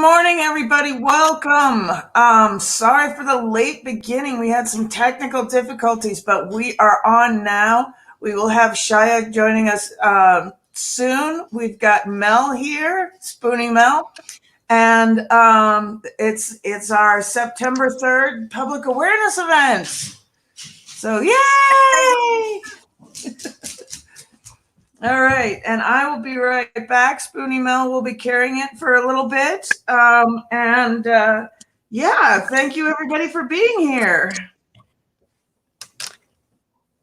morning, everybody. Welcome. Sorry for the late beginning. We had some technical difficulties, but we are on now. We will have Chaya joining us soon. We've got Mel here, Spoonie Mel, and it's our September 3rd public awareness event. So yay! All right, and I will be right back. Spoonie Mel will be carrying it for a little bit. Yeah, thank you everybody for being here.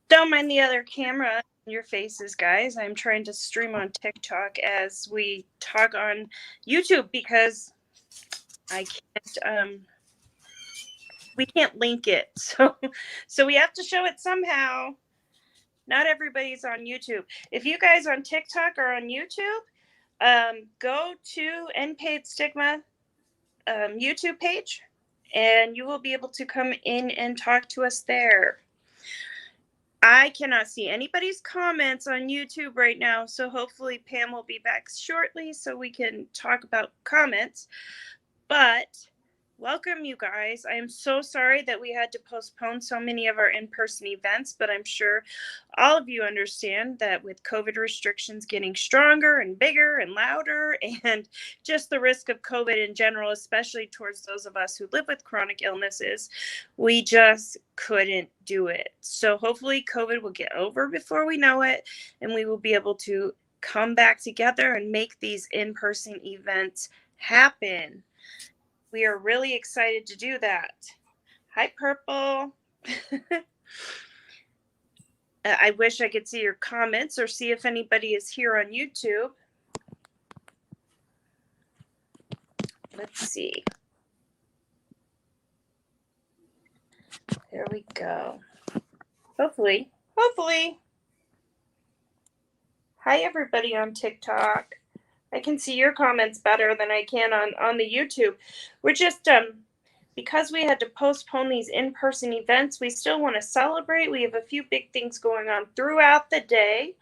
Don't mind the other camera in your faces, guys. I'm trying to stream on TikTok as we talk on YouTube because I can't. We can't link it, so we have to show it somehow. Not everybody's on YouTube. If you guys on TikTok are on YouTube, go to NPaid Stigma YouTube page, and you will be able to come in and talk to us there. I cannot see anybody's comments on YouTube right now, so hopefully Pam will be back shortly so we can talk about comments. But welcome, you guys. I am so sorry that we had to postpone so many of our in-person events, but I'm sure all of you understand that with COVID restrictions getting stronger and bigger and louder, and just the risk of COVID in general, especially towards those of us who live with chronic illnesses, we just couldn't do it. So hopefully COVID will get over before we know it, and we will be able to come back together and make these in-person events happen. We are really excited to do that. Hi, Purple. I wish I could see your comments or see if anybody is here on YouTube. Let's see. There we go. Hopefully. Hi, everybody on TikTok. I can see your comments better than I can on the YouTube. We're just, because we had to postpone these in-person events, we still want to celebrate. We have a few big things going on throughout the day,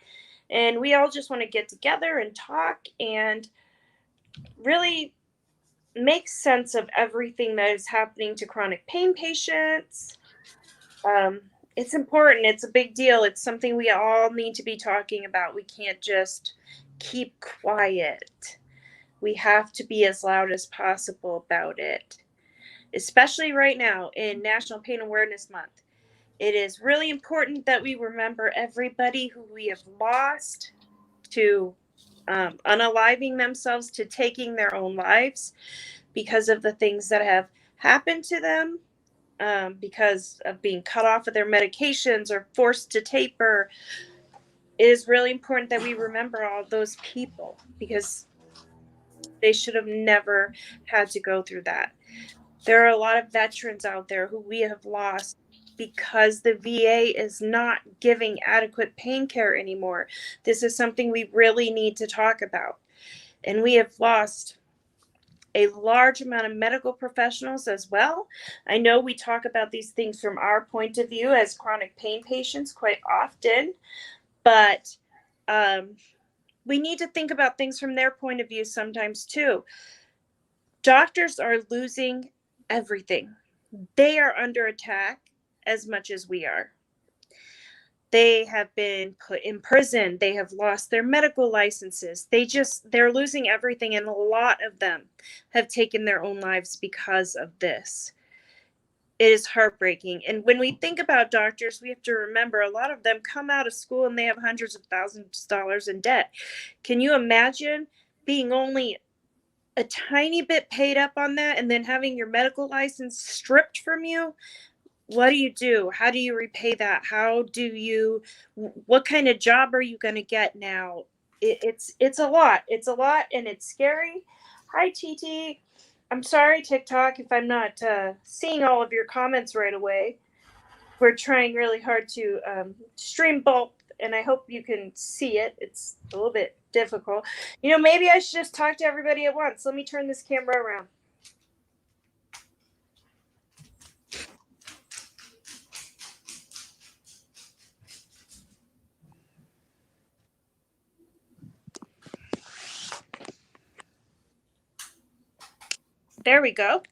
and we all just want to get together and talk and really make sense of everything that is happening to chronic pain patients. It's important. It's a big deal. It's something we all need to be talking about. We can't just keep quiet. We have to be as loud as possible about it, especially right now in National Pain Awareness Month. It is really important that we remember everybody who we have lost to unaliving themselves, to taking their own lives because of the things that have happened to them, because of being cut off of their medications or forced to taper. It is really important that we remember all those people because they should have never had to go through that. There are a lot of veterans out there who we have lost because the VA is not giving adequate pain care anymore. This is something we really need to talk about. And we have lost a large amount of medical professionals as well. I know we talk about these things from our point of view as chronic pain patients quite often, but we need to think about things from their point of view sometimes too. Doctors are losing everything. They are under attack as much as we are. They have been put in prison. They have lost their medical licenses. They're losing everything, and a lot of them have taken their own lives because of this. It is heartbreaking. And when we think about doctors, we have to remember a lot of them come out of school and they have hundreds of thousands of dollars in debt. Can you imagine being only a tiny bit paid up on that and then having your medical license stripped from you? What do you do? How do you repay that? What kind of job are you going to get now? It's a lot. It's a lot, and it's scary. Hi, TT. I'm sorry, TikTok, if I'm not seeing all of your comments right away. We're trying really hard to stream both, and I hope you can see it. It's a little bit difficult. Maybe I should just talk to everybody at once. Let me turn this camera around. There we go.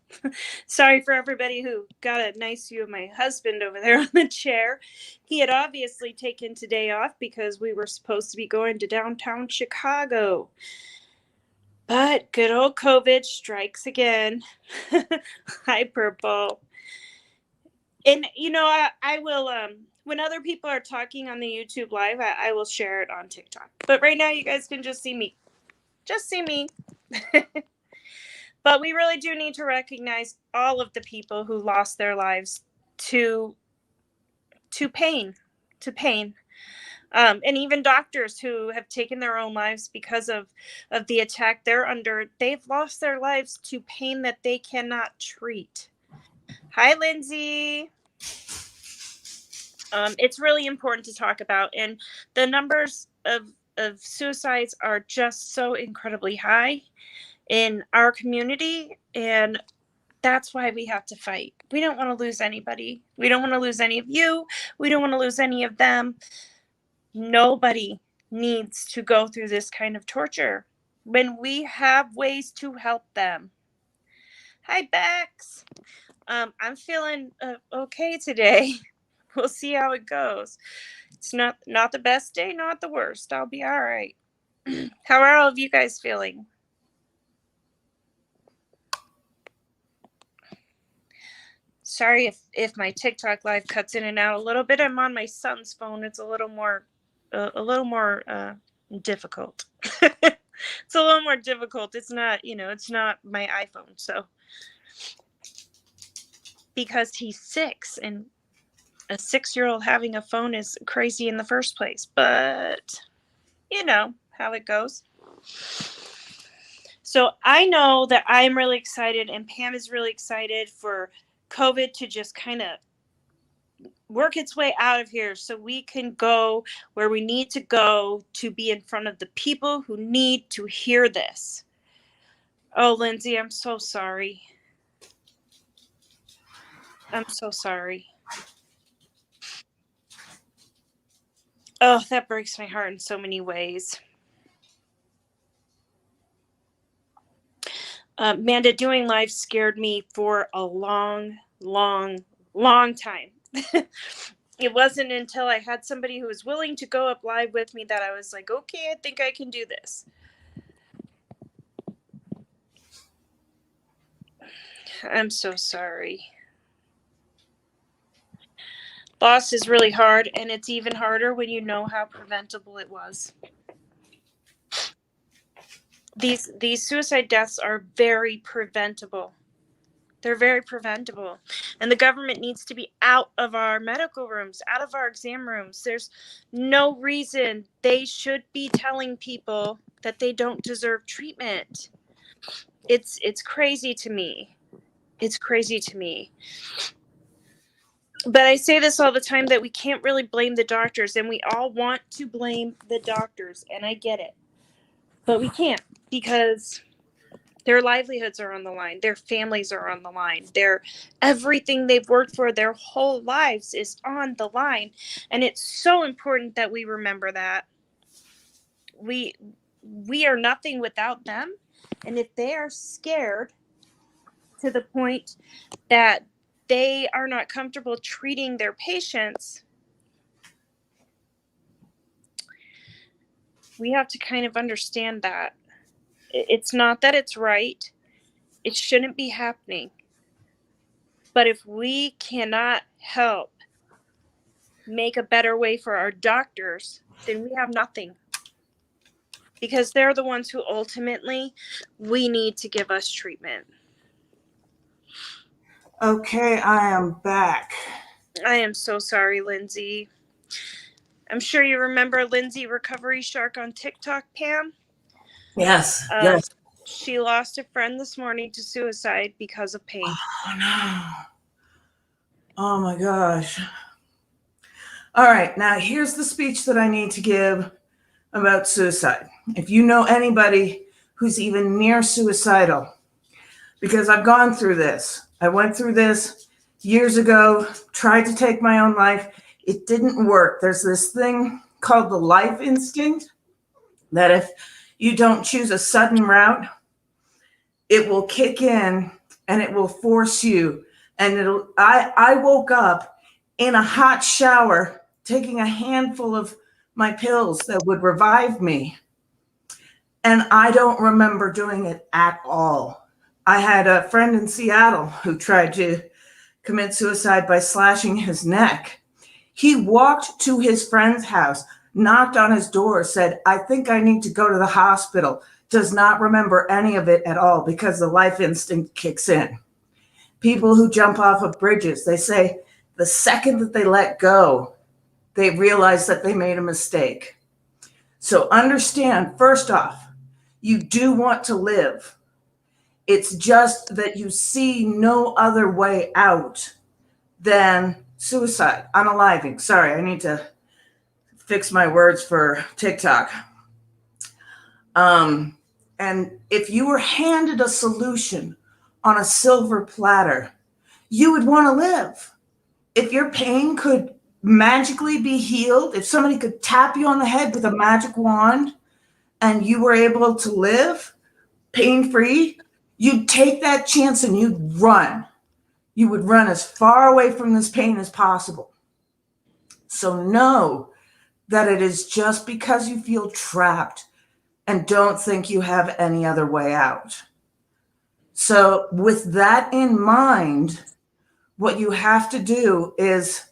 Sorry for everybody who got a nice view of my husband over there on the chair. He had obviously taken today off because we were supposed to be going to downtown Chicago. But good old COVID strikes again. Hi, Purple. And, you know, I will, when other people are talking on the YouTube live, I will share it on TikTok. But right now, you guys can just see me. Just see me. But we really do need to recognize all of the people who lost their lives to pain, and even doctors who have taken their own lives because of the attack they've lost their lives to pain that they cannot treat. Hi, Lindsay. It's really important to talk about, and the numbers of suicides are just so incredibly high in our community, and that's why we have to fight. We don't want to lose anybody. We don't want to lose any of you. We don't want to lose any of them. Nobody needs to go through this kind of torture when we have ways to help them. Hi, Bex. I'm feeling okay today. We'll see how it goes. It's not the best day, not the worst. I'll be all right. How are all of you guys feeling? Sorry if my TikTok live cuts in and out a little bit. I'm on my son's phone. It's a little more difficult. It's a little more difficult. It's not, it's not my iPhone. So because he's 6, and a 6-year-old having a phone is crazy in the first place, but you know how it goes. So I know that I'm really excited, and Pam is really excited for COVID to just kind of work its way out of here so we can go where we need to go to be in front of the people who need to hear this. Oh, Lindsay, I'm so sorry. I'm so sorry. Oh, that breaks my heart in so many ways. Amanda, doing live scared me for a long time. It wasn't until I had somebody who was willing to go up live with me that I was like, okay, I think I can do this. I'm so sorry. Loss is really hard, and it's even harder when you know how preventable it was. These suicide deaths are very preventable. They're very preventable. And the government needs to be out of our medical rooms, out of our exam rooms. There's no reason they should be telling people that they don't deserve treatment. It's crazy to me. It's crazy to me. But I say this all the time, that we can't really blame the doctors, and we all want to blame the doctors, and I get it. But we can't, because their livelihoods are on the line. Their families are on the line. Everything they've worked for their whole lives is on the line. And it's so important that we remember that. We are nothing without them. And if they are scared to the point that they are not comfortable treating their patients, we have to kind of understand that. It's not that it's right. It shouldn't be happening. But if we cannot help make a better way for our doctors, then we have nothing. Because they're the ones who ultimately we need to give us treatment. Okay, I am back. I am so sorry, Lindsay. I'm sure you remember Lindsay Recovery Shark on TikTok, Pam? Yes, yes. She lost a friend this morning to suicide because of pain. Oh, no. Oh, my gosh. All right, now here's the speech that I need to give about suicide. If you know anybody who's even near suicidal, because I've gone through this. I went through this years ago, tried to take my own life. It didn't work. There's this thing called the life instinct, that if you don't choose a sudden route, it will kick in and it will force you. And I woke up in a hot shower, taking a handful of my pills that would revive me. And I don't remember doing it at all. I had a friend in Seattle who tried to commit suicide by slashing his neck. He walked to his friend's house, knocked on his door, said, I think I need to go to the hospital. Does not remember any of it at all because the life instinct kicks in. People who jump off of bridges, they say the second that they let go, they realize that they made a mistake. So understand, first off, you do want to live. It's just that you see no other way out than suicide, unaliving. Sorry, I need to fix my words for TikTok. And if you were handed a solution on a silver platter, you would want to live. If your pain could magically be healed, if somebody could tap you on the head with a magic wand and you were able to live pain-free, you'd take that chance and you'd run. You would run as far away from this pain as possible. So know that it is just because you feel trapped and don't think you have any other way out. So with that in mind, what you have to do is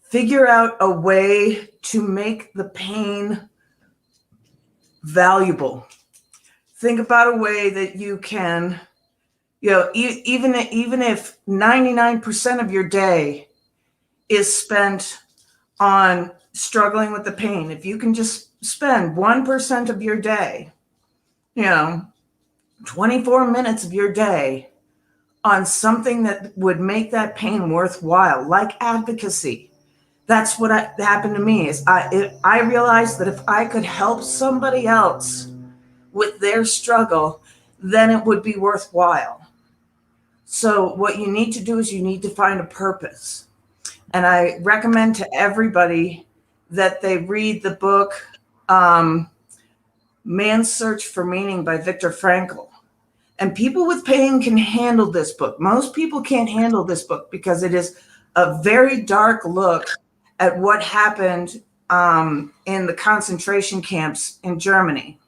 figure out a way to make the pain valuable. Think about a way that you can, even if 99% of your day is spent on struggling with the pain, if you can just spend 1% of your day, 24 minutes of your day on something that would make that pain worthwhile, like advocacy. That's what happened to me. Is I realized that if I could help somebody else with their struggle, then it would be worthwhile. So what you need to do is you need to find a purpose. And I recommend to everybody that they read the book Man's Search for Meaning by Viktor Frankl. And people with pain can handle this book. Most people can't handle this book because it is a very dark look at what happened in the concentration camps in Germany.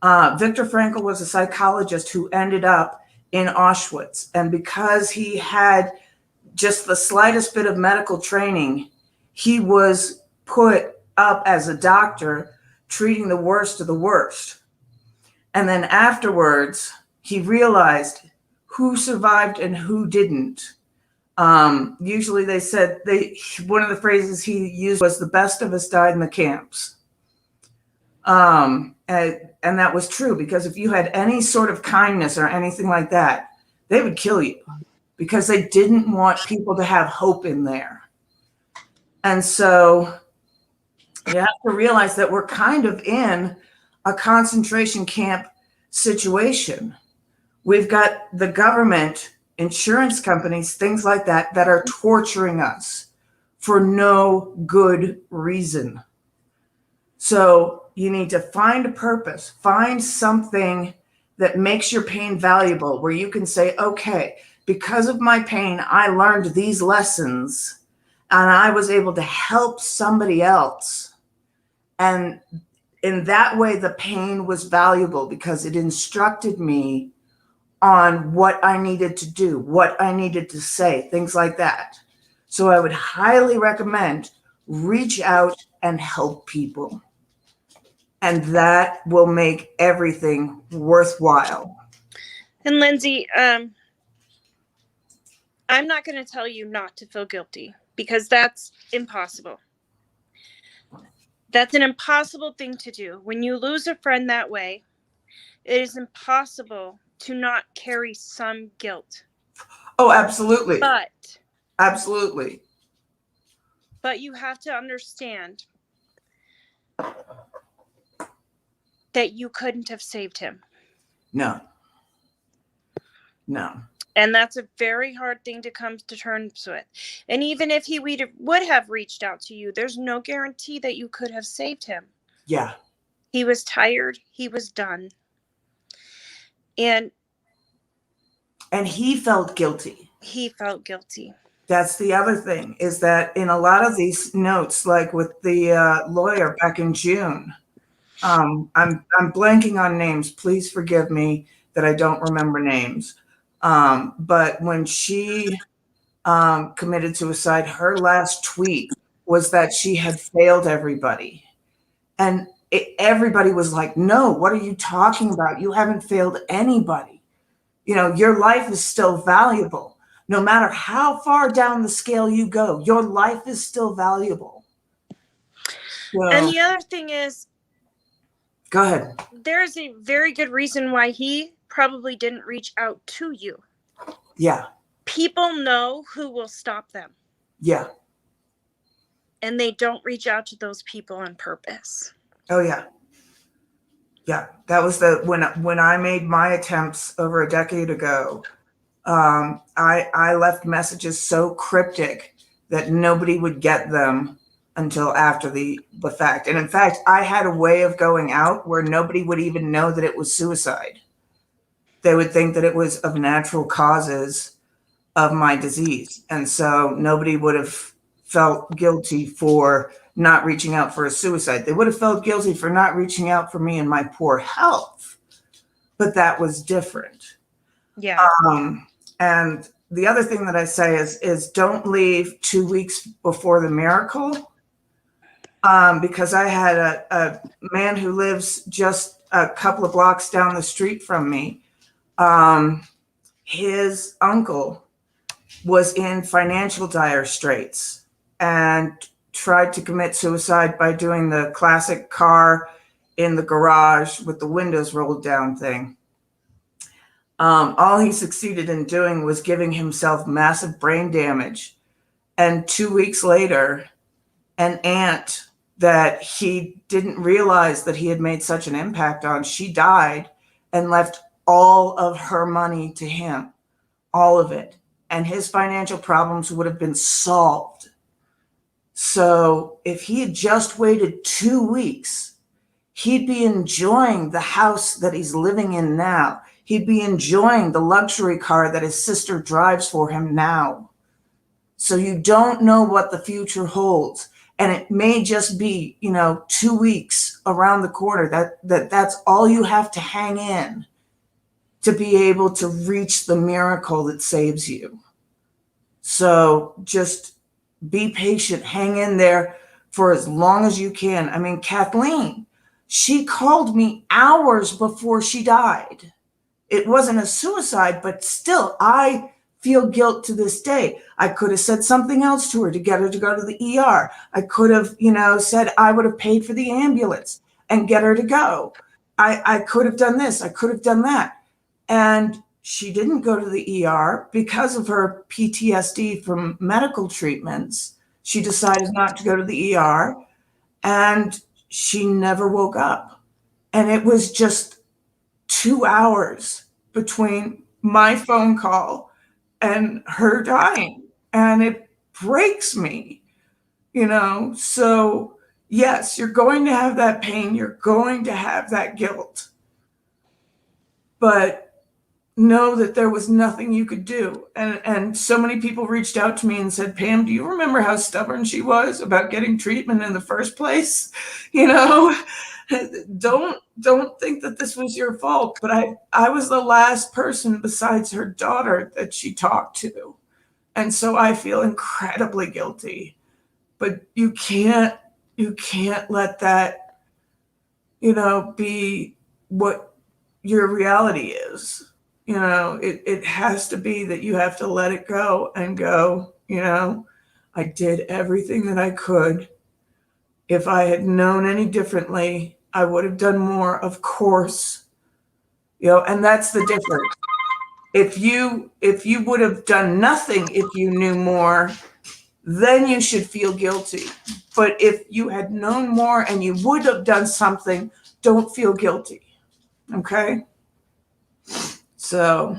Viktor Frankl was a psychologist who ended up in Auschwitz. And because he had just the slightest bit of medical training, he was put up as a doctor treating the worst of the worst. And then afterwards, he realized who survived and who didn't. Usually they said one of the phrases he used was the best of us died in the camps. And that was true, because if you had any sort of kindness or anything like that, they would kill you because they didn't want people to have hope in there. And so you have to realize that we're kind of in a concentration camp situation. We've got the government, insurance companies, things like that, that are torturing us for no good reason. So you need to find a purpose, find something that makes your pain valuable, where you can say, okay, because of my pain, I learned these lessons and I was able to help somebody else. And in that way, the pain was valuable because it instructed me on what I needed to do, what I needed to say, things like that. So I would highly recommend reach out and help people. And that will make everything worthwhile. And Lindsay, I'm not going to tell you not to feel guilty, because that's impossible. That's an impossible thing to do. When you lose a friend that way, it is impossible to not carry some guilt. Oh, absolutely. But absolutely. But you have to understand that you couldn't have saved him. No. And that's a very hard thing to come to terms with. And even if he would have reached out to you, there's no guarantee that you could have saved him. Yeah. He was tired. He was done. And And he felt guilty. He felt guilty. That's the other thing, is that in a lot of these notes, like with the lawyer back in June, I'm blanking on names. Please forgive me that I don't remember names. But when she committed suicide, her last tweet was that she had failed everybody. And everybody was like, no, what are you talking about? You haven't failed anybody. Your life is still valuable. No matter how far down the scale you go, your life is still valuable. And So, the other thing is, go ahead. there's a very good reason why he probably didn't reach out to you. Yeah. People know who will stop them. Yeah. And they don't reach out to those people on purpose. Oh, yeah. Yeah. That was when I made my attempts over a decade ago. I left messages so cryptic that nobody would get them until after the fact. And in fact, I had a way of going out where nobody would even know that it was suicide. They would think that it was of natural causes of my disease. And so nobody would have felt guilty for not reaching out for a suicide. They would have felt guilty for not reaching out for me and my poor health. But that was different. Yeah. And the other thing that I say is don't leave 2 weeks before the miracle. Because I had a man who lives just a couple of blocks down the street from me. His uncle was in financial dire straits and tried to commit suicide by doing the classic car in the garage with the windows rolled down thing. All he succeeded in doing was giving himself massive brain damage. And 2 weeks later, an aunt that he didn't realize that he had made such an impact on, she died and left all of her money to him, all of it. And his financial problems would have been solved. So if he had just waited 2 weeks, he'd be enjoying the house that he's living in now. He'd be enjoying the luxury car that his sister drives for him now. So you don't know what the future holds. And it may just be, 2 weeks around the corner. That's all you have to hang in to be able to reach the miracle that saves you. So just be patient, hang in there for as long as you can. I mean, Kathleen, she called me hours before she died. It wasn't a suicide, but still, I feel guilt to this day. I could have said something else to her to get her to go to the ER. I could have, said I would have paid for the ambulance and get her to go. I could have done this. I could have done that. And she didn't go to the ER because of her PTSD from medical treatments. She decided not to go to the ER, and she never woke up. And it was just 2 hours between my phone call and her dying. And it breaks me, So, yes, you're going to have that pain. You're going to have that guilt. But know that there was nothing you could do. And so many people reached out to me and said, Pam, do you remember how stubborn she was about getting treatment in the first place? Don't think that this was your fault, but I was the last person besides her daughter that she talked to. And so I feel incredibly guilty. But you can't let that, be what your reality is. It has to be that you have to let it go and go, I did everything that I could. If I had known any differently, I would have done more, of course. And that's the difference. If you would have done nothing if you knew more, then you should feel guilty. But if you had known more and you would have done something, don't feel guilty. Okay? So.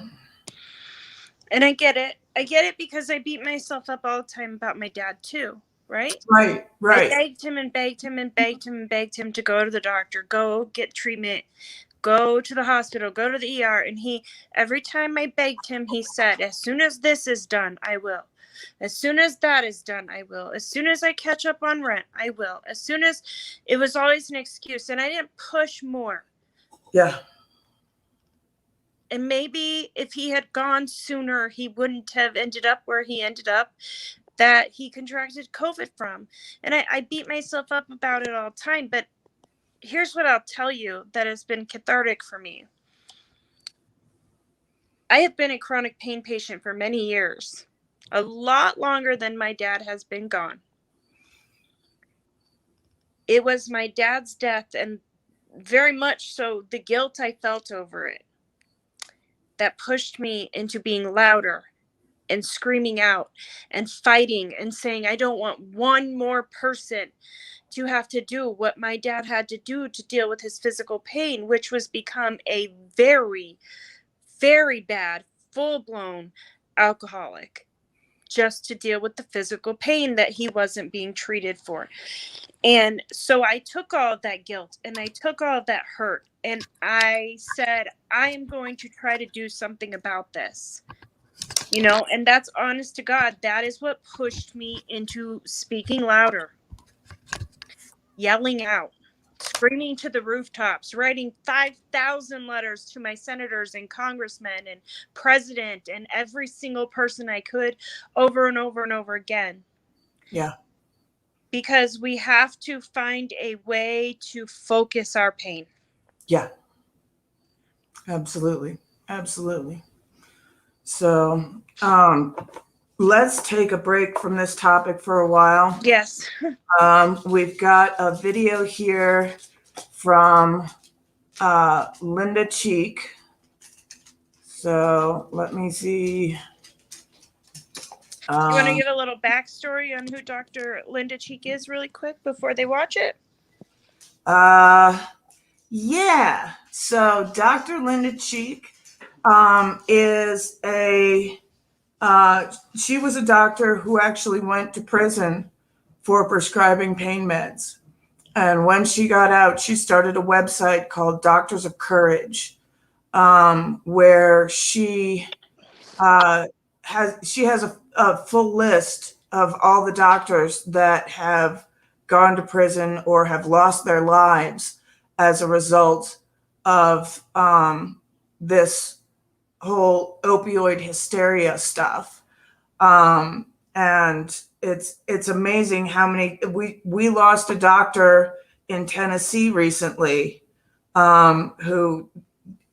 And I get it. I get it because I beat myself up all the time about my dad too, right? Right. I begged him and begged him and begged him and begged him to go to the doctor, go get treatment, go to the hospital, go to the ER. And every time I begged him, he said, as soon as this is done, I will. As soon as that is done, I will. As soon as I catch up on rent, I will. As soon as, it was always an excuse. And I didn't push more. Yeah. And maybe if he had gone sooner, he wouldn't have ended up where he ended up, that he contracted COVID from. And I beat myself up about it all the time. But here's what I'll tell you that has been cathartic for me. I have been a chronic pain patient for many years, a lot longer than my dad has been gone. It was my dad's death, and very much so the guilt I felt over it, that pushed me into being louder and screaming out and fighting and saying, I don't want one more person to have to do what my dad had to do to deal with his physical pain, which was become a very, very bad, full-blown alcoholic, just to deal with the physical pain that he wasn't being treated for. And so I took all of that guilt and I took all of that hurt and I said, I am going to try to do something about this. You know, and that's honest to God, that is what pushed me into speaking louder, yelling out, screaming to the rooftops, writing 5,000 letters to my senators and congressmen and president and every single person I could, over and over and over again. Yeah. Because we have to find a way to focus our pain. Yeah. Absolutely. Absolutely. So, let's take a break from this topic for a while. Yes. We've got a video here from Linda Cheek. So let me see. You want to give a little backstory on who Dr. Linda Cheek is really quick before they watch it? Yeah. So Dr. Linda Cheek is she was a doctor who actually went to prison for prescribing pain meds. And when she got out, she started a website called Doctors of Courage, where she has a full list of all the doctors that have gone to prison or have lost their lives as a result of this whole opioid hysteria stuff. And it's amazing how many we lost a doctor in Tennessee recently, who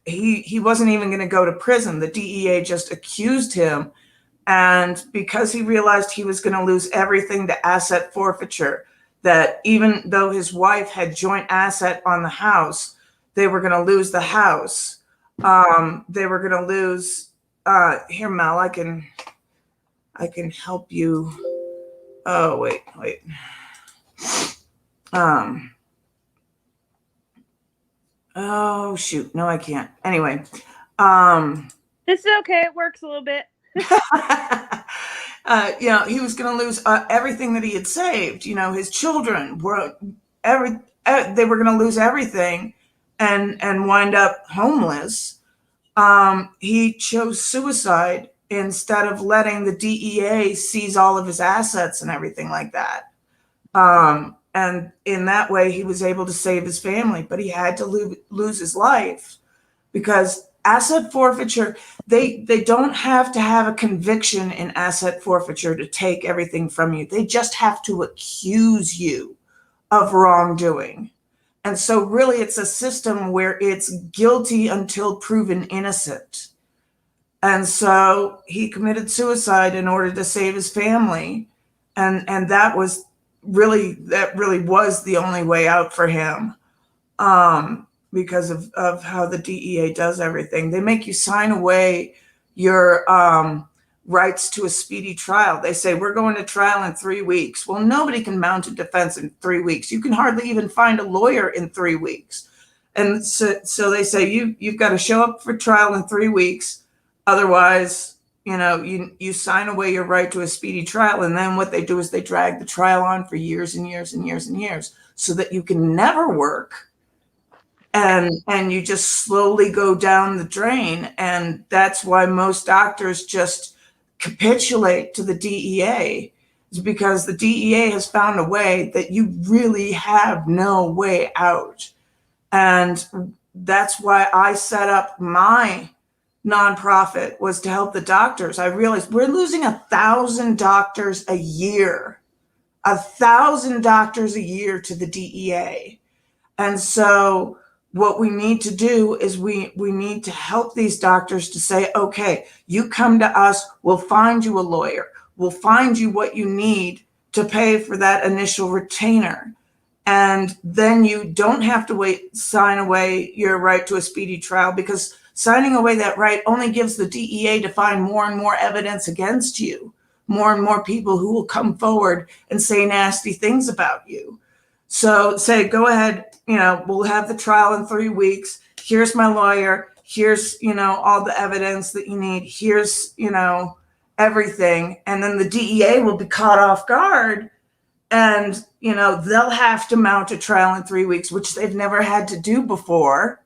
he wasn't even going to go to prison. The DEA just accused him. And because he realized he was going to lose everything to asset forfeiture, that even though his wife had joint asset on the house, they were going to lose the house. They were going to lose, here, Mel, I can help you. Oh, wait. Oh, shoot. No, I can't. Anyway. This is okay. It works a little bit. He was going to lose everything that he had saved. His children were they were going to lose everything and wind up homeless. He chose suicide instead of letting the DEA seize all of his assets and everything like that. And in that way, he was able to save his family, but he had to lose his life because asset forfeiture, they don't have to have a conviction in asset forfeiture to take everything from you. They just have to accuse you of wrongdoing. And so really it's a system where it's guilty until proven innocent. And so he committed suicide in order to save his family. And that really was the only way out for him. Because of how the DEA does everything. They make you sign away your rights to a speedy trial. They say, we're going to trial in 3 weeks. Well, nobody can mount a defense in 3 weeks. You can hardly even find a lawyer in 3 weeks. And so they say, you've got to show up for trial in 3 weeks. Otherwise, you sign away your right to a speedy trial. And then what they do is they drag the trial on for years and years and years and years so that you can never work and you just slowly go down the drain. And that's why most doctors just capitulate to the DEA, is because the DEA has found a way that you really have no way out. And that's why I set up my nonprofit, was to help the doctors. I realized we're losing 1,000 doctors a year, 1,000 doctors a year to the DEA. And so what we need to do is we need to help these doctors to say, okay, you come to us, we'll find you a lawyer, we'll find you what you need to pay for that initial retainer. And then you don't have to sign away your right to a speedy trial, because signing away that right only gives the DEA to find more and more evidence against you, more and more people who will come forward and say nasty things about you. So say, go ahead, we'll have the trial in 3 weeks. Here's my lawyer. Here's, all the evidence that you need. Here's, everything. And then the DEA will be caught off guard, and, they'll have to mount a trial in 3 weeks, which they've never had to do before.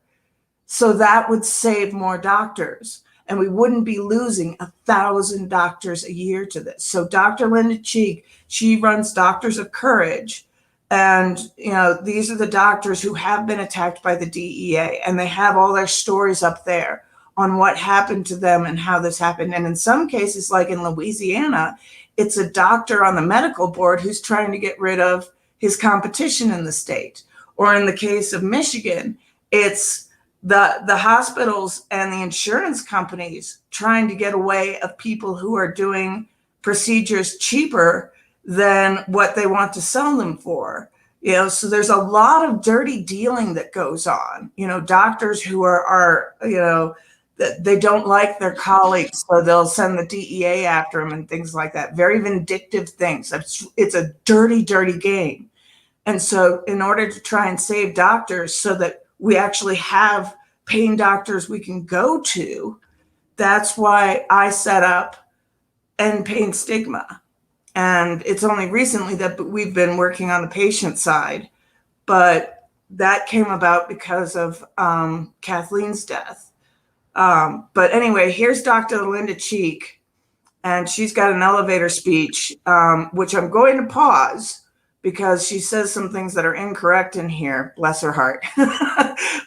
So that would save more doctors, and we wouldn't be losing 1,000 doctors a year to this. So Dr. Linda Cheek, she runs Doctors of Courage. And, these are the doctors who have been attacked by the DEA, and they have all their stories up there on what happened to them and how this happened. And in some cases, like in Louisiana, it's a doctor on the medical board who's trying to get rid of his competition in the state. Or in the case of Michigan, it's the hospitals and the insurance companies trying to get away of people who are doing procedures cheaper than what they want to sell them for. So there's a lot of dirty dealing that goes on. Doctors who are that they don't like their colleagues, so they'll send the DEA after them and things like that. Very vindictive things. It's a dirty, dirty game. And so in order to try and save doctors so that we actually have paying doctors we can go to, that's why I set up End Pain Stigma. And it's only recently that we've been working on the patient side, but that came about because of Kathleen's death. But anyway, here's Dr. Linda Cheek, and she's got an elevator speech, which I'm going to pause because she says some things that are incorrect in here, bless her heart.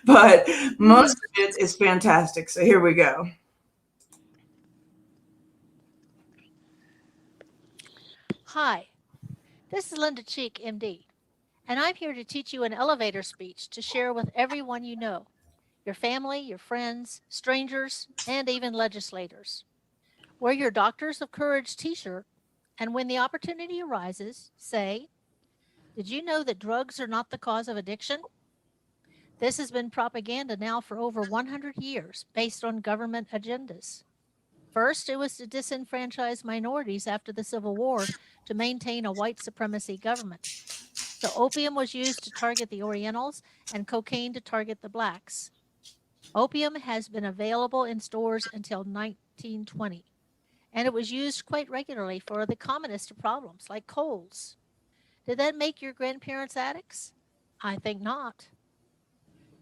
But most of it is fantastic. So here we go. Hi, this is Linda Cheek, MD, and I'm here to teach you an elevator speech to share with everyone you know, your family, your friends, strangers, and even legislators. Wear your Doctors of Courage t-shirt, and when the opportunity arises, say, "Did you know that drugs are not the cause of addiction?" This has been propaganda now for over 100 years based on government agendas. First, it was to disenfranchise minorities after the Civil War to maintain a white supremacy government. So opium was used to target the Orientals and cocaine to target the blacks. Opium has been available in stores until 1920, and it was used quite regularly for the commonest of problems like colds. Did that make your grandparents addicts? I think not.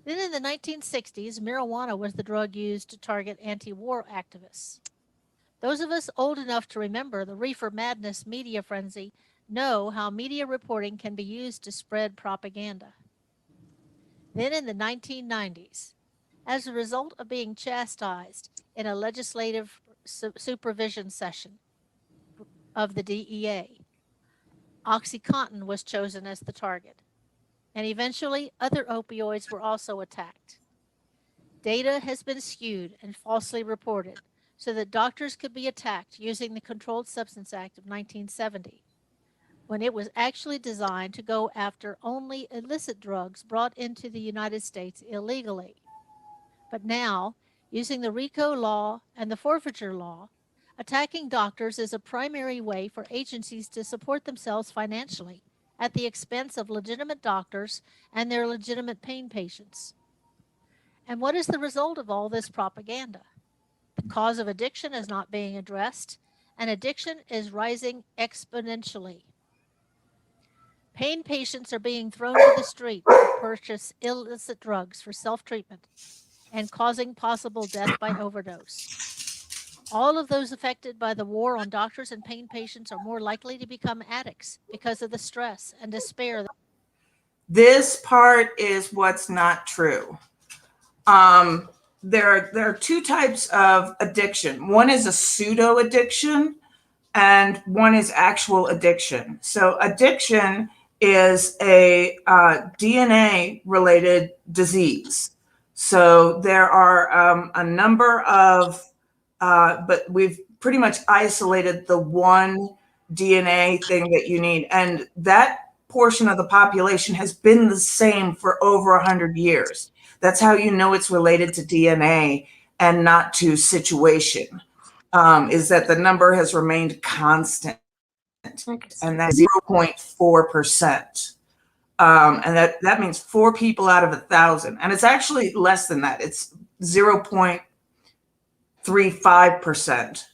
Then in the 1960s, marijuana was the drug used to target anti-war activists. Those of us old enough to remember the reefer madness media frenzy know how media reporting can be used to spread propaganda. Then in the 1990s, as a result of being chastised in a legislative supervision session of the DEA, OxyContin was chosen as the target, and eventually other opioids were also attacked. Data has been skewed and falsely reported so that doctors could be attacked using the Controlled Substance Act of 1970, when it was actually designed to go after only illicit drugs brought into the United States illegally. But now, using the RICO law and the forfeiture law, attacking doctors is a primary way for agencies to support themselves financially at the expense of legitimate doctors and their legitimate pain patients. And what is the result of all this propaganda? The cause of addiction is not being addressed, and addiction is rising exponentially. Pain patients are being thrown to the street to purchase illicit drugs for self-treatment and causing possible death by overdose. All of those affected by the war on doctors and pain patients are more likely to become addicts because of the stress and despair. This part is what's not true. There are two types of addiction. One is a pseudo addiction, and one is actual addiction. So addiction is a DNA related disease. So there are a number of, but we've pretty much isolated the one DNA thing that you need. And that portion of the population has been the same for over 100 years. That's how you know it's related to DNA and not to situation. Is that the number has remained constant, and that's 0.4%. And that means 4 people out of 1,000. And it's actually less than that. It's 0.35%.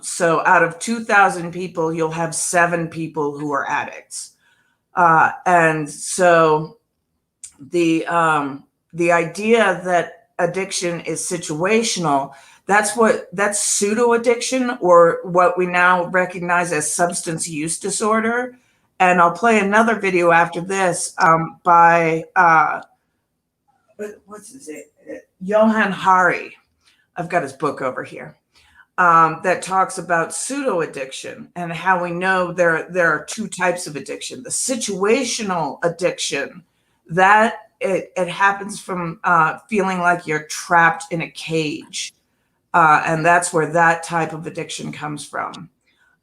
So out of 2,000 people, you'll have 7 people who are addicts. And so the idea that addiction is situational, that's pseudo addiction, or what we now recognize as substance use disorder. And I'll play another video after this by what's his name? Johann Hari. I've got his book over here. That talks about pseudo addiction and how we know there are 2 types of addiction. The situational addiction, that it happens from feeling like you're trapped in a cage. And that's where that type of addiction comes from.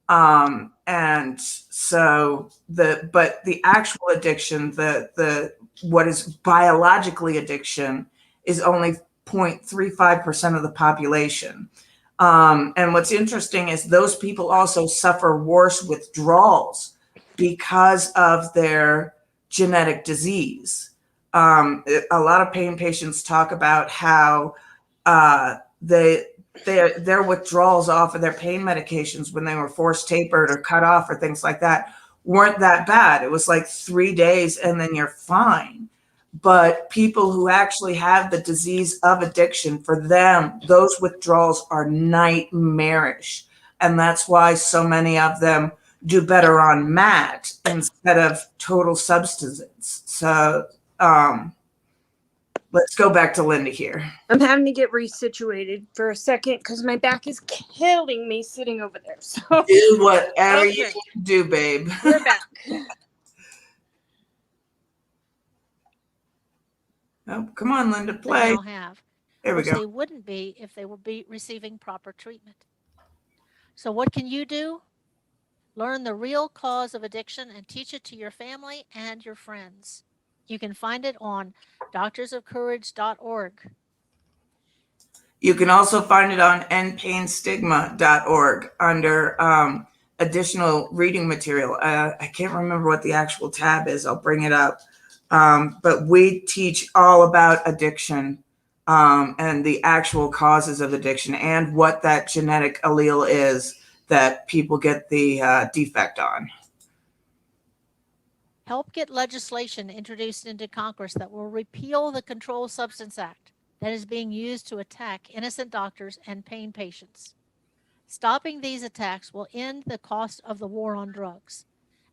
And so but the actual addiction, the what is biologically addiction, is only 0.35% of the population. And what's interesting is those people also suffer worse withdrawals because of their genetic disease. A lot of pain patients talk about how their withdrawals off of their pain medications when they were forced tapered or cut off or things like that weren't that bad. It was like 3 days and then you're fine. But people who actually have the disease of addiction, for them, those withdrawals are nightmarish. And that's why so many of them do better on MAT instead of total substance. So let's go back to Linda here. I'm having to get resituated for a second because my back is killing me sitting over there. So do whatever you can do, babe. We're back. Oh, come on, Linda, play. They now have, There we which go. they wouldn't be if they were receiving proper treatment. So what can you do? Learn the real cause of addiction and teach it to your family and your friends. You can find it on doctorsofcourage.org. You can also find it on endpainstigma.org under additional reading material. I can't remember what the actual tab is. I'll bring it up. But we teach all about addiction and the actual causes of addiction and what that genetic allele is that people get the defect on. Help get legislation introduced into Congress that will repeal the Controlled Substance Act that is being used to attack innocent doctors and pain patients. Stopping these attacks will end the cost of the war on drugs,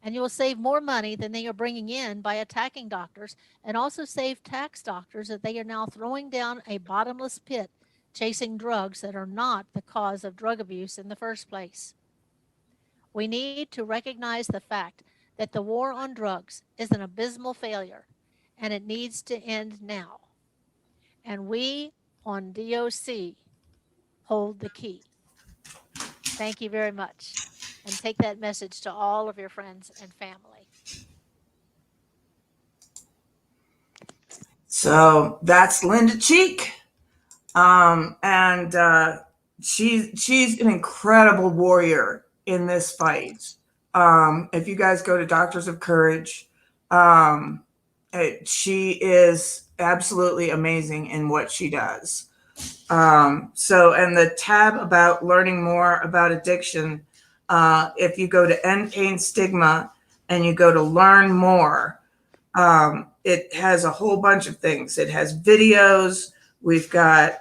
and you will save more money than they are bringing in by attacking doctors, and also save tax doctors that they are now throwing down a bottomless pit chasing drugs that are not the cause of drug abuse in the first place. We need to recognize the fact that the war on drugs is an abysmal failure, and it needs to end now. And we on DOC hold the key. Thank you very much. And take that message to all of your friends and family. So that's Linda Cheek. And she's an incredible warrior in this fight. If you guys go to Doctors of Courage, she is absolutely amazing in what she does. And the tab about learning more about addiction, if you go to End Pain Stigma and you go to learn more, it has a whole bunch of things. It has videos. We've got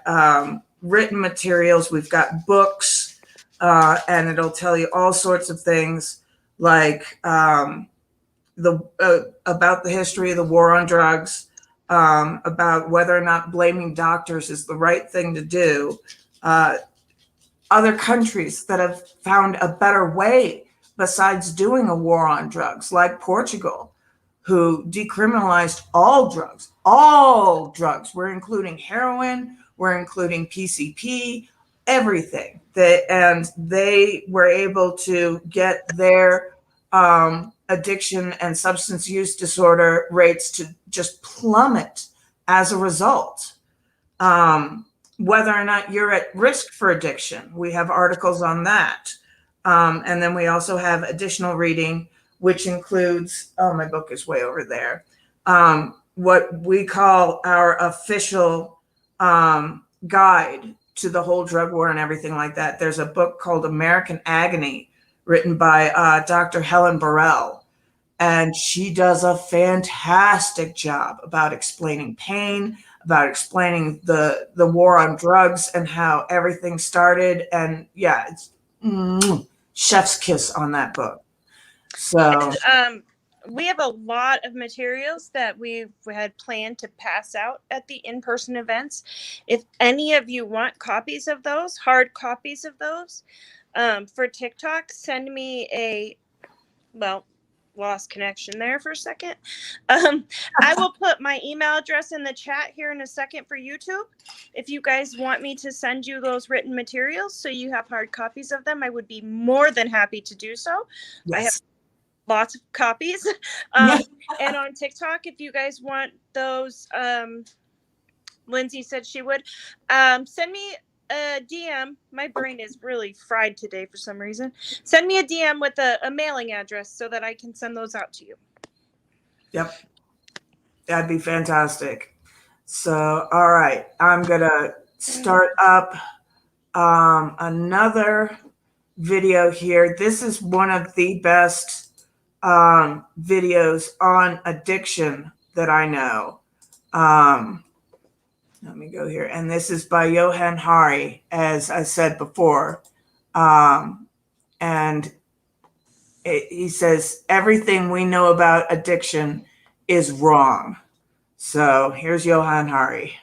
written materials. We've got books, and it'll tell you all sorts of things like about the history of the war on drugs, about whether or not blaming doctors is the right thing to do. Other countries that have found a better way besides doing a war on drugs, like Portugal, who decriminalized all drugs, all drugs. We're including heroin, we're including PCP, everything. And they were able to get their addiction and substance use disorder rates to just plummet as a result. Whether or not you're at risk for addiction, we have articles on that. And then we also have additional reading, which includes, oh, my book is way over there, what we call our official guide to the whole drug war and everything like that. There's a book called American Agony, written by Dr. Helen Burrell. And she does a fantastic job about explaining pain, about explaining the war on drugs and how everything started. And yeah, it's chef's kiss on that book. So we have a lot of materials that we had planned to pass out at the in-person events. If any of you want copies of those, hard copies of those, for TikTok, send me lost connection there for a second. I will put my email address in the chat here in a second for YouTube. If you guys want me to send you those written materials so you have hard copies of them, I would be more than happy to do so. yes. I have lots of copies. And on TikTok, if you guys want those, Lindsay said she would, send me a DM. My brain is really fried today for some reason. Send me a DM with a mailing address so that I can send those out to you. Yep. That'd be fantastic. So, all right. I'm going to start up another video here. This is one of the best videos on addiction that I know. Let me go here. And this is by Johan Hari, as I said before. And he says, everything we know about addiction is wrong. So here's Johan Hari.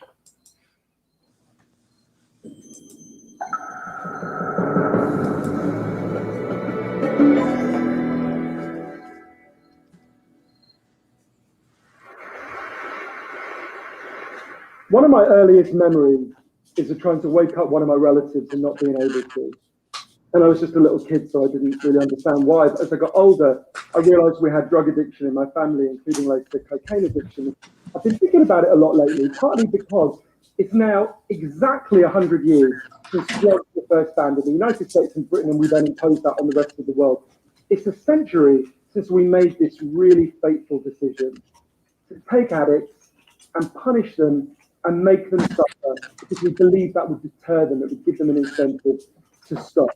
One of my earliest memories is of trying to wake up one of my relatives and not being able to. And I was just a little kid, so I didn't really understand why. But as I got older, I realized we had drug addiction in my family, including like the cocaine addiction. I've been thinking about it a lot lately, partly because it's now exactly 100 years since drugs were first banned in the United States and Britain, and we then imposed that on the rest of the world. It's a century since we made this really fateful decision to take addicts and punish them and make them suffer because we believe that would deter them, it would give them an incentive to stop.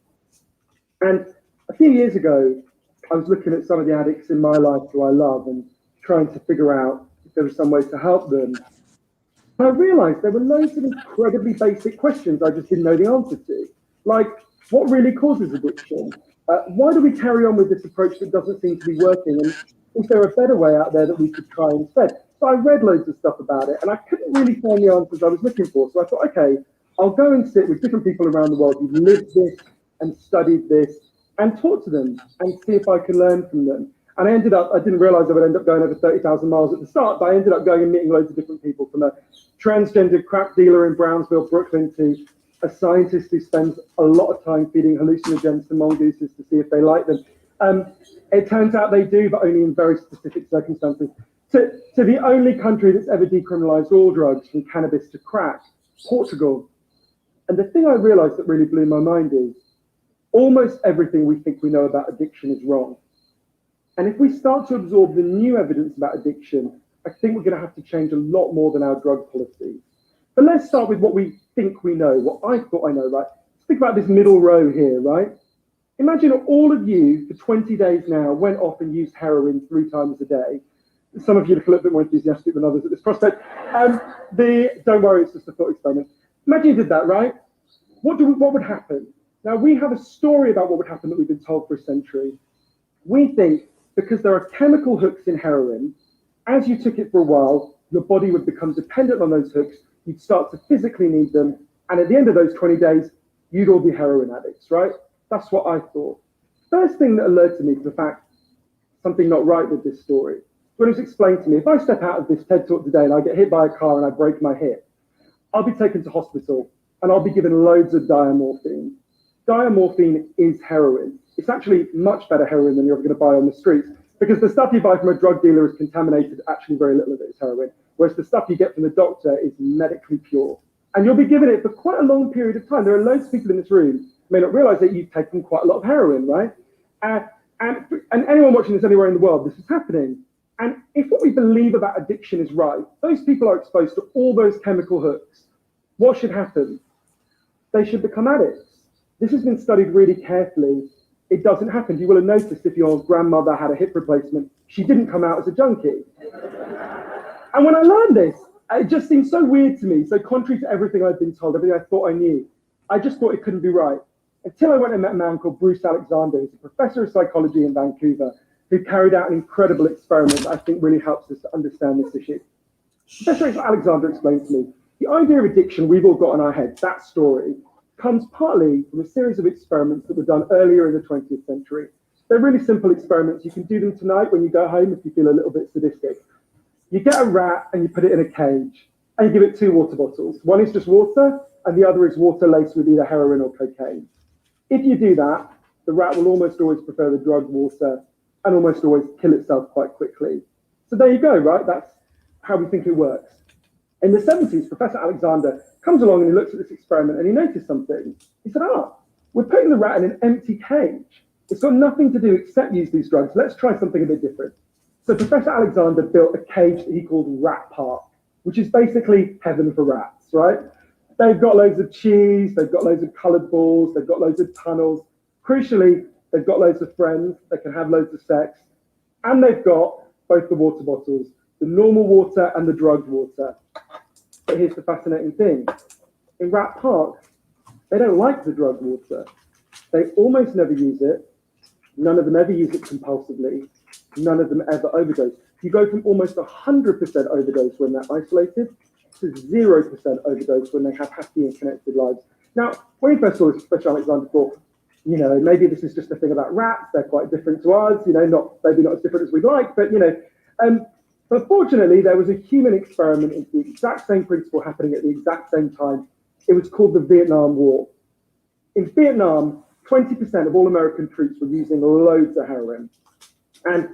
And a few years ago, I was looking at some of the addicts in my life who I love and trying to figure out if there was some way to help them. And I realized there were loads of incredibly basic questions I just didn't know the answer to. Like, what really causes addiction? Why do we carry on with this approach that doesn't seem to be working? And is there a better way out there that we could try instead? So I read loads of stuff about it and I couldn't really find the answers I was looking for. So I thought, okay, I'll go and sit with different people around the world who've lived this and studied this and talk to them and see if I can learn from them. And I didn't realize I would end up going over 30,000 miles at the start, but I ended up going and meeting loads of different people, from a transgender crack dealer in Brownsville, Brooklyn, to a scientist who spends a lot of time feeding hallucinogens to mongooses to see if they like them. It turns out they do, but only in very specific circumstances. To the only country that's ever decriminalized all drugs, from cannabis to crack, Portugal. And the thing I realized that really blew my mind is almost everything we think we know about addiction is wrong. And if we start to absorb the new evidence about addiction, I think we're going to have to change a lot more than our drug policies. But let's start with what we think we know, what I thought I know, right? Let's think about this middle row here, right? Imagine all of you for 20 days now went off and used heroin 3 times a day. Some of you look a little bit more enthusiastic than others at this prospect. Don't worry, it's just a thought experiment. Imagine you did that, right? What would happen? Now, we have a story about what would happen that we've been told for a century. We think because there are chemical hooks in heroin, as you took it for a while, your body would become dependent on those hooks, you'd start to physically need them, and at the end of those 20 days, you'd all be heroin addicts, right? That's what I thought. First thing that alerted me to the fact something not right with this story, when it was explained to me, if I step out of this TED Talk today and I get hit by a car and I break my hip, I'll be taken to hospital and I'll be given loads of diamorphine. Diamorphine is heroin. It's actually much better heroin than you're ever going to buy on the streets, because the stuff you buy from a drug dealer is contaminated, actually very little of it is heroin, whereas the stuff you get from the doctor is medically pure. And you'll be given it for quite a long period of time. There are loads of people in this room who may not realize that you've taken quite a lot of heroin, right? And anyone watching this anywhere in the world, this is happening. And if what we believe about addiction is right, those people are exposed to all those chemical hooks. What should happen? They should become addicts. This has been studied really carefully. It doesn't happen. You will have noticed if your grandmother had a hip replacement, she didn't come out as a junkie. And when I learned this, it just seemed so weird to me, so contrary to everything I'd been told, everything I thought I knew. I just thought it couldn't be right. Until I went and met a man called Bruce Alexander, who's a professor of psychology in Vancouver, who carried out an incredible experiment that I think really helps us to understand this issue. Professor Alexander explained to me, the idea of addiction we've all got in our heads, that story, comes partly from a series of experiments that were done earlier in the 20th century. They're really simple experiments. You can do them tonight when you go home if you feel a little bit sadistic. You get a rat and you put it in a cage and you give it 2 water bottles. One is just water and the other is water laced with either heroin or cocaine. If you do that, the rat will almost always prefer the drugged water and almost always kill itself quite quickly. So there you go, right? That's how we think it works. In the 70s, Professor Alexander comes along and he looks at this experiment and he noticed something. He said, we're putting the rat in an empty cage. It's got nothing to do except use these drugs. Let's try something a bit different. So Professor Alexander built a cage that he called Rat Park, which is basically heaven for rats, right? They've got loads of cheese, they've got loads of colored balls, they've got loads of tunnels. Crucially, they've got loads of friends, they can have loads of sex, and they've got both the water bottles, the normal water and the drugged water. But here's the fascinating thing. In Rat Park, they don't like the drugged water. They almost never use it. None of them ever use it compulsively. None of them ever overdose. You go from almost 100% overdose when they're isolated to 0% overdose when they have happy and connected lives. Now, when he first saw this, Professor Alexander thought, maybe this is just a thing about rats. They're quite different to us, maybe not as different as we'd like, but, but fortunately, there was a human experiment into the exact same principle happening at the exact same time. It was called the Vietnam War. In Vietnam, 20% of all American troops were using loads of heroin. And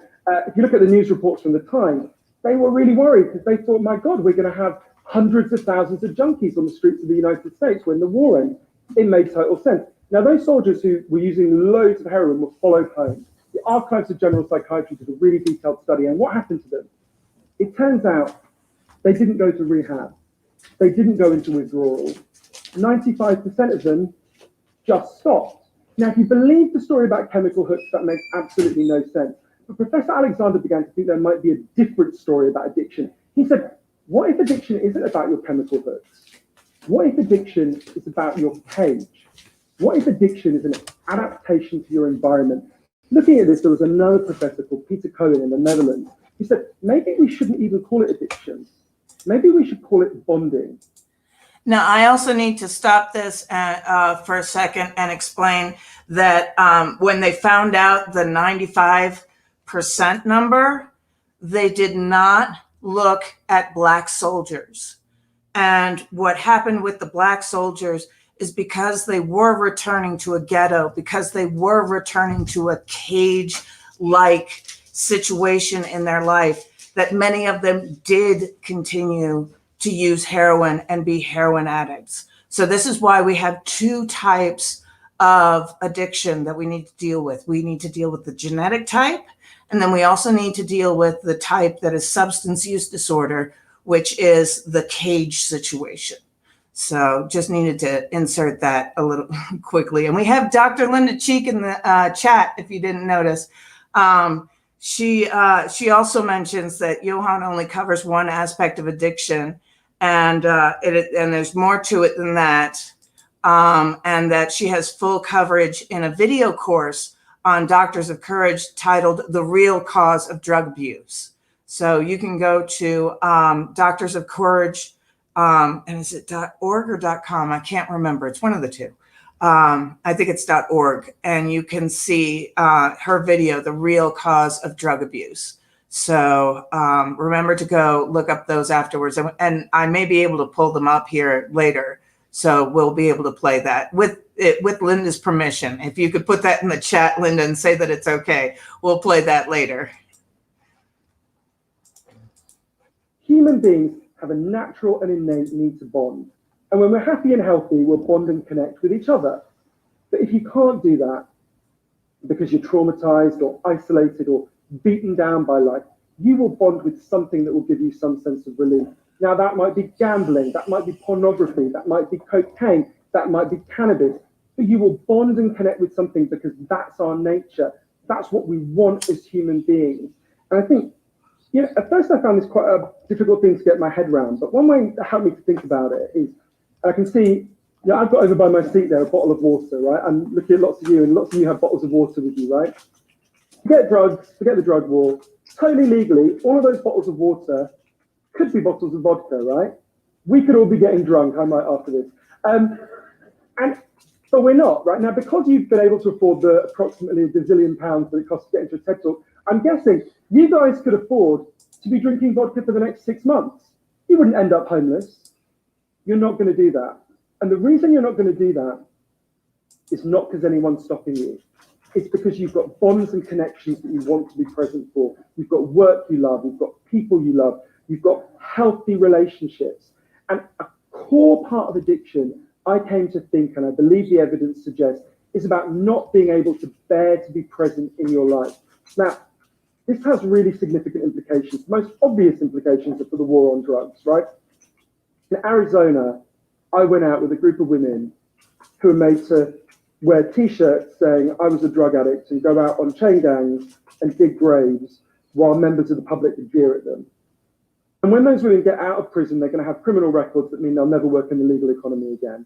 if you look at the news reports from the time, they were really worried because they thought, my God, we're going to have hundreds of thousands of junkies on the streets of the United States when the war ends. It made total sense. Now, those soldiers who were using loads of heroin were followed home. The Archives of General Psychiatry did a really detailed study, and what happened to them? It turns out they didn't go to rehab. They didn't go into withdrawal. 95% of them just stopped. Now, if you believe the story about chemical hooks, that makes absolutely no sense. But Professor Alexander began to think there might be a different story about addiction. He said, what if addiction isn't about your chemical hooks? What if addiction is about your cage? What if addiction is an adaptation to your environment? Looking at this, there was another professor called Peter Cohen in the Netherlands. He said, maybe we shouldn't even call it addiction. Maybe we should call it bonding. Now, I also need to stop this for a second and explain that when they found out the 95% number, they did not look at Black soldiers. And what happened with the Black soldiers is because they were returning to a ghetto, because they were returning to a cage-like situation in their life, that many of them did continue to use heroin and be heroin addicts. So this is why we have 2 types of addiction that we need to deal with. We need to deal with the genetic type, and then we also need to deal with the type that is substance use disorder, which is the cage situation. So just needed to insert that a little quickly. And we have Dr. Linda Cheek in the chat, if you didn't notice. She also mentions that Johan only covers one aspect of addiction, and there's more to it than that, and that she has full coverage in a video course on Doctors of Courage titled "The Real Cause of Drug Abuse." So you can go to Doctors of Courage, and is it .org or .com? I can't remember. It's one of the two. I think it's .org, and you can see her video, "The Real Cause of Drug Abuse." So remember to go look up those afterwards, and I may be able to pull them up here later. So we'll be able to play that with Linda's permission. If you could put that in the chat, Linda, and say that it's okay, we'll play that later. Human beings have a natural and innate need to bond. And when we're happy and healthy, we'll bond and connect with each other. But if you can't do that because you're traumatized or isolated or beaten down by life, you will bond with something that will give you some sense of relief. Now, that might be gambling, that might be pornography, that might be cocaine, that might be cannabis, but you will bond and connect with something because that's our nature. That's what we want as human beings. And I think, at first I found this quite a difficult thing to get my head around, but one way that helped me to think about it is, I can see, I've got over by my seat there a bottle of water, right? I'm looking at lots of you, and lots of you have bottles of water with you, right? Forget drugs, forget the drug war. Totally legally, all of those bottles of water could be bottles of vodka, right? We could all be getting drunk, I might after this. But we're not, right? Now, because you've been able to afford the approximately £1 gazillion that it costs to get into a TED Talk, I'm guessing you guys could afford to be drinking vodka for the next 6 months. You wouldn't end up homeless. You're not going to do that. And the reason you're not going to do that is not because anyone's stopping you. It's because you've got bonds and connections that you want to be present for. You've got work you love. You've got people you love. You've got healthy relationships. And a core part of addiction, I came to think, and I believe the evidence suggests, is about not being able to bear to be present in your life. Now, this has really significant implications. The most obvious implications are for the war on drugs, right? In Arizona, I went out with a group of women who were made to wear T-shirts saying I was a drug addict and go out on chain gangs and dig graves while members of the public would jeer at them. And when those women get out of prison, they're going to have criminal records that mean they'll never work in the legal economy again.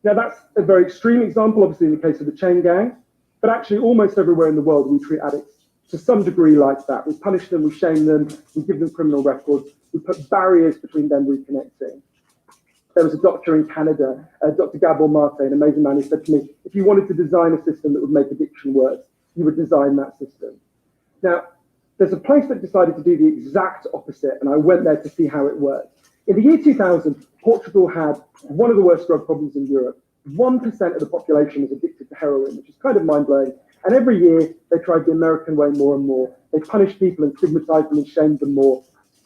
Now, that's a very extreme example, obviously, in the case of the chain gang, but actually almost everywhere in the world, we treat addicts to some degree like that. We punish them, we shame them, we give them criminal records, we put barriers between them reconnecting. There was a doctor in Canada, Dr. Gabor Mate, an amazing man, who said to me, if you wanted to design a system that would make addiction worse, you would design that system. Now, there's a place that decided to do the exact opposite, and I went there to see how it worked. In the year 2000, Portugal had one of the worst drug problems in Europe. 1% of the population was addicted to heroin, which is kind of mind-blowing. And every year, they tried the American way more and more. They punished people and stigmatized them and shamed them more.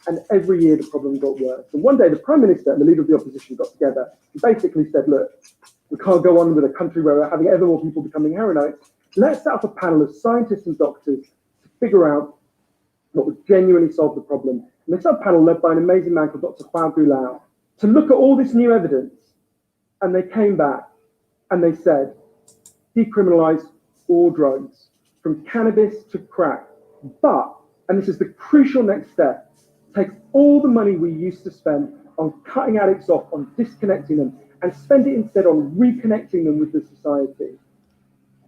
And every year, the problem got worse. And one day, the Prime Minister and the leader of the opposition got together and basically said, look, we can't go on with a country where we're having ever more people becoming heroin addicts. Let's set up a panel of scientists and doctors to figure out what would genuinely solve the problem. And they set up a panel led by an amazing man called Dr. Huang Gulao to look at all this new evidence. And they came back and they said, decriminalize all drugs, from cannabis to crack. But, and this is the crucial next step, take all the money we used to spend on cutting addicts off, on disconnecting them, and spend it instead on reconnecting them with the society.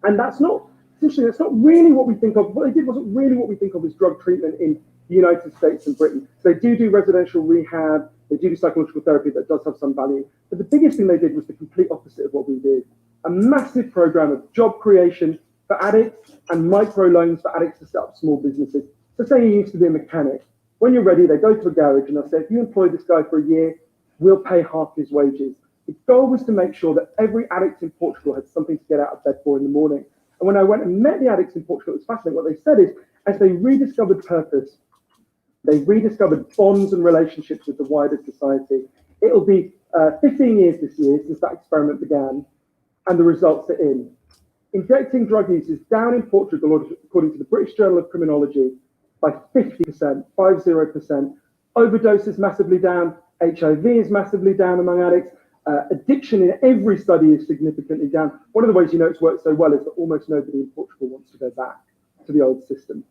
And that's not, essentially, that's not really what we think of. What they did wasn't really what we think of as drug treatment in the United States and Britain. So they do residential rehab, they do psychological therapy that does have some value. But the biggest thing they did was the complete opposite of what we did. A massive program of job creation for addicts and micro loans for addicts to set up small businesses. So say you used to be a mechanic. When you're ready, they go to a garage and they'll say, if you employ this guy for a year, we'll pay half his wages. The goal was to make sure that every addict in Portugal had something to get out of bed for in the morning. And when I went and met the addicts in Portugal, it was fascinating. What they said is, as they rediscovered purpose, they rediscovered bonds and relationships with the wider society. It'll be 15 years this year since that experiment began, and the results are in. Injecting drug use is down in Portugal, according to the British Journal of Criminology, by 50%, 50%. Overdose is massively down. HIV is massively down among addicts. Addiction in every study is significantly down. One of the ways you know it's worked so well is that almost nobody in Portugal wants to go back to the old system.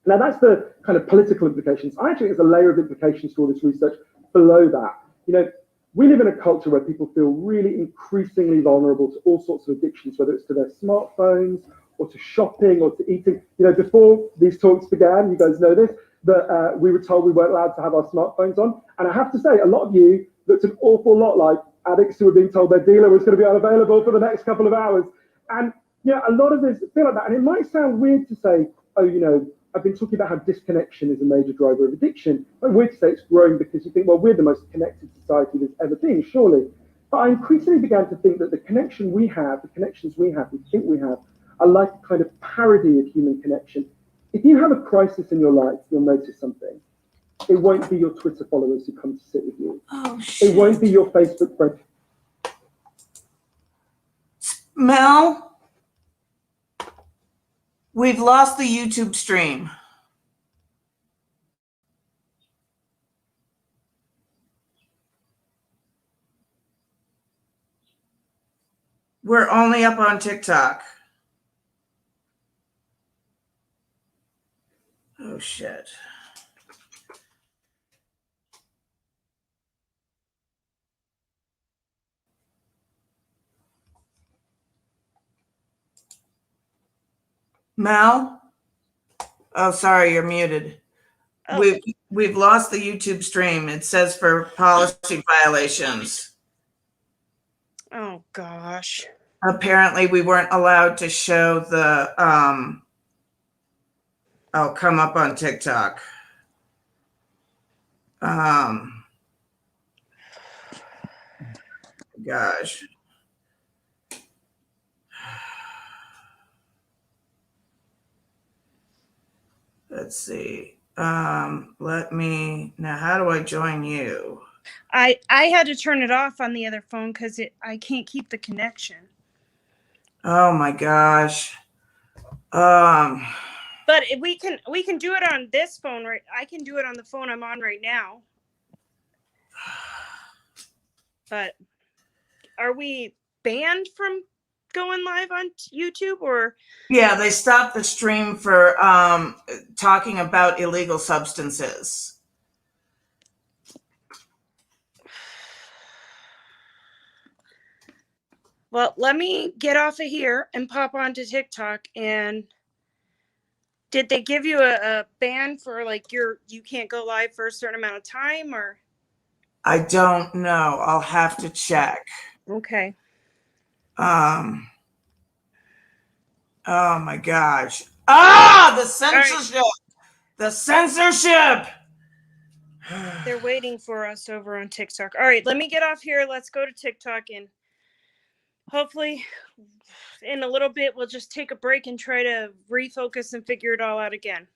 Now, that's the kind of political implications. I actually think there's a layer of implications to all this research below that. You know, we live in a culture where people feel really increasingly vulnerable to all sorts of addictions, whether it's to their smartphones or to shopping or to eating. You know, before these talks began, you guys know this, that we were told we weren't allowed to have our smartphones on. And I have to say, a lot of you looked an awful lot like addicts who were being told their dealer was going to be unavailable for the next couple of hours. And, you know, a lot of us feel like that. And it might sound weird to say, oh, you know, I've been talking about how disconnection is a major driver of addiction. But weird to say it's growing because you think, well, we're the most connected society there's ever been, surely. But I increasingly began to think that the connections we have, we think we have, are like a kind of parody of human connection. If you have a crisis in your life, you'll notice something. It won't be your Twitter followers who come to sit with you. Oh, shit. It won't be your Facebook friends. Mel, we've lost the YouTube stream. We're only up on TikTok. Oh, shit. Mel? Oh, sorry, you're muted. Oh. We've lost the YouTube stream. It says for policy violations. Oh gosh. Apparently we weren't allowed to show the I'll come up on TikTok. Gosh. Let's see. Let me now. How do I join you? I had to turn it off on the other phone because I can't keep the connection. Oh my gosh. But we can do it on this phone, right? I can do it on the phone I'm on right now. But are we banned from going live on YouTube or? Yeah, they stopped the stream for talking about illegal substances. Well, let me get off of here and pop onto TikTok. And did they give you a ban for like you can't go live for a certain amount of time or? I don't know. I'll have to check. Okay. Oh my gosh. Ah, the censorship. Right. The censorship. They're waiting for us over on TikTok. All right, let me get off here. Let's go to TikTok and hopefully in a little bit we'll just take a break and try to refocus and figure it all out again.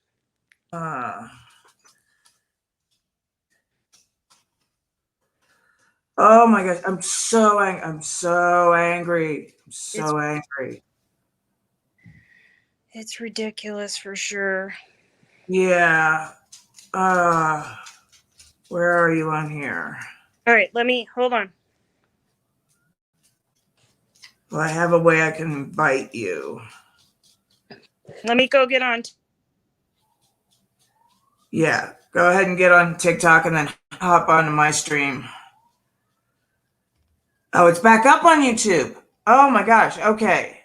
Oh my gosh, I'm so angry. I'm so angry. It's ridiculous for sure. Yeah. Where are you on here? All right, hold on. Well, I have a way I can invite you. Let me go get on. Yeah, go ahead and get on TikTok and then hop onto my stream. Oh, it's back up on YouTube. Oh my gosh. Okay.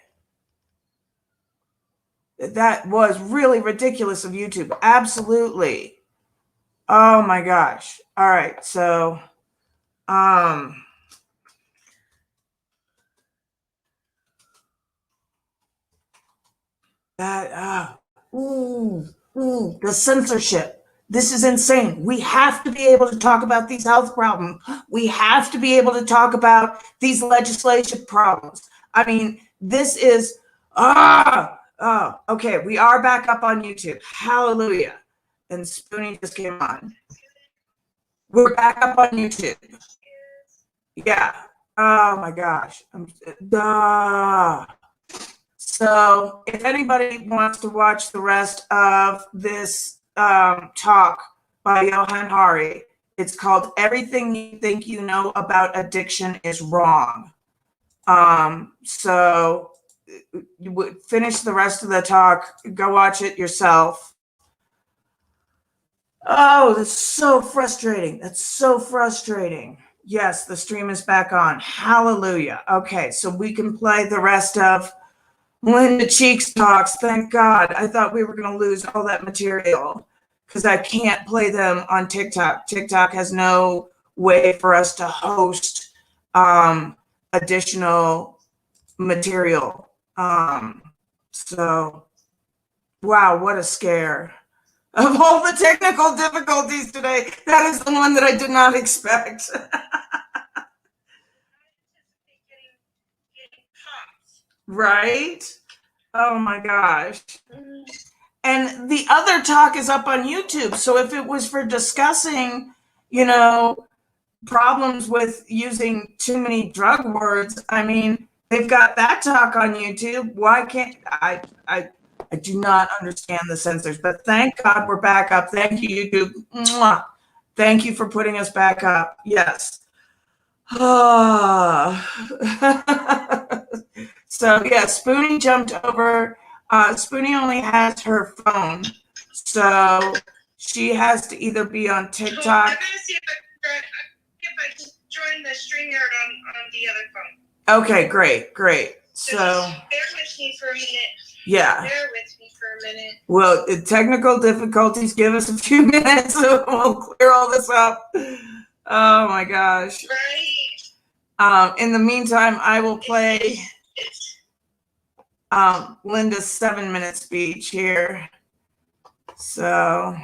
That was really ridiculous of YouTube. Absolutely. Oh my gosh. All right. So, the censorship. This is insane. We have to be able to talk about these health problems. We have to be able to talk about these legislation problems. I mean, this is, okay. We are back up on YouTube. Hallelujah. And Spoonie just came on. We're back up on YouTube. Yeah. Oh my gosh. So if anybody wants to watch the rest of this talk by Johan Hari, It's called Everything You Think You Know About Addiction is Wrong. So you would finish the rest of the talk, go watch it yourself. Oh, that's so frustrating. That's so frustrating. Yes, the stream is back on. Hallelujah. Okay, so we can play the rest of Linda Cheek's talks. Thank God. I thought we were going to lose all that material because I can't play them on TikTok. TikTok has no way for us to host additional material. So, wow, what a scare. Of all the technical difficulties today, that is the one that I did not expect. Right? Oh my gosh. And the other talk is up on YouTube. So if it was for discussing, problems with using too many drug words, I mean, they've got that talk on YouTube. Why can't I do not understand the censors, but thank God we're back up. Thank you, YouTube. Mwah. Thank you for putting us back up. Yes. So yeah, Spoonie jumped over. Spoonie only has her phone, so she has to either be on TikTok. I'm gonna see if I can join the StreamYard on the other phone. Okay, great. So bear with me for a minute. Yeah. Bear with me for a minute. Well, technical difficulties. Give us a few minutes, so we'll clear all this up. Oh my gosh. Right. In the meantime, I will play Linda's 7-minute speech here. So,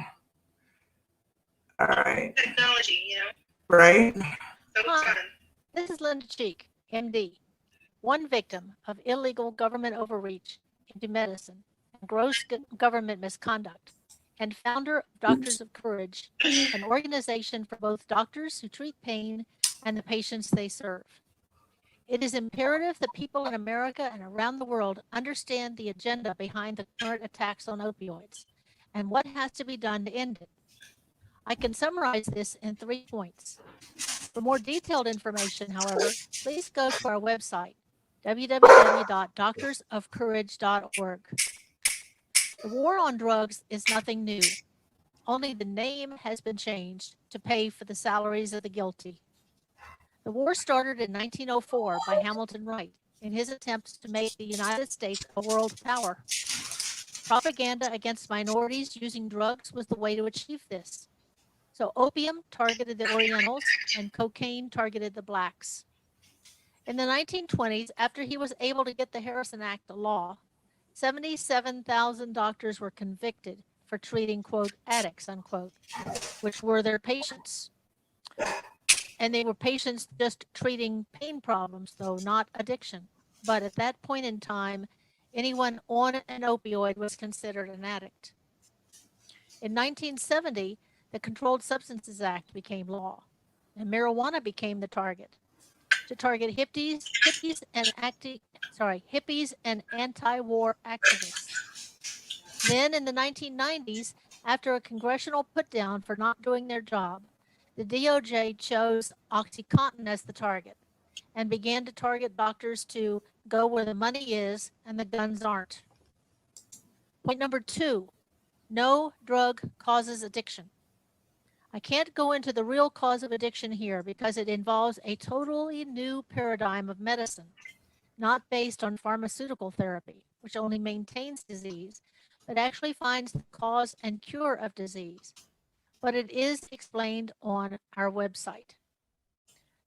all right. Technology, Right? So Hi, this is Linda Cheek, MD, one victim of illegal government overreach into medicine and gross government misconduct, and founder of Doctors of Courage, an organization for both doctors who treat pain and the patients they serve. It is imperative that people in America and around the world understand the agenda behind the current attacks on opioids and what has to be done to end it. I can summarize this in 3 points. For more detailed information, however, please go to our website, www.doctorsofcourage.org. The war on drugs is nothing new. Only the name has been changed to pay for the salaries of the guilty. The war started in 1904 by Hamilton Wright in his attempts to make the United States a world power. Propaganda against minorities using drugs was the way to achieve this. So opium targeted the Orientals and cocaine targeted the blacks. In the 1920s, after he was able to get the Harrison Act a law, 77,000 doctors were convicted for treating, quote, addicts, unquote, which were their patients. And they were patients just treating pain problems, though, not addiction. But at that point in time, anyone on an opioid was considered an addict. In 1970, the Controlled Substances Act became law, and marijuana became the target. To target hippies and anti-war activists. Then in the 1990s, after a congressional put-down for not doing their job, the DOJ chose OxyContin as the target and began to target doctors to go where the money is and the guns aren't. Point number 2, no drug causes addiction. I can't go into the real cause of addiction here because it involves a totally new paradigm of medicine, not based on pharmaceutical therapy, which only maintains disease, but actually finds the cause and cure of disease. But it is explained on our website.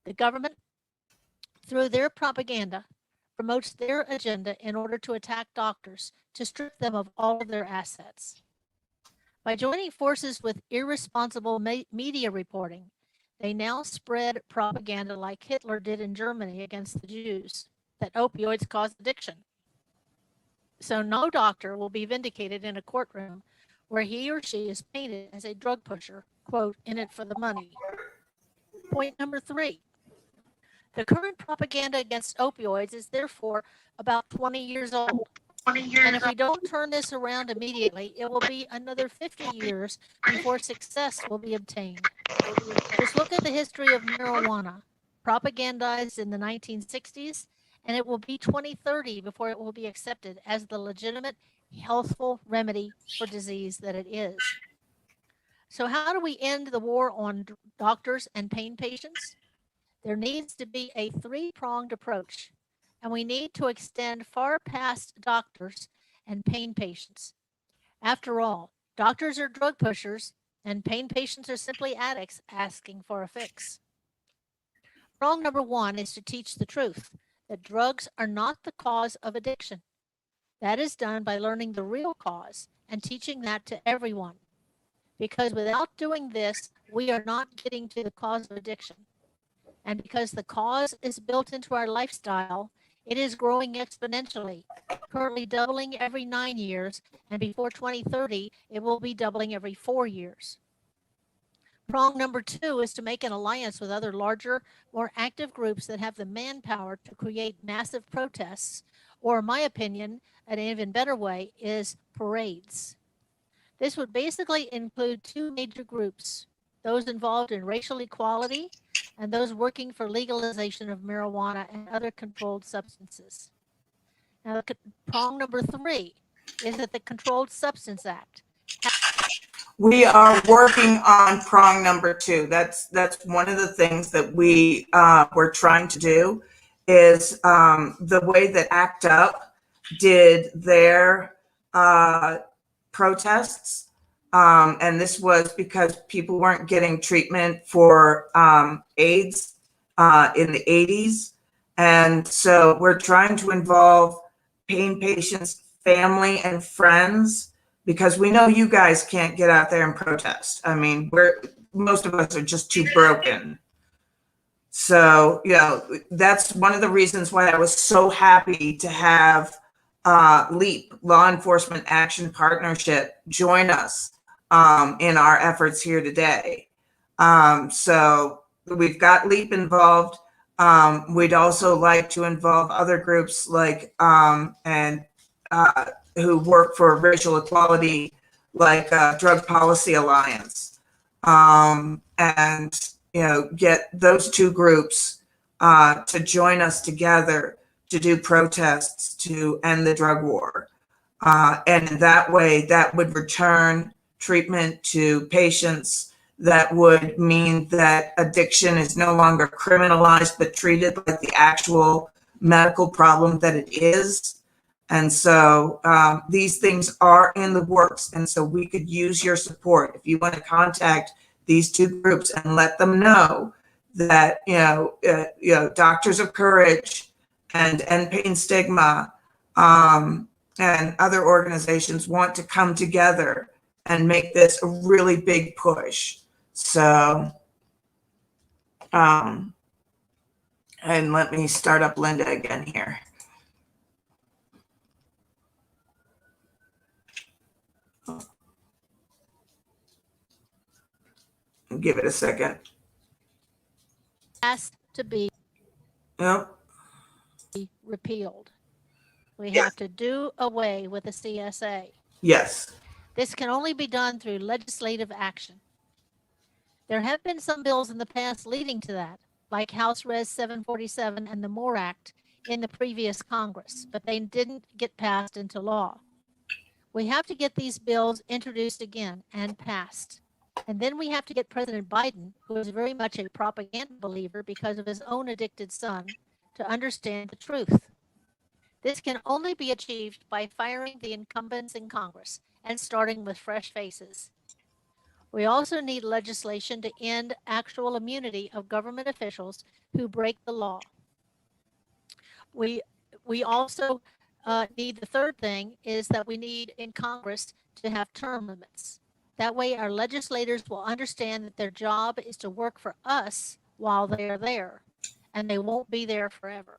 The government, through their propaganda, promotes their agenda in order to attack doctors, to strip them of all of their assets. By joining forces with irresponsible media reporting, they now spread propaganda like Hitler did in Germany against the Jews, that opioids cause addiction. So no doctor will be vindicated in a courtroom where he or she is painted as a drug pusher, quote, in it for the money. Point number 3. The current propaganda against opioids is therefore about 20 years old. And if we don't turn this around immediately, it will be another 50 years before success will be obtained. Just look at the history of marijuana, propagandized in the 1960s, and it will be 2030 before it will be accepted as the legitimate, healthful remedy for disease that it is. So how do we end the war on doctors and pain patients? There needs to be a three-pronged approach, and we need to extend far past doctors and pain patients. After all, doctors are drug pushers, and pain patients are simply addicts asking for a fix. Prong number one is to teach the truth that drugs are not the cause of addiction. That is done by learning the real cause and teaching that to everyone. Because without doing this, we are not getting to the cause of addiction. And because the cause is built into our lifestyle, it is growing exponentially, currently doubling every 9 years, and before 2030, it will be doubling every 4 years. Prong number two is to make an alliance with other larger, more active groups that have the manpower to create massive protests, or in my opinion, an even better way is parades. This would basically include two major groups, those involved in racial equality and those working for legalization of marijuana and other controlled substances. Now, prong number three is that the Controlled Substance Act. We are working on prong number two. That's one of the things that we're trying to do is the way that ACT UP did their protests. And this was because people weren't getting treatment for AIDS in the 80s. And so we're trying to involve pain patients, family, and friends, because we know you guys can't get out there and protest. I mean, most of us are just too broken. So, that's one of the reasons why I was so happy to have LEAP, Law Enforcement Action Partnership, join us in our efforts here today. So we've got LEAP involved. We'd also like to involve other groups like who work for racial equality, like Drug Policy Alliance, and get those two groups to join us together to do protests to end the drug war. And in that way, that would return treatment to patients. That would mean that addiction is no longer criminalized, but treated like the actual medical problem that it is. And so these things are in the works. And so we could use your support. If you want to contact these two groups and let them know that, Doctors of Courage and End Pain Stigma and other organizations want to come together and make this a really big push. So, and let me start up Linda again here. Give it a second. Has to be Yep. repealed. We Yes. have to do away with the CSA. Yes. This can only be done through legislative action. There have been some bills in the past leading to that, like House Res 747 and the MORE Act in the previous Congress, but they didn't get passed into law. We have to get these bills introduced again and passed. And then we have to get President Biden, who is very much a propaganda believer because of his own addicted son, to understand the truth. This can only be achieved by firing the incumbents in Congress and starting with fresh faces. We also need legislation to end actual immunity of government officials who break the law. We also need, the third thing is that we need in Congress to have term limits. That way our legislators will understand that their job is to work for us while they are there, and they won't be there forever.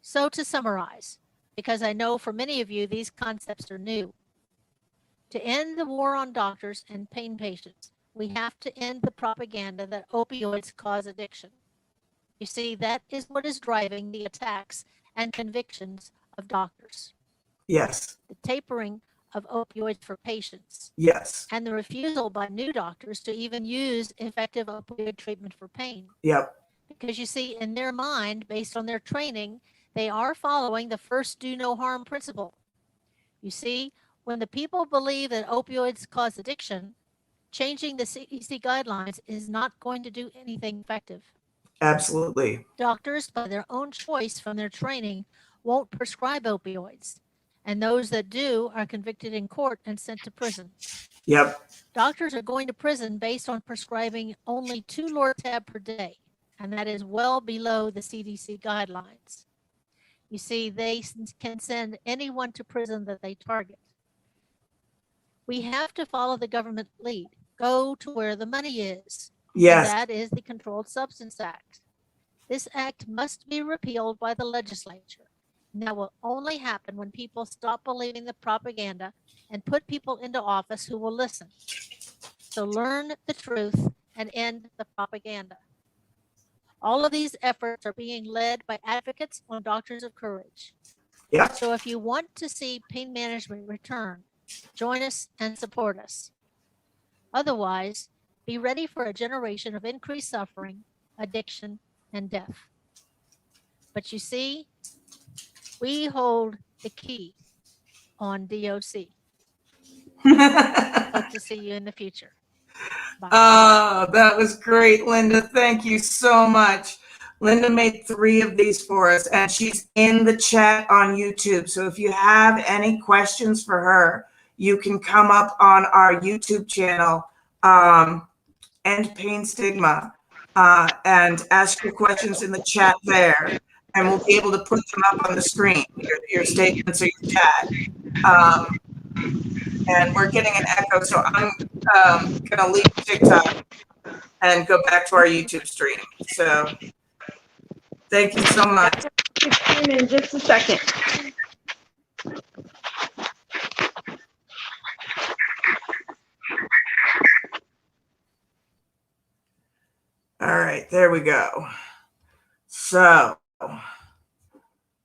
So to summarize, because I know for many of you these concepts are new, to end the war on doctors and pain patients, we have to end the propaganda that opioids cause addiction. You see, that is what is driving the attacks and convictions of doctors. Yes. the tapering of opioids for patients, Yes. and the refusal by new doctors to even use effective opioid treatment for pain. Yep. Because you see, in their mind, based on their training, they are following the first do no harm principle. You see, when the people believe that opioids cause addiction, changing the CDC guidelines is not going to do anything effective. Absolutely. Doctors, by their own choice from their training, won't prescribe opioids, and those that do are convicted in court and sent to prison. Yep. Doctors are going to prison based on prescribing only 2 Lortab per day, and that is well below the CDC guidelines. You see, they can send anyone to prison that they target. We have to follow the government lead. Go to where the money is. Yes. And that is the Controlled Substance Act. This act must be repealed by the legislature. And that will only happen when people stop believing the propaganda and put people into office who will listen. So learn the truth and end the propaganda. All of these efforts are being led by advocates on Doctors of Courage. Yep. So if you want to see pain management return, join us and support us. Otherwise, be ready for a generation of increased suffering, addiction, and death. But you see, we hold the key on DOC. Hope to see you in the future. Bye. Oh, that was great, Linda. Thank you so much. Linda made 3 of these for us, and she's in the chat on YouTube. So if you have any questions for her, you can come up on our YouTube channel, End Pain Stigma, and ask your questions in the chat there, and we'll be able to put them up on the screen, your statements or your chat. And we're getting an echo, so I'm going to leave TikTok and go back to our YouTube stream. So thank you so much. In just a second. All right, there we go. So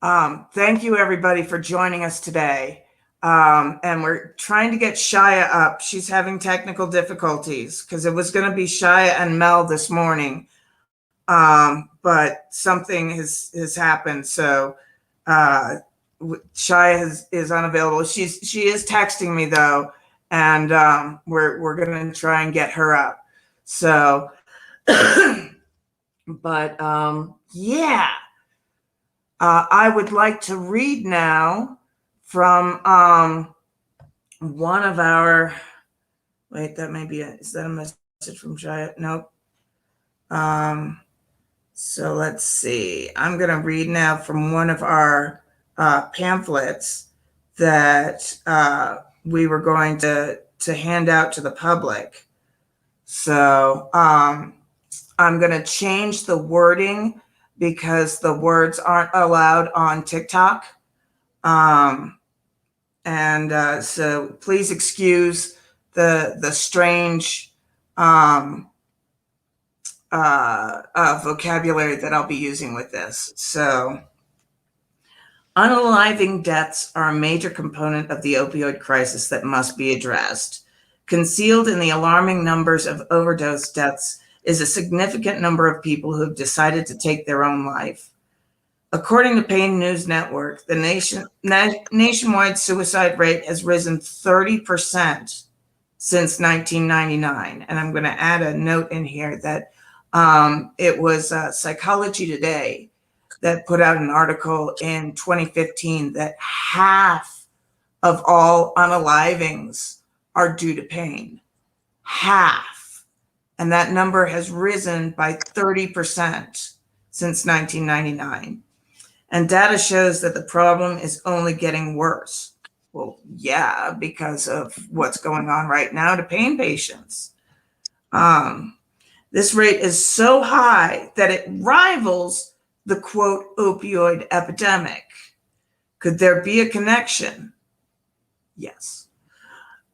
thank you, everybody, for joining us today. And we're trying to get Chaya up. She's having technical difficulties because it was going to be Chaya and Mel this morning. But something has happened. So Chaya is unavailable. She is texting me though. And we're going to try and get her up. So, but yeah, I would like to read now from one of our, wait, that may be it. Is that a message from Chaya? Nope. So let's see. I'm going to read now from one of our pamphlets that we were going to hand out to the public. So I'm going to change the wording because the words aren't allowed on TikTok. So please excuse the strange vocabulary that I'll be using with this. So, unaliving deaths are a major component of the opioid crisis that must be addressed. Concealed in the alarming numbers of overdose deaths is a significant number of people who have decided to take their own life. According to Pain News Network, the nationwide suicide rate has risen 30% since 1999. And I'm going to add a note in here that it was Psychology Today that put out an article in 2015 that half of all unalivings are due to pain. Half. And that number has risen by 30% since 1999. And data shows that the problem is only getting worse. Well, yeah, because of what's going on right now to pain patients. This rate is so high that it rivals the, quote, opioid epidemic. Could there be a connection? Yes.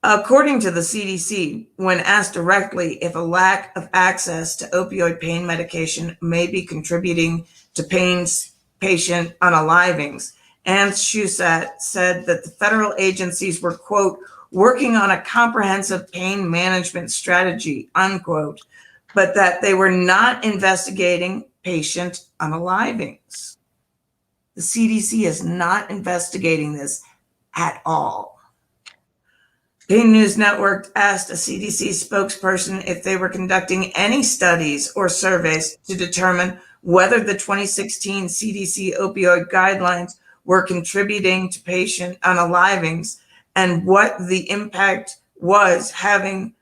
According to the CDC, when asked directly if a lack of access to opioid pain medication may be contributing to patient unalivings, Ann Shusat, said that the federal agencies were, quote, working on a comprehensive pain management strategy, unquote, but that they were not investigating patient unalivings. The CDC is not investigating this at all. Pain News Network asked a CDC spokesperson if they were conducting any studies or surveys to determine whether the 2016 CDC opioid guidelines were contributing to patient unalivings and what the impact was having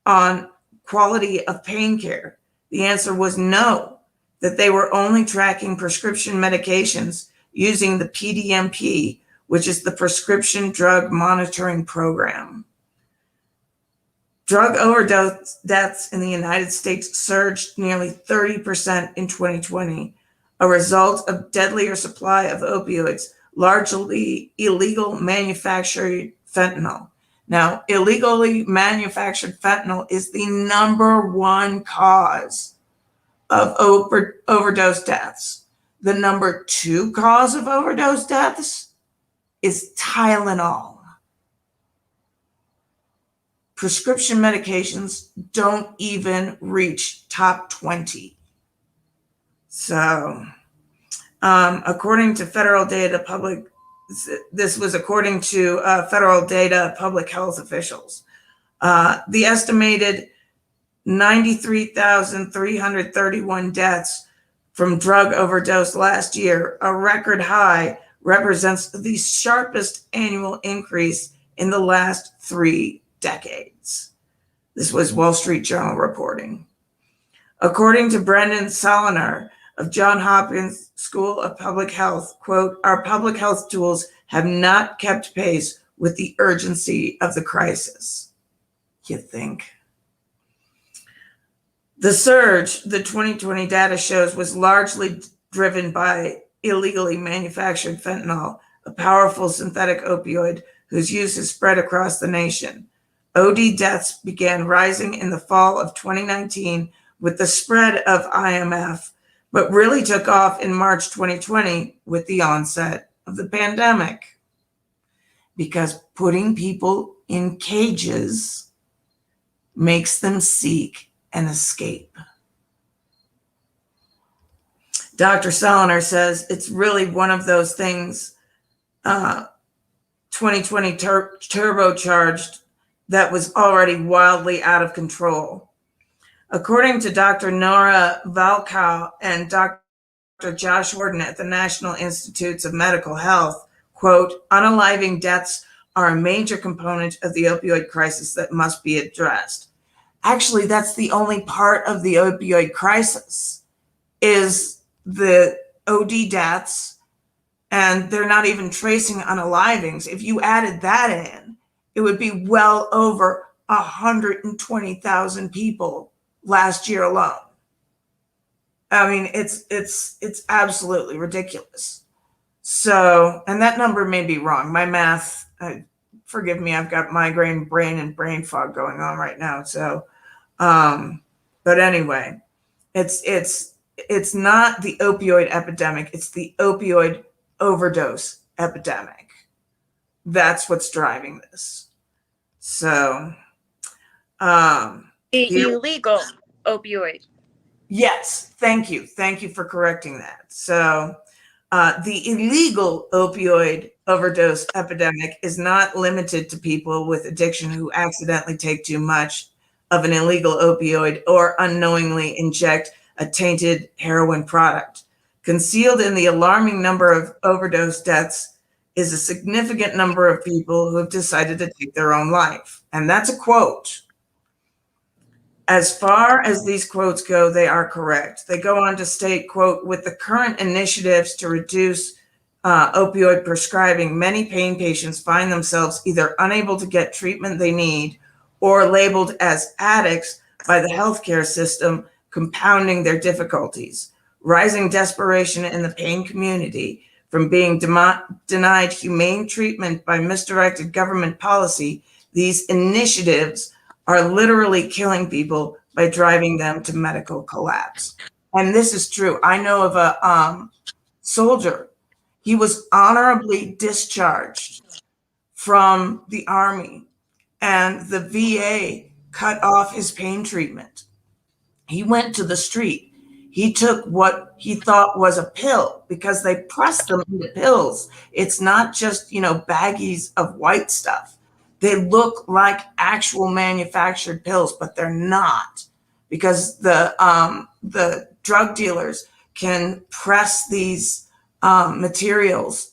on quality of pain care. The answer was no, that they were only tracking prescription medications using the PDMP, which is the Prescription Drug Monitoring Program. Drug overdose deaths in the United States surged nearly 30% in 2020, a result of deadlier supply of opioids, largely illegal manufactured fentanyl. Now, illegally manufactured fentanyl is the #1 cause of overdose deaths. The #2 cause of overdose deaths is Tylenol. Prescription medications don't even reach top 20. So, according to federal data, this was according to federal data, public health officials. The estimated 93,331 deaths from drug overdose last year, a record high, represents the sharpest annual increase in the last 3 decades. This was Wall Street Journal reporting. According to Brendan Soloner of Johns Hopkins School of Public Health, quote, our public health tools have not kept pace with the urgency of the crisis. You think? The surge, the 2020 data shows, was largely driven by illegally manufactured fentanyl, a powerful synthetic opioid whose use is spread across the nation. OD deaths began rising in the fall of 2019 with the spread of IMF, but really took off in March 2020 with the onset of the pandemic. Because putting people in cages makes them seek an escape. Dr. Soloner says it's really one of those things, 2020 turbocharged, that was already wildly out of control. According to Dr. Nora Valkow and Dr. Josh Gordon at the National Institutes of Medical Health, quote, unaliving deaths are a major component of the opioid crisis that must be addressed. Actually, that's the only part of the opioid crisis is the OD deaths, and they're not even tracing unalivings. If you added that in, it would be well over 120,000 people last year alone. I mean, it's absolutely ridiculous. So, and that number may be wrong. My math, forgive me, I've got migraine, brain, and brain fog going on right now. So, but anyway, it's not the opioid epidemic. It's the opioid overdose epidemic. That's what's driving this. So, The illegal opioid. Yes, thank you. Thank you for correcting that. So, the illegal opioid overdose epidemic is not limited to people with addiction who accidentally take too much of an illegal opioid or unknowingly inject a tainted heroin product. Concealed in the alarming number of overdose deaths is a significant number of people who have decided to take their own life. And that's a quote. As far as these quotes go, they are correct. They go on to state, quote, with the current initiatives to reduce opioid prescribing, many pain patients find themselves either unable to get treatment they need or labeled as addicts by the healthcare system, compounding their difficulties. Rising desperation in the pain community from being denied humane treatment by misdirected government policy, these initiatives are literally killing people by driving them to medical collapse. And this is true. I know of a soldier. He was honorably discharged from the Army, and the VA cut off his pain treatment. He went to the street. He took what he thought was a pill because they press them into pills. It's not just, baggies of white stuff. They look like actual manufactured pills, but they're not, because the drug dealers can press these materials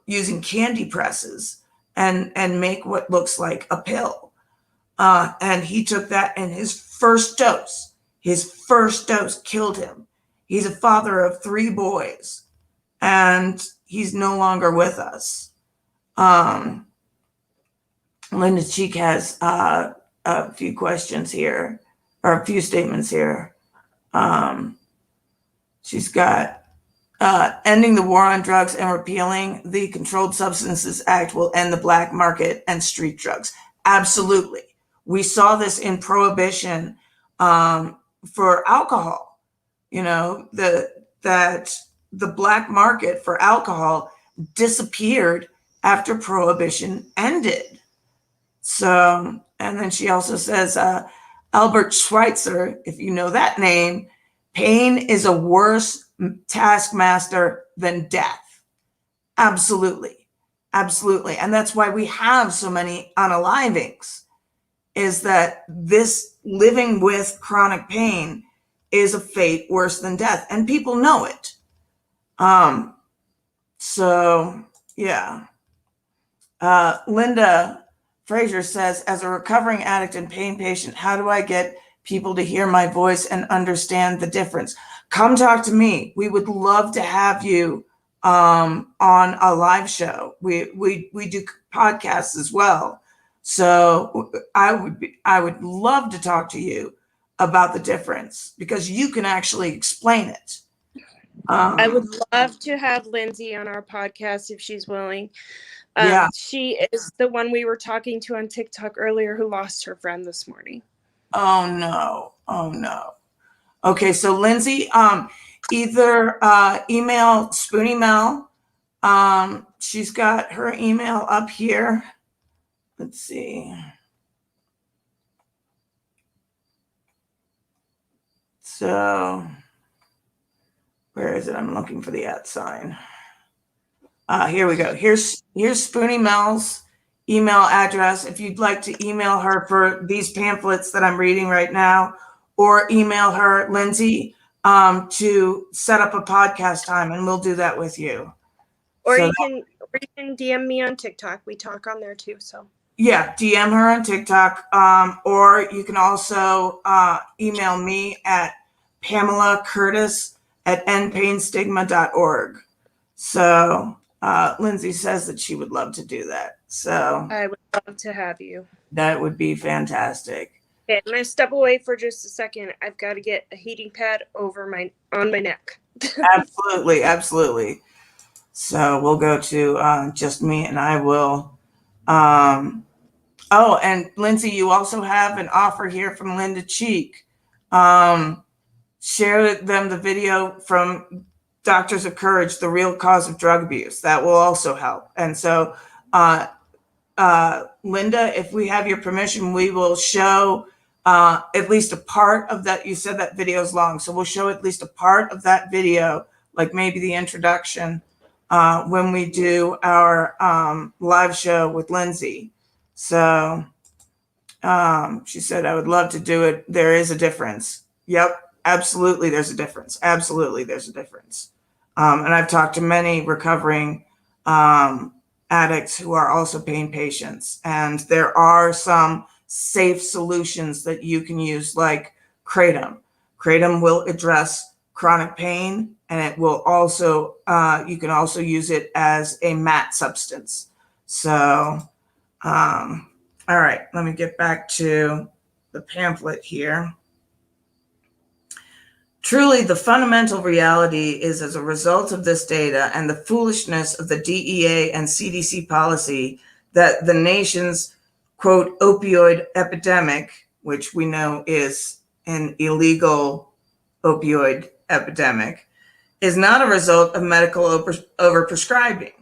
using candy presses and make what looks like a pill. And he took that, and his first dose killed him. He's a father of 3 boys, and he's no longer with us. Linda Cheek has a few questions here, or a few statements here. She's got, ending the war on drugs and repealing the Controlled Substances Act will end the black market and street drugs. Absolutely. We saw this in Prohibition for alcohol, that the black market for alcohol disappeared after Prohibition ended. So, and then she also says, Albert Schweitzer, if you know that name, pain is a worse taskmaster than death. Absolutely. Absolutely. And that's why we have so many unalivings, is that this living with chronic pain is a fate worse than death, and people know it. So yeah. Linda Fraser says, as a recovering addict and pain patient, how do I get people to hear my voice and understand the difference? Come talk to me. We would love to have you on a live show. We do podcasts as well. So I would love to talk to you about the difference, because you can actually explain it. I would love to have Lindsay on our podcast if she's willing. Yeah. She is the one we were talking to on TikTok earlier who lost her friend this morning. Oh no. Okay, so Lindsay, either email Spoonie Mel. She's got her email up here. Let's see. So where is it? I'm looking for the @ sign. Here we go. Here's Spoonie Mel's email address. If you'd like to email her for these pamphlets that I'm reading right now, or email her, Lindsay, to set up a podcast time, and we'll do that with you. Or you can DM me on TikTok. We talk on there too. So yeah, DM her on TikTok, or you can also email me at Pamela Curtis at endpainstigma.org. So Lindsay says that she would love to do that. So I would love to have you. That would be fantastic. Okay, I'm gonna step away for just a second. I've got to get a heating pad on my neck. Absolutely. So we'll go to just me, and I will. Oh, and Lindsay, you also have an offer here from Linda Cheek. Share them the video from Doctors of Courage, the real cause of drug abuse. That will also help. And so, Linda, if we have your permission, we will show at least a part of that. You said that video is long, so we'll show at least a part of that video, like maybe the introduction, when we do our live show with Lindsay. So she said, I would love to do it. There is a difference. Yep, absolutely. There's a difference. Absolutely. There's a difference. And I've talked to many recovering addicts who are also pain patients. And there are some safe solutions that you can use, like Kratom. Kratom will address chronic pain, and it will also, you can also use it as a matte substance. So, all right, let me get back to the pamphlet here. Truly, the fundamental reality is, as a result of this data and the foolishness of the DEA and CDC policy, that the nation's, quote, opioid epidemic, which we know is an illegal opioid epidemic, is not a result of medical overprescribing.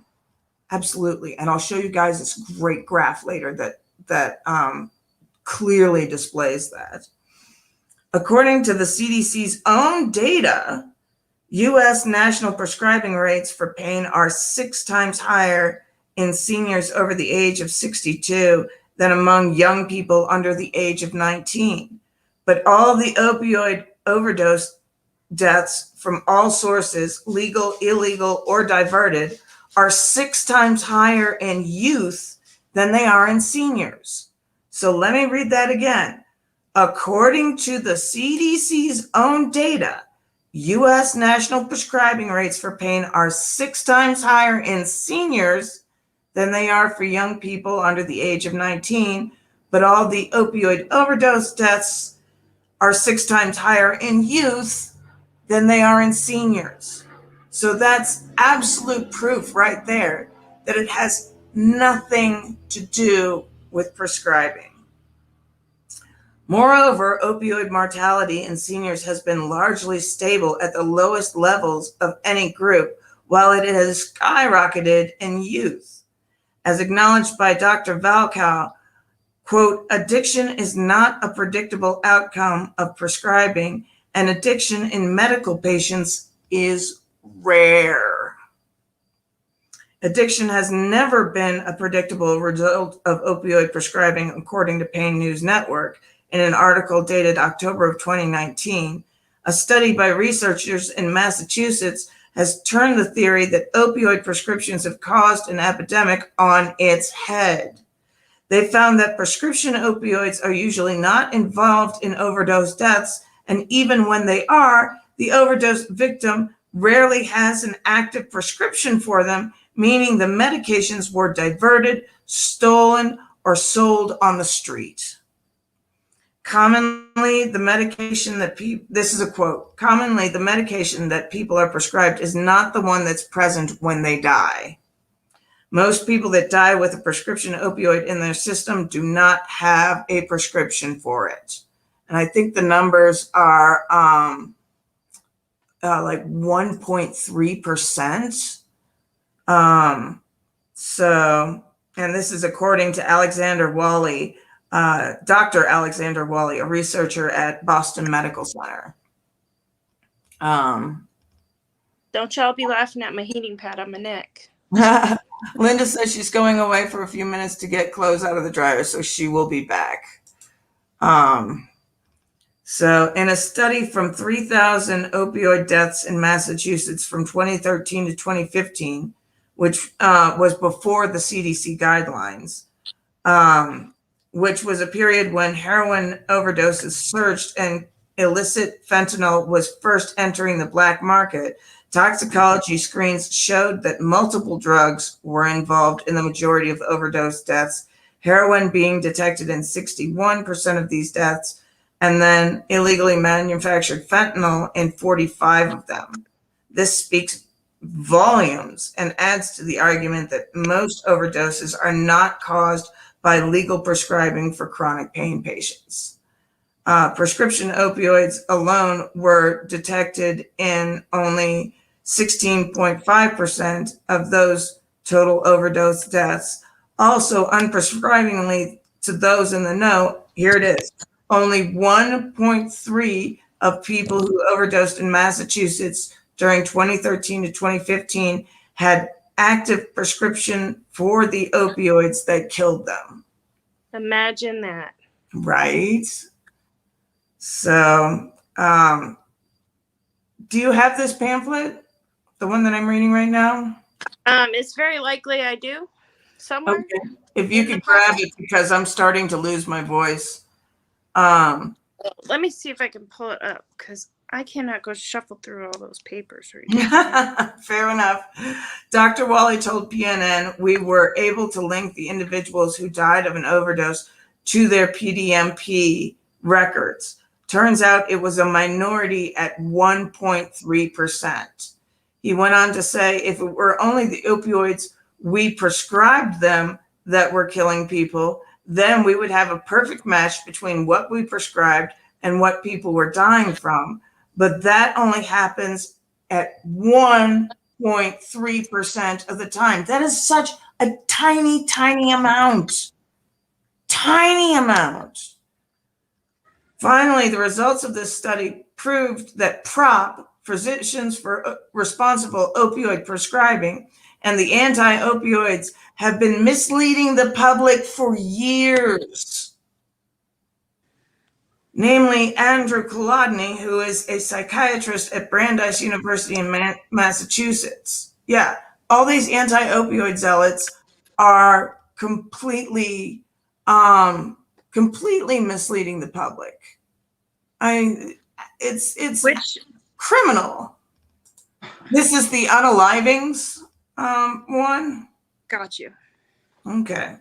Absolutely. And I'll show you guys this great graph later that clearly displays that. According to the CDC's own data, U.S. national prescribing rates for pain are 6 times higher in seniors over the age of 62 than among young people under the age of 19. But all the opioid overdose deaths from all sources, legal, illegal, or diverted, are 6 times higher in youth than they are in seniors. So let me read that again. According to the CDC's own data, U.S. national prescribing rates for pain are 6 times higher in seniors than they are for young people under the age of 19, but all the opioid overdose deaths are 6 times higher in youth than they are in seniors. So that's absolute proof right there that it has nothing to do with prescribing. Moreover, opioid mortality in seniors has been largely stable at the lowest levels of any group, while it has skyrocketed in youth. As acknowledged by Dr. Valkow, quote, addiction is not a predictable outcome of prescribing, and addiction in medical patients is rare. Addiction has never been a predictable result of opioid prescribing, according to Pain News Network. In an article dated October of 2019, a study by researchers in Massachusetts has turned the theory that opioid prescriptions have caused an epidemic on its head. They found that prescription opioids are usually not involved in overdose deaths, and even when they are, the overdose victim rarely has an active prescription for them, meaning the medications were diverted, stolen, or sold on the street. Commonly, the medication that this is a quote, commonly the medication that people are prescribed is not the one that's present when they die. Most people that die with a prescription opioid in their system do not have a prescription for it. And I think the numbers are like 1.3%. So, and this is according to Alexander Wally, Dr. Alexander Wally, a researcher at Boston Medical Center. Don't y'all be laughing at my heating pad on my neck. Linda says she's going away for a few minutes to get clothes out of the dryer, so she will be back. So in a study from 3,000 opioid deaths in Massachusetts from 2013 to 2015, which was before the CDC guidelines, which was a period when heroin overdoses surged and illicit fentanyl was first entering the black market, toxicology screens showed that multiple drugs were involved in the majority of overdose deaths, heroin being detected in 61% of these deaths, and then illegally manufactured fentanyl in 45 of them. This speaks volumes and adds to the argument that most overdoses are not caused by legal prescribing for chronic pain patients. Prescription opioids alone were detected in only 16.5% of those total overdose deaths. Also, unprescribingly to those in the know, here it is. Only 1.3 of people who overdosed in Massachusetts during 2013 to 2015 had active prescription for the opioids that killed them. Imagine that. Right? So, do you have this pamphlet? The one that I'm reading right now? It's very likely I do. Somewhere. Okay. If you could grab it, because I'm starting to lose my voice. Let me see if I can pull it up, because I cannot go shuffle through all those papers right now. Fair enough. Dr. Wally told PNN we were able to link the individuals who died of an overdose to their PDMP records. Turns out it was a minority at 1.3%. He went on to say if it were only the opioids we prescribed them that were killing people, then we would have a perfect match between what we prescribed and what people were dying from. But that only happens at 1.3% of the time. That is such a tiny, tiny amount. Tiny amount. Finally, the results of this study proved that PROP, Physicians for Responsible Opioid Prescribing, and the anti-opioids have been misleading the public for years. Namely, Andrew Kolodny, who is a psychiatrist at Brandeis University in Massachusetts. Yeah, all these anti-opioid zealots are completely misleading the public. It's criminal. This is the unalivings one. Got you. Okay.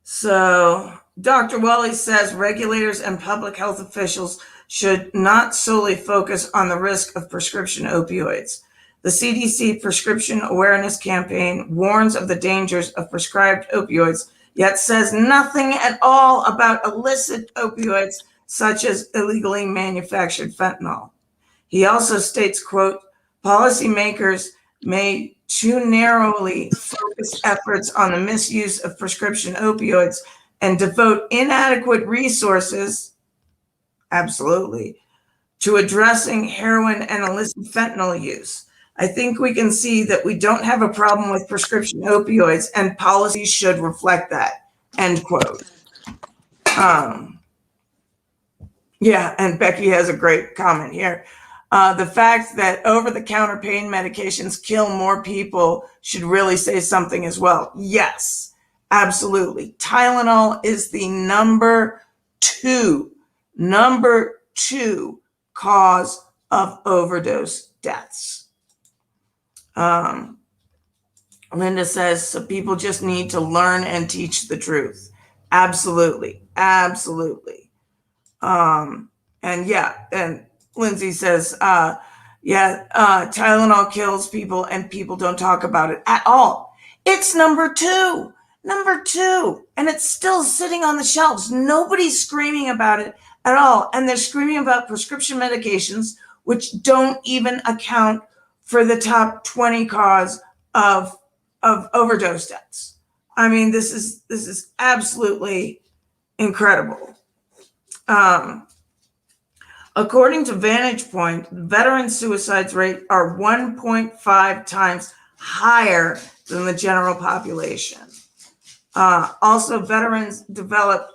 So Dr. Welly says regulators and public health officials should not solely focus on the risk of prescription opioids. The CDC Prescription Awareness Campaign warns of the dangers of prescribed opioids, yet says nothing at all about illicit opioids, such as illegally manufactured fentanyl. He also states, quote, policymakers may too narrowly focus efforts on the misuse of prescription opioids and devote inadequate resources, absolutely, to addressing heroin and illicit fentanyl use. I think we can see that we don't have a problem with prescription opioids and policies should reflect that, end quote. Yeah, and Becky has a great comment here. The fact that over-the-counter pain medications kill more people should really say something as well. Yes, absolutely. Tylenol is the number two cause of overdose deaths. Linda says, so people just need to learn and teach the truth. Absolutely, absolutely. And Lindsay says, Tylenol kills people and people don't talk about it at all. It's number two, and it's still sitting on the shelves. Nobody's screaming about it at all. And they're screaming about prescription medications, which don't even account for the top 20 cause of overdose deaths. I mean, this is absolutely incredible. According to Vantage Point, veteran suicides rate are 1.5 times higher than the general population. Also, veterans develop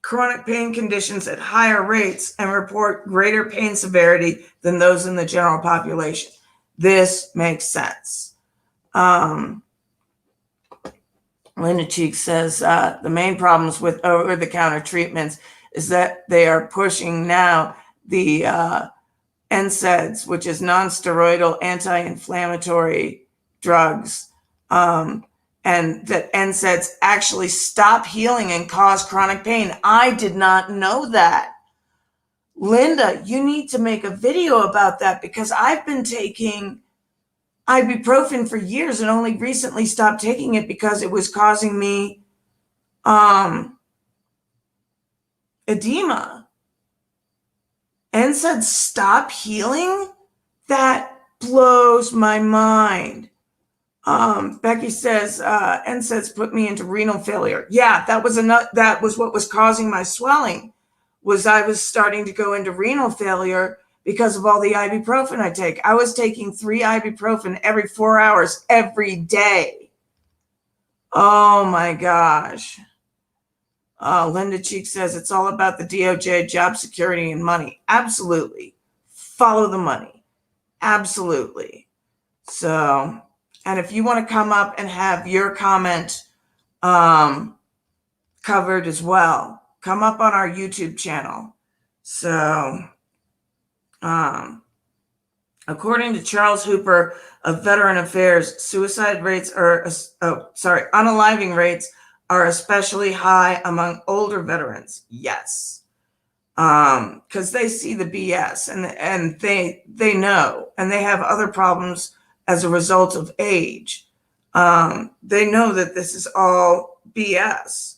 chronic pain conditions at higher rates and report greater pain severity than those in the general population. This makes sense. Linda Cheek says the main problems with over-the-counter treatments is that they are pushing now the NSAIDs, which is non-steroidal anti-inflammatory drugs, and that NSAIDs actually stop healing and cause chronic pain. I did not know that. Linda, you need to make a video about that because I've been taking ibuprofen for years and only recently stopped taking it because it was causing me edema. NSAIDs stop healing? That blows my mind. Becky says NSAIDs put me into renal failure. Yeah, that was what was causing my swelling. Was I was starting to go into renal failure because of all the ibuprofen I take. I was taking 3 ibuprofen every 4 hours every day. Oh my gosh. Linda Cheek says it's all about the DOJ, job security, and money. Absolutely. Follow the money. Absolutely. So, and if you want to come up and have your comment covered as well, come up on our YouTube channel. So, according to Charles Hooper of Veteran Affairs, unaliving rates are especially high among older veterans. Yes. Because they see the BS and they know, and they have other problems as a result of age. They know that this is all BS.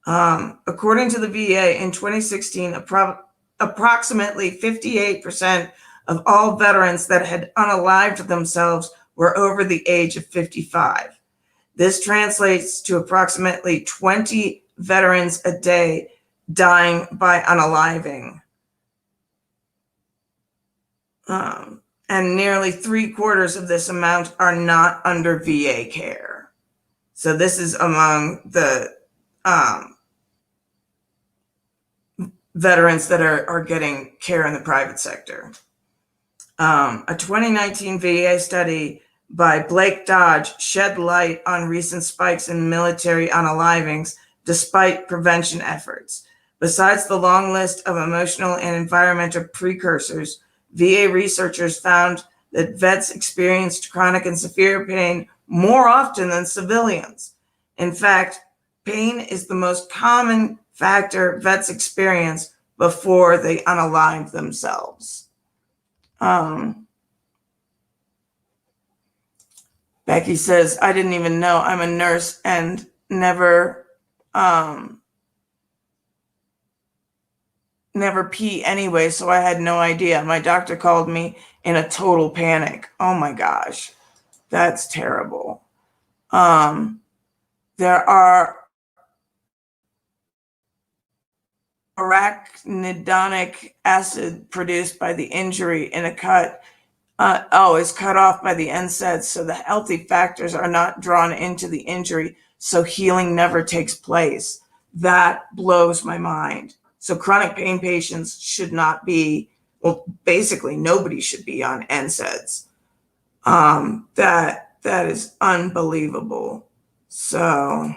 According to the VA, in 2016, approximately 58% of all veterans that had unalived themselves were over the age of 55. This translates to approximately 20 veterans a day dying by unaliving. And nearly 3/4 of this amount are not under VA care. So this is among the veterans that are getting care in the private sector. A 2019 VA study by Blake Dodge shed light on recent spikes in military unalivings despite prevention efforts. Besides the long list of emotional and environmental precursors, VA researchers found that vets experienced chronic and severe pain more often than civilians. In fact, pain is the most common factor vets experience before they unalive themselves. Becky says, I didn't even know I'm a nurse and never pee anyway, so I had no idea. My doctor called me in a total panic. Oh my gosh, that's terrible. There are arachidonic acid produced by the injury in a cut. Is cut off by the NSAIDs, so the healthy factors are not drawn into the injury, so healing never takes place. That blows my mind. So chronic pain patients should not be, well, basically nobody should be on NSAIDs. That is unbelievable. So,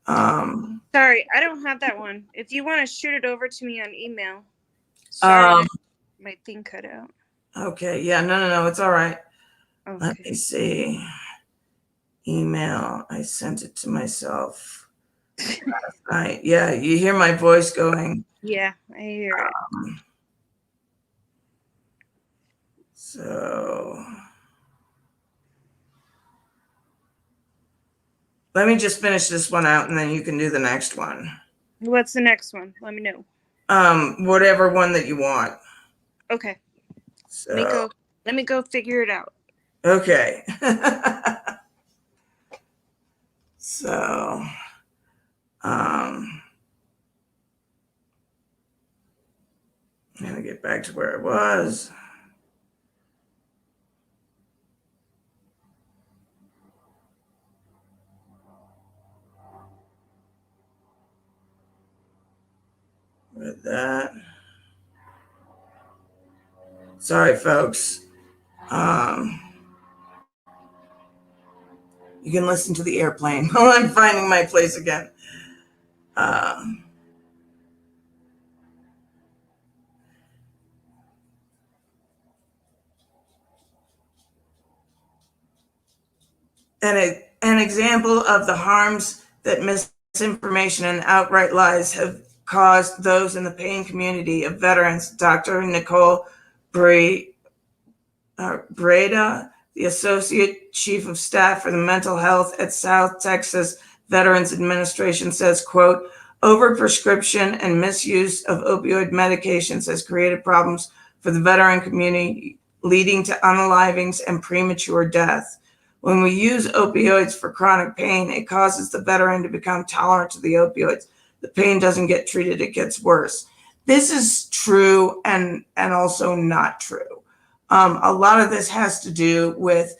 sorry, I don't have that one. If you want to shoot it over to me on email. Sorry, my thing cut out. Okay, yeah, no, it's all right. Okay. Let me see. Email, I sent it to myself last night. Yeah, you hear my voice going. Yeah, I hear it. So let me just finish this one out and then you can do the next one. What's the next one? Let me know. Whatever one that you want. Okay. So let me go figure it out. okay. So I'm gonna get back to where I was. With that. Sorry, folks. You can listen to the airplane while I'm finding my place again. An example of the harms that misinformation and outright lies have caused those in the pain community of veterans, Dr. Nicole Breda, the Associate Chief of Staff for the Mental Health at South Texas Veterans Administration, says, quote, overprescription and misuse of opioid medications has created problems for the veteran community, leading to unalivings and premature death. When we use opioids for chronic pain, it causes the veteran to become tolerant to the opioids. The pain doesn't get treated, it gets worse. This is true and also not true. A lot of this has to do with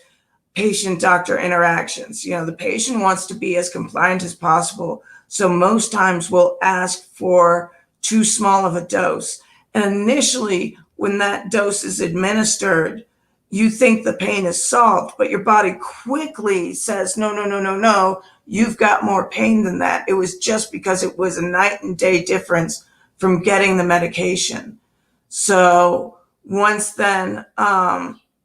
patient-doctor interactions. You know, the patient wants to be as compliant as possible, so most times we'll ask for too small of a dose. And initially, when that dose is administered, you think the pain is solved, but your body quickly says, no, you've got more pain than that. It was just because it was a night and day difference from getting the medication. So once then,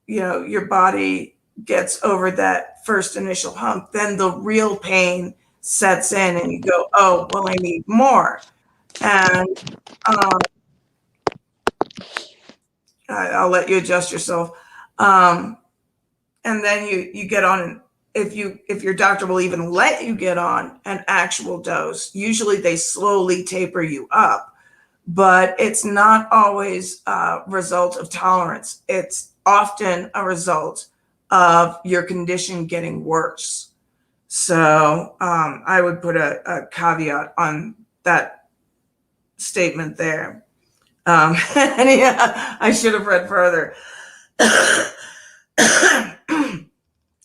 your body gets over that first initial hump, then the real pain sets in and you go, oh, well, I need more. And I'll let you adjust yourself. And then you get on, if your doctor will even let you get on an actual dose, usually they slowly taper you up. but it's not always a result of tolerance. It's often a result of your condition getting worse. So I would put a caveat on that statement there. And yeah, I should have read further.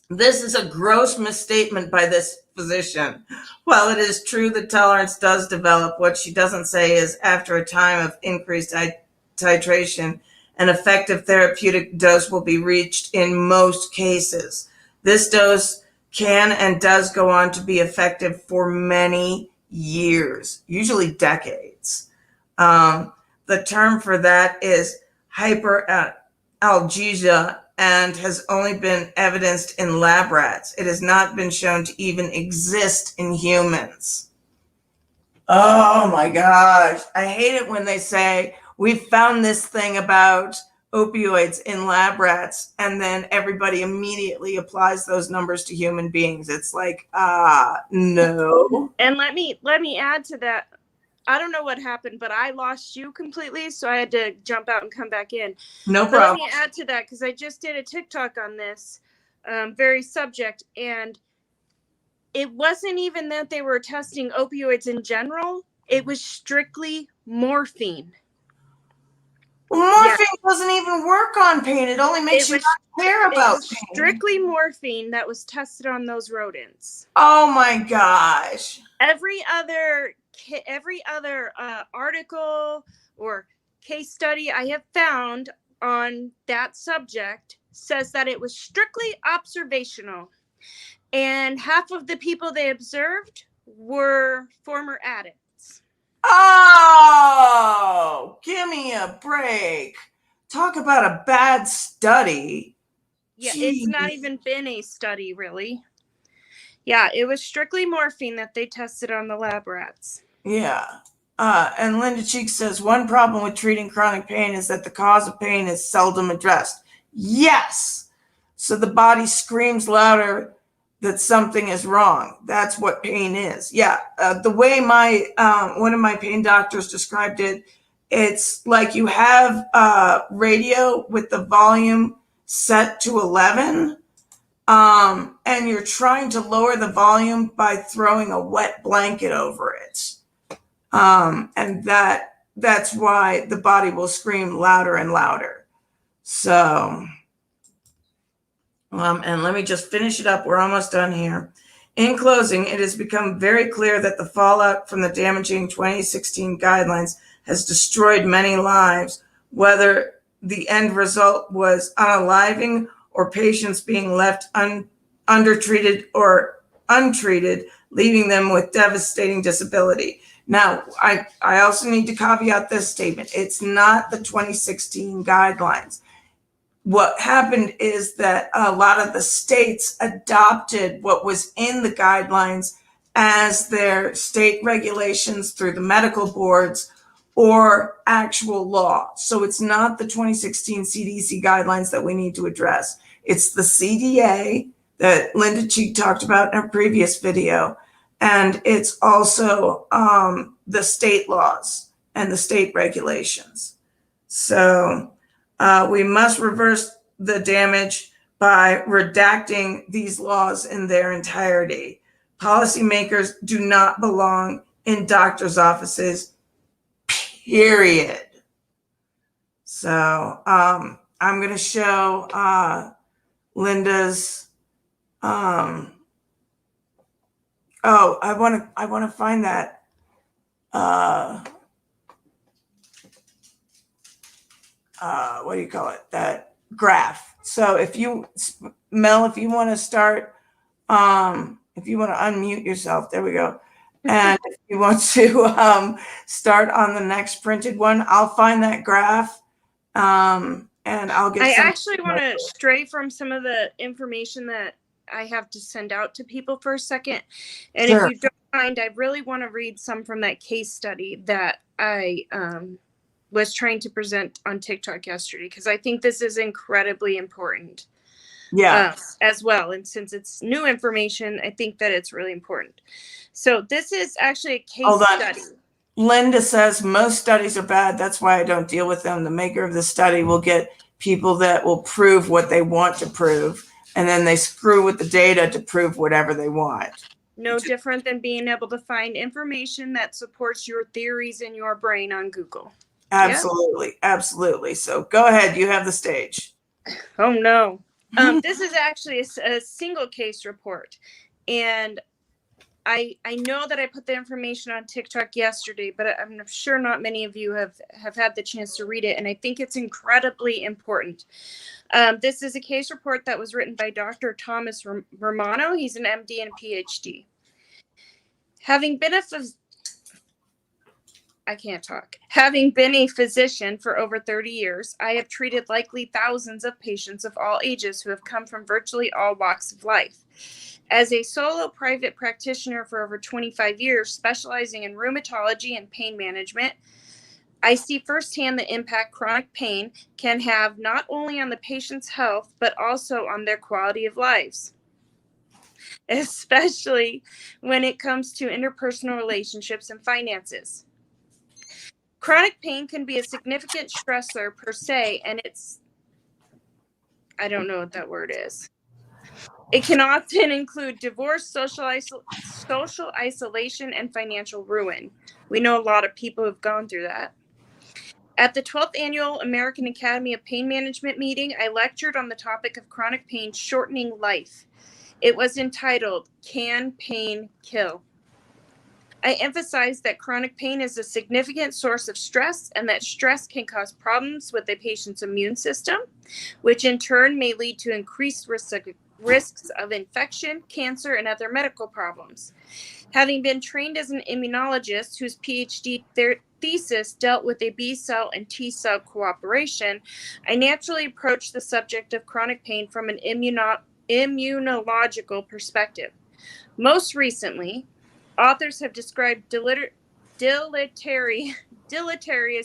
This is a gross misstatement by this physician. While it is true that tolerance does develop, what she doesn't say is after a time of increased titration, an effective therapeutic dose will be reached in most cases. This dose can and does go on to be effective for many years, usually decades. The term for that is hyperalgesia and has only been evidenced in lab rats. It has not been shown to even exist in humans. Oh my gosh. I hate it when they say, we found this thing about opioids in lab rats, and then everybody immediately applies those numbers to human beings. It's like, no. And let me add to that. I don't know what happened, but I lost you completely, so I had to jump out and come back in. No But problem. let me add to that, because I just did a TikTok on this very subject, and it wasn't even that they were testing opioids in general. It was strictly morphine. Well, morphine doesn't even work on pain. It only makes you not care about pain. Strictly morphine that was tested on those rodents. Oh my gosh. Every other article or case study I have found on that subject says that it was strictly observational, and half of the people they observed were former addicts. Oh, give me a break. Talk about a bad study. Yeah, Jeez. It's not even been a study, really. Yeah, it was strictly morphine that they tested on the lab rats. Yeah. And Linda Cheek says, one problem with treating chronic pain is that the cause of pain is seldom addressed. Yes. So the body screams louder that something is wrong. That's what pain is. Yeah. The way one of my pain doctors described it, it's like you have a radio with the volume set to 11, and you're trying to lower the volume by throwing a wet blanket over it. And that's why the body will scream louder and louder. So, and let me just finish it up. We're almost done here. In closing, it has become very clear that the fallout from the damaging 2016 guidelines has destroyed many lives, whether the end result was unaliving or patients being left undertreated or untreated, leaving them with devastating disability. Now, I also need to caveat this statement. It's not the 2016 guidelines. What happened is that a lot of the states adopted what was in the guidelines as their state regulations through the medical boards or actual law. So it's not the 2016 CDC guidelines that we need to address. It's the CDA that Linda Cheek talked about in a previous video. And it's also the state laws and the state regulations. So we must reverse the damage by redacting these laws in their entirety. Policymakers do not belong in doctors' offices, period. So I'm going to show Linda's. I want to find that. What do you call it? That graph. So if you, Mel, if you want to start, if you want to unmute yourself, there we go. And if you want to I on the next printed one, I'll find that graph. And I'll get. I actually want to stray from some of the information that I have to send out to people for a second. And Sure. if you don't mind, I really want to read some from that case study that I was trying to present on TikTok yesterday, because I think this is incredibly important. Yeah. As well. And since it's new information, I think that it's really important. So this is actually a case study. Linda says most studies are bad. That's why I don't deal with them. The maker of the study will get people that will prove what they want to prove, and then they screw with the data to prove whatever they want. No different than being able to find information that supports your theories in your brain on Google. Absolutely. Yep. Absolutely. So go ahead. You have the stage. Oh, no. This is actually a single case report. And I know that I put the information on TikTok yesterday, but I'm sure not many of you have had the chance to read it. And I think it's incredibly important. This is a case report that was written by Dr. Thomas Romano. He's an MD and PhD. Having been a physician for over 30 years, I have treated likely thousands of patients of all ages who have come from virtually all walks of life. As a solo private practitioner for over 25 years, specializing in rheumatology and pain management, I see firsthand the impact chronic pain can have not only on the patient's health, but also on their quality of lives, especially when it comes to interpersonal relationships and finances. Chronic pain can be a significant stressor per se, and I don't know what that word is. It can often include divorce, social isolation, and financial ruin. We know a lot of people who've gone through that. At the 12th Annual American Academy of Pain Management meeting, I lectured on the topic of chronic pain shortening life. It was entitled, Can Pain Kill? I emphasized that chronic pain is a significant source of stress and that stress can cause problems with a patient's immune system, which in turn may lead to increased risks of infection, cancer, and other medical problems. Having been trained as an immunologist whose PhD thesis dealt with a B cell and T cell cooperation, I naturally approached the subject of chronic pain from an immunological perspective. Most recently, authors have described deleterious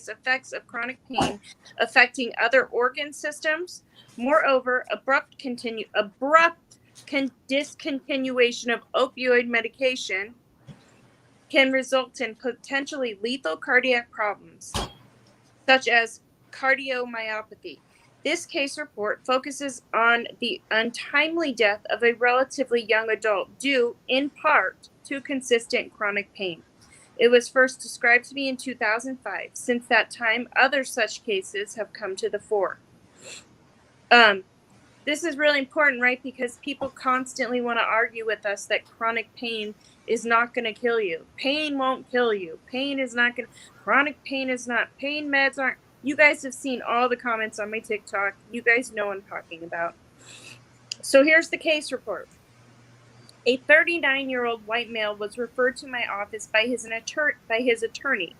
effects of chronic pain affecting other organ systems. Moreover, abrupt discontinuation of opioid medication can result in potentially lethal cardiac problems, such as cardiomyopathy. This case report focuses on the untimely death of a relatively young adult due, in part, to consistent chronic pain. It was first described to me in 2005. Since that time, other such cases have come to the fore. This is really important, right? Because people constantly want to argue with us that chronic pain is not going to kill you. Pain won't kill you. Pain is not going to, chronic pain is not, pain meds aren't. You guys have seen all the comments on my TikTok. You guys know what I'm talking about. So here's the case report. A 39-year-old white male was referred to my office by his attorney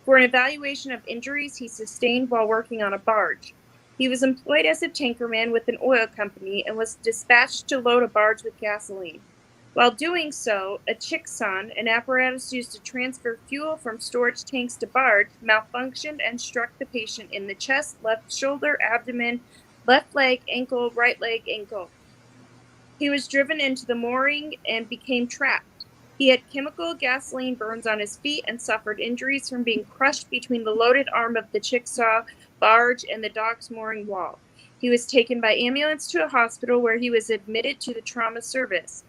for an evaluation of injuries he sustained while working on a barge. He was employed as a tankerman with an oil company and was dispatched to load a barge with gasoline. While doing so, a Chixon, an apparatus used to transfer fuel from storage tanks to barge, malfunctioned and struck the patient in the chest, left shoulder, abdomen, left leg, ankle, right leg, ankle. He was driven into the mooring and became trapped. He had chemical gasoline burns on his feet and suffered injuries from being crushed between the loaded arm of the Chickasaw barge and the dock's mooring wall. He was taken by ambulance to a hospital where he was admitted to the trauma service.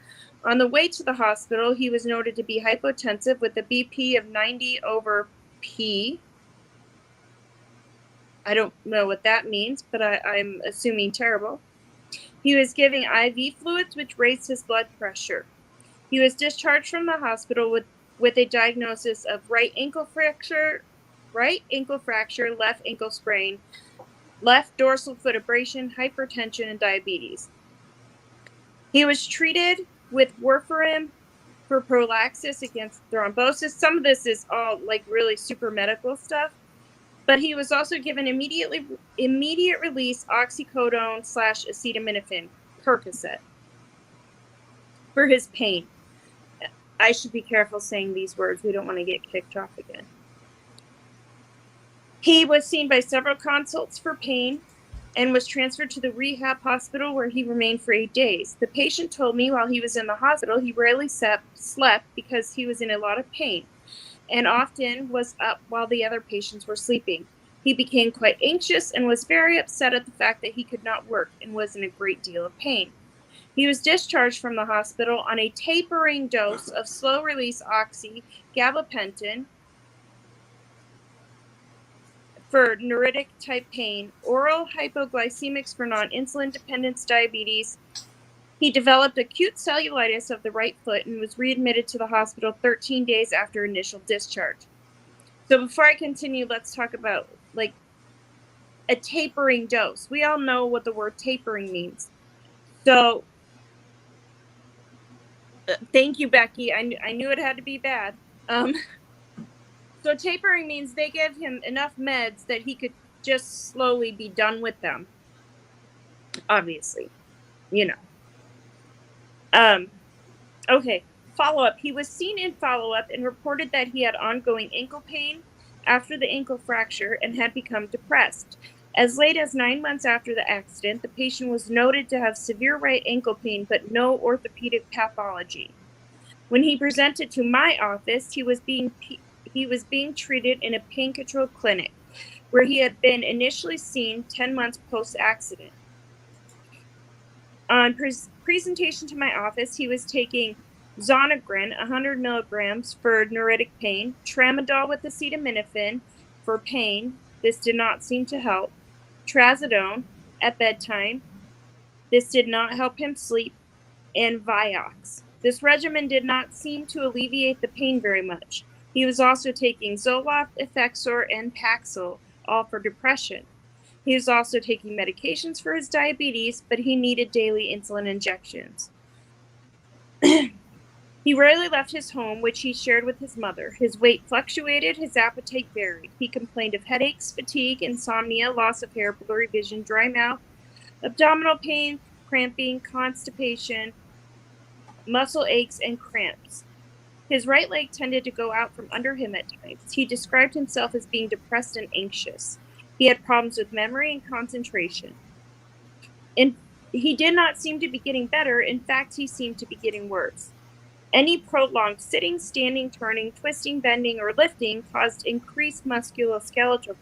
On the way to the hospital, he was noted to be hypotensive with a BP of 90/P. I don't know what that means, but I'm assuming terrible. He was giving IV fluids, which raised his blood pressure. He was discharged from the hospital with a diagnosis of right ankle fracture, left ankle sprain, left dorsal foot abrasion, hypertension, and diabetes. He was treated with warfarin for prophylaxis against thrombosis. Some of this is all like really super medical stuff, but he was also given immediate release oxycodone/acetaminophen, Percocet, for his pain. I should be careful saying these words. We don't want to get kicked off again. He was seen by several consults for pain and was transferred to the rehab hospital where he remained for 8 days. The patient told me while he was in the hospital, he rarely slept because he was in a lot of pain. and often was up while the other patients were sleeping. He became quite anxious and was very upset at the fact that he could not work and was in a great deal of pain. He was discharged from the hospital on a tapering dose of slow-release oxy, gabapentin, for neuritic-type pain, oral hypoglycemics for non-insulin dependent diabetes. He developed acute cellulitis of the right foot and was readmitted to the hospital 13 days after initial discharge. So before I continue, let's talk about like a tapering dose. We all know what the word tapering means. So thank you, Becky. I knew it had to be bad. So tapering means they give him enough meds that he could just slowly be done with them. Obviously, you know. Okay, follow-up. He was seen in follow-up and reported that he had ongoing ankle pain after the ankle fracture and had become depressed. As late as 9 months after the accident, the patient was noted to have severe right ankle pain but no orthopedic pathology. When he presented to my office, he was being treated in a pain control clinic where he had been initially seen 10 months post-accident. On presentation to my office, he was taking Zonegrin, 100 milligrams for neuritic pain, tramadol with acetaminophen for pain. This did not seem to help. Trazodone at bedtime. This did not help him sleep. And Vioxx. This regimen did not seem to alleviate the pain very much. He was also taking Zoloft, Effexor, and Paxil, all for depression. He was also taking medications for his diabetes, but he needed daily insulin injections. He rarely left his home, which he shared with his mother. His weight fluctuated, his appetite varied. He complained of headaches, fatigue, insomnia, loss of hair, blurry vision, dry mouth, abdominal pain, cramping, constipation, muscle aches, and cramps. His right leg tended to go out from under him at times. He described himself as being depressed and anxious. He had problems with memory and concentration. And he did not seem to be getting better. In fact, he seemed to be getting worse. Any prolonged sitting, standing, turning, twisting, bending, or lifting caused increased musculoskeletal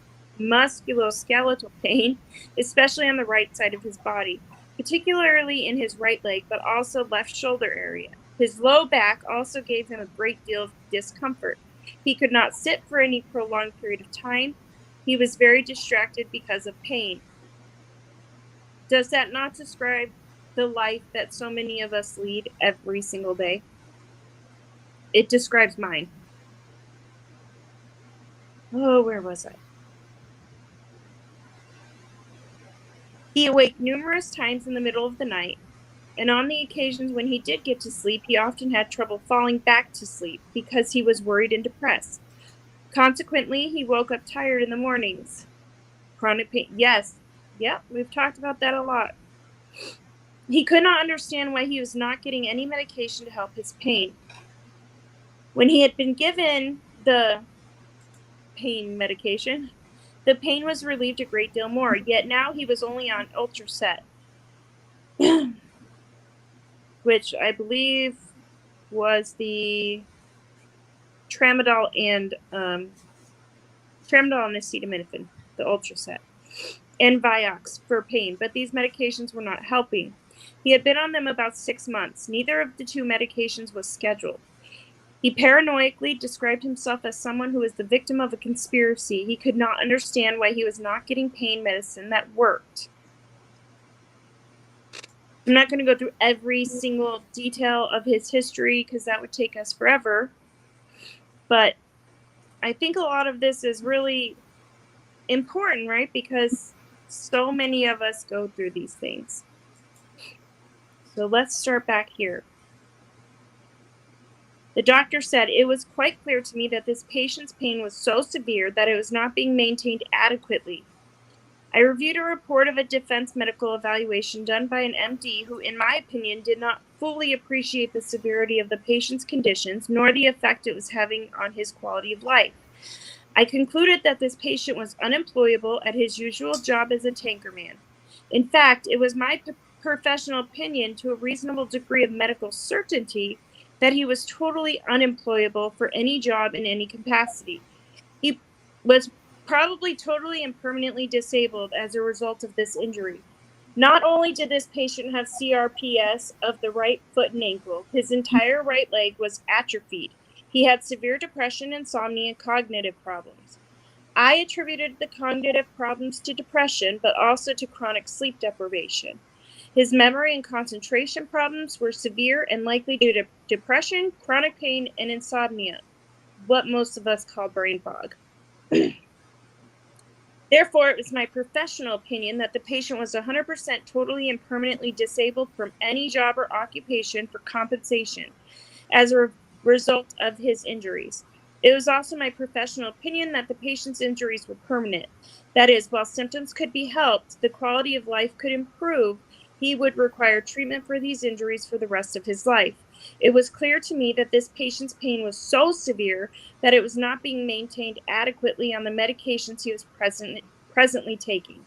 pain, especially on the right side of his body, particularly in his right leg, but also left shoulder area. His low back also gave him a great deal of discomfort. He could not sit for any prolonged period of time. He was very distracted because of pain. Does that not describe the life that so many of us lead every single day? It describes mine. Oh, where was I? He awake numerous times in the middle of the night, and on the occasions when he did get to sleep, he often had trouble falling back to sleep because he was worried and depressed. Consequently, he woke up tired in the mornings. Chronic pain. Yes. Yep, we've talked about that a lot. He could not understand why he was not getting any medication to help his pain. When he had been given the pain medication, the pain was relieved a great deal more, yet now he was only on Ultraset, which I believe was the tramadol and acetaminophen, the Ultraset, and Vioxx for pain, but these medications were not helping. He had been on them about 6 months. Neither of the two medications was scheduled. He paranoidly described himself as someone who was the victim of a conspiracy. He could not understand why he was not getting pain medicine that worked. I'm not going to go through every single detail of his history because that would take us forever. But I think a lot of this is really important, right? Because so many of us go through these things. So let's start back here. The doctor said, "It was quite clear to me that this patient's pain was so severe that it was not being maintained adequately. I reviewed a report of a defense medical evaluation done by an MD who, in my opinion, did not fully appreciate the severity of the patient's conditions nor the effect it was having on his quality of life. I concluded that this patient was unemployable at his usual job as a tankerman. In fact, it was my professional opinion, to a reasonable degree of medical certainty, that he was totally unemployable for any job in any capacity. He was probably totally and permanently disabled as a result of this injury. Not only did this patient have CRPS of the right foot and ankle, his entire right leg was atrophied. He had severe depression, insomnia, and cognitive problems. I attributed the cognitive problems to depression, but also to chronic sleep deprivation. His memory and concentration problems were severe and likely due to depression, chronic pain, and insomnia, what most of us call brain fog. Therefore, it was my professional opinion that the patient was 100% totally and permanently disabled from any job or occupation for compensation as a result of his injuries. It was also my professional opinion that the patient's injuries were permanent. That is, while symptoms could be helped, the quality of life could improve, he would require treatment for these injuries for the rest of his life. It was clear to me that this patient's pain was so severe that it was not being maintained adequately on the medications he was presently taking.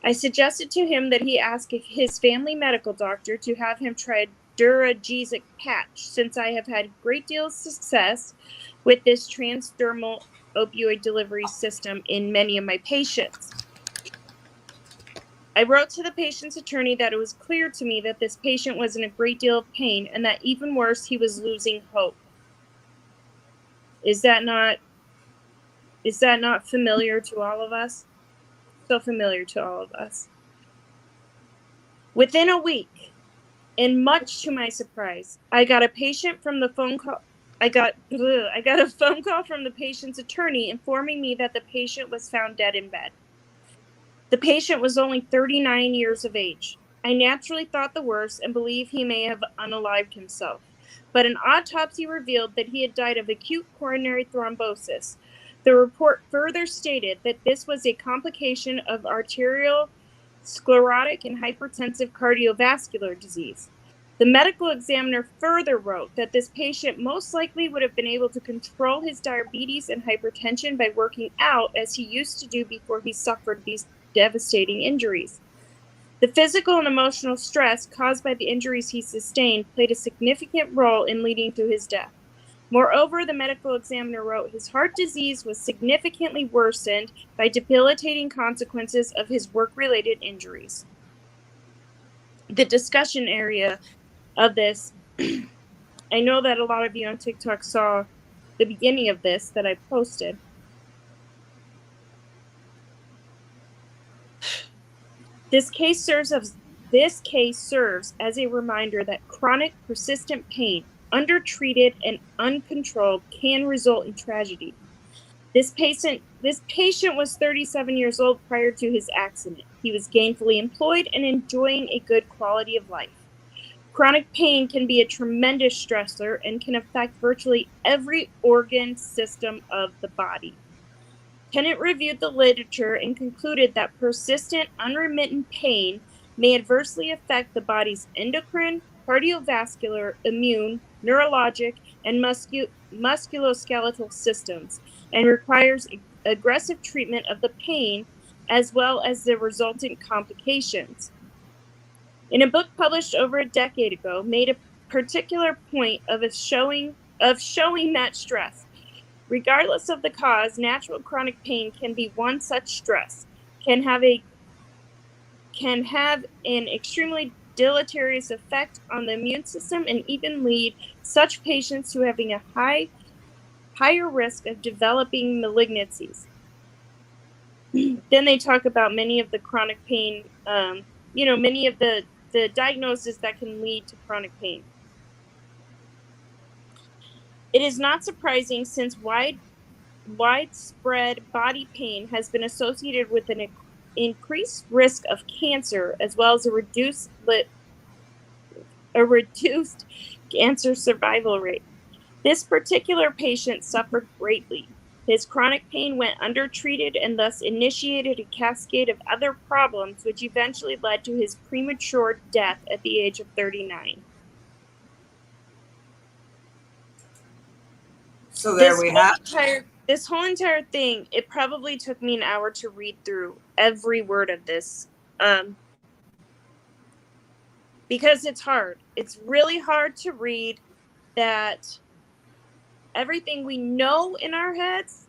I suggested to him that he ask his family medical doctor to have him try a Duragesic patch, since I have had a great deal of success with this transdermal opioid delivery system in many of my patients. I wrote to the patient's attorney that it was clear to me that this patient was in a great deal of pain, and that even worse, he was losing hope. Is that not familiar to all of us? So familiar to all of us. Within a week, and much to my surprise, I got a phone call from the patient's attorney informing me that the patient was found dead in bed. The patient was only 39 years of age. I naturally thought the worst and believed he may have unalived himself. But an autopsy revealed that he had died of acute coronary thrombosis. The report further stated that this was a complication of arterial sclerotic and hypertensive cardiovascular disease. The medical examiner further wrote that this patient most likely would have been able to control his diabetes and hypertension by working out, as he used to do before he suffered these devastating injuries. The physical and emotional stress caused by the injuries he sustained played a significant role in leading to his death. Moreover, the medical examiner wrote his heart disease was significantly worsened by debilitating consequences of his work-related injuries. The discussion area of this, I know that a lot of you on TikTok saw the beginning of this that I posted. This case serves as a reminder that chronic, persistent pain, undertreated and uncontrolled, can result in tragedy. This patient was 37 years old prior to his accident. He was gainfully employed and enjoying a good quality of life. Chronic pain can be a tremendous stressor and can affect virtually every organ system of the body. Tennant reviewed the literature and concluded that persistent, unremittent pain may adversely affect the body's endocrine, cardiovascular, immune, neurologic, and musculoskeletal systems, and requires aggressive treatment of the pain as well as the resultant complications. In a book published over a decade ago, made a particular point of showing that stress, regardless of the cause, natural chronic pain can be one such stress, can have an extremely deleterious effect on the immune system, and even lead such patients to having a higher risk of developing malignancies. Then they talk about many of the chronic pain, many of the diagnoses that can lead to chronic pain. It is not surprising, since widespread body pain has been associated with an increased risk of cancer, as well as a reduced cancer survival rate. This particular patient suffered greatly. His chronic pain went undertreated and thus initiated a cascade of other problems, which eventually led to his premature death at the age of 39. So there we have. This whole entire thing, it probably took me an hour to read through every word of this, because it's hard. It's really hard to read that everything we know in our heads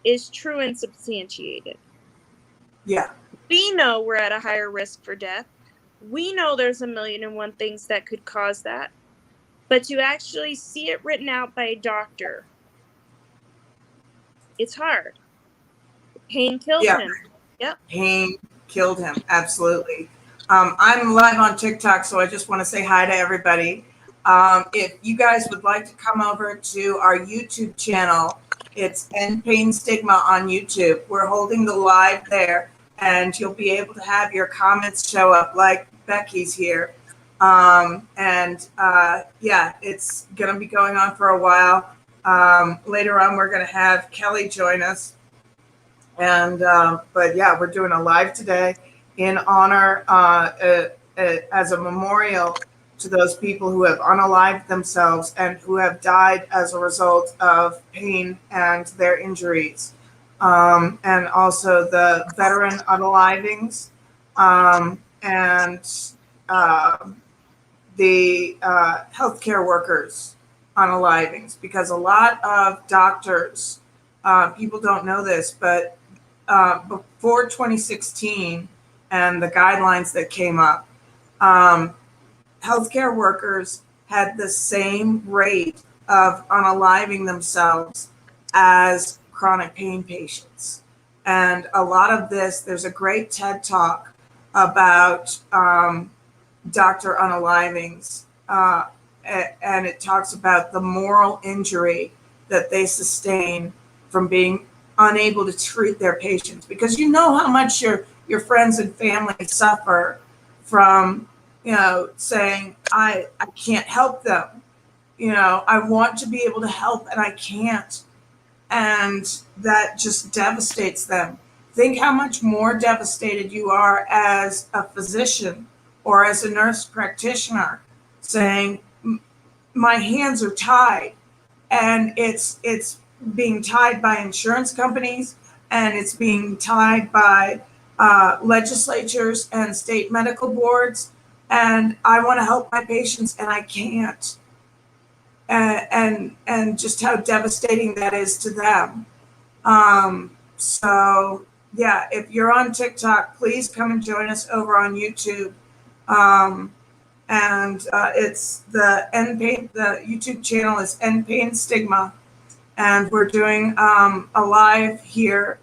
is true and substantiated. Yeah. We know we're at a higher risk for death. We know there's 1,000,001 things that could cause that. But to actually see it written out by a doctor, it's hard. Pain killed Yeah. him. Yep. Pain killed him. Absolutely. I'm live on TikTok, so I just want to say hi to everybody. If you guys would like to come over to our YouTube channel, it's End Pain Stigma on YouTube. We're holding the live there, and you'll be able to have your comments show up like Becky's here. Yeah, it's going to be going on for a while. Later on, we're going to have Kelly join us. And but yeah, we're doing a live today in honor as a memorial to those people who have unalived themselves and who have died as a result of pain and their injuries, and also the veteran unalivings, and the healthcare workers unalivings, because a lot of doctors, people don't know this, but before 2016 and the guidelines that came up, healthcare workers had the same rate of unaliving themselves as chronic pain patients. And a lot of this, there's a great TED talk about doctor unalivings, and it talks about the moral injury that they sustain from being unable to treat their patients, because you know how much your friends and family suffer from, saying, I can't help them. I want to be able to help and I can't. And that just devastates them. Think how much more devastated you are as a physician or as a nurse practitioner, saying, my hands are tied, and it's being tied by insurance companies, and it's being tied by legislatures and state medical boards, and I want to help my patients and I can't, and just how devastating that is to them. So yeah, if you're on TikTok, please come and join us over on YouTube. And it's the YouTube channel is End Pain Stigma. And we're doing a live here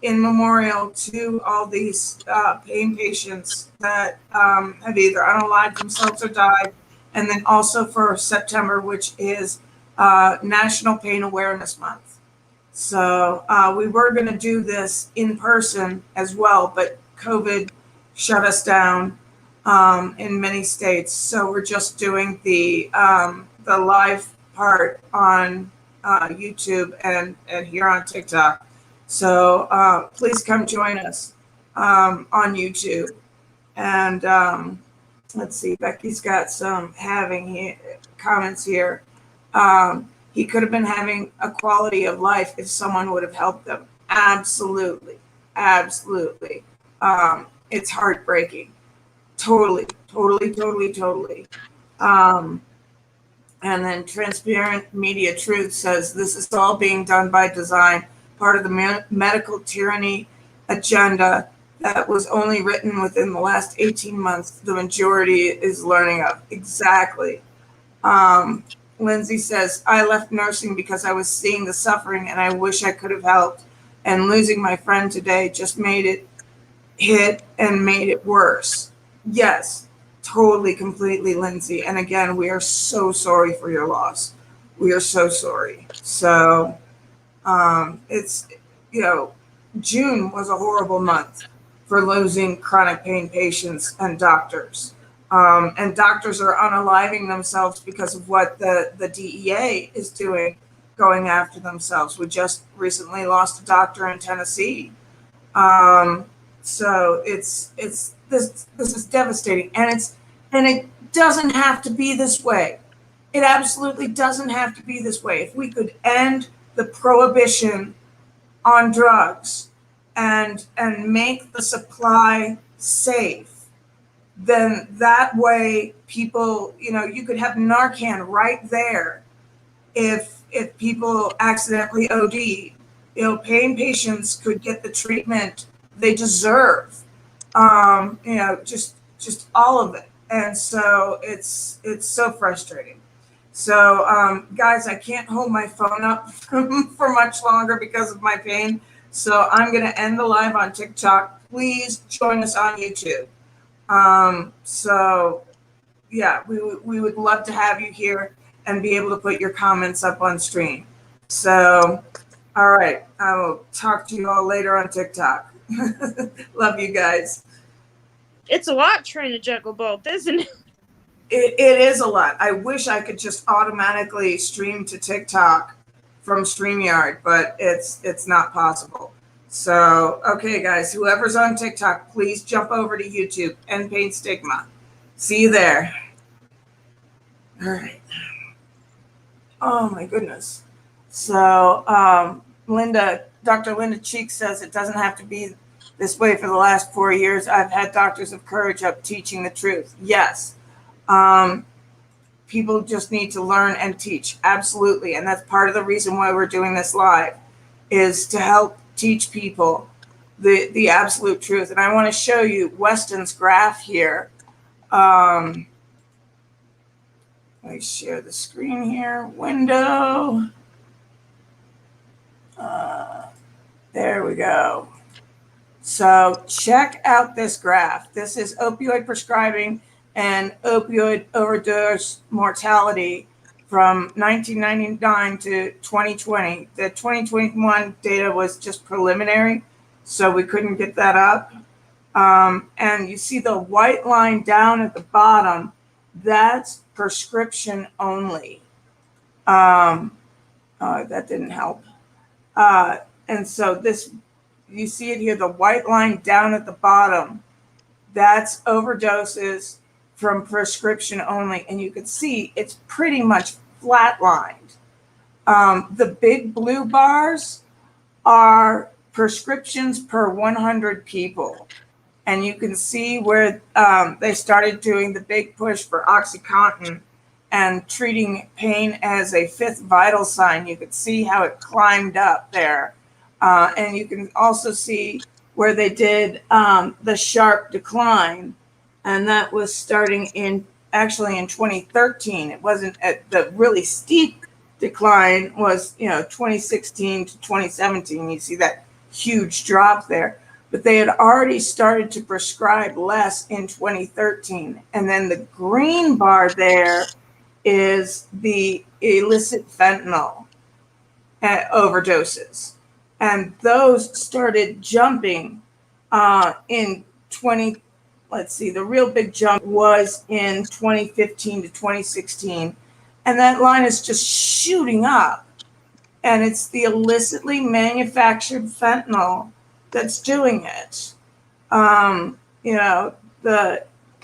in memorial to all these pain patients that have either unalived themselves or died. And then also for September, which is National Pain Awareness Month. So we were going to do this in person as well, but COVID shut us down in many states. So we're just doing the live part on YouTube and here on TikTok. So please come join us on YouTube. And let's see, Becky's got some comments here. He could have been having a quality of life if someone would have helped them. Absolutely. Absolutely. It's heartbreaking. Totally. And then Transparent Media Truth says this is all being done by design, part of the medical tyranny agenda that was only written within the last 18 months. The majority is learning of. Exactly. Lindsay says, I left nursing because I was seeing the suffering and I wish I could have helped. And losing my friend today just made it hit and made it worse. Yes, totally, completely, Lindsay. And again, we are so sorry for your loss. We are so sorry. So it's, June was a horrible month for losing chronic pain patients and doctors. And doctors are unaliving themselves because of what the DEA is doing, going after themselves. We just recently lost a doctor in Tennessee. So it's this is devastating, and it doesn't have to be this way. It absolutely doesn't have to be this way. If we could end the prohibition on drugs and make the supply safe, then that way people, you could have Narcan right there if people accidentally OD. Pain patients could get the treatment they deserve. Just all of it. And so it's so frustrating. So, guys, I can't hold my phone up for much longer because of my pain. So I'm going to end the live on TikTok. Please join us on YouTube. So, yeah, we would love to have you here and be able to put your comments up on stream. So, all right, I will talk to you all later on TikTok. Love you guys. It's a lot trying to juggle both, isn't it? It is a lot. I wish I could just automatically stream to TikTok from StreamYard, but it's not possible. So, okay, guys, whoever's on TikTok, please jump over to YouTube and Pain Stigma. See you there. All right. Oh my goodness. So, Dr. Linda Cheek says it doesn't have to be this way for the last 4 years. I've had Doctors of Courage up teaching the truth. Yes. People just need to learn and teach. Absolutely. And that's part of the reason why we're doing this live, is to help teach people the absolute truth. And I want to show you Weston's graph here. Let me share the screen here. Window. There we go. So check out this graph. This is opioid prescribing and opioid overdose mortality from 1999 to 2020. The 2021 data was just preliminary, so we couldn't get that up. And you see the white line down at the bottom, that's prescription only. That didn't help. And so this, you see it here, the white line down at the bottom, that's overdoses from prescription only. And you can see it's pretty much flatlined. The big blue bars are prescriptions per 100 people. And you can see where they started doing the big push for OxyContin and treating pain as a fifth vital sign. You could see how it climbed up there. And you can also see where they did the sharp decline. And that was starting in 2013. It wasn't at the really steep decline was, 2016 to 2017. You see that huge drop there. But they had already started to prescribe less in 2013. And then the green bar there is the illicit fentanyl overdoses. And those started jumping in the real big jump was in 2015 to 2016. And that line is just shooting up. And it's the illicitly manufactured fentanyl that's doing it.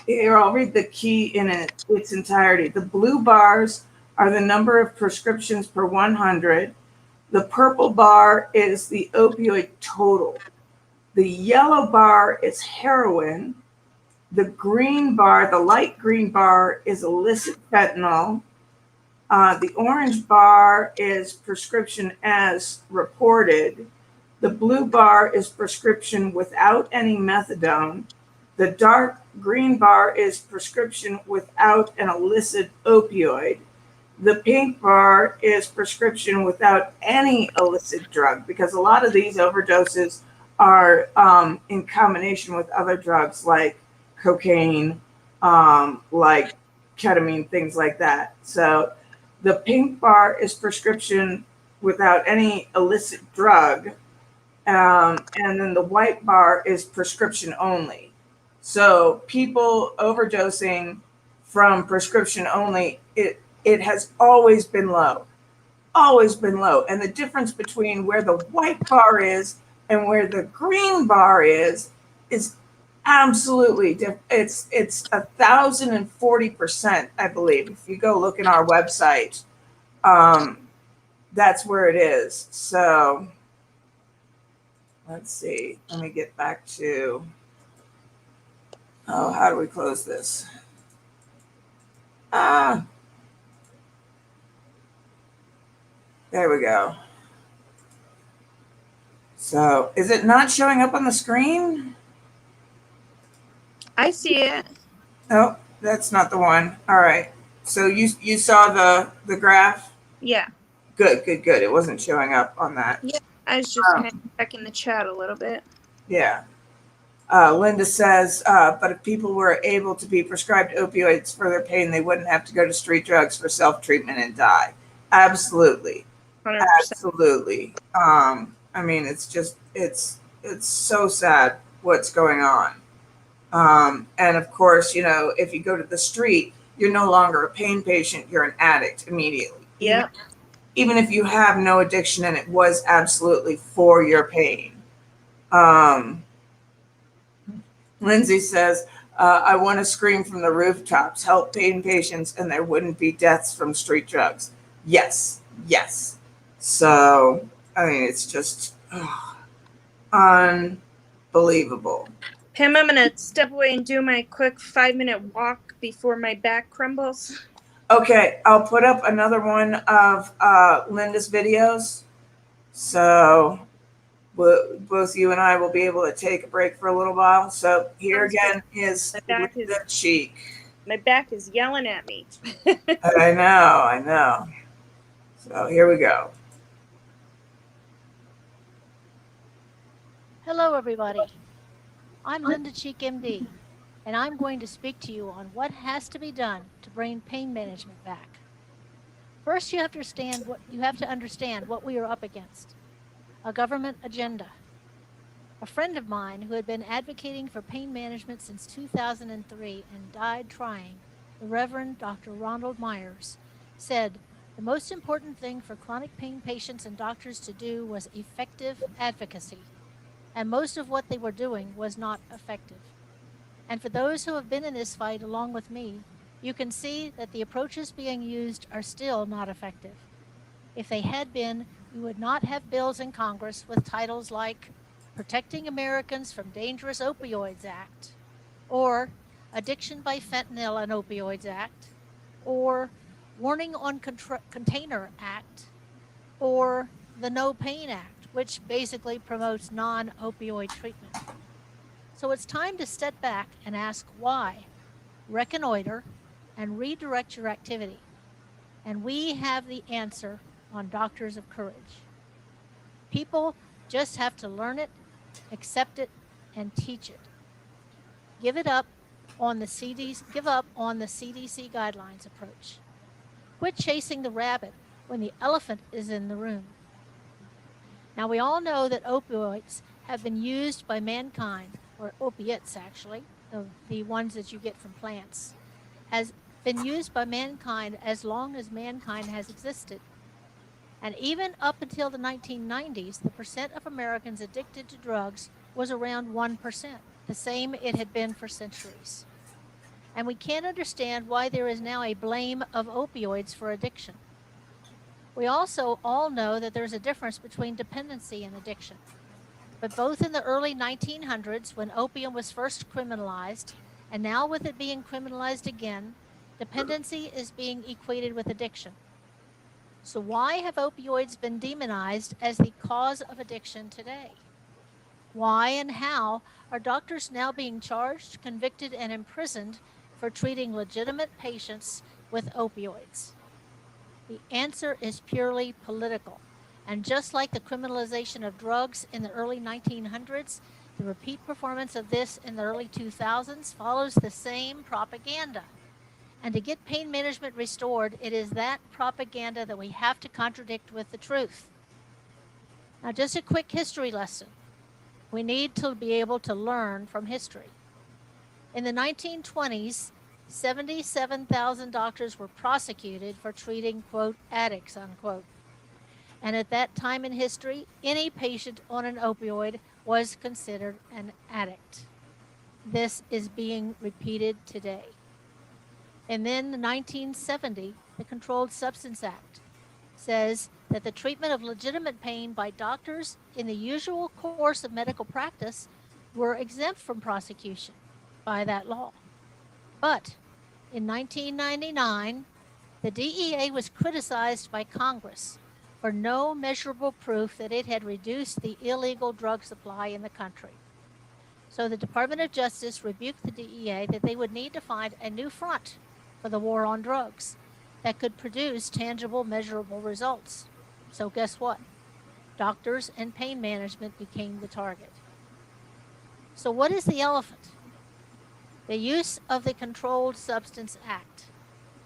Here, I'll read the key in its entirety. The blue bars are the number of prescriptions per 100. The purple bar is the opioid total. The yellow bar is heroin. The green bar, the light green bar, is illicit fentanyl. The orange bar is prescription as reported. The blue bar is prescription without any methadone. The dark green bar is prescription without an illicit opioid. The pink bar is prescription without any illicit drug, because a lot of these overdoses are in combination with other drugs like cocaine, like ketamine, things like that. So the pink bar is prescription without any illicit drug. And then the white bar is prescription only. So people overdosing from prescription only, it has always been low. And the difference between where the white bar is and where the green bar is absolutely different. It's 1,040%, I believe. If you go look in our website, that's where it is. So let's see. Let me get back to Oh, how do we close this? Ah, there we go. So is it not showing up on the screen? I see it. Oh, that's not the one. All right. So you saw the graph? Yeah. Good, good, good. It wasn't showing up on that. Yeah. I was just Oh. kind of checking the chat a little bit. Yeah. Linda says, but if people were able to be prescribed opioids for their pain, they wouldn't have to go to street drugs for self-treatment and die. Absolutely. 100%. Absolutely. I mean, it's so sad what's going on. And of course, if you go to the street, you're no longer a pain patient, you're an addict immediately. Yeah. Even if you have no addiction and it was absolutely for your pain. Lindsay says, I want to scream from the rooftops, help pain patients, and there wouldn't be deaths from street drugs. Yes, yes. So, I mean, it's just unbelievable. Pam, I'm going to step away and do my quick 5-minute walk before my back crumbles. Okay, I'll put up another one of Linda's videos. So both you and I will be able to take a break for a little while. So here again is Linda Cheek. My back is yelling at me. I know. So here we go. Hello, everybody. I'm Linda Cheek, MD, and I'm going to speak to you on what has to be done to bring pain management back. First, you have to understand what we are up against: a government agenda. A friend of mine who had been advocating for pain management since 2003 and died trying, the Reverend Dr. Ronald Myers, said the most important thing for chronic pain patients and doctors to do was effective advocacy, and most of what they were doing was not effective. And for those who have been in this fight along with me, you can see that the approaches being used are still not effective. If they had been, we would not have bills in Congress with titles like Protecting Americans from Dangerous Opioids Act, or Addiction by Fentanyl and Opioids Act, or Warning on Container Act, or the No Pain Act, which basically promotes non-opioid treatment. So it's time to step back and ask why, reconnoiter, and redirect your activity. And we have the answer on Doctors of Courage. People just have to learn it, accept it, and teach it. Give up on the CDC guidelines approach. Quit chasing the rabbit when the elephant is in the room. Now, we all know that opioids have been used by mankind, or opiates actually, the ones that you get from plants, has been used by mankind as long as mankind has existed. And even up until the 1990s, the percent of Americans addicted to drugs was around 1%, the same it had been for centuries. And we can't understand why there is now a blame of opioids for addiction. We also all know that there's a difference between dependency and addiction. But both in the early 1900s, when opium was first criminalized, and now with it being criminalized again, dependency is being equated with addiction. So why have opioids been demonized as the cause of addiction today? Why and how are doctors now being charged, convicted, and imprisoned for treating legitimate patients with opioids? The answer is purely political. And just like the criminalization of drugs in the early 1900s, the repeat performance of this in the early 2000s follows the same propaganda. And to get pain management restored, it is that propaganda that we have to contradict with the truth. Now, just a quick history lesson. We need to be able to learn from history. In the 1920s, 77,000 doctors were prosecuted for treating, quote, addicts, unquote. And at that time in history, any patient on an opioid was considered an addict. This is being repeated today. And then in 1970, the Controlled Substance Act says that the treatment of legitimate pain by doctors in the usual course of medical practice were exempt from prosecution. by that law. But in 1999, the DEA was criticized by Congress for no measurable proof that it had reduced the illegal drug supply in the country. So the Department of Justice rebuked the DEA that they would need to find a new front for the war on drugs that could produce tangible, measurable results. So guess what? Doctors and pain management became the target. So what is the elephant? The use of the Controlled Substance Act,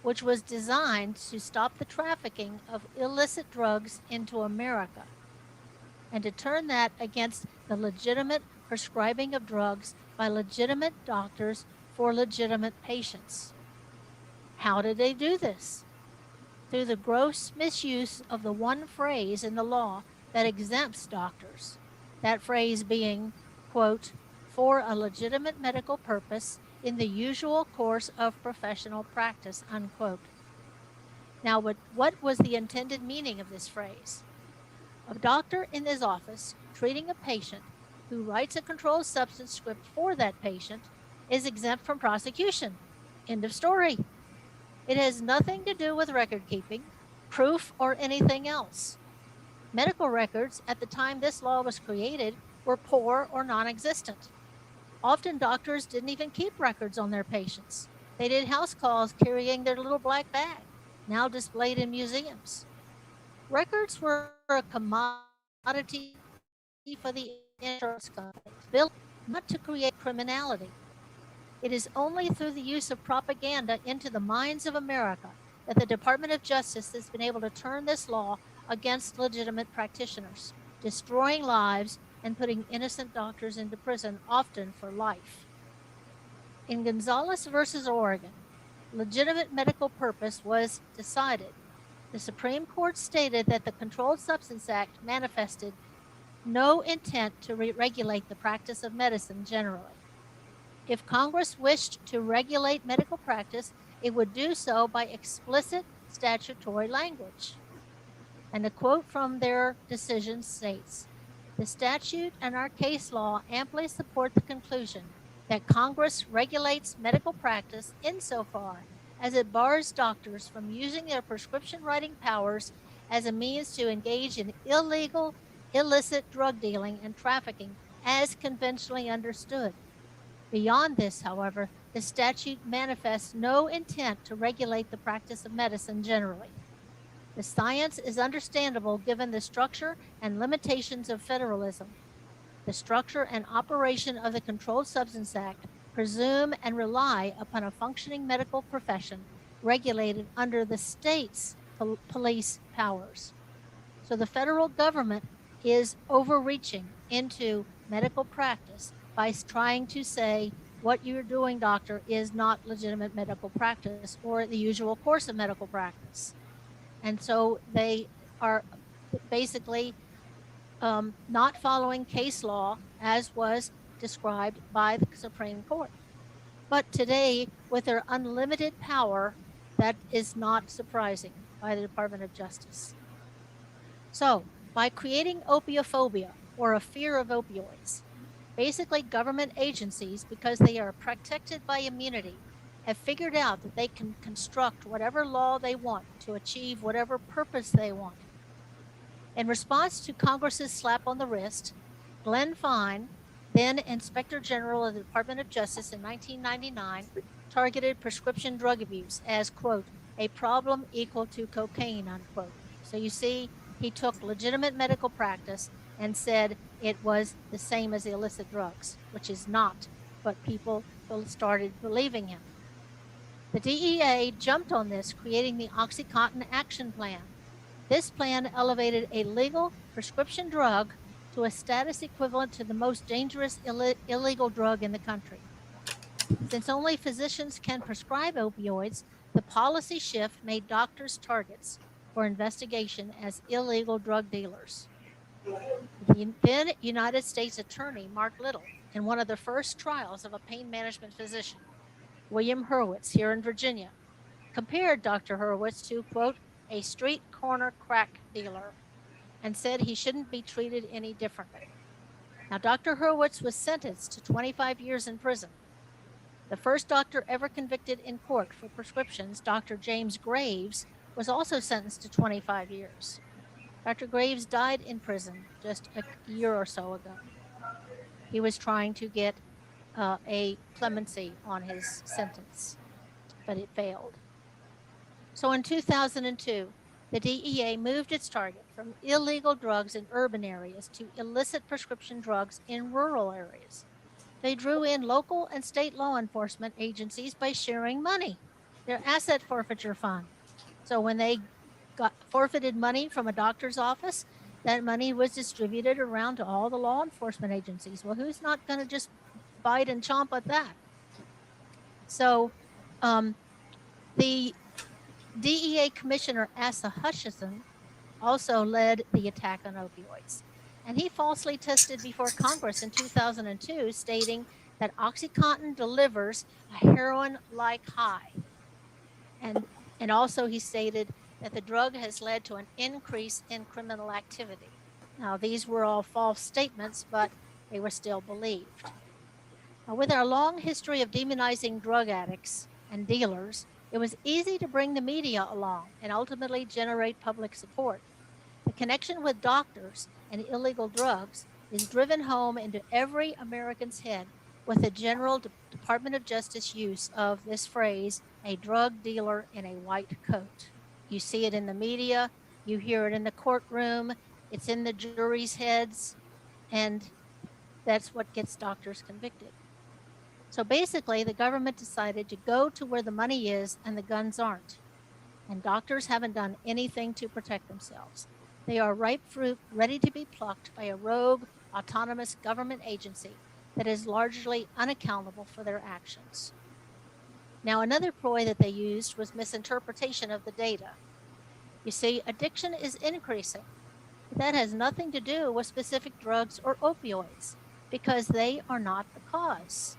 which was designed to stop the trafficking of illicit drugs into America and to turn that against the legitimate prescribing of drugs by legitimate doctors for legitimate patients. How did they do this? Through the gross misuse of the one phrase in the law that exempts doctors. That phrase being, quote, for a legitimate medical purpose in the usual course of professional practice, unquote. Now, what was the intended meaning of this phrase? A doctor in his office treating a patient who writes a controlled substance script for that patient is exempt from prosecution. End of story. It has nothing to do with record keeping, proof, or anything else. Medical records at the time this law was created were poor or non-existent. Often doctors didn't even keep records on their patients. They did house calls carrying their little black bag, now displayed in museums. Records were a commodity for the insurance companies, built not to create criminality. It is only through the use of propaganda into the minds of America that the Department of Justice has been able to turn this law against legitimate practitioners, destroying lives and putting innocent doctors into prison, often for life. In Gonzalez versus Oregon, legitimate medical purpose was decided. The Supreme Court stated that the Controlled Substance Act manifested no intent to regulate the practice of medicine generally. If Congress wished to regulate medical practice, it would do so by explicit statutory language. And a quote from their decision states, the statute and our case law amply support the conclusion that Congress regulates medical practice insofar as it bars doctors from using their prescription writing powers as a means to engage in illegal, illicit drug dealing and trafficking as conventionally understood. Beyond this, however, the statute manifests no intent to regulate the practice of medicine generally. The science is understandable given the structure and limitations of federalism. The structure and operation of the Controlled Substance Act presume and rely upon a functioning medical profession regulated under the state's police powers. So the federal government is overreaching into medical practice by trying to say what you're doing, doctor, is not legitimate medical practice or the usual course of medical practice. And so they are basically not following case law as was described by the Supreme Court. But today, with their unlimited power, that is not surprising by the Department of Justice. So, by creating opiophobia, or a fear of opioids, basically government agencies, because they are protected by immunity, have figured out that they can construct whatever law they want to achieve whatever purpose they want. In response to Congress's slap on the wrist, Glenn Fine, then Inspector General of the Department of Justice in 1999, targeted prescription drug abuse as, quote, a problem equal to cocaine, unquote. So you see, he took legitimate medical practice and said it was the same as illicit drugs, which is not what people started believing him. The DEA jumped on this, creating the OxyContin Action Plan. This plan elevated a legal prescription drug to a status equivalent to the most dangerous illegal drug in the country. Since only physicians can prescribe opioids, the policy shift made doctors targets for investigation as illegal drug dealers. The then United States Attorney Mark Little, in one of the first trials of a pain management physician, William Hurwitz, here in Virginia, compared Dr. Hurwitz to, quote, a street corner crack dealer, and said he shouldn't be treated any differently. Now, Dr. Hurwitz was sentenced to 25 years in prison. The first doctor ever convicted in court for prescriptions, Dr. James Graves, was also sentenced to 25 years. Dr. Graves died in prison just a year or so ago. He was trying to get a clemency on his sentence, but it failed. So in 2002, the DEA moved its target from illegal drugs in urban areas to illicit prescription drugs in rural areas. They drew in local and state law enforcement agencies by sharing money, their asset forfeiture fund. So when they got forfeited money from a doctor's office, that money was distributed around to all the law enforcement agencies. Well, who's not going to just bite and chomp at that? So the DEA Commissioner Asa Hutchison also led the attack on opioids. And he falsely tested before Congress in 2002, stating that OxyContin delivers a heroin-like high. And also he stated that the drug has led to an increase in criminal activity. Now, these were all false statements, but they were still believed. Now, with our long history of demonizing drug addicts and dealers, it was easy to bring the media along and ultimately generate public support. The connection with doctors and illegal drugs is driven home into every American's head with the general Department of Justice use of this phrase, a drug dealer in a white coat. You see it in the media, you hear it in the courtroom, it's in the jury's heads, and that's what gets doctors convicted. So basically, the government decided to go to where the money is and the guns aren't. And doctors haven't done anything to protect themselves. They are ripe fruit ready to be plucked by a rogue, autonomous government agency that is largely unaccountable for their actions. Now, another ploy that they used was misinterpretation of the data. You see, addiction is increasing, but that has nothing to do with specific drugs or opioids because they are not the cause.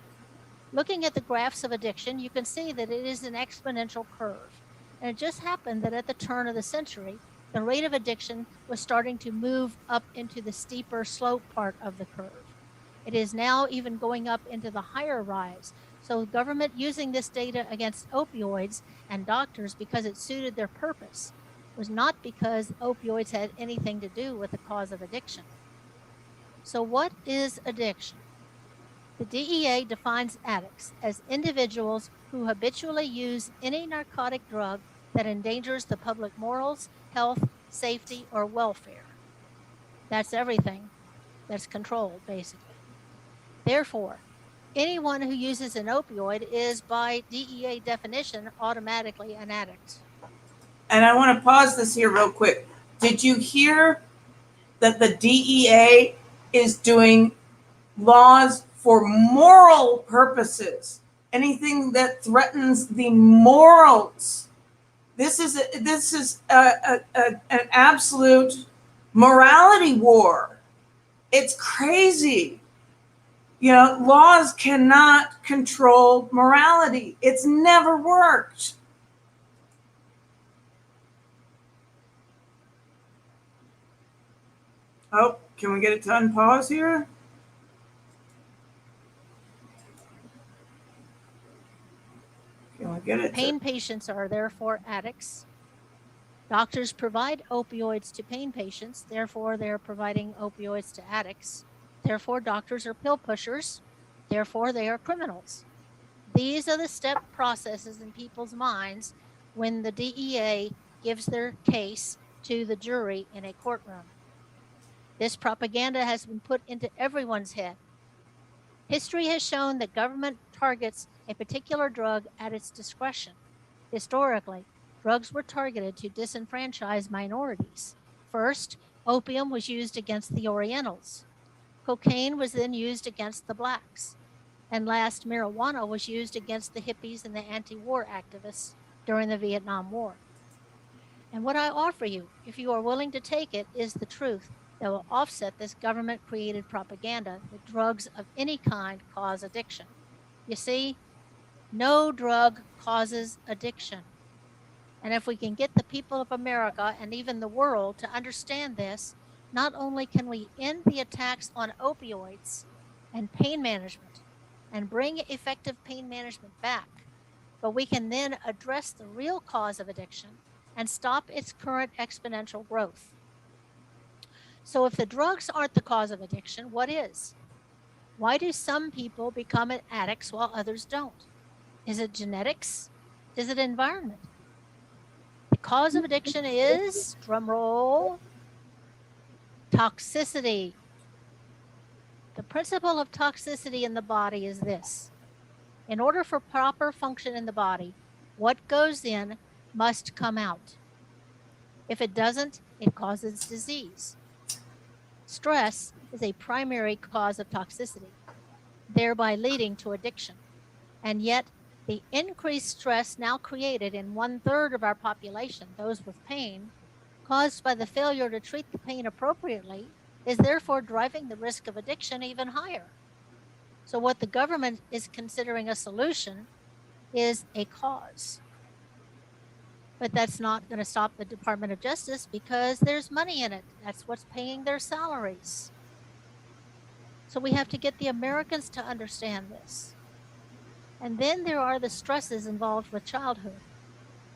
Looking at the graphs of addiction, you can see that it is an exponential curve. And it just happened that at the turn of the century, the rate of addiction was starting to move up into the steeper slope part of the curve. It is now even going up into the higher rise. So government using this data against opioids and doctors because it suited their purpose was not because opioids had anything to do with the cause of addiction. So what is addiction? The DEA defines addicts as individuals who habitually use any narcotic drug that endangers the public morals, health, safety, or welfare. That's everything that's controlled, basically. Therefore, anyone who uses an opioid is, by DEA definition, automatically an addict. And I want to pause this here real quick. Did you hear that the DEA is doing laws for moral purposes? Anything that threatens the morals. This is an absolute morality war. It's crazy. You know, laws cannot control morality. It's never worked. Oh, can we get it to unpause here? Can we get it? Pain patients are therefore addicts. Doctors provide opioids to pain patients, therefore they're providing opioids to addicts. Therefore, doctors are pill pushers, therefore they are criminals. These are the step processes in people's minds when the DEA gives their case to the jury in a courtroom. This propaganda has been put into everyone's head. History has shown that government targets a particular drug at its discretion. Historically, drugs were targeted to disenfranchise minorities. First, opium was used against the Orientals. Cocaine was then used against the blacks. And last, marijuana was used against the hippies and the anti-war activists during the Vietnam War. And what I offer you, if you are willing to take it, is the truth that will offset this government-created propaganda that drugs of any kind cause addiction. You see, no drug causes addiction. And if we can get the people of America and even the world to understand this, not only can we end the attacks on opioids and pain management, and bring effective pain management back. But we can then address the real cause of addiction and stop its current exponential growth. So, if the drugs aren't the cause of addiction, what is? Why do some people become addicts while others don't? Is it genetics? Is it environment? The cause of addiction is, drumroll, toxicity. The principle of toxicity in the body is this: in order for proper function in the body, what goes in must come out. If it doesn't, it causes disease. Stress is a primary cause of toxicity, thereby leading to addiction. And yet, the increased stress now created in 1/3 of our population, those with pain, caused by the failure to treat the pain appropriately, is therefore driving the risk of addiction even higher. So, what the government is considering a solution is a cause. But that's not going to stop the Department of Justice because there's money in it. That's what's paying their salaries. So, we have to get the Americans to understand this. And then there are the stresses involved with childhood.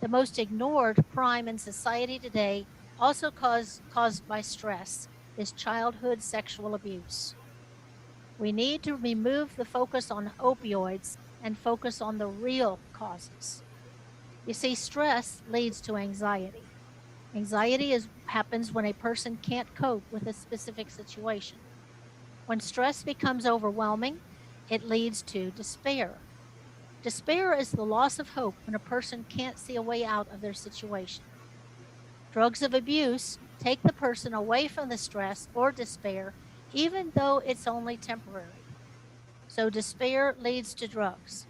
The most ignored crime in society today, also caused by stress, is childhood sexual abuse. We need to remove the focus on opioids and focus on the real causes. You see, stress leads to anxiety. Anxiety happens when a person can't cope with a specific situation. When stress becomes overwhelming, it leads to despair. Despair is the loss of hope when a person can't see a way out of their situation. Drugs of abuse take the person away from the stress or despair, even though it's only temporary. So despair leads to drugs.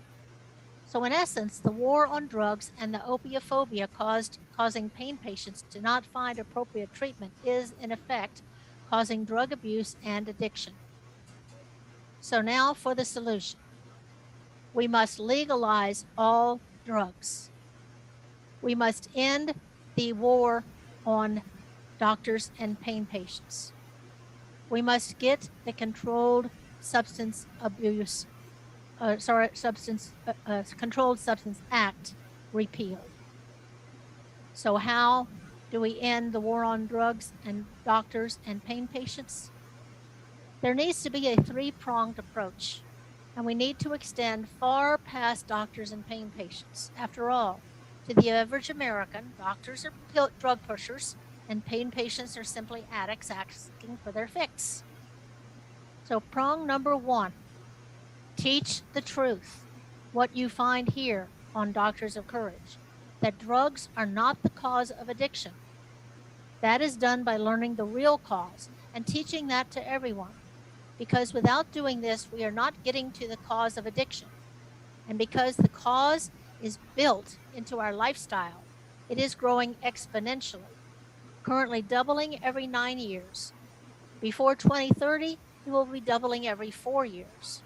So in essence, the war on drugs and the opiophobia causing pain patients to not find appropriate treatment is, in effect, causing drug abuse and addiction. So now for the solution. We must legalize all drugs. We must end the war on doctors and pain patients. We must get the Controlled Substance Controlled Substance Act repealed. So how do we end the war on drugs and doctors and pain patients? There needs to be a three-pronged approach, and we need to extend far past doctors and pain patients. After all, to the average American, doctors are drug pushers, and pain patients are simply addicts asking for their fix. So prong number one, teach the truth. What you find here on Doctors of Courage, that drugs are not the cause of addiction. That is done by learning the real cause and teaching that to everyone. Because without doing this, we are not getting to the cause of addiction. And because the cause is built into our lifestyle, it is growing exponentially, currently doubling every 9 years. Before 2030, it will be doubling every 4 years.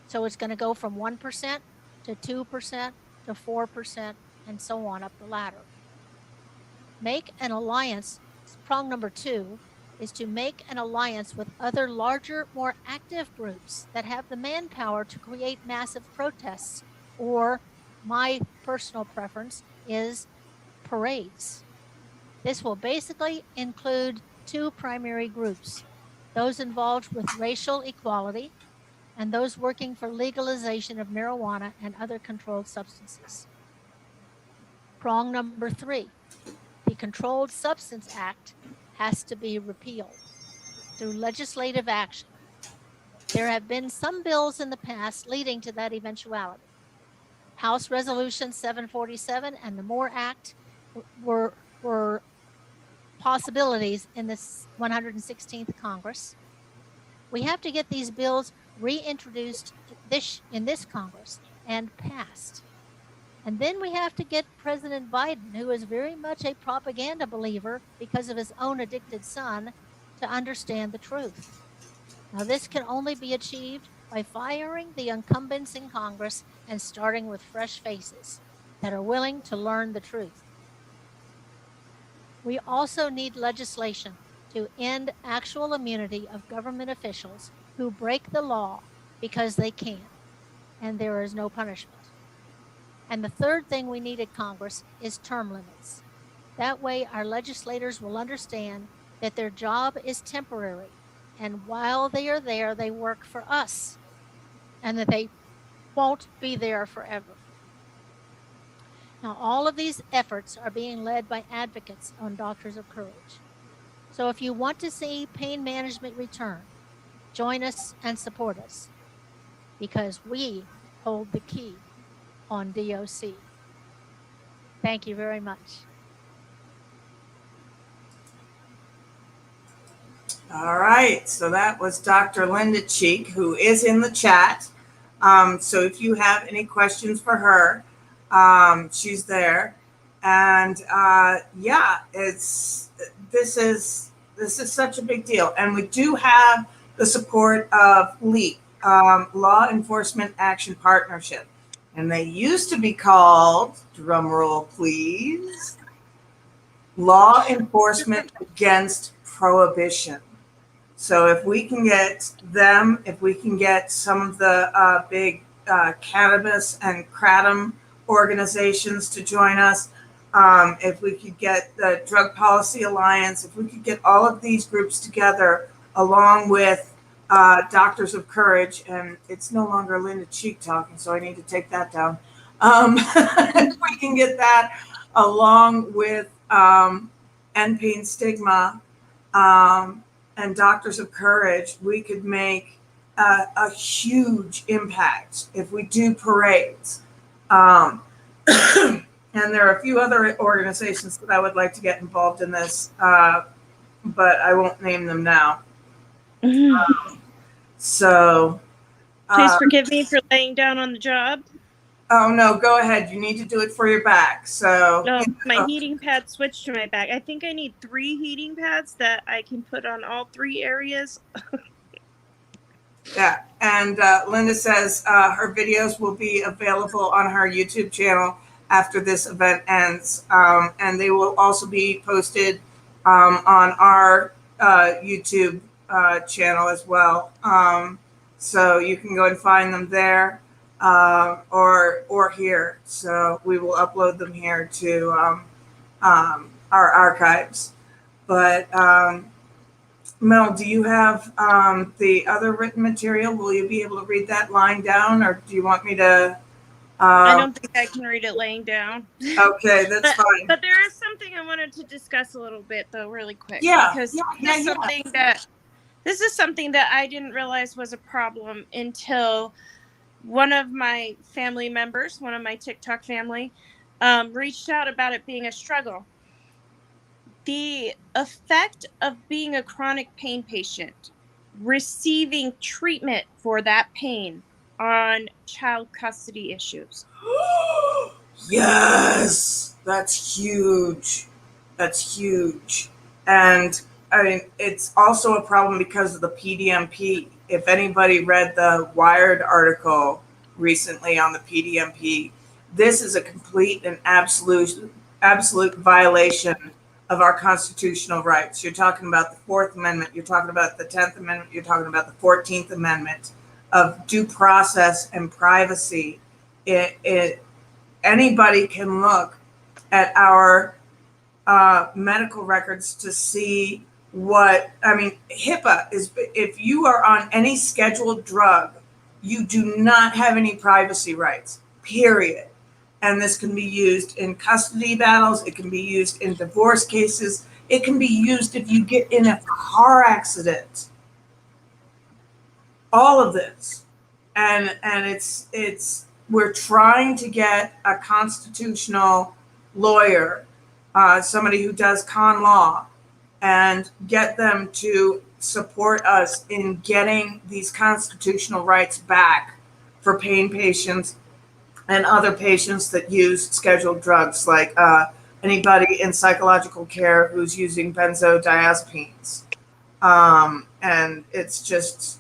So it's going to go from 1% to 2% to 4% and so on up the ladder. Make an alliance. Prong number two is to make an alliance with other larger, more active groups that have the manpower to create massive protests, or my personal preference is parades. This will basically include two primary groups: those involved with racial equality and those working for legalization of marijuana and other controlled substances. Prong number three, the Controlled Substance Act has to be repealed through legislative action. There have been some bills in the past leading to that eventuality. House Resolution 747 and the MORE Act were possibilities in this 116th Congress. We have to get these bills reintroduced in this Congress and passed. And then we have to get President Biden, who is very much a propaganda believer because of his own addicted son, to understand the truth. Now, this can only be achieved by firing the incumbents in Congress and starting with fresh faces that are willing to learn the truth. We also need legislation to end actual immunity of government officials who break the law because they can. and there is no punishment. And the third thing we need at Congress is term limits. That way, our legislators will understand that their job is temporary, and while they are there, they work for us, and that they won't be there forever. Now, all of these efforts are being led by advocates on Doctors of Courage. So if you want to see pain management return, join us and support us, because we hold the key on DOC. Thank you very much. All right, so that was Dr. Linda Cheek, who is in the chat. So if you have any questions for her, she's there. And yeah, this is such a big deal. And we do have the support of LEAP, Law Enforcement Action Partnership. And they used to be called, drum roll please, Law Enforcement Against Prohibition. So if we can get them, if we can get some of the big cannabis and kratom organizations to join us, if we could get the Drug Policy Alliance, if we could get all of these groups together along with Doctors of Courage, and it's no longer Linda Cheek talking, so I need to take that down. If we can get that along with End Pain Stigma, and Doctors of Courage, we could make a huge impact if we do parades. And there are a few other organizations that I would like to get involved in this, but I won't name them now. So please forgive me for laying down on the job. Oh no, go ahead. You need to do it for your back. So no, my heating pad switched to my back. I think I need 3 heating pads that I can put on all 3 areas. Yeah, and Linda says her videos will be available on her YouTube channel after this event ends, and they will also be posted on our YouTube channel as well. So you can go and find them there. Or here. So we will upload them here to our archives. But Mel, do you have the other written material? Will you be able to read that lying down, or do you want me to? I don't think I can read it laying down. Okay, that's fine. But there is something I wanted to discuss a little bit, though, really quick. Yeah, because yeah. This is something that I didn't realize was a problem until one of my family members, one of my TikTok family, reached out about it being a struggle. The effect of being a chronic pain patient, receiving treatment for that pain on child custody issues. Yes, that's huge. That's huge. And I mean, it's also a problem because of the PDMP. If anybody read the Wired article recently on the PDMP, this is a complete and absolute violation of our constitutional rights. You're talking about the 4th Amendment, you're talking about the 10th Amendment, you're talking about the 14th Amendment of due process and privacy. Anybody can look at our medical records to see what, I mean, HIPAA is, if you are on any scheduled drug, you do not have any privacy rights, period. And this can be used in custody battles. It can be used in divorce cases. It can be used if you get in a car accident. All of this. And we're trying to get a constitutional lawyer, somebody who does con law, and get them to support us in getting these constitutional rights back for pain patients and other patients that use scheduled drugs, like anybody in psychological care who's using benzodiazepines. And it's just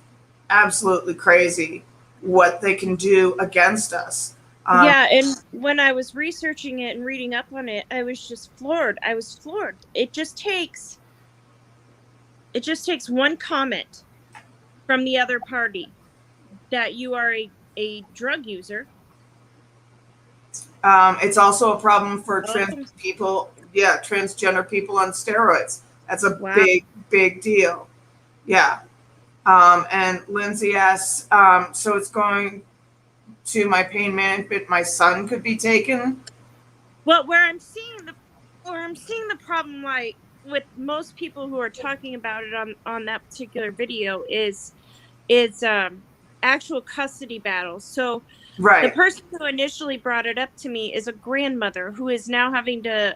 absolutely crazy what they can do against us. Yeah, and when I was researching it and reading up on it, I was just floored. It just takes one comment from the other party that you are a a drug user. It's also a problem for trans Awesome. people. Yeah, transgender people on steroids. That's a Wow. big deal. Yeah. And Lindsay asks, so it's going to my pain management. My son could be taken. Well, where I'm seeing the problem lie with most people who are talking about it on that particular video is actual custody battles. So the Right. person who initially brought it up to me is a grandmother who is now having to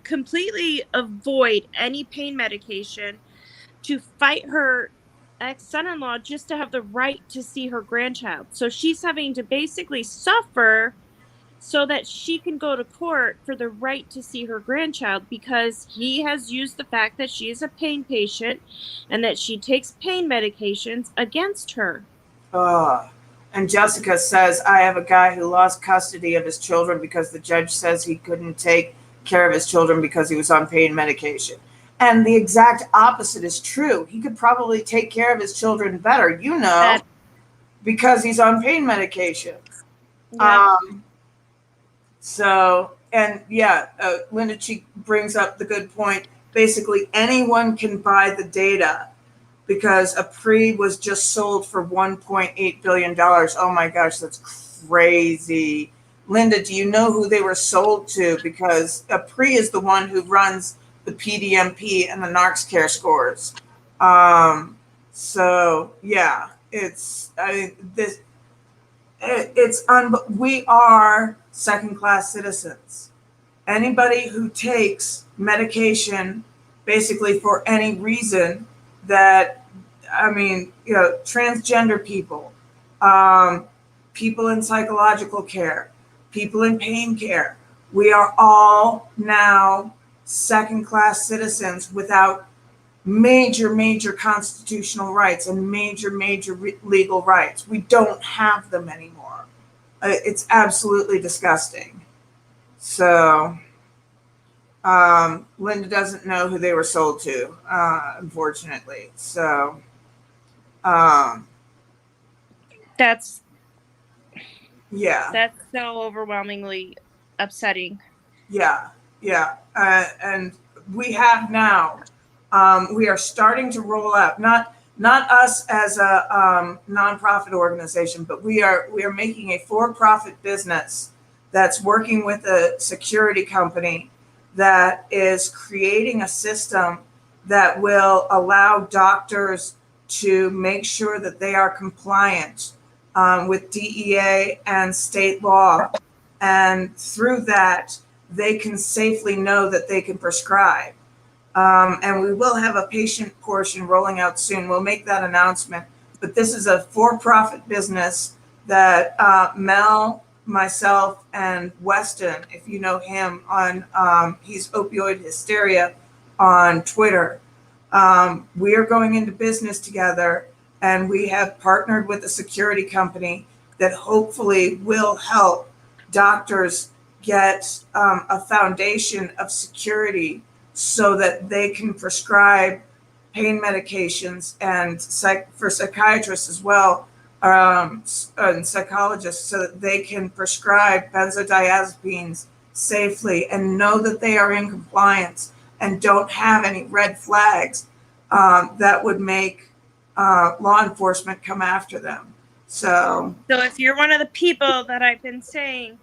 completely avoid any pain medication to fight her ex-son-in-law just to have the right to see her grandchild. So she's having to basically suffer so that she can go to court for the right to see her grandchild, because he has used the fact that she is a pain patient and that she takes pain medications against her. And Jessica says, I have a guy who lost custody of his children because the judge says he couldn't take care of his children because he was on pain medication. And the exact opposite is true. He could probably take care of his children better, because he's on pain medication. Yeah. So, and yeah, Linda Cheek brings up the good point. Basically, anyone can buy the data because a pre was just sold for $1.8 billion. Oh my gosh, that's crazy. Linda, do you know who they were sold to? Because a pre is the one who runs the PDMP and the NARCS care scores. So yeah, we are second-class citizens. Anybody who takes medication basically for any reason transgender people, people in psychological care, people in pain care, we are all now second-class citizens without major constitutional rights and major legal rights. We don't have them anymore. It's absolutely disgusting. So Linda doesn't know who they were sold to, unfortunately. So That's yeah, so overwhelmingly upsetting. yeah. And we have now. We are starting to roll out. Not us as a nonprofit organization, but we are making a for-profit business that's working with a security company that is creating a system that will allow doctors to make sure that they are compliant with DEA and state law. And through that, they can safely know that they can prescribe. And we will have a patient portion rolling out soon. We'll make that announcement. But this is a for-profit business that Mel, myself, and Weston, if you know him, he's Opioid Hysteria on Twitter. We are going into business together, and we have partnered with a security company that hopefully will help doctors get a foundation of security so that they can prescribe pain medications, and for psychiatrists as well, and psychologists, so that they can prescribe benzodiazepines safely and know that they are in compliance and don't have any red flags that would make law enforcement come after them. So if you're one of the people that I've been saying,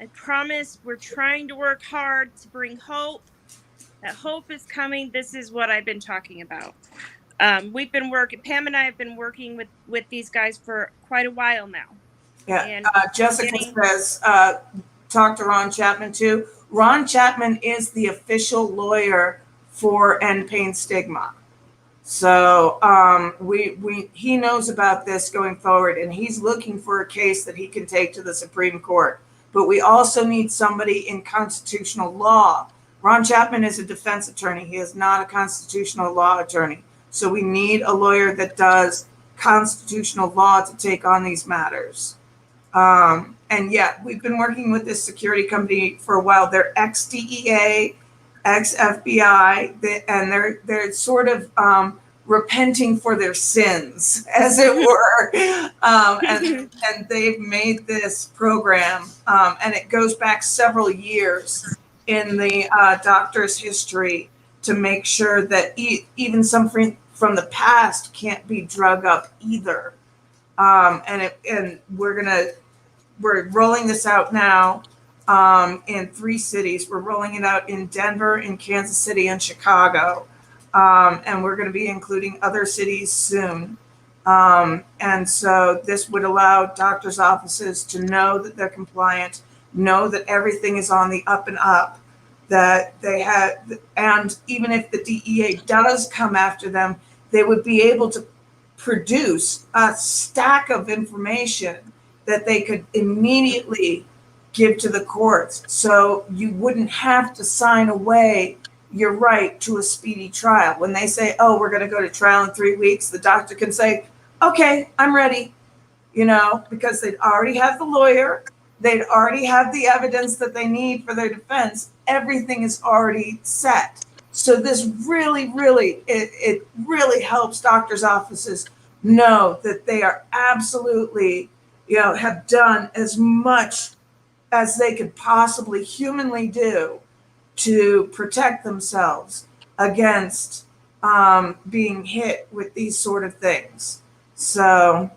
I promise we're trying to work hard to bring hope. That hope is coming. This is what I've been talking about. We've been working, Pam and I have been working with these guys for quite a while now. Yeah, and Jessica says, talk to Ron Chapman too. Ron Chapman is the official lawyer for End Pain Stigma. So he knows about this going forward, and he's looking for a case that he can take to the Supreme Court. But we also need somebody in constitutional law. Ron Chapman is a defense attorney. He is not a constitutional law attorney. So we need a lawyer that does constitutional law to take on these matters. And yeah, we've been working with this security company for a while. They're ex-DEA, ex-FBI, and they're sort of repenting for their sins, as it were. And they've made this program, and it goes back several years in the doctor's history to make sure that even something from the past can't be drug up either. And we're rolling this out now in 3 cities. We're rolling it out in Denver, in Kansas City, and Chicago. And we're going to be including other cities soon. And so this would allow doctors' offices to know that they're compliant, know that everything is on the up and up, that they had, and even if the DEA does come after them, they would be able to produce a stack of information that they could immediately give to the courts. So you wouldn't have to sign away your right to a speedy trial. When they say, oh, we're going to go to trial in 3 weeks, the doctor can say, okay, I'm ready, because they'd already have the lawyer. They'd already have the evidence that they need for their defense. Everything is already set. So this really, really, it really helps doctors' offices know that they are absolutely, have done as much as they could possibly humanly do to protect themselves against being hit with these sort of things. So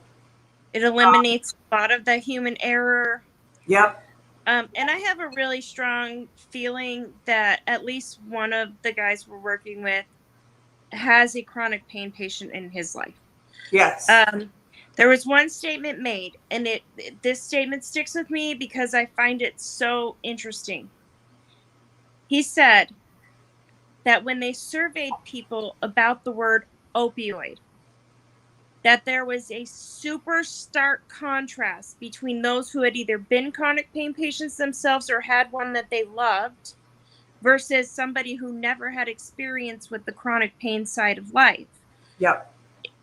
it eliminates a lot of the human error. Yep. And I have a really strong feeling that at least one of the guys we're working with has a chronic pain patient in his life. Yes. There was one statement made, and this statement sticks with me because I find it so interesting. He said that when they surveyed people about the word opioid, that there was a super stark contrast between those who had either been chronic pain patients themselves or had one that they loved versus somebody who never had experience with the chronic pain side of life. Yep.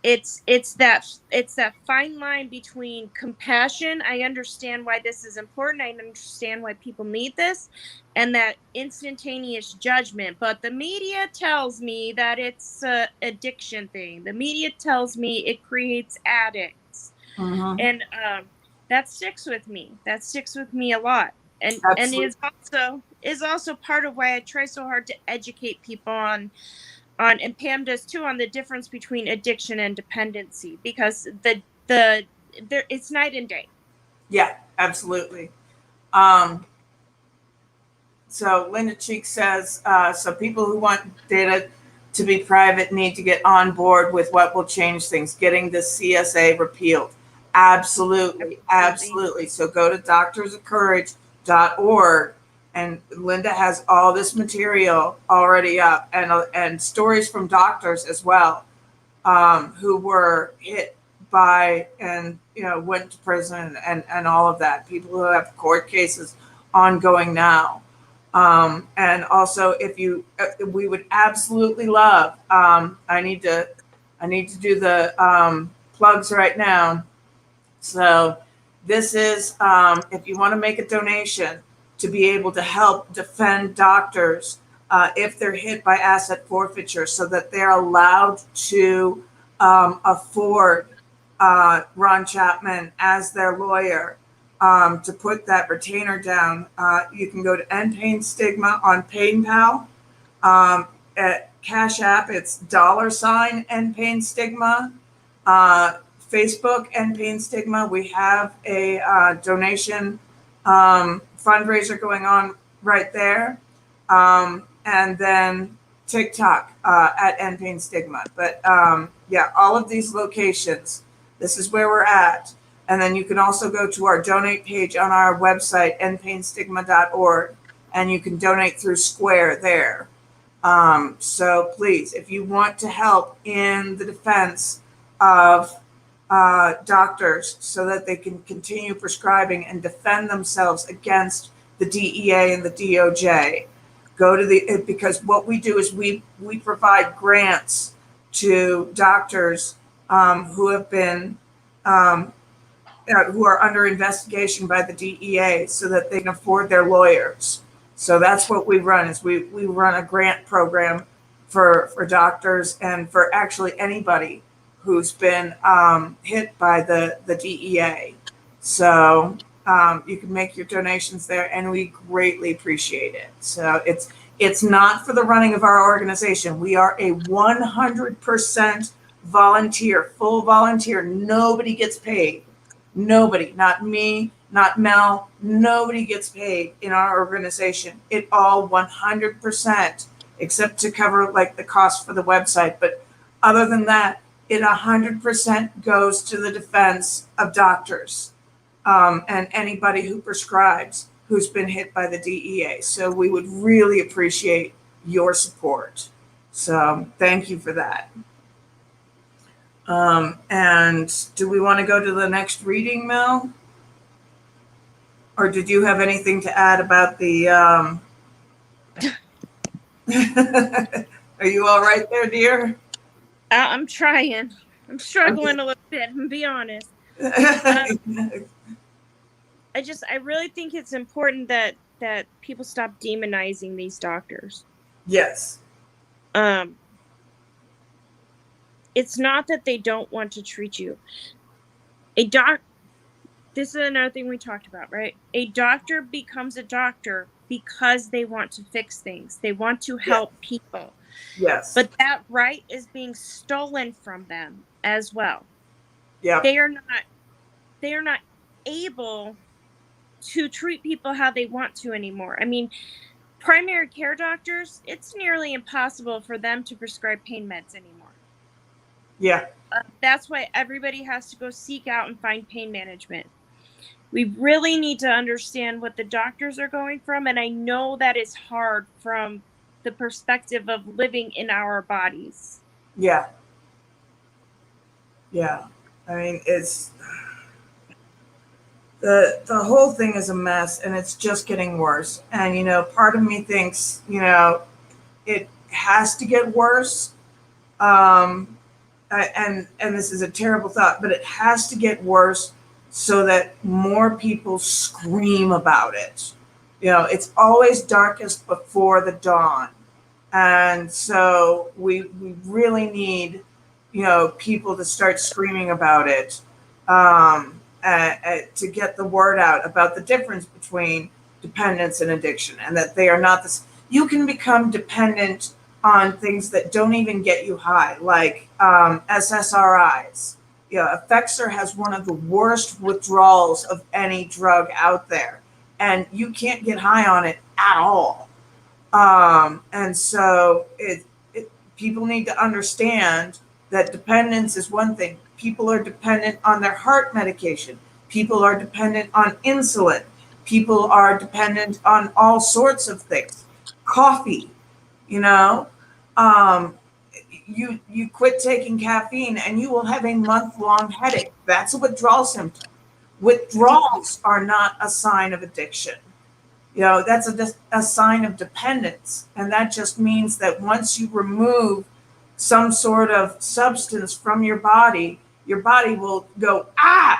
It's that fine line between compassion, I understand why this is important, I understand why people need this, and that instantaneous judgment. But the media tells me that it's an addiction thing. The media tells me it creates addicts. Mm-hmm. And that sticks with me. That sticks with me a lot. And is also part of why I try so hard to educate people on, and Pam does too, on the difference between addiction and dependency, because it's night and day. Yeah, absolutely. So Linda Cheek says, so people who want data to be private need to get on board with what will change things, getting the CSA repealed. Absolutely. So go to doctorsofcourage.org, and Linda has all this material already up, and stories from doctors as well, who were hit by and went to prison and all of that. People who have court cases ongoing now. And also, we would absolutely love. I need to do the plugs right now. So this is if you want to make a donation to be able to help defend doctors if they're hit by asset forfeiture, so that they're allowed to afford Ron Chapman as their lawyer. To put that retainer down, you can go to End Pain Stigma on PayPal. At Cash App, it's $ End Pain Stigma. Facebook End Pain Stigma. We have a donation fundraiser going on right there. And then TikTok at End Pain Stigma. But yeah, all of these locations, this is where we're at. And then you can also go to our donate page on our website, endpainstigma.org, and you can donate through Square there. So please, if you want to help in the defense of doctors so that they can continue prescribing and defend themselves against the DEA and the DOJ, go to because what we do is we provide grants to doctors who have been who are under investigation by the DEA so that they can afford their lawyers. So that's what we run, is we run a grant program for doctors and for actually anybody who's been hit by the DEA. So you can make your donations there, and we greatly appreciate it. So it's not for the running of our organization. We are a 100% volunteer, full volunteer. Nobody gets paid. Nobody, not me, not Mel. Nobody gets paid in our organization. It all 100%, except to cover like the cost for the website. But other than that, it 100% goes to the defense of doctors and anybody who prescribes who's been hit by the DEA. So we would really appreciate your support. So thank you for that. And do we want to go to the next reading, Mel? Or did you have anything to add about the... Are you all right there, dear? I'm trying. I'm struggling a little bit, to be honest. I really think it's important that people stop demonizing these doctors. Yes. It's not that they don't want to treat you. This is another thing we talked about, right? A doctor becomes a doctor because they want to fix things. They want to help people. Yes. But that right is being stolen from them as well. Yeah. They are not able to treat people how they want to anymore. I mean, primary care doctors, it's nearly impossible for them to prescribe pain meds anymore. Yeah. That's why everybody has to go seek out and find pain management. We really need to understand what the doctors are going from, and I know that is hard from the perspective of living in our bodies. Yeah. Yeah. I mean, it's... The whole thing is a mess, and it's just getting worse. And, you know, part of me thinks, you know, it has to get worse. And this is a terrible thought, but it has to get worse so that more people scream about it. You know, it's always darkest before the dawn. And so we really need, you know, people to start screaming about it, to get the word out about the difference between dependence and addiction, and that they are not this. You can become dependent on things that don't even get you high, like SSRIs. You know, Effexor has one of the worst withdrawals of any drug out there, and you can't get high on it at all. And so people need to understand that dependence is one thing. People are dependent on their heart medication. People are dependent on insulin. People are dependent on all sorts of things. Coffee, you know. You quit taking caffeine and you will have a month-long headache. That's a withdrawal symptom. Withdrawals are not a sign of addiction. You know, that's a sign of dependence. And that just means that once you remove some sort of substance from your body will go,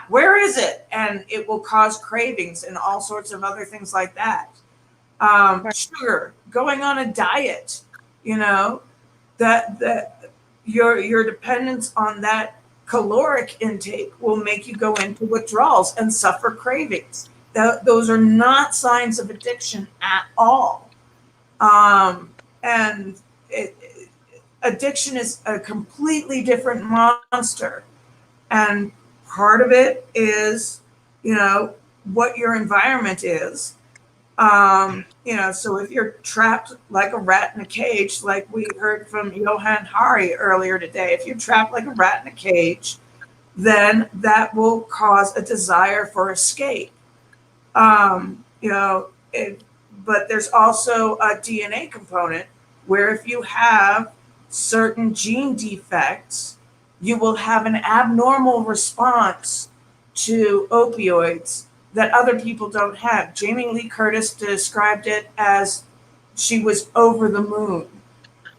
where is it? And it will cause cravings and all sorts of other things like that. Sugar, going on a diet, you know, that your dependence on that caloric intake will make you go into withdrawals and suffer cravings. Those are not signs of addiction at all. And addiction is a completely different monster. And part of it is, you know, what your environment is. You know, so if you're trapped like a rat in a cage, like we heard from Johan Hari earlier today, if you're trapped like a rat in a cage, then that will cause a desire for escape. You know, but there's also a DNA component where if you have certain gene defects, you will have an abnormal response to opioids that other people don't have. Jamie Lee Curtis described it as she was over the moon.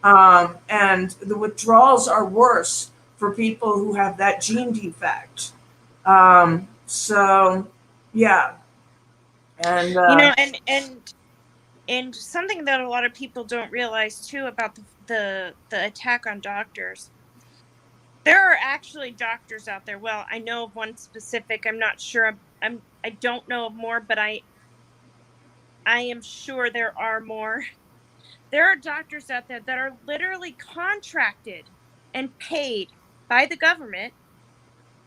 And the withdrawals are worse for people who have that gene defect. So, yeah. And you know, and something that a lot of people don't realize too about the attack on doctors. There are actually doctors out there. Well, I know of one specific. I'm not sure. I don't know of more, but I am sure there are more. There are doctors out there that are literally contracted and paid by the government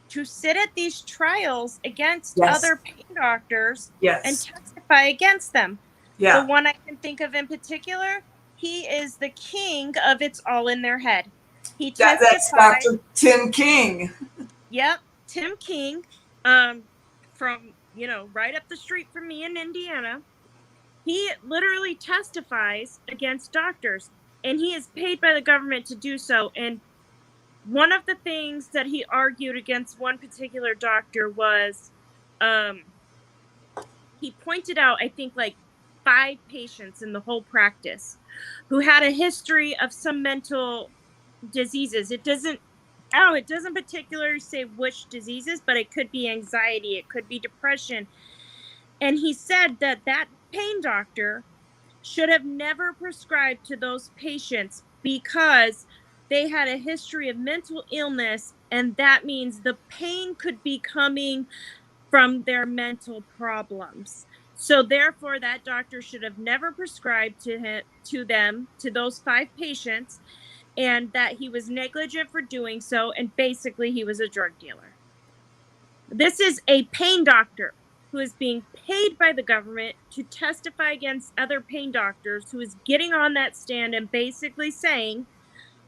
to sit at these trials against Yes. other pain doctors and Yes. testify against them. Yeah. The one I can think of in particular, he is the king of It's All in Their Head. He That's testified. Dr. Tim King. Yep, Tim King, from right up the street from me in Indiana. He literally testifies against doctors, and he is paid by the government to do so. And one of the things that he argued against one particular doctor was, he pointed out, I think, like 5 patients in the whole practice who had a history of some mental diseases. It doesn't particularly say which diseases, but it could be anxiety, it could be depression. And he said that pain doctor should have never prescribed to those patients because they had a history of mental illness, and that means the pain could be coming from their mental problems. So therefore, that doctor should have never prescribed to those 5 patients, and that he was negligent for doing so, and basically he was a drug dealer. This is a pain doctor who is being paid by the government to testify against other pain doctors, who is getting on that stand and basically saying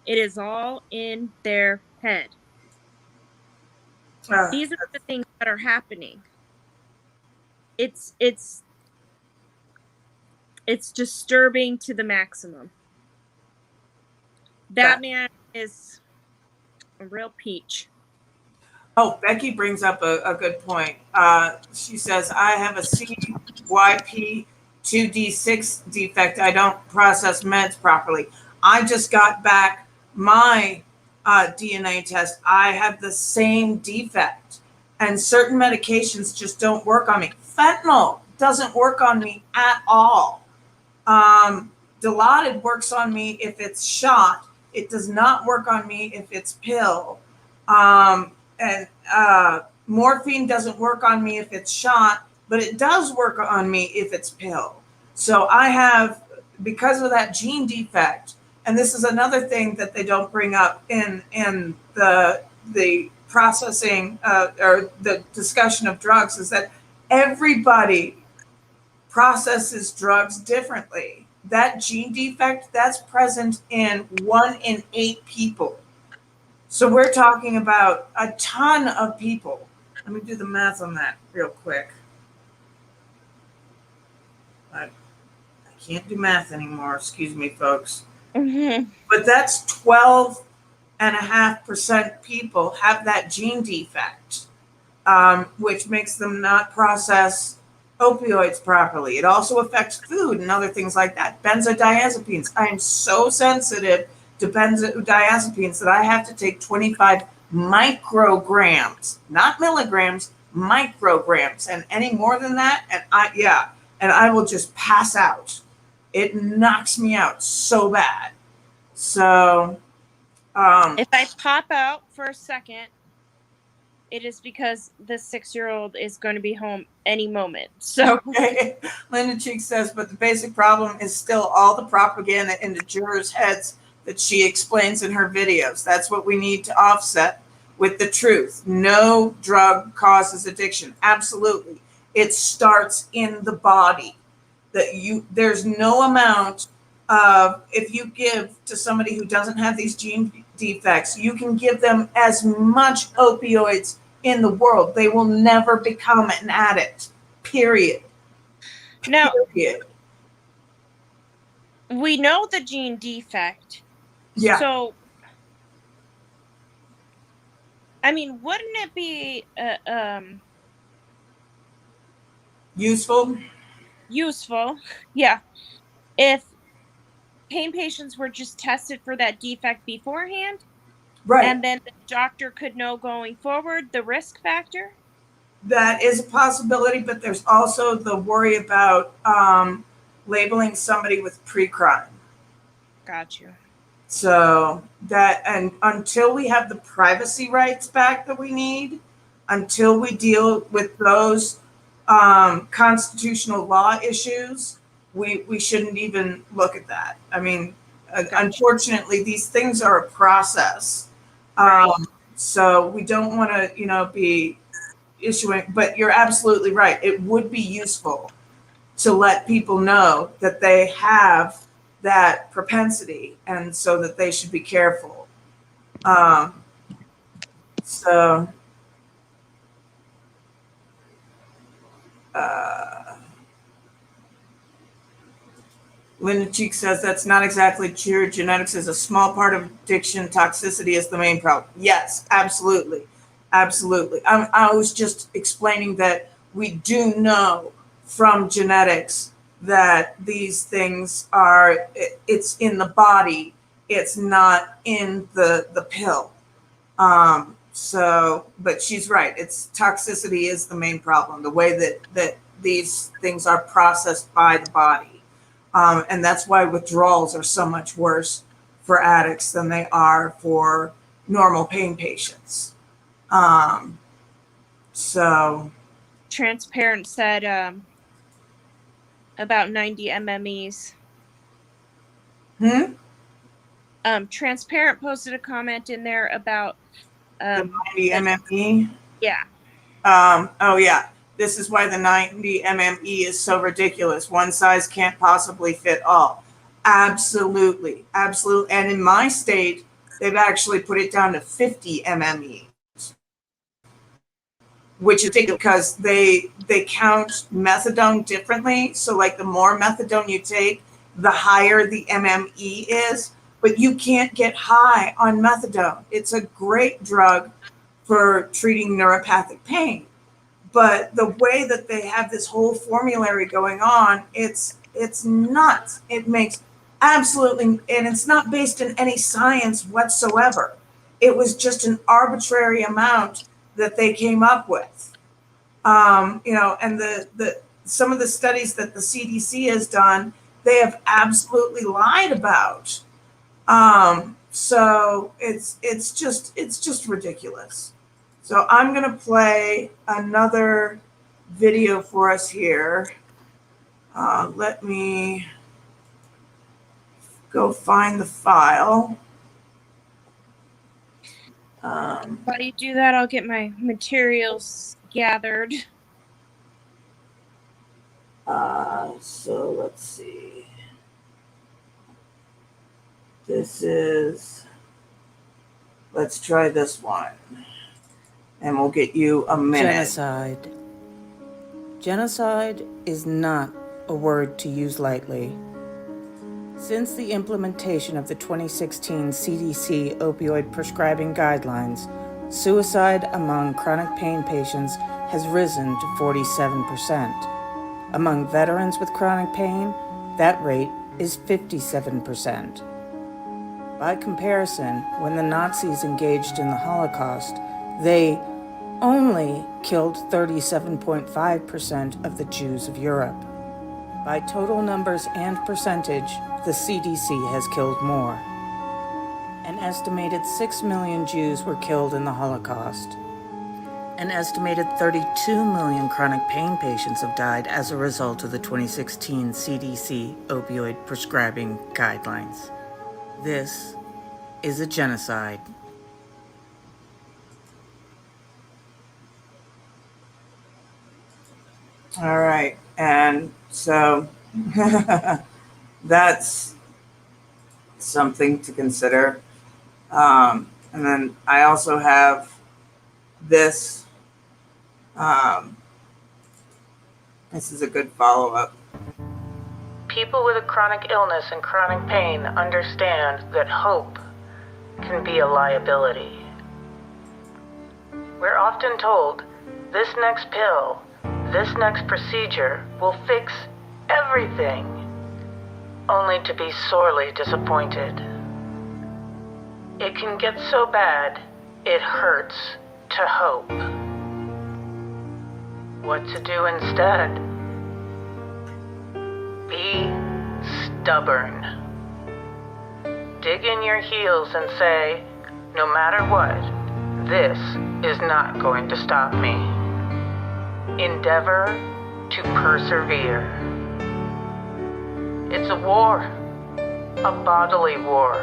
it is all in their head. These are the things that are happening. It's disturbing to the maximum. That man is a real peach. Oh, Becky brings up a good point. She says, I have a CYP2D6 defect. I don't process meds properly. I just got back my DNA test. I have the same defect, and certain medications just don't work on me. Fentanyl doesn't work on me at all. Dilaudid works on me if it's shot. It does not work on me if it's pill. And morphine doesn't work on me if it's shot, but it does work on me if it's pill. So I have, because of that gene defect, and this is another thing that they don't bring up in the processing or the discussion of drugs, is that everybody processes drugs differently. That gene defect, that's present in 1 in 8 people. So we're talking about a ton of people. Let me do the math on that real quick. I can't do math anymore. Excuse me, folks. Mm-hmm. But that's 12.5% people have that gene defect, which makes them not process opioids properly. It also affects food and other things like that. Benzodiazepines. I am so sensitive to benzodiazepines that I have to take 25 micrograms, not milligrams, micrograms. And any more than that, and I will just pass out. It knocks me out so bad. So if I pop out for a second, it is because the 6-year-old is going to be home any moment. So okay. Linda Cheek says, but the basic problem is still all the propaganda in the jurors' heads that she explains in her videos. That's what we need to offset with the truth. No drug causes addiction. Absolutely. It starts in the body. There's no amount of, if you give to somebody who doesn't have these gene defects, you can give them as much opioids in the world. They will never become an addict. Period. Now, period. We know the gene defect. Yeah. So, I mean, wouldn't it be useful? Useful, yeah. If pain patients were just tested for that defect beforehand, right, and then the doctor could know going forward the risk factor? That is a possibility, but there's also the worry about labeling somebody with pre-crime. Got you. So that, and until we have the privacy rights back that we need, until we deal with those constitutional law issues, we shouldn't even look at that. I mean, unfortunately, these things are a process. Right. So we don't want to, be issuing, but you're absolutely right. It would be useful to let people know that they have that propensity and so that they should be careful. Um, so, uh, Linda Cheek says that's not exactly true. Genetics is a small part of addiction. Toxicity is the main problem. Yes, absolutely. Absolutely. I was just explaining that we do know from genetics that these things are, it's in the body, it's not in the pill. But she's right. It's toxicity is the main problem, the way that these things are processed by the body. And that's why withdrawals are so much worse for addicts than they are for normal pain patients. So Transparent said about 90 MMEs. Transparent posted a comment in there about the 90 MME. Yeah. Oh yeah. This is why the 90 MME is so ridiculous. One size can't possibly fit all. Absolutely. Absolutely. And in my state, they've actually put it down to 50 MME, which is ridiculous because they count methadone differently. So like the more methadone you take, the higher the MME is, but you can't get high on methadone. It's a great drug for treating neuropathic pain. But the way that they have this whole formulary going on, it's nuts. It makes absolutely, and it's not based in any science whatsoever. It was just an arbitrary amount that they came up with. And the some of the studies that the CDC has done, they have absolutely lied about. So it's just ridiculous. So I'm going to play another video for us here. Let me go find the file. While you do that, I'll get my materials gathered. So let's see. Let's try this one. And we'll get you a minute. Genocide. Genocide is not a word to use lightly. Since the implementation of the 2016 CDC opioid prescribing guidelines, suicide among chronic pain patients has risen to 47%. Among veterans with chronic pain, that rate is 57%. By comparison, when the Nazis engaged in the Holocaust, they only killed 37.5% of the Jews of Europe. By total numbers and percentage, the CDC has killed more. An estimated 6 million Jews were killed in the Holocaust. An estimated 32 million chronic pain patients have died as a result of the 2016 CDC opioid prescribing guidelines. This is a genocide. All right. And so that's something to consider. And then I also have this. This is a good follow-up. People with a chronic illness and chronic pain understand that hope can be a liability. We're often told, this next pill, this next procedure will fix everything, only to be sorely disappointed. It can get so bad, it hurts to hope. What to do instead? Be stubborn. dig in your heels and say, no matter what, this is not going to stop me. Endeavor to persevere. It's a war, a bodily war,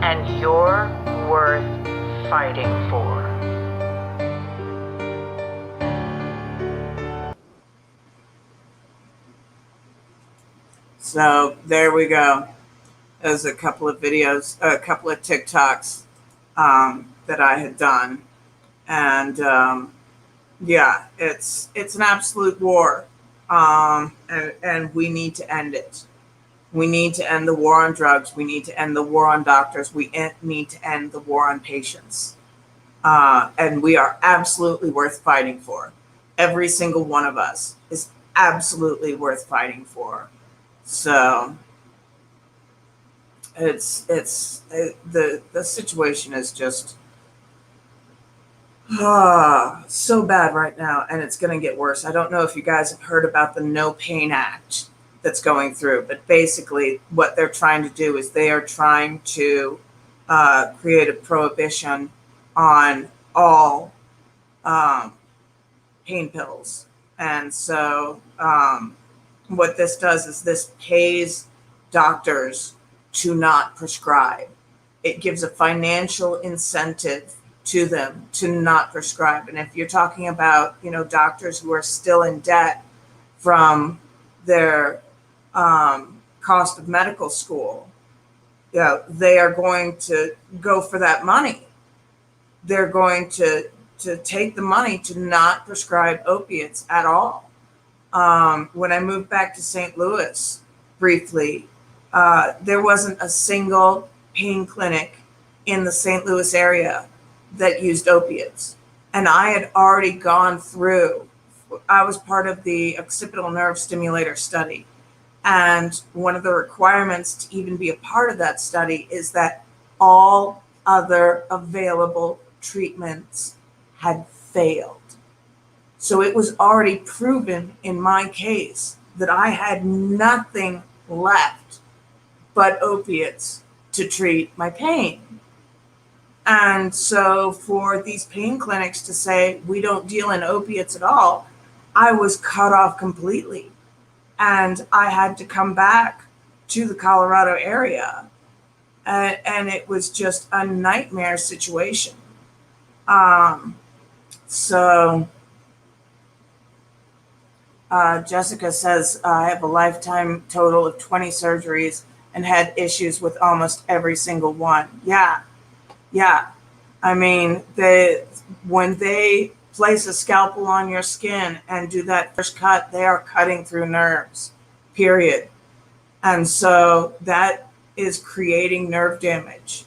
and you're worth fighting for. So there we go. There's a couple of videos, a couple of TikToks that I had done, and yeah, it's an absolute war, and we need to end it. We need to end the war on drugs. We need to end the war on doctors. We need to end the war on patients, and we are absolutely worth fighting for. Every single one of us is absolutely worth fighting for. So the situation is just so bad right now, and it's going to get worse. I don't know if you guys have heard about the No Pain Act that's going through, but basically what they're trying to do is they are trying to create a prohibition on all pain pills. And so what this does is this pays doctors to not prescribe. It gives a financial incentive to them to not prescribe. And if you're talking about, doctors who are still in debt from their cost of medical school, they are going to go for that money. They're going to take the money to not prescribe opiates at all. When I moved back to St. Louis briefly, there wasn't a single pain clinic in the St. Louis area that used opiates. And I had already gone through, I was part of the occipital nerve stimulator study. And one of the requirements to even be a part of that study is that all other available treatments had failed. So it was already proven in my case that I had nothing left but opiates to treat my pain. And so for these pain clinics to say, we don't deal in opiates at all, I was cut off completely. And I had to come back to the Colorado area. And it was just a nightmare situation. Jessica says, I have a lifetime total of 20 surgeries and had issues with almost every single one. Yeah. I mean, when they place a scalpel on your skin and do that first cut, they are cutting through nerves, period. And so that is creating nerve damage.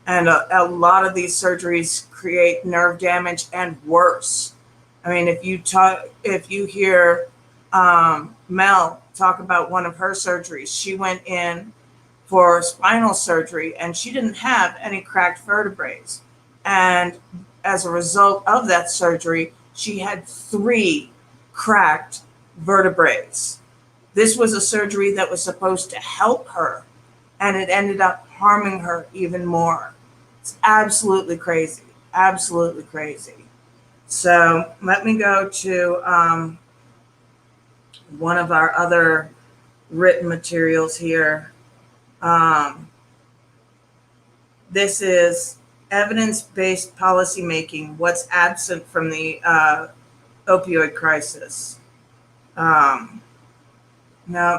And a lot of these surgeries create nerve damage and worse. I mean, if you hear Mel talk about one of her surgeries, she went in for spinal surgery and she didn't have any cracked vertebrae. And as a result of that surgery, she had 3 cracked vertebrae. This was a surgery that was supposed to help her, and it ended up harming her even more. It's absolutely crazy. Absolutely crazy. So let me go to one of our other written materials here. This is evidence-based policymaking, what's absent from the opioid crisis. No,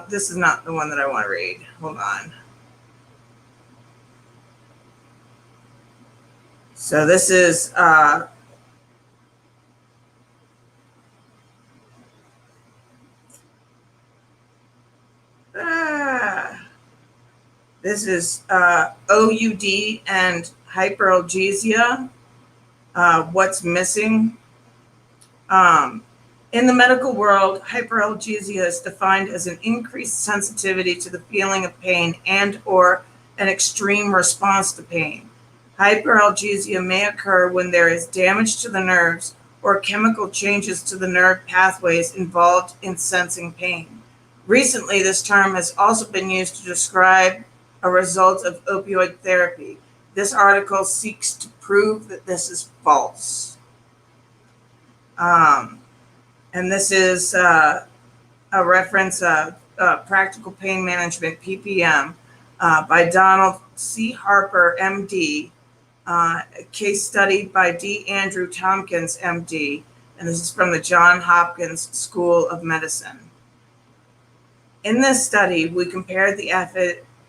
this is not the one that I want to read. Hold on. So this is OUD and hyperalgesia. What's missing? In the medical world, hyperalgesia is defined as an increased sensitivity to the feeling of pain and or an extreme response to pain. Hyperalgesia may occur when there is damage to the nerves or chemical changes to the nerve pathways involved in sensing pain. Recently, this term has also been used to describe a result of opioid therapy. This article seeks to prove that this is false. And this is a reference of Practical Pain Management, PPM, by Donald C. Harper, MD, a case study by D. Andrew Tompkins, MD, and this is from the Johns Hopkins School of Medicine. In this study, we compared the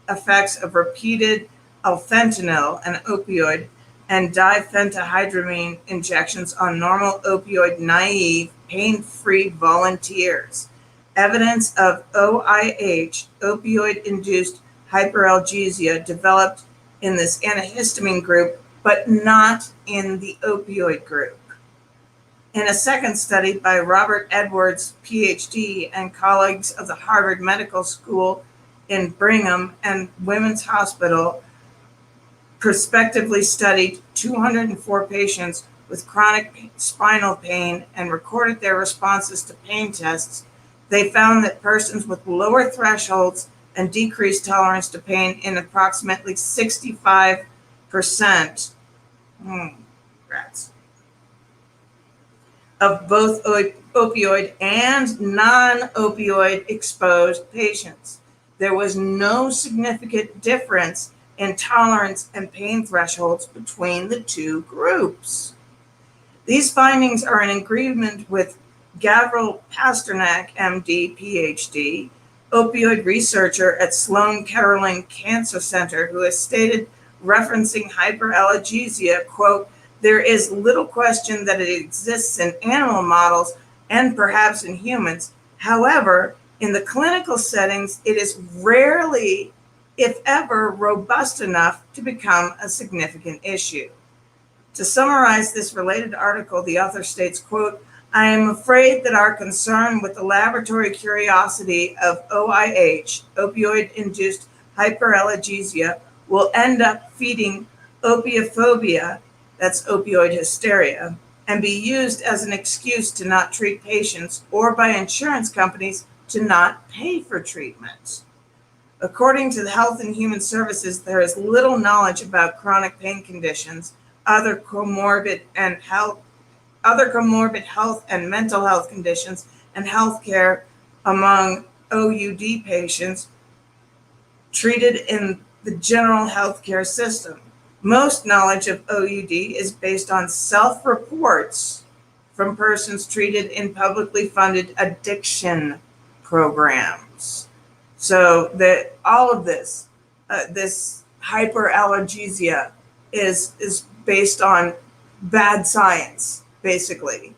effects of repeated alfentanil, an opioid, and diphenhydramine injections on normal opioid-naive, pain-free volunteers. Evidence of OIH, opioid-induced hyperalgesia, developed in this antihistamine group, but not in the opioid group. In a second study by Robert Edwards, PhD, and colleagues of the Harvard Medical School in Brigham and Women's Hospital, prospectively studied 204 patients with chronic spinal pain and recorded their responses to pain tests. They found that persons with lower thresholds and decreased tolerance to pain in approximately 65% of both opioid and non-opioid exposed patients. There was no significant difference in tolerance and pain thresholds between the two groups. These findings are in agreement with Gavril Pasternak, MD, PhD, opioid researcher at Sloan Kettering Cancer Center, who has stated, referencing hyperalgesia, quote, "There is little question that it exists in animal models and perhaps in humans. However, in the clinical settings, it is rarely, if ever, robust enough to become a significant issue." To summarize this related article, the author states, quote, "I am afraid that our concern with the laboratory curiosity of OIH, opioid-induced hyperalgesia, will end up feeding opiophobia, that's opioid hysteria, and be used as an excuse to not treat patients or by insurance companies to not pay for treatment." According to the Health and Human Services, there is little knowledge about chronic pain conditions, other comorbid health and mental health conditions, and healthcare among OUD patients treated in the general healthcare system. Most knowledge of OUD is based on self-reports from persons treated in publicly funded addiction programs. So that all of this, this hyperalgesia is based on bad science, basically.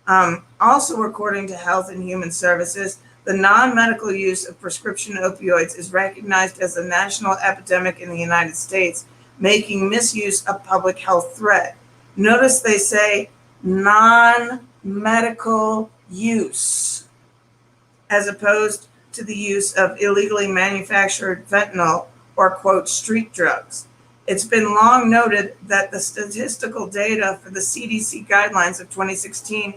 Also, according to Health and Human Services, the non-medical use of prescription opioids is recognized as a national epidemic in the United States, making misuse a public health threat. Notice they say non-medical use, as opposed to the use of illegally manufactured fentanyl or, quote, street drugs. It's been long noted that the statistical data for the CDC guidelines of 2016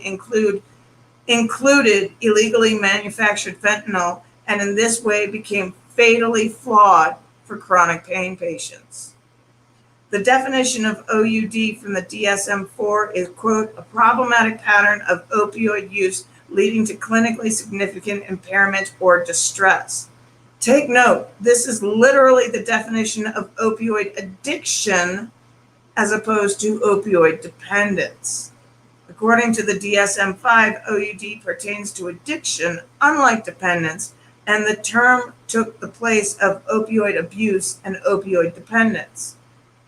included illegally manufactured fentanyl, and in this way became fatally flawed for chronic pain patients. The definition of OUD from the DSM-4 is, quote, "a problematic pattern of opioid use leading to clinically significant impairment or distress." Take note, this is literally the definition of opioid addiction as opposed to opioid dependence. According to the DSM-5, OUD pertains to addiction, unlike dependence, and the term took the place of opioid abuse and opioid dependence.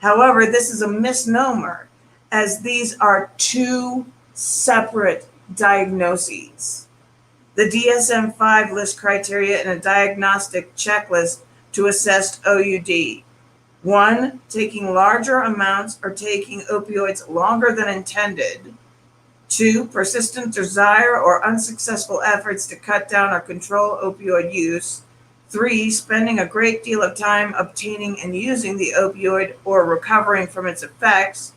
However, this is a misnomer, as these are two separate diagnoses. The DSM-5 lists criteria in a diagnostic checklist to assess OUD. 1, taking larger amounts or taking opioids longer than intended. 2, persistent desire or unsuccessful efforts to cut down or control opioid use. 3, spending a great deal of time obtaining and using the opioid or recovering from its effects.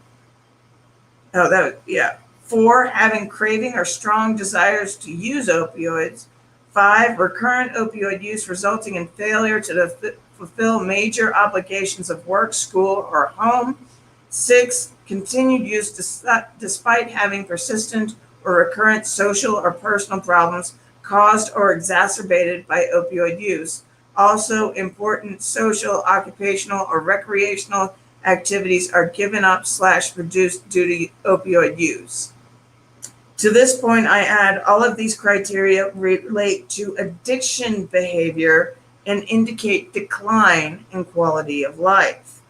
4, having craving or strong desires to use opioids. 5, recurrent opioid use resulting in failure to fulfill major obligations of work, school, or home. 6, continued use despite having persistent or recurrent social or personal problems caused or exacerbated by opioid use. Also, important social, occupational, or recreational activities are given up / reduced due to opioid use. To this point, I add all of these criteria relate to addiction behavior and indicate decline in quality of life.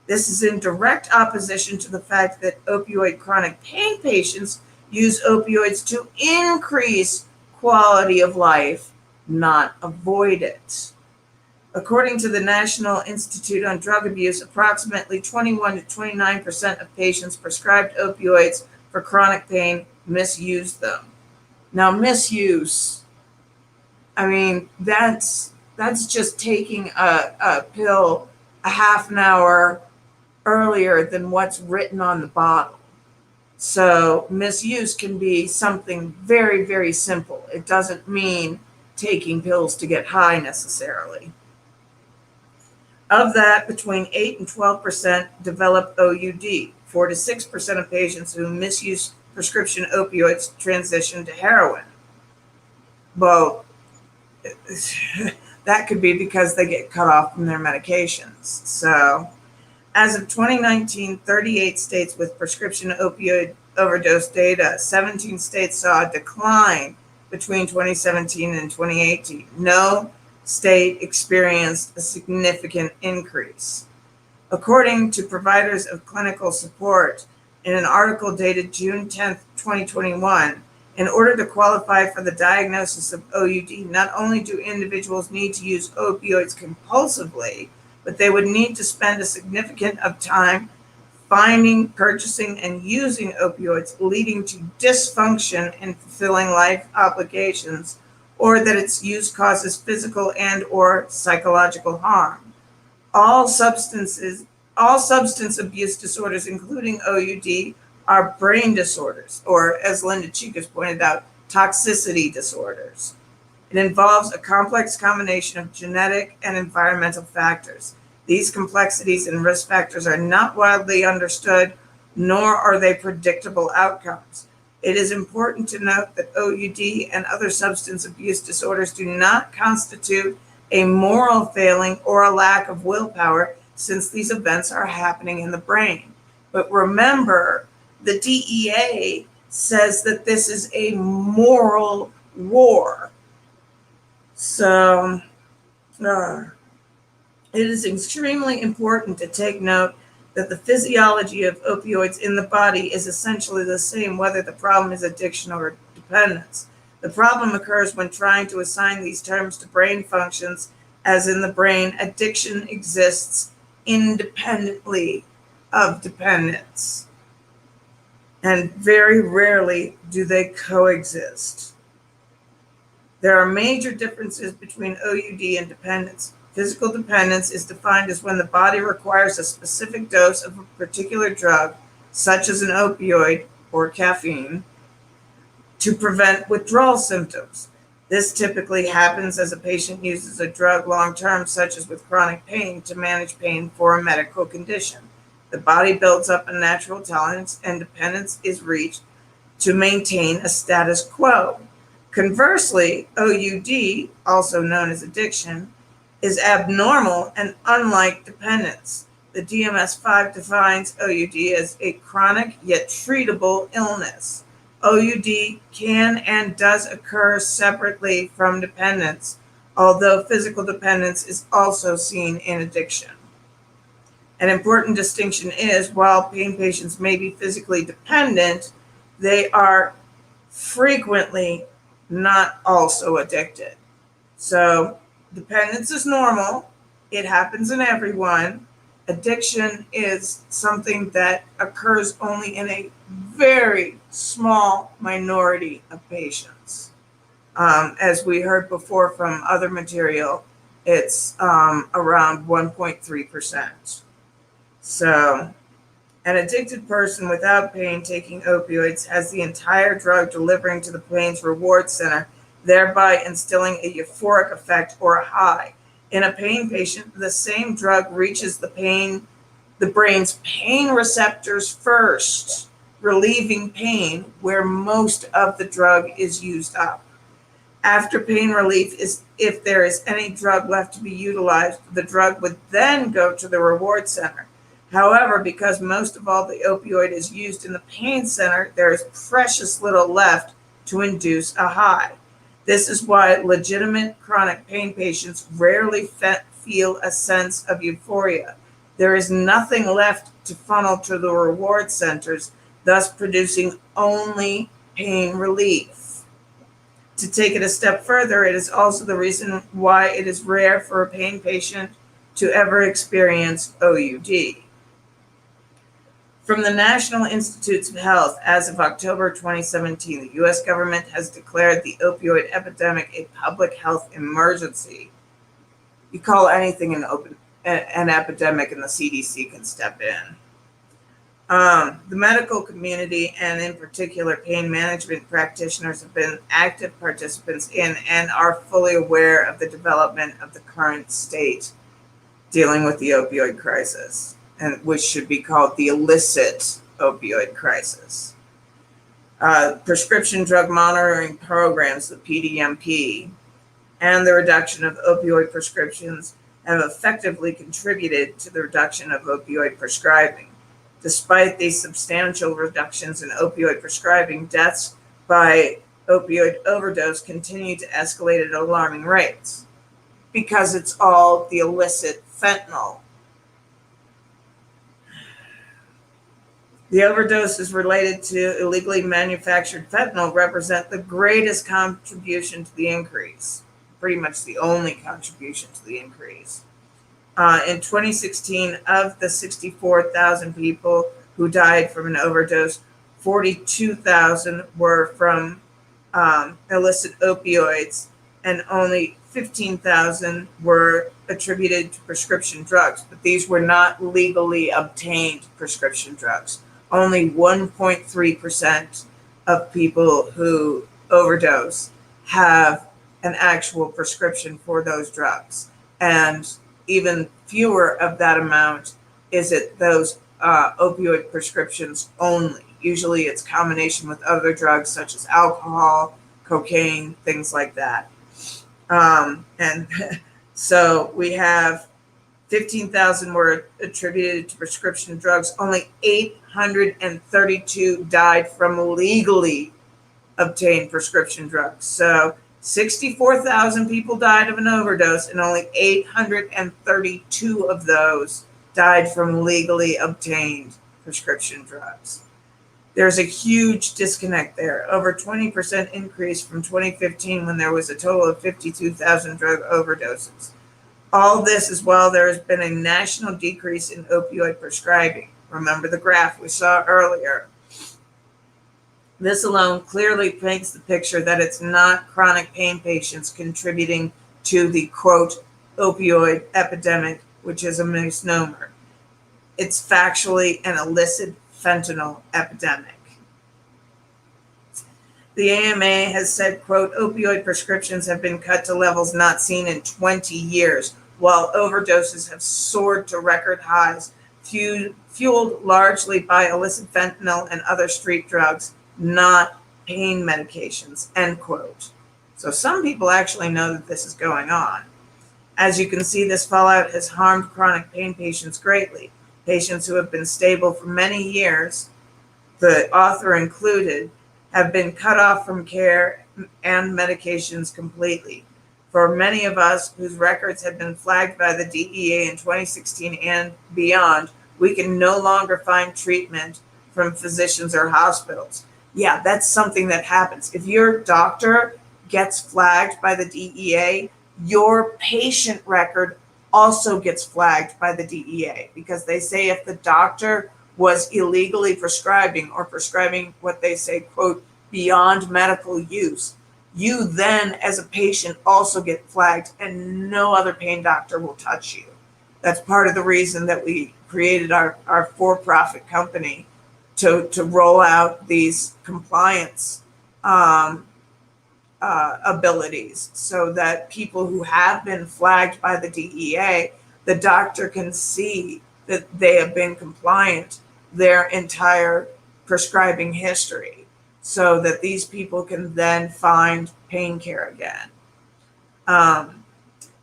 This is in direct opposition to the fact that opioid chronic pain patients use opioids to increase quality of life, not avoid it. According to the National Institute on Drug Abuse, approximately 21 to 29% of patients prescribed opioids for chronic pain misuse them. Now, misuse, I mean, that's just taking a pill a half an hour earlier than what's written on the bottle. So misuse can be something very, very simple. It doesn't mean taking pills to get high necessarily. Of that, between 8 and 12% develop OUD. 4 to 6% of patients who misuse prescription opioids transition to heroin. Well, that could be because they get cut off from their medications. So, as of 2019, 38 states with prescription opioid overdose data, 17 states saw a decline between 2017 and 2018. No state experienced a significant increase. According to providers of clinical support, in an article dated June 10th, 2021, in order to qualify for the diagnosis of OUD, not only do individuals need to use opioids compulsively, but they would need to spend a significant amount of time finding, purchasing, and using opioids, leading to dysfunction in fulfilling life obligations, or that its use causes physical and or psychological harm. All substance abuse disorders, including OUD, are brain disorders, or as Linda Cheek has pointed out, toxicity disorders. It involves a complex combination of genetic and environmental factors. These complexities and risk factors are not widely understood, nor are they predictable outcomes. It is important to note that OUD and other substance abuse disorders do not constitute a moral failing or a lack of willpower, since these events are happening in the brain. But remember, the DEA says that this is a moral war. So it is extremely important to take note that the physiology of opioids in the body is essentially the same, whether the problem is addiction or dependence. The problem occurs when trying to assign these terms to brain functions, as in the brain, addiction exists independently of dependence. And very rarely do they coexist. There are major differences between OUD and dependence. Physical dependence is defined as when the body requires a specific dose of a particular drug, such as an opioid or caffeine, to prevent withdrawal symptoms. This typically happens as a patient uses a drug long-term, such as with chronic pain, to manage pain for a medical condition. The body builds up a natural tolerance, and dependence is reached to maintain a status quo. Conversely, OUD, also known as addiction, is abnormal and unlike dependence. The DMS-5 defines OUD as a chronic yet treatable illness. OUD can and does occur separately from dependence, although physical dependence is also seen in addiction. An important distinction is, while pain patients may be physically dependent, they are frequently not also addicted. So dependence is normal. It happens in everyone. Addiction is something that occurs only in a very small minority of patients. As we heard before from other material, it's around 1.3%. So an addicted person without pain taking opioids has the entire drug delivering to the brain's reward center, thereby instilling a euphoric effect or a high. In a pain patient, the same drug reaches the brain's pain receptors first, relieving pain where most of the drug is used up. After pain relief, if there is any drug left to be utilized, the drug would then go to the reward center. However, because most of all the opioid is used in the pain center, there is precious little left to induce a high. This is why legitimate chronic pain patients rarely feel a sense of euphoria. There is nothing left to funnel to the reward centers, thus producing only pain relief. To take it a step further, it is also the reason why it is rare for a pain patient to ever experience OUD. From the National Institutes of Health, as of October 2017, the U.S. government has declared the opioid epidemic a public health emergency. You call anything an epidemic, and the CDC can step in. The medical community, and in particular pain management practitioners, have been active participants in and are fully aware of the development of the current state dealing with the opioid crisis, and which should be called the illicit opioid crisis. Prescription drug monitoring programs, the PDMP, and the reduction of opioid prescriptions have effectively contributed to the reduction of opioid prescribing. Despite these substantial reductions in opioid prescribing, deaths by opioid overdose continue to escalate at alarming rates because it's all the illicit fentanyl. The overdoses related to illegally manufactured fentanyl represent the greatest contribution to the increase, pretty much the only contribution to the increase. In 2016, of the 64,000 people who died from an overdose, 42,000 were from illicit opioids, and only 15,000 were attributed to prescription drugs. But these were not legally obtained prescription drugs. Only 1.3% of people who overdose have an actual prescription for those drugs. And even fewer of that amount is it those opioid prescriptions only. Usually it's combination with other drugs such as alcohol, cocaine, things like that. And so we have 15,000 were attributed to prescription drugs. Only 832 died from legally obtained prescription drugs. So 64,000 people died of an overdose, and only 832 of those died from legally obtained prescription drugs. There's a huge disconnect there. Over 20% increase from 2015, when there was a total of 52,000 drug overdoses. All this is while there has been a national decrease in opioid prescribing. Remember the graph we saw earlier. This alone clearly paints the picture that it's not chronic pain patients contributing to the, quote, opioid epidemic, which is a misnomer. It's factually an illicit fentanyl epidemic. The AMA has said, quote, opioid prescriptions have been cut to levels not seen in 20 years, while overdoses have soared to record highs, fueled largely by illicit fentanyl and other street drugs, not pain medications, end quote. So some people actually know that this is going on. As you can see, this fallout has harmed chronic pain patients greatly. Patients who have been stable for many years, the author included, have been cut off from care and medications completely. For many of us whose records have been flagged by the DEA in 2016 and beyond, we can no longer find treatment from physicians or hospitals. Yeah, that's something that happens. If your doctor gets flagged by the DEA, your patient record also gets flagged by the DEA, because they say if the doctor was illegally prescribing or prescribing what they say, quote, beyond medical use, you then as a patient also get flagged, and no other pain doctor will touch you. That's part of the reason that we created our for-profit company to roll out these compliance abilities, so that people who have been flagged by the DEA, the doctor can see that they have been compliant their entire prescribing history, so that these people can then find pain care again. Um,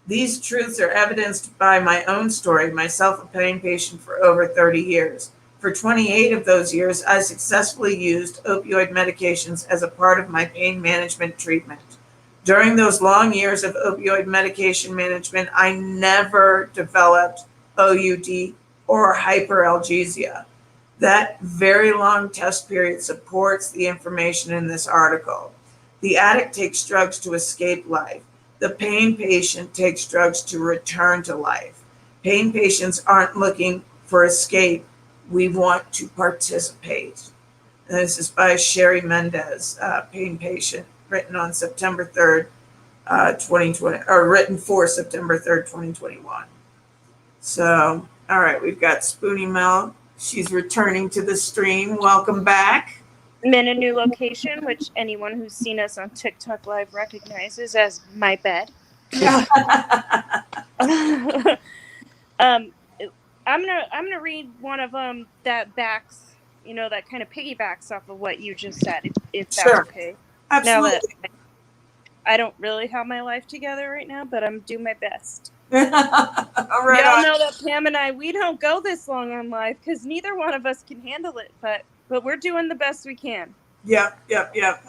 these truths are evidenced by my own story, myself a pain patient for over 30 years. For 28 of those years, I successfully used opioid medications as a part of my pain management treatment. During those long years of opioid medication management, I never developed OUD or hyperalgesia. That very long test period supports the information in this article. The addict takes drugs to escape life. The pain patient takes drugs to return to life. Pain patients aren't looking for escape. We want to participate. And this is by Cheri Mendes, pain patient, written on September 3rd, 2020, or written for September 3rd, 2021. So, all right, we've got Spoonie Mel. She's returning to the stream. Welcome back. I'm in a new location, which anyone who's seen us on TikTok Live recognizes as my bed. I'm gonna read one of them that backs, that kind of piggybacks off of what you just said, if that's Sure. okay. Absolutely. Now that I don't really have my life together right now, but I'm doing my best. All right. Y'all know that Pam and I, we don't go this long on live because neither one of us can handle it, but we're doing the best we can. Yep.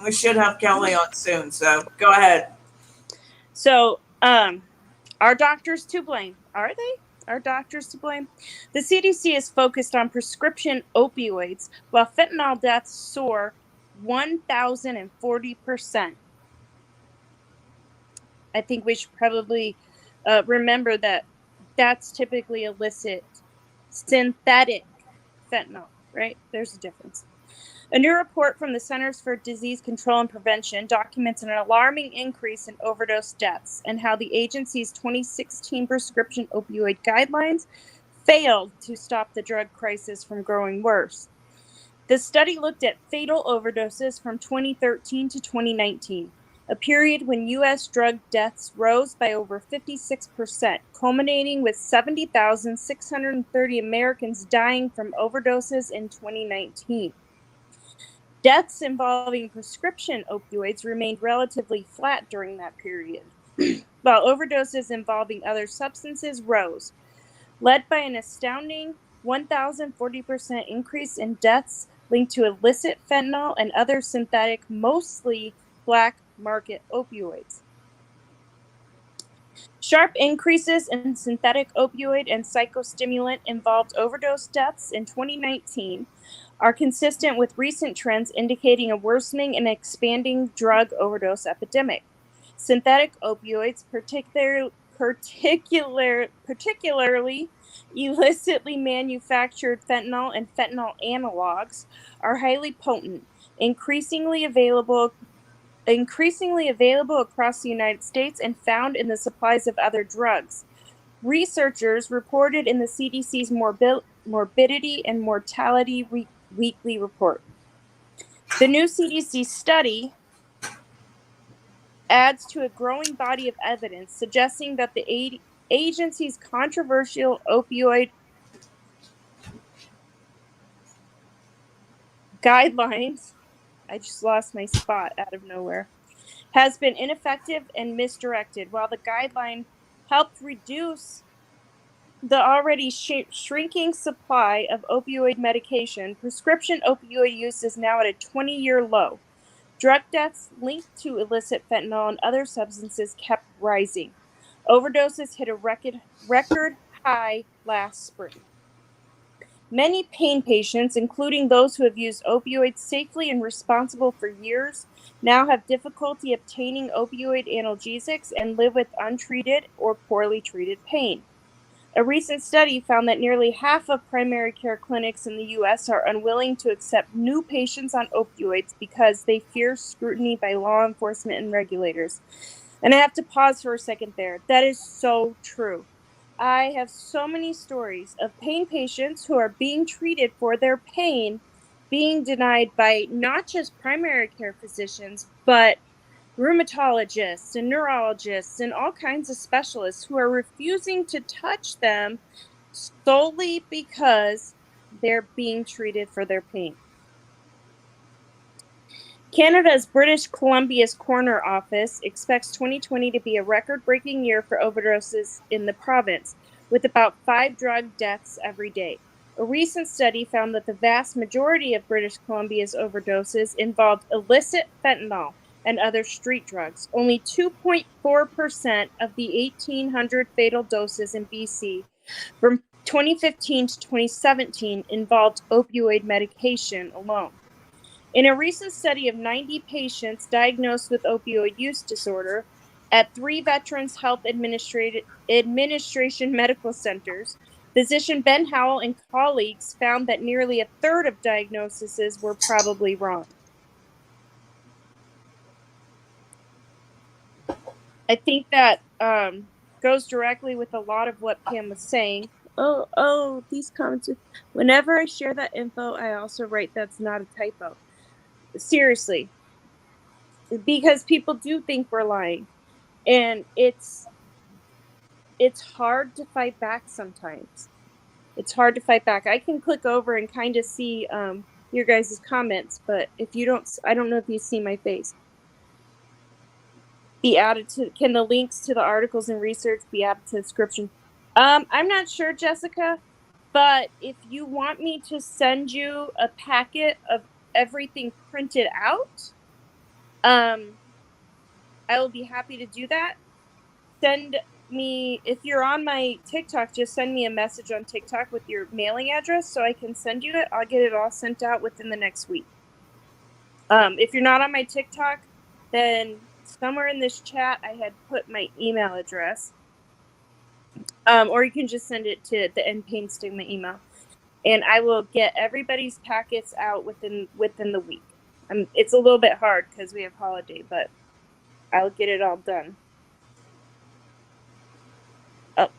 We should have Kelly on soon, so go ahead. So, are doctors to blame? Are they? Are doctors to blame? The CDC is focused on prescription opioids, while fentanyl deaths soar 1,040%. I think we should probably remember that that's typically illicit synthetic fentanyl, right? There's a difference. A new report from the Centers for Disease Control and Prevention documents an alarming increase in overdose deaths and how the agency's 2016 prescription opioid guidelines failed to stop the drug crisis from growing worse. The study looked at fatal overdoses from 2013 to 2019, a period when U.S. drug deaths rose by over 56%, culminating with 70,630 Americans dying from overdoses in 2019. Deaths involving prescription opioids remained relatively flat during that period, while overdoses involving other substances rose, led by an astounding 1,040% increase in deaths linked to illicit fentanyl and other synthetic, mostly black market opioids. Sharp increases in synthetic opioid and psychostimulant involved overdose deaths in 2019 are consistent with recent trends indicating a worsening and expanding drug overdose epidemic. Synthetic opioids, particularly illicitly manufactured fentanyl and fentanyl analogs, are highly potent, increasingly available across the United States and found in the supplies of other drugs. Researchers reported in the CDC's morbidity and mortality weekly report. The new CDC study adds to a growing body of evidence suggesting that the agency's controversial opioid guidelines, I just lost my spot out of nowhere, has been ineffective and misdirected. While the guideline helped reduce the already shrinking supply of opioid medication, prescription opioid use is now at a 20-year low. Drug deaths linked to illicit fentanyl and other substances kept rising. Overdoses hit a record high last spring. Many pain patients, including those who have used opioids safely and responsibly for years, now have difficulty obtaining opioid analgesics and live with untreated or poorly treated pain. A recent study found that nearly half of primary care clinics in the U.S. are unwilling to accept new patients on opioids because they fear scrutiny by law enforcement and regulators. And I have to pause for a second there. That is so true. I have so many stories of pain patients who are being treated for their pain being denied by not just primary care physicians, but rheumatologists and neurologists and all kinds of specialists who are refusing to touch them solely because they're being treated for their pain. Canada's British Columbia's Coroner Office expects 2020 to be a record-breaking year for overdoses in the province, with about 5 drug deaths every day. A recent study found that the vast majority of British Columbia's overdoses involved illicit fentanyl and other street drugs. Only 2.4% of the 1,800 fatal doses in BC from 2015 to 2017 involved opioid medication alone. In a recent study of 90 patients diagnosed with opioid use disorder at 3 Veterans Health Administration medical centers, physician Ben Howell and colleagues found that nearly a third of diagnoses were probably wrong. I think that goes directly with a lot of what Pam was saying. Oh, these comments. Whenever I share that info, I also write that's not a typo. Seriously. Because people do think we're lying. And it's hard to fight back sometimes. It's hard to fight back. I can click over and kind of see your guys' comments, but if you don't, I don't know if you see my face. Be added to, can the links to the articles and research be added to the description? I'm not sure, Jessica, but if you want me to send you a packet of everything printed out, I will be happy to do that. Send me, if you're on my TikTok, just send me a message on TikTok with your mailing address so I can send you it. I'll get it all sent out within the next week. If you're not on my TikTok, then somewhere in this chat I had put my email address. Or you can just send it to the End Pain Stigma email. And I will get everybody's packets out within the week. It's a little bit hard because we have holiday, but I'll get it all done. Oh,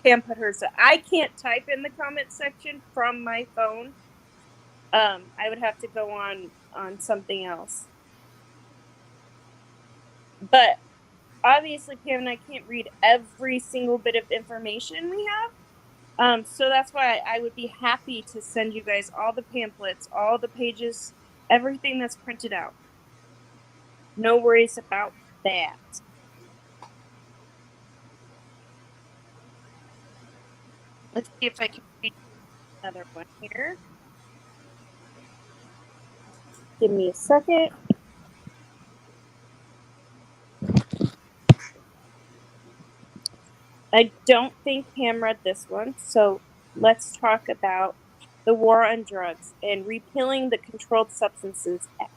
Pam put hers. So I can't type in the comment section from my phone. I would have to go on something else. But obviously, Pam and I can't read every single bit of information we have. So that's why I would be happy to send you guys all the pamphlets, all the pages, everything that's printed out. No worries about that. Let's see if I can read another one here. Give me a second. I don't think Pam read this one, so let's talk about the war on drugs and repealing the Controlled Substances Act.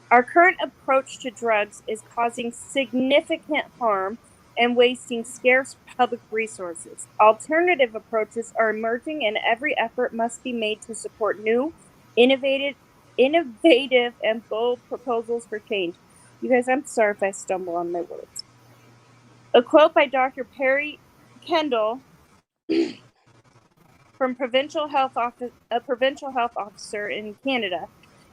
Our current approach to drugs is causing significant harm and wasting scarce public resources. Alternative approaches are emerging, and every effort must be made to support new, innovative, and bold proposals for change. You guys, I'm sorry if I stumble on my words. A quote by Dr. Perry Kendall from a provincial health officer in Canada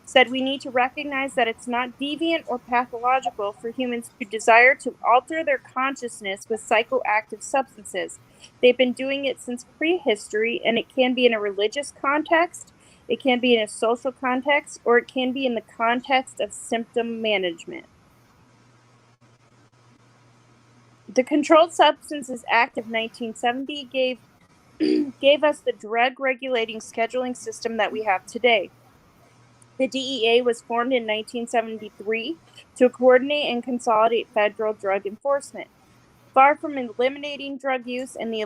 said, "We need to recognize that it's not deviant or pathological for humans to desire to alter their consciousness with psychoactive substances. They've been doing it since prehistory, and it can be in a religious context, it can be in a social context, or it can be in the context of symptom management." The Controlled Substances Act of 1970 gave us the drug regulating scheduling system that we have today. The DEA was formed in 1973 to coordinate and consolidate federal drug enforcement. Far from eliminating drug use and the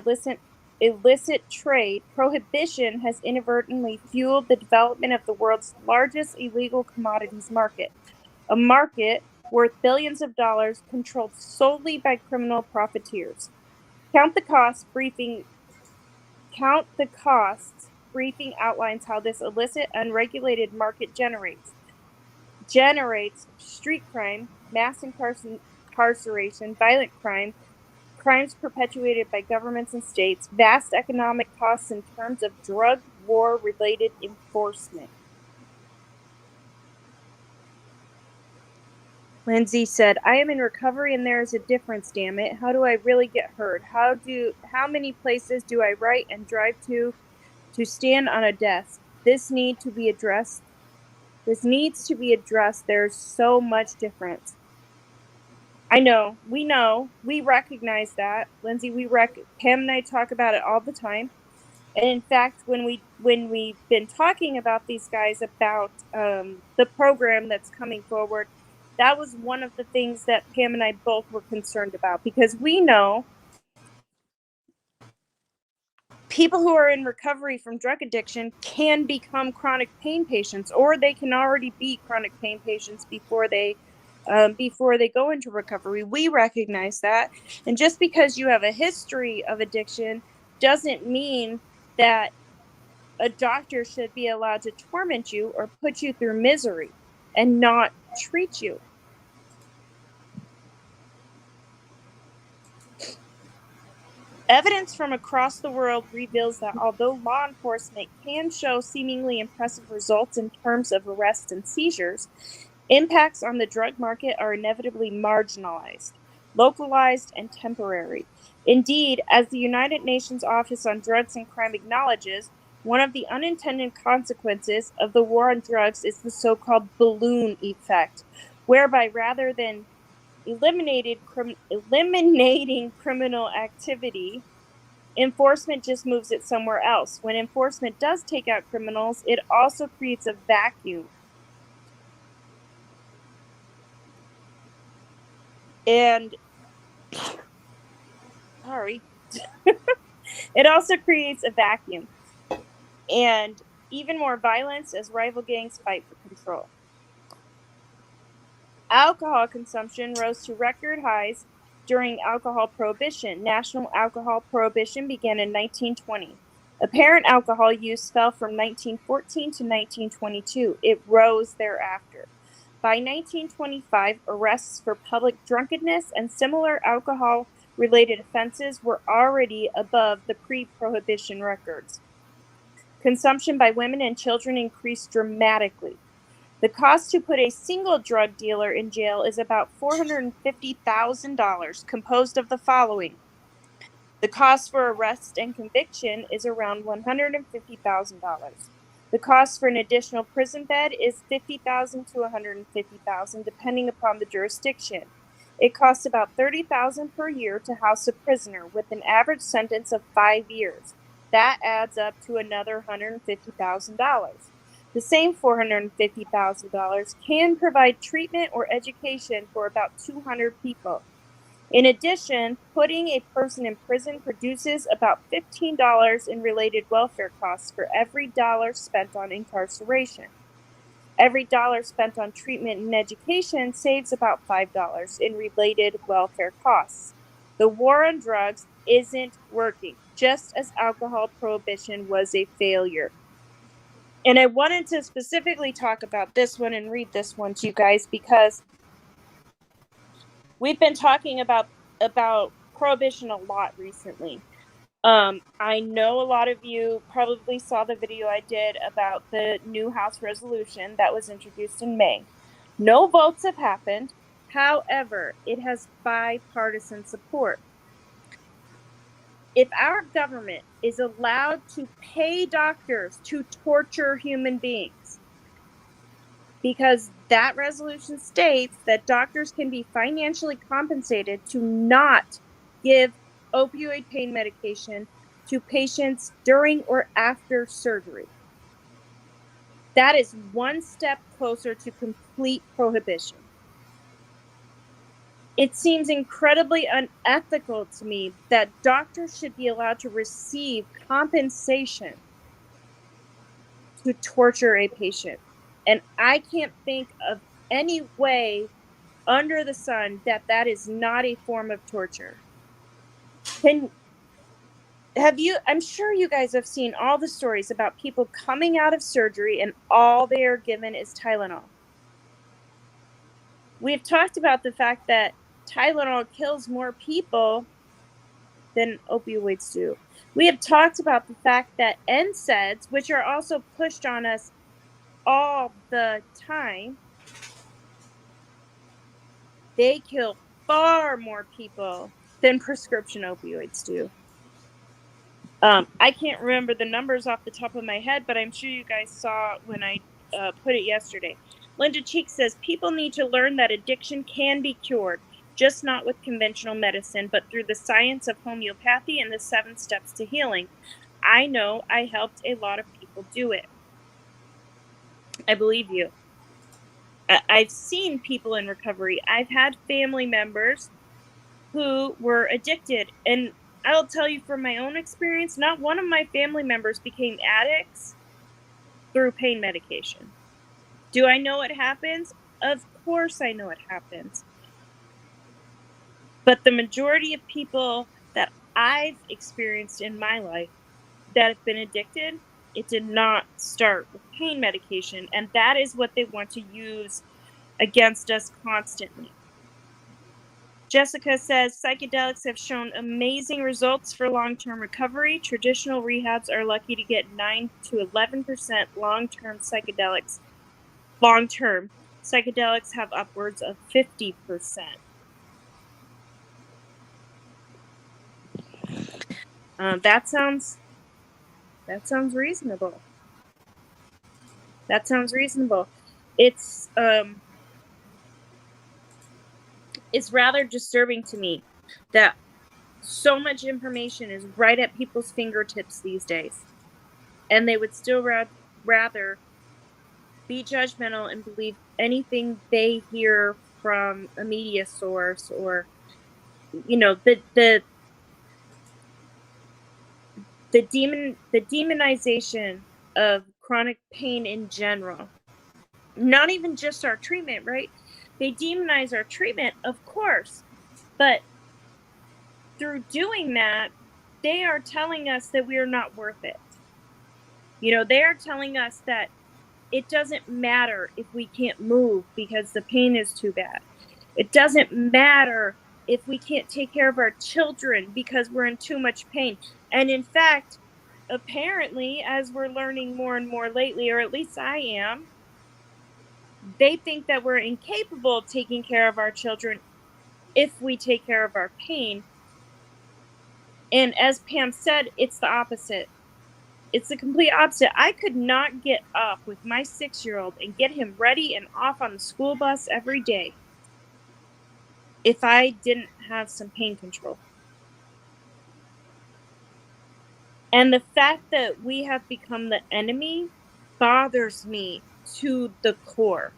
illicit trade, prohibition has inadvertently fueled the development of the world's largest illegal commodities market, a market worth billions of dollars controlled solely by criminal profiteers. Count the Costs briefing outlines how this illicit, unregulated market generates street crime, mass incarceration, violent crime, crimes perpetuated by governments and states, vast economic costs in terms of drug war-related enforcement. Lindsay said, I am in recovery and there is a difference, damn it. How do I really get heard? How many places do I write and drive to stand on a desk? This needs to be addressed. There's so much difference. I know, we recognize that. Lindsay, Pam and I talk about it all the time. And in fact, when we've been talking about these guys about the program that's coming forward, that was one of the things that Pam and I both were concerned about, because we know people who are in recovery from drug addiction can become chronic pain patients, or they can already be chronic pain patients before they go into recovery. We recognize that. And just because you have a history of addiction doesn't mean that a doctor should be allowed to torment you or put you through misery and not treat you. Evidence from across the world reveals that although law enforcement can show seemingly impressive results in terms of arrests and seizures, impacts on the drug market are inevitably marginalized, localized, and temporary. Indeed, as the United Nations Office on Drugs and Crime acknowledges, one of the unintended consequences of the war on drugs is the so-called balloon effect, whereby rather than eliminating criminal activity, enforcement just moves it somewhere else. When enforcement does take out criminals, it also creates a vacuum. And it also creates a vacuum and even more violence as rival gangs fight for control. Alcohol consumption rose to record highs during alcohol prohibition. National alcohol prohibition began in 1920. Apparent alcohol use fell from 1914 to 1922. It rose thereafter. By 1925, arrests for public drunkenness and similar alcohol-related offenses were already above the pre-prohibition records. Consumption by women and children increased dramatically. The cost to put a single drug dealer in jail is about $450,000, composed of the following. The cost for arrest and conviction is around $150,000. The cost for an additional prison bed is $50,000 to $150,000, depending upon the jurisdiction. It costs about $30,000 per year to house a prisoner with an average sentence of 5 years. That adds up to another $150,000. The same $450,000 can provide treatment or education for about 200 people. In addition, putting a person in prison produces about $15 in related welfare costs for every dollar spent on incarceration. Every dollar spent on treatment and education saves about $5 in related welfare costs. The war on drugs isn't working, just as alcohol prohibition was a failure. And I wanted to specifically talk about this one and read this one to you guys because we've been talking about prohibition a lot recently. I know a lot of you probably saw the video I did about the new House resolution that was introduced in May. No votes have happened. However, it has bipartisan support. If our government is allowed to pay doctors to torture human beings, because that resolution states that doctors can be financially compensated to not give opioid pain medication to patients during or after surgery. That is one step closer to complete prohibition. It seems incredibly unethical to me that doctors should be allowed to receive compensation to torture a patient. And I can't think of any way under the sun that is not a form of torture. I'm sure you guys have seen all the stories about people coming out of surgery and all they are given is Tylenol. We've talked about the fact that Tylenol kills more people than opioids do. We have talked about the fact that NSAIDs, which are also pushed on us all the time, they kill far more people than prescription opioids do. I can't remember the numbers off the top of my head, but I'm sure you guys saw when I put it yesterday. Linda Cheek says, people need to learn that addiction can be cured, just not with conventional medicine, but through the science of homeopathy and the 7 steps to healing. I know I helped a lot of people do it. I believe you. I've seen people in recovery. I've had family members who were addicted. And I'll tell you from my own experience, not one of my family members became addicts through pain medication. Do I know it happens? Of course I know it happens. But the majority of people that I've experienced in my life that have been addicted, it did not start with pain medication. And that is what they want to use against us constantly. Jessica says, psychedelics have shown amazing results for long-term recovery. Traditional rehabs are lucky to get 9 to 11% long-term psychedelics. Long-term psychedelics have upwards of 50%. That sounds reasonable. That sounds reasonable. It's rather disturbing to me that so much information is right at people's fingertips these days, and they would still rather be judgmental and believe anything they hear from a media source, or the demonization of chronic pain in general. Not even just our treatment, right? They demonize our treatment, of course, but through doing that, they are telling us that we are not worth it. They are telling us that it doesn't matter if we can't move because the pain is too bad. It doesn't matter if we can't take care of our children because we're in too much pain. And in fact, apparently, as we're learning more and more lately, or at least I am, they think that we're incapable of taking care of our children if we take care of our pain. And as Pam said, it's the opposite. It's the complete opposite. I could not get up with my 6-year-old and get him ready and off on the school bus every day if I didn't have some pain control. And the fact that we have become the enemy bothers me to the core.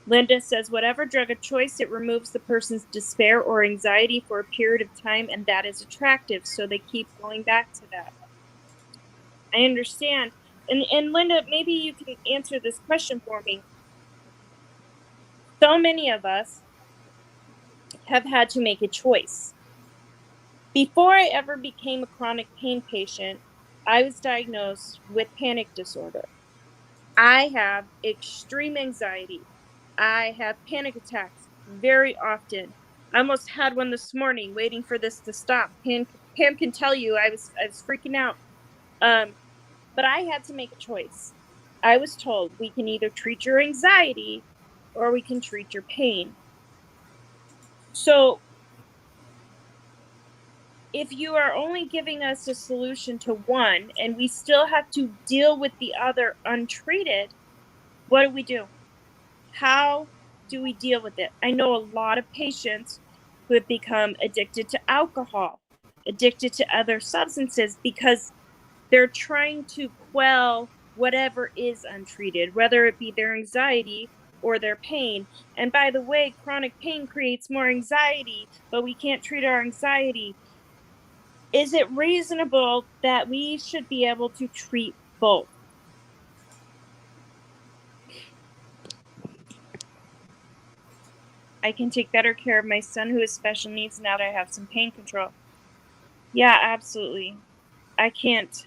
Linda says, whatever drug of choice, it removes the person's despair or anxiety for a period of time, and that is attractive, so they keep going back to that. I understand. And Linda, maybe you can answer this question for me. So many of us have had to make a choice. Before I ever became a chronic pain patient, I was diagnosed with panic disorder. I have extreme anxiety. I have panic attacks very often. I almost had one this morning waiting for this to stop. Pam can tell you I was freaking out. But I had to make a choice. I was told we can either treat your anxiety or we can treat your pain. So if you are only giving us a solution to one and we still have to deal with the other untreated, what do? How do we deal with it? I know a lot of patients who have become addicted to alcohol, addicted to other substances, because they're trying to quell whatever is untreated, whether it be their anxiety or their pain. And by the way, chronic pain creates more anxiety, but we can't treat our anxiety. Is it reasonable that we should be able to treat both? I can take better care of my son who has special needs now that I have some pain control. Yeah, absolutely. I can't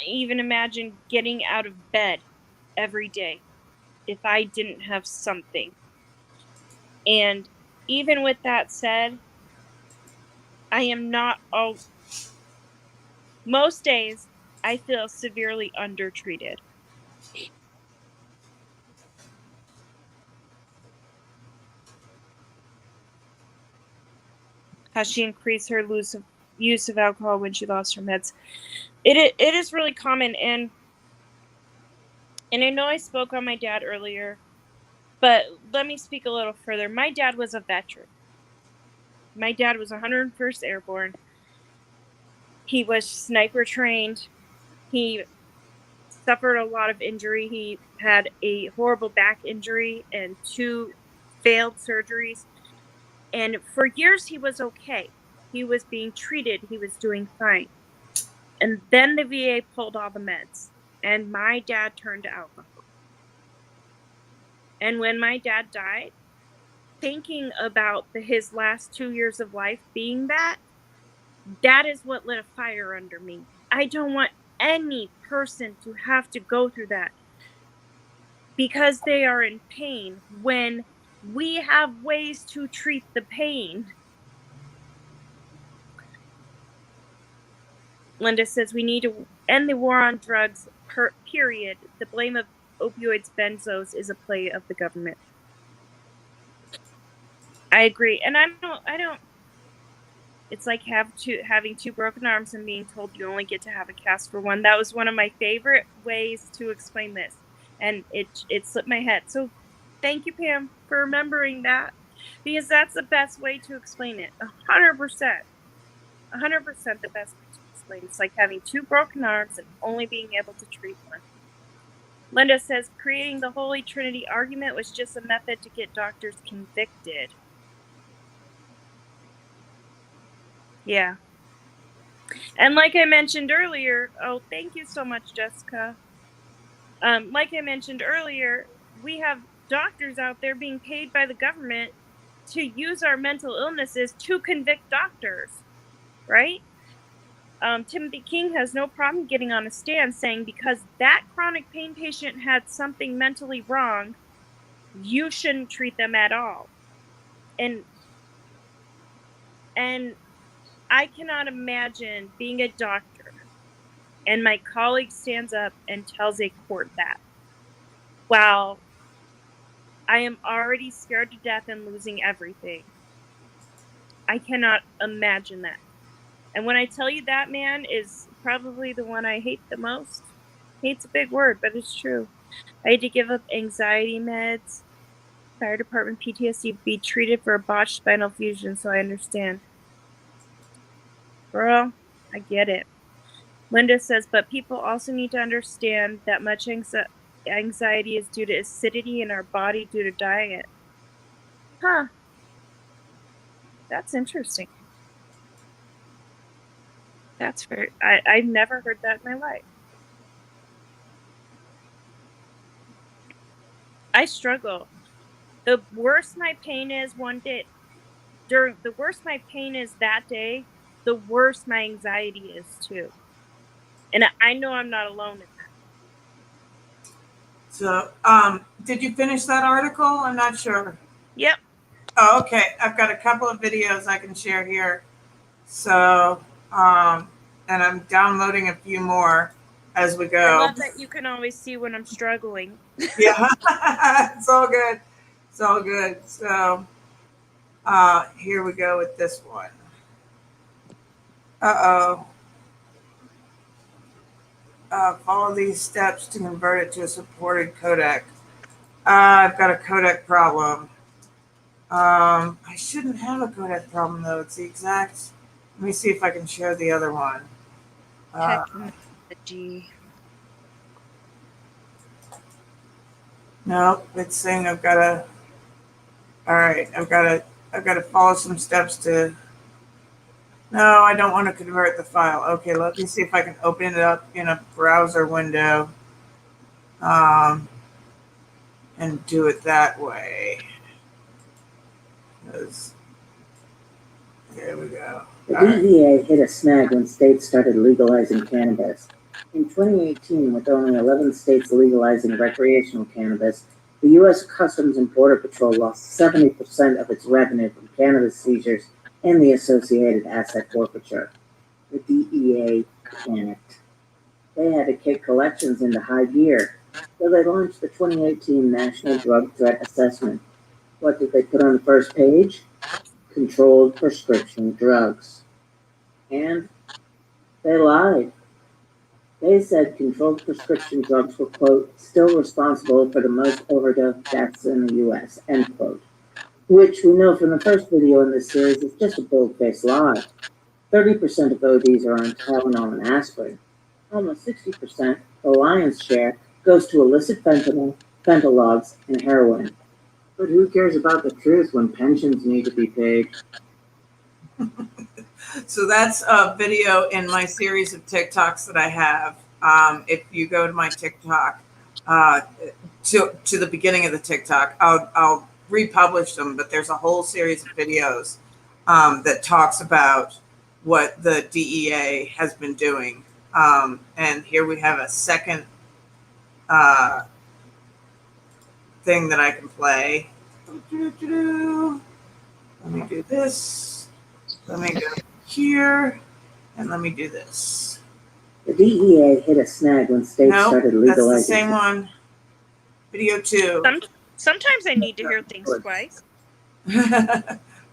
even imagine getting out of bed every day if I didn't have something. And even with that said, I am not all. Most days, I feel severely undertreated. Has she increased her use of alcohol when she lost her meds? It is really common, and I know I spoke on my dad earlier, but let me speak a little further. My dad was a veteran. My dad was 101st Airborne. He was sniper trained. He suffered a lot of injury. He had a horrible back injury and 2 failed surgeries. And for years, he was okay. He was being treated. He was doing fine. And then the VA pulled all the meds. And my dad turned to alcohol. And when my dad died, thinking about his last 2 years of life being that is what lit a fire under me. I don't want any person to have to go through that because they are in pain when we have ways to treat the pain. Linda says we need to end the war on drugs, period. The blame of opioids, benzos is a play of the government. I agree. And I don't, it's like having 2 broken arms and being told you only get to have a cast for one. That was one of my favorite ways to explain this. And it slipped my head. So thank you, Pam, for remembering that, because that's the best way to explain it. 100%. 100% the best way to explain it. It's like having 2 broken arms and only being able to treat one. Linda says creating the Holy Trinity argument was just a method to get doctors convicted. Yeah. And like I mentioned earlier, oh, thank you so much, Jessica. Like I mentioned earlier, we have doctors out there being paid by the government to use our mental illnesses to convict doctors, right? Timothy King has no problem getting on a stand saying because that chronic pain patient had something mentally wrong, you shouldn't treat them at all. And I cannot imagine being a doctor and my colleague stands up and tells a court that. Wow. I am already scared to death and losing everything. I cannot imagine that. And when I tell you that man is probably the one I hate the most, hate's a big word, but it's true. I had to give up anxiety meds, fire department PTSD, be treated for a botched spinal fusion, so I understand. Girl, I get it. Linda says, but people also need to understand that much anxiety is due to acidity in our body due to diet. Huh. That's interesting. That's very, I've never heard that in my life. I struggle. The worse my pain is the worse my pain is that day, the worse my anxiety is too. And I know I'm not alone in that. So, did you finish that article? I'm not sure. Yep. Oh, okay. I've got a couple of videos I can share here. So, and I'm downloading a few more as we go. I love that you can always see when I'm struggling. Yeah, it's all good. It's all good. So, here we go with this one. Follow these steps to convert it to a supported codec. I've got a codec problem. I shouldn't have a codec problem though. It's the exact. Let me see if I can share the other one. Technology. No, it's saying I've got to. All right, I've got to follow some steps to. No, I don't want to convert the file. Okay, let me see if I can open it up in a browser window, and do it that way. There we go. The DEA hit a snag when states started legalizing cannabis. In 2018, with only 11 states legalizing recreational cannabis, the U.S. Customs and Border Patrol lost 70% of its revenue from cannabis seizures and the associated asset forfeiture. The DEA panicked. They had to kick collections into high gear, so they launched the 2018 National Drug Threat Assessment. What did they put on the first page? Controlled prescription drugs. And they lied. They said controlled prescription drugs were, quote, still responsible for the most overdose deaths in the U.S., end quote. Which we know from the first video in this series is just a bold-faced lie. 30% of ODs are on Tylenol and aspirin. Almost 60%, the lion's share, goes to illicit fentanyl, fentanylogs, and heroin. But who cares about the truth when pensions need to be paid? So that's a video in my series of TikToks that I have. If you go to my TikTok, to the beginning of the TikTok, I'll republish them, but there's a whole series of videos that talks about what the DEA has been doing. And here we have a second thing that I can play. Let me do this. Let me go here, and let me do this. The DEA hit a snag when states started legalizing. That's the same one. Video 2. Sometimes I need to hear things twice.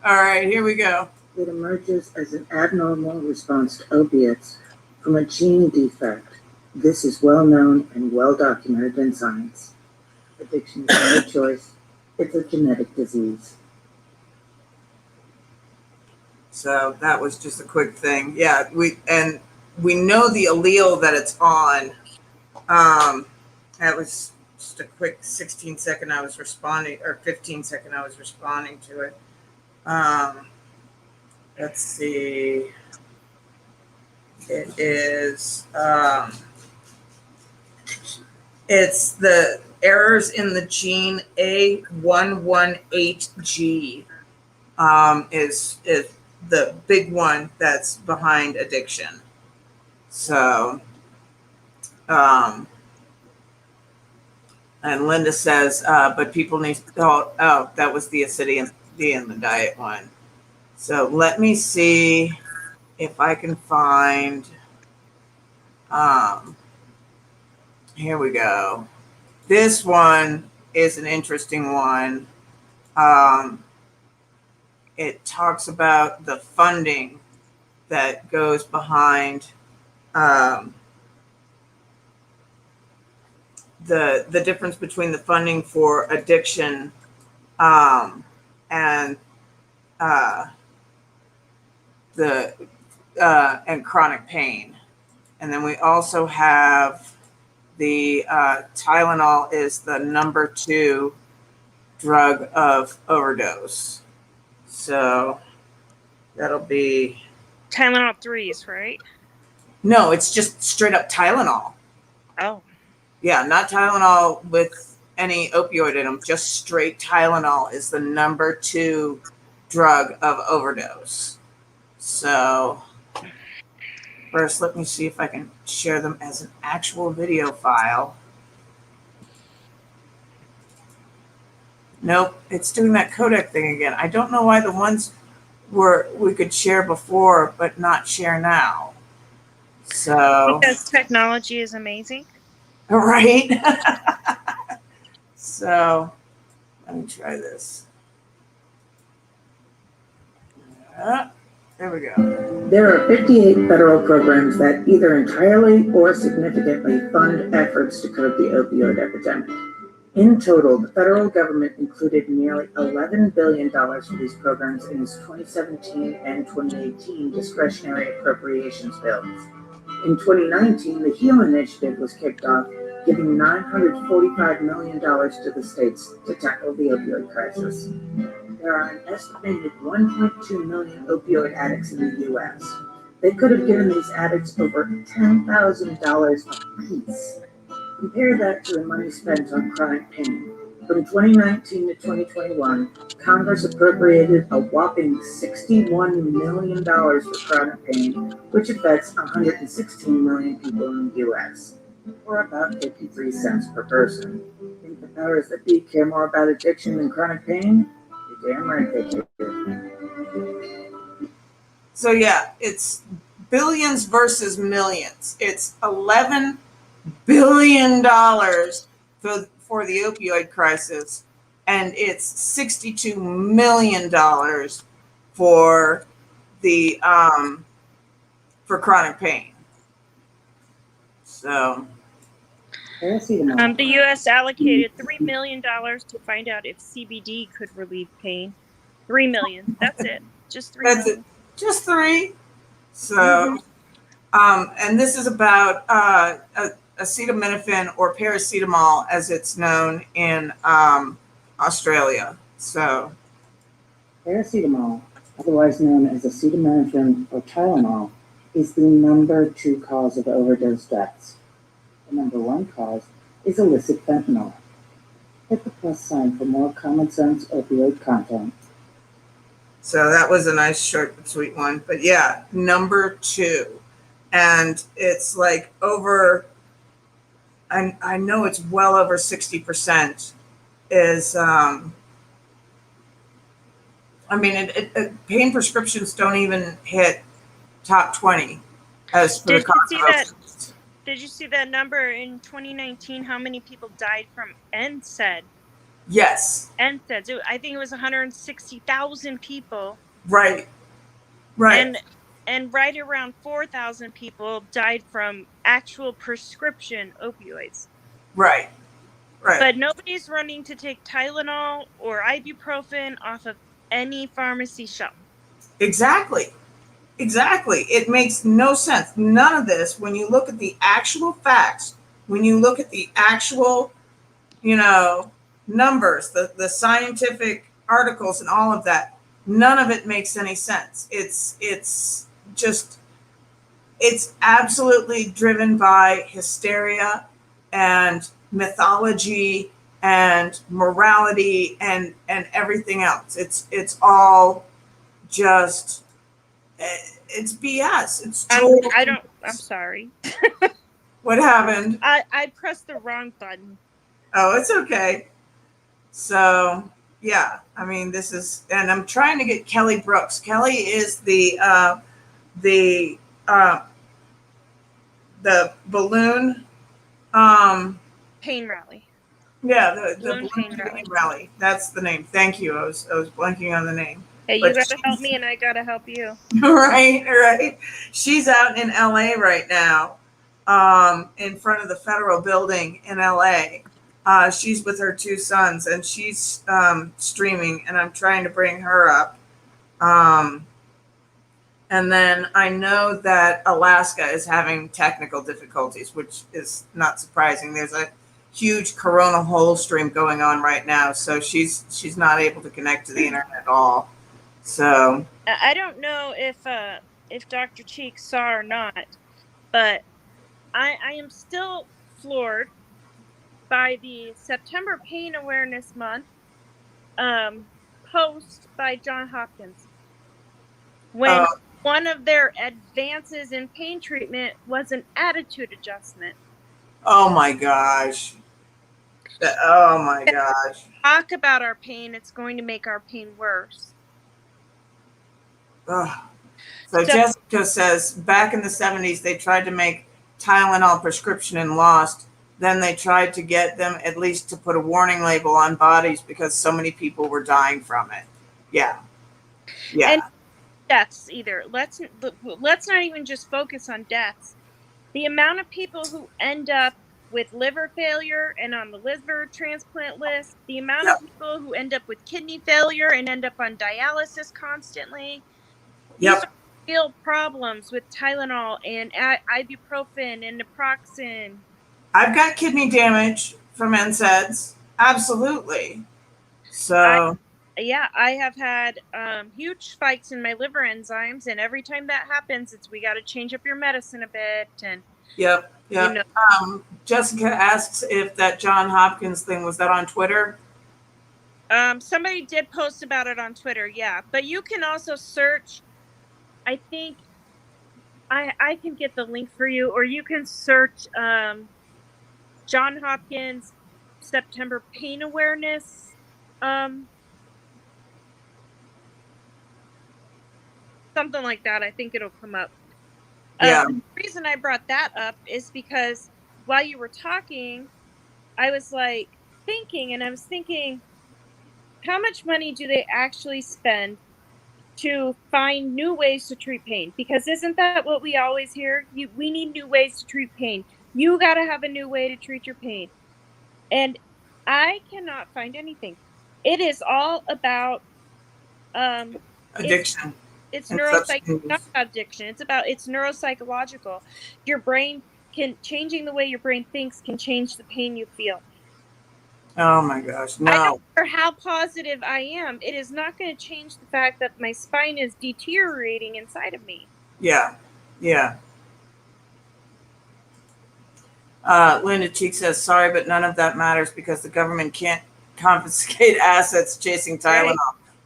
All right, here we go. It emerges as an abnormal response to opiates from a gene defect. This is well known and well documented in science. Addiction is no choice. It's a genetic disease. So that was just a quick thing. Yeah, we know the allele that it's on. That was just a quick 16-second I was responding, or 15-second I was responding to it. Let's see. It is, it's the errors in the gene A118G is the big one that's behind addiction. So, and Linda says, but people need, oh, that was the acidity in the diet one. So let me see if I can find, here we go. This one is an interesting one. It talks about the funding that goes behind the difference between the funding for addiction and chronic pain. And then we also have the Tylenol is the number 2 drug of overdose. So that'll be Tylenol 3s, right? No, it's just straight up Tylenol. Oh. Yeah, not Tylenol with any opioid in them. Just straight Tylenol is the number 2 drug of overdose. So first, let me see if I can share them as an actual video file. Nope, it's doing that codec thing again. I don't know why the ones we could share before but not share now. So because technology is amazing. Right? So let me try this. There we go. There are 58 federal programs that either entirely or significantly fund efforts to curb the opioid epidemic. In total, the federal government included nearly $11 billion for these programs in its 2017 and 2018 discretionary appropriations bills. In 2019, the HEAL initiative was kicked off, giving $945 million to the states to tackle the opioid crisis. There are an estimated 1.2 million opioid addicts in the U.S. They could have given these addicts over $10,000 apiece. Compare that to the money spent on chronic pain. From 2019 to 2021, Congress appropriated a whopping $61 million for chronic pain, which affects 116 million people in the U.S., or about 53 cents per person. Think the powers that be care more about addiction than chronic pain? You're damn right they do. So yeah, it's billions versus millions. It's $11 billion for the opioid crisis, and it's $62 million for the for chronic pain. So Paracetamol. The U.S. allocated $3 million to find out if CBD could relieve pain. $3 million. That's it. Just $3 that's million. it. Just 3. So, and this is about acetaminophen or paracetamol, as it's known in Australia. So, Paracetamol, otherwise known as acetaminophen or Tylenol, is the number 2 cause of overdose deaths. The number 1 cause is illicit fentanyl. Hit the plus sign for more common sense opioid content. so that was a nice, short, sweet one. But yeah, number 2, and it's like over. I know it's well over 60% is. I mean, pain prescriptions don't even hit top 20 as for the Did you cost see of that? opioids. Did you see that number in 2019? How many people died from NSAID? Yes. NSAIDs. I think it was 160,000 people. Right. And right around 4,000 people died from actual prescription opioids. Right. But nobody's running to take Tylenol or ibuprofen off of any pharmacy shelf. Exactly. It makes no sense. None of this, when you look at the actual facts, when you look at the actual, numbers, the scientific articles and all of that, none of it makes any sense. It's absolutely driven by hysteria and mythology and morality and everything else. It's all just it's BS. It's total. I'm sorry. What happened? I pressed the wrong button. Oh, it's okay. So yeah, I mean, this is, and I'm trying to get Kelly Brooks. Kelly is the balloon pain rally. Yeah, the balloon pain rally. That's the name. Thank you. I was blanking on the name. Hey, you gotta help me and I gotta help you. Right. She's out in LA right now, in front of the federal building in LA. She's with her 2 sons and she's streaming, and I'm trying to bring her up. And then I know that Alaska is having technical difficulties, which is not surprising. There's a huge coronal hole stream going on right now, so she's not able to connect to the internet at all. So I don't know if Dr. Cheek saw or not, but I am still floored by the September Pain Awareness Month post by Johns Hopkins, when one of their advances in pain treatment was an attitude adjustment. Oh my gosh. Oh my gosh. Talk about our pain, it's going to make our pain worse. Ugh. So Jessica says, back in the 70s, they tried to make Tylenol prescription and lost. Then they tried to get them at least to put a warning label on bodies because so many people were dying from it. Yeah. And deaths either. Let's not even just focus on deaths. The amount of people who end up with liver failure and on the liver transplant list, the amount of people who end up with kidney failure and end up on dialysis constantly. These are real problems with Tylenol and ibuprofen and naproxen. I've got kidney damage from NSAIDs. Absolutely. So I have had huge spikes in my liver enzymes, and every time that happens, we got to change up your medicine a bit. And Jessica asks if that Johns Hopkins thing was that on Twitter. Somebody did post about it on Twitter, yeah. But you can also search, I think I can get the link for you, or you can search John Hopkins September pain awareness. Something like that. I think it'll come up. Yeah. The reason I brought that up is because while you were talking, I was like thinking, and I was thinking, how much money do they actually spend to find new ways to treat pain? Because isn't that what we always hear? We need new ways to treat pain. You got to have a new way to treat your pain. And I cannot find anything. It is all about Addiction. it's And neuropsych substance not use. addiction. It's neuropsychological. Your brain changing the way your brain thinks can change the pain you feel. Oh my gosh, I no. don't care how positive I am. It is not going to change the fact that my spine is deteriorating inside of me. Yeah, yeah. Linda Cheek says, sorry, but none of that matters because the government can't confiscate assets chasing Tylenol. Right.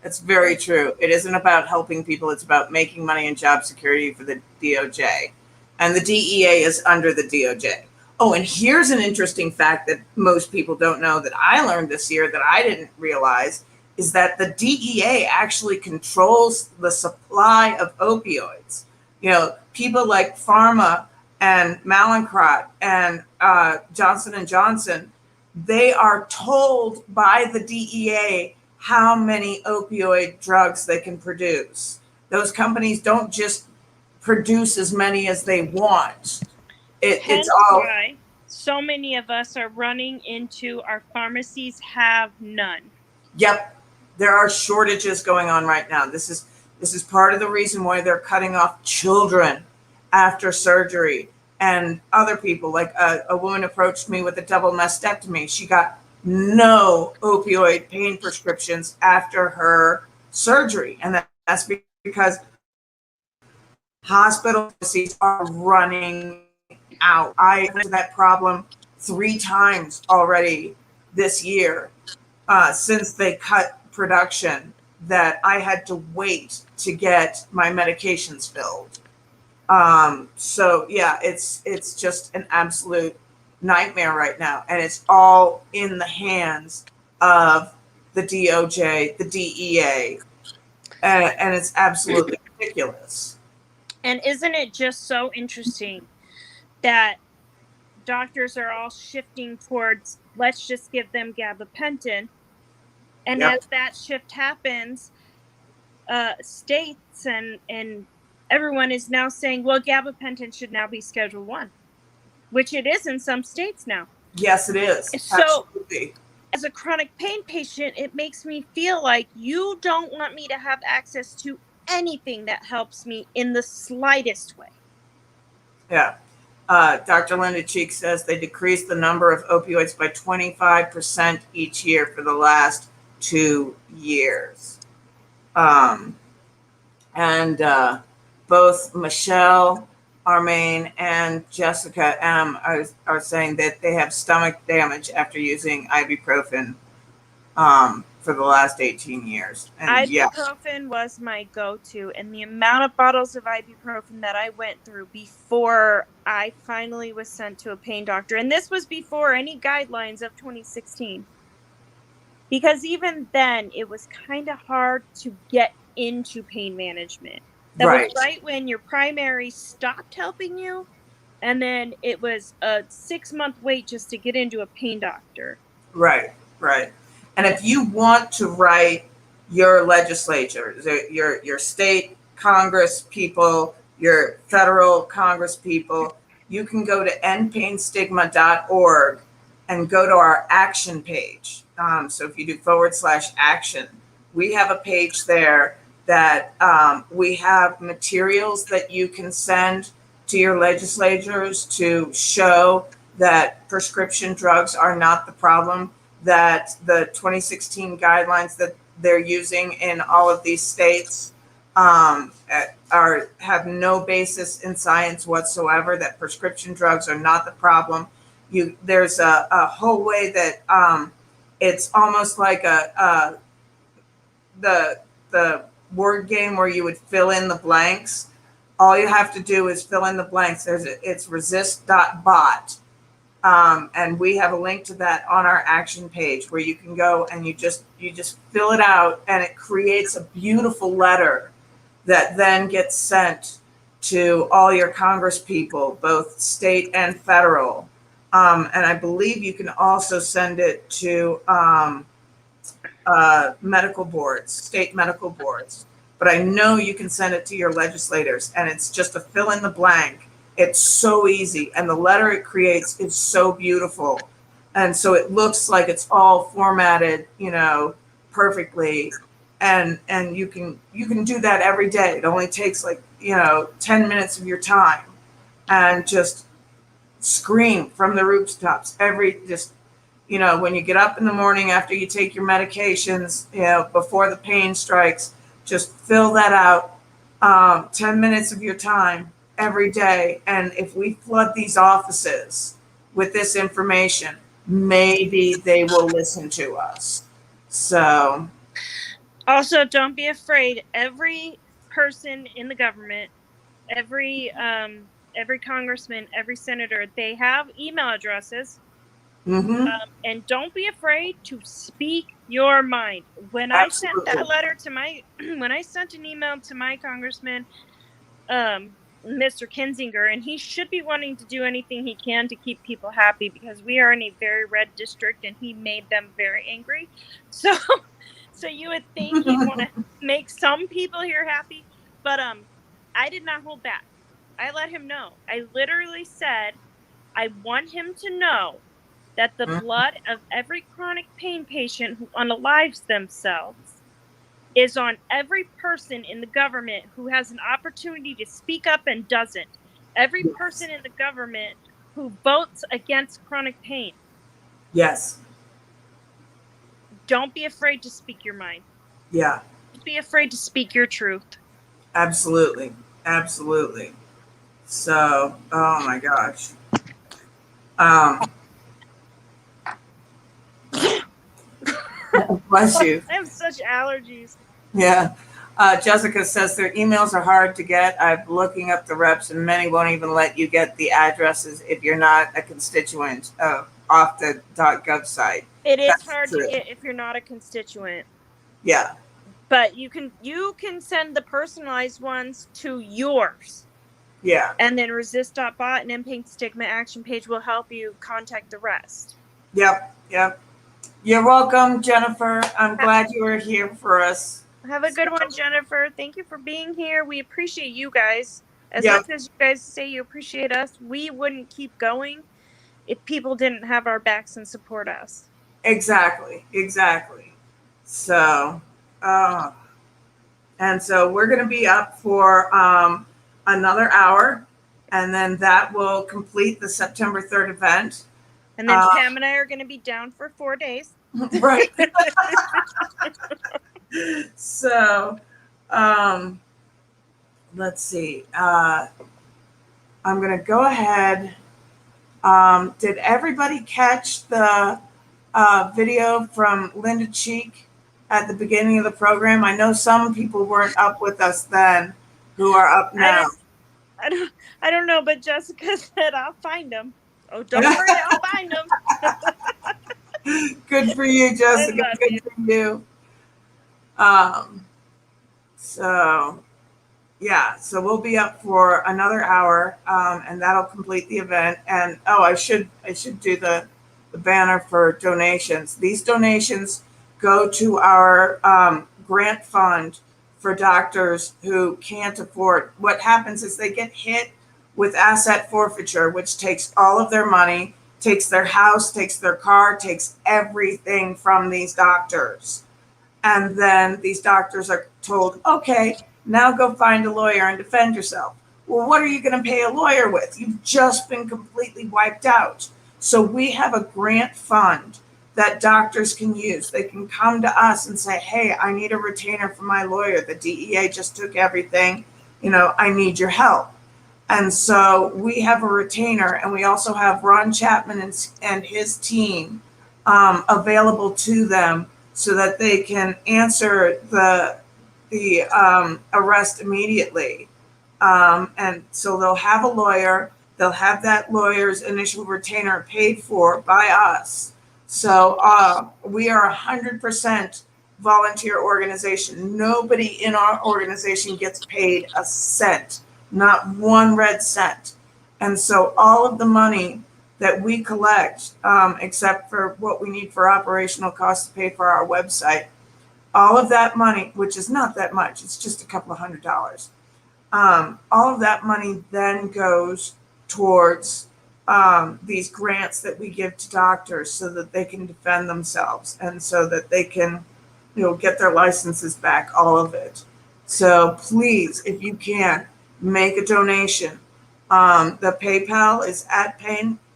That's very true. It isn't about helping people. It's about making money and job security for the DOJ. And the DEA is under the DOJ. Oh, and here's an interesting fact that most people don't know that I learned this year that I didn't realize is that the DEA actually controls the supply of opioids. You know, people like Pharma and Mallinckrodt and Johnson and Johnson, they are told by the DEA how many opioid drugs they can produce. Those companies don't just produce as many as they want. It's Hence all. why so many of us are running into our pharmacies have none. Yep, there are shortages going on right now. This is part of the reason why they're cutting off children after surgery. And other people, like a woman approached me with a double mastectomy. She got no opioid pain prescriptions after her surgery, and that's because hospital pharmacies are running out. I had that problem 3 times already this year since they cut production, that I had to wait to get my medications filled. So yeah, it's just an absolute nightmare right now, and it's all in the hands of the DOJ, the DEA, and it's absolutely ridiculous. And isn't it just so interesting that doctors are all shifting towards, let's just give them gabapentin, and Yep. as that shift happens, states and everyone is now saying, well, gabapentin should now be Schedule 1, which it is in some states now. Yes, it is. So Absolutely. as a chronic pain patient, it makes me feel like you don't want me to have access to anything that helps me in the slightest way. Yeah. Dr. Linda Cheek says they decreased the number of opioids by 25% each year for the last 2 years. And both Michelle Armain and Jessica M are saying that they have stomach damage after using ibuprofen for the last 18 years. And ibuprofen was my go-to, and the amount of bottles of ibuprofen that I went through before I finally was sent to a pain doctor, and this was before any guidelines of 2016, because even then it was kind of hard to get into pain management. That was right when your primary stopped helping you, and then it was a 6-month wait just to get into a pain doctor. Right. And if you want to write your legislature, your state Congress people, your federal Congress people, you can go to endpainstigma.org and go to our action page. So if you do /action, we have a page there that we have materials that you can send to your legislators to show that prescription drugs are not the problem, that the 2016 guidelines that they're using in all of these states have no basis in science whatsoever, that prescription drugs are not the problem. There's a whole way that It's almost like the word game where you would fill in the blanks. All you have to do is fill in the blanks. It's resist.bot. And we have a link to that on our action page where you can go and you just fill it out, and it creates a beautiful letter that then gets sent to all your Congress people, both state and federal. And I believe you can also send it to medical boards, state medical boards. But I know you can send it to your legislators, and it's just a fill in the blank. It's so easy, and the letter it creates is so beautiful, and so it looks like it's all formatted, perfectly. And you can do that every day. It only takes 10 minutes of your time, and just scream from the rooftops when you get up in the morning after you take your medications, before the pain strikes, just fill that out. 10 minutes of your time every day. And if we flood these offices with this information, maybe they will listen to us. So. Also, don't be afraid. Every person in the government, every congressman, every senator, they have email addresses. Mm-hmm. And don't be afraid to speak your mind. When I sent that letter to when I sent an email to my congressman, Mr. Kinzinger, and he should be wanting to do anything he can to keep people happy, because we are in a very red district and he made them very angry. So you would think he'd want to make some people here happy, but I did not hold back. I let him know. I literally said, I want him to know that the blood of every chronic pain patient who unalives themselves is on every person in the government who has an opportunity to speak up and doesn't. Every person in the government who votes against chronic pain. Yes. Don't be afraid to speak your mind. Yeah. Don't be afraid to speak your truth. Absolutely. Absolutely. So, oh my gosh. Bless you. I have such allergies. Yeah. Jessica says their emails are hard to get. I'm looking up the reps, and many won't even let you get the addresses if you're not a constituent off the .gov site. It is hard to get if you're not a constituent. Yeah. But you can send the personalized ones to yours. Yeah. And then resist.bot and Pink Stigma Action Page will help you contact the rest. Yep. You're welcome, Jennifer. I'm glad you were here for us. Have a good one, Jennifer. Thank you for being here. We appreciate you guys. As much as you guys say you appreciate us, we wouldn't keep going if people didn't have our backs and support us. Exactly. So, and so we're going to be up for another hour, and then that will complete the September 3rd event. And then Pam and I are going to be down for 4 days. Right. So, let's see. I'm going to go ahead. Did everybody catch the video from Linda Cheek at the beginning of the program? I know some people weren't up with us then who are up now. I don't know, but Jessica said I'll find them. Oh, don't worry, I'll find them. Good for you, Jessica. Good for you. So we'll be up for another hour, and that'll complete the event. And I should do the banner for donations. These donations go to our grant fund for doctors who can't afford. What happens is they get hit with asset forfeiture, which takes all of their money, takes their house, takes their car, takes everything from these doctors. And then these doctors are told, okay, now go find a lawyer and defend yourself. Well, what are you going to pay a lawyer with? You've just been completely wiped out. So we have a grant fund that doctors can use. They can come to us and say, hey, I need a retainer for my lawyer. The DEA just took everything. I need your help. And so we have a retainer, and we also have Ron Chapman and his team available to them so that they can answer the arrest immediately. And so they'll have a lawyer. They'll have that lawyer's initial retainer paid for by us. So we are 100% volunteer organization. Nobody in our organization gets paid a cent, not one red cent. And so all of the money that we collect, except for what we need for operational costs to pay for our website, all of that money, which is not that much, it's just a couple of $100s. All of that money then goes towards these grants that we give to doctors so that they can defend themselves and so that they can, get their licenses back, all of it. So please, if you can, make a donation. The PayPal is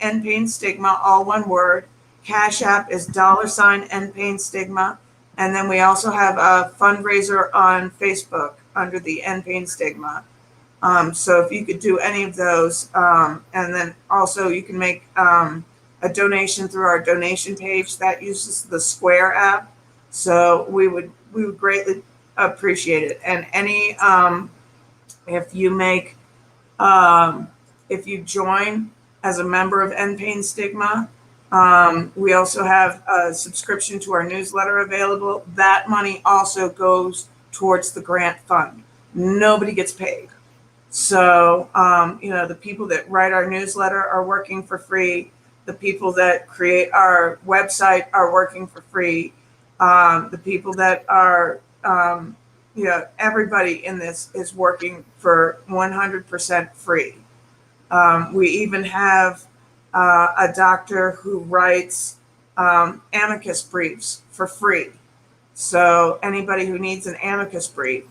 @End Pain Stigma, all one word. Cash App is $End Pain Stigma. And then we also have a fundraiser on Facebook under the End Pain Stigma. So if you could do any of those, and then also you can make a donation through our donation page that uses the Square app. So we would greatly appreciate it. And any if you make if you join as a member of End Pain Stigma, we also have a subscription to our newsletter available. That money also goes towards the grant fund. Nobody gets paid. So, the people that write our newsletter are working for free. The people that create our website are working for free. The people that are, everybody in this is working for 100% free. We even have a doctor who writes amicus briefs for free. So anybody who needs an amicus brief,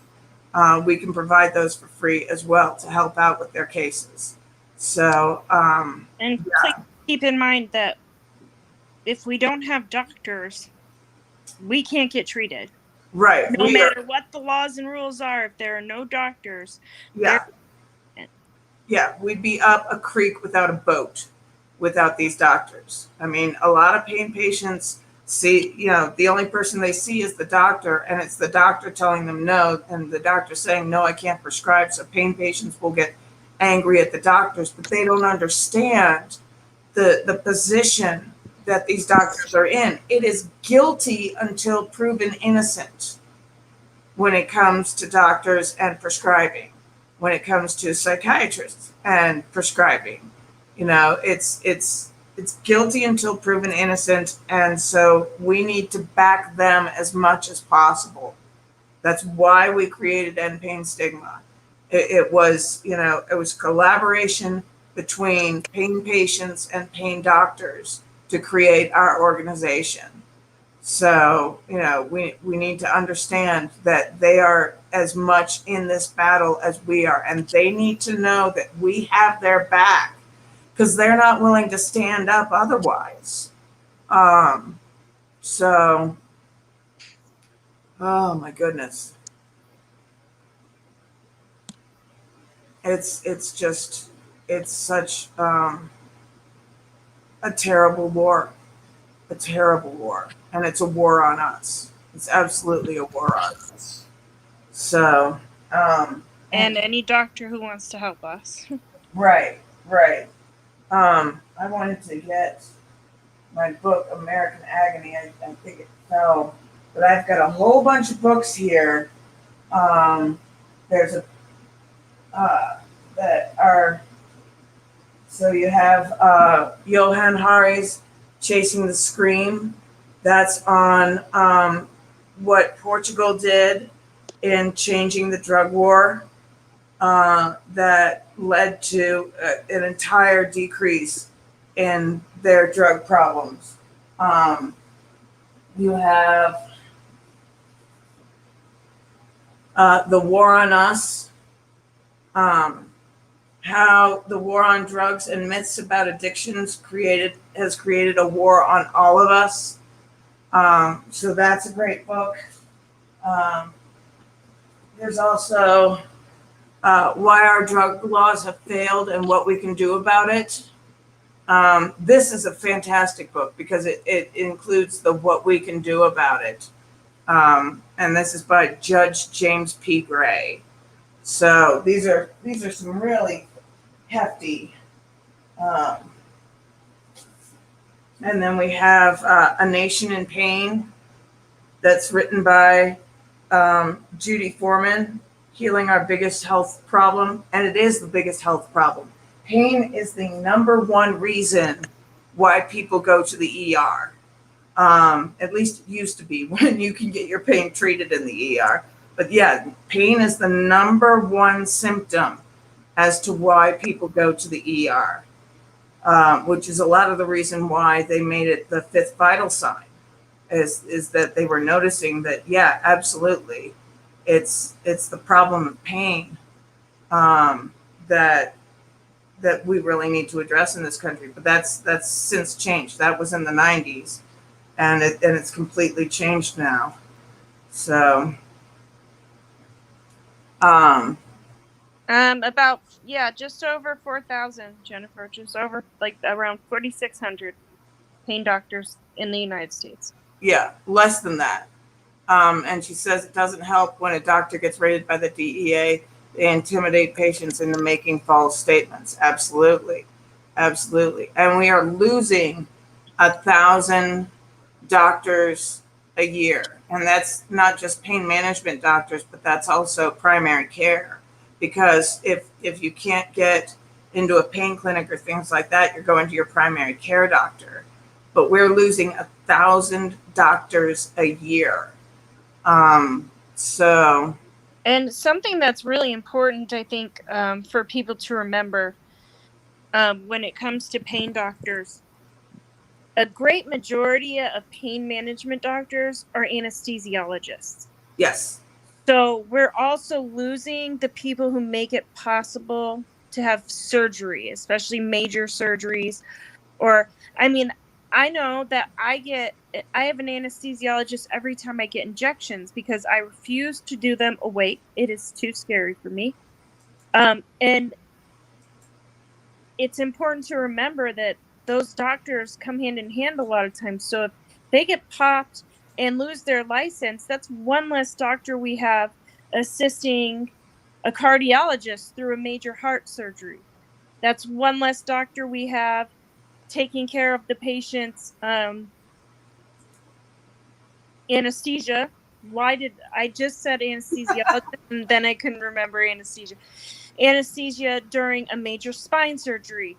we can provide those for free as well to help out with their cases. So, and please keep in mind that if we don't have doctors, we can't get treated. Right. No matter what the laws and rules are, if there are no doctors, we'd be up a creek without a boat without these doctors. I mean, a lot of pain patients see, the only person they see is the doctor, and it's the doctor telling them no, and the doctor saying, no, I can't prescribe. So pain patients will get angry at the doctors, but they don't understand the position that these doctors are in. It is guilty until proven innocent when it comes to doctors and prescribing, when it comes to psychiatrists and prescribing. It's guilty until proven innocent, and so we need to back them as much as possible. That's why we created End Pain Stigma. It was collaboration between pain patients and pain doctors to create our organization. So, we need to understand that they are as much in this battle as we are, and they need to know that we have their back, because they're not willing to stand up otherwise. So, oh my goodness. It's such a terrible war, and it's a war on us. It's absolutely a war on us. So, and any doctor who wants to help us. Right. I wanted to get my book, American Agony. I think it fell, but I've got a whole bunch of books here. There's that are, so you have Johan Hari's Chasing the Scream. That's on what Portugal did in changing the drug war. That led to an entire decrease in their drug problems. You have The War on Us, how the war on drugs and myths about addictions has created a war on all of us. So that's a great book. There's also Why Our Drug Laws Have Failed and What We Can Do About It. This is a fantastic book because it includes the what we can do about it. And this is by Judge James P. Gray. So these are some really hefty. Um, and then we have A Nation in Pain, that's written by Judy Foreman, Healing Our Biggest Health Problem. And it is the biggest health problem. Pain is the number one reason why people go to the ER. At least it used to be when you can get your pain treated in the ER. But yeah, pain is the number one symptom as to why people go to the ER, which is a lot of the reason why they made it the fifth vital sign, is that they were noticing that, yeah, absolutely, it's the problem of pain that we really need to address in this country. But that's since changed. That was in the 90s. And it's completely changed now. So, about just over 4,000, Jennifer, just over like around 4,600 pain doctors in the United States. yeah, less than that. And she says it doesn't help when a doctor gets raided by the DEA. They intimidate patients into making false statements. Absolutely, absolutely. And we are losing 1,000 doctors a year, and that's not just pain management doctors, but that's also primary care, because if you can't get into a pain clinic or things like that, you're going to your primary care doctor. But we're losing 1,000 doctors a year. So, and something that's really important, I think, for people to remember when it comes to pain doctors, a great majority of pain management doctors are anesthesiologists. yes. So we're also losing the people who make it possible to have surgery, especially major surgeries. Or, I mean, I know that I have an anesthesiologist every time I get injections because I refuse to do them awake. It is too scary for me. And it's important to remember that those doctors come hand in hand a lot of times. So if they get popped and lose their license, that's one less doctor we have assisting a cardiologist through a major heart surgery. That's one less doctor we have taking care of the patient's anesthesia. Why did I just said anesthesiologist and then I couldn't remember anesthesia? Anesthesia during a major spine surgery,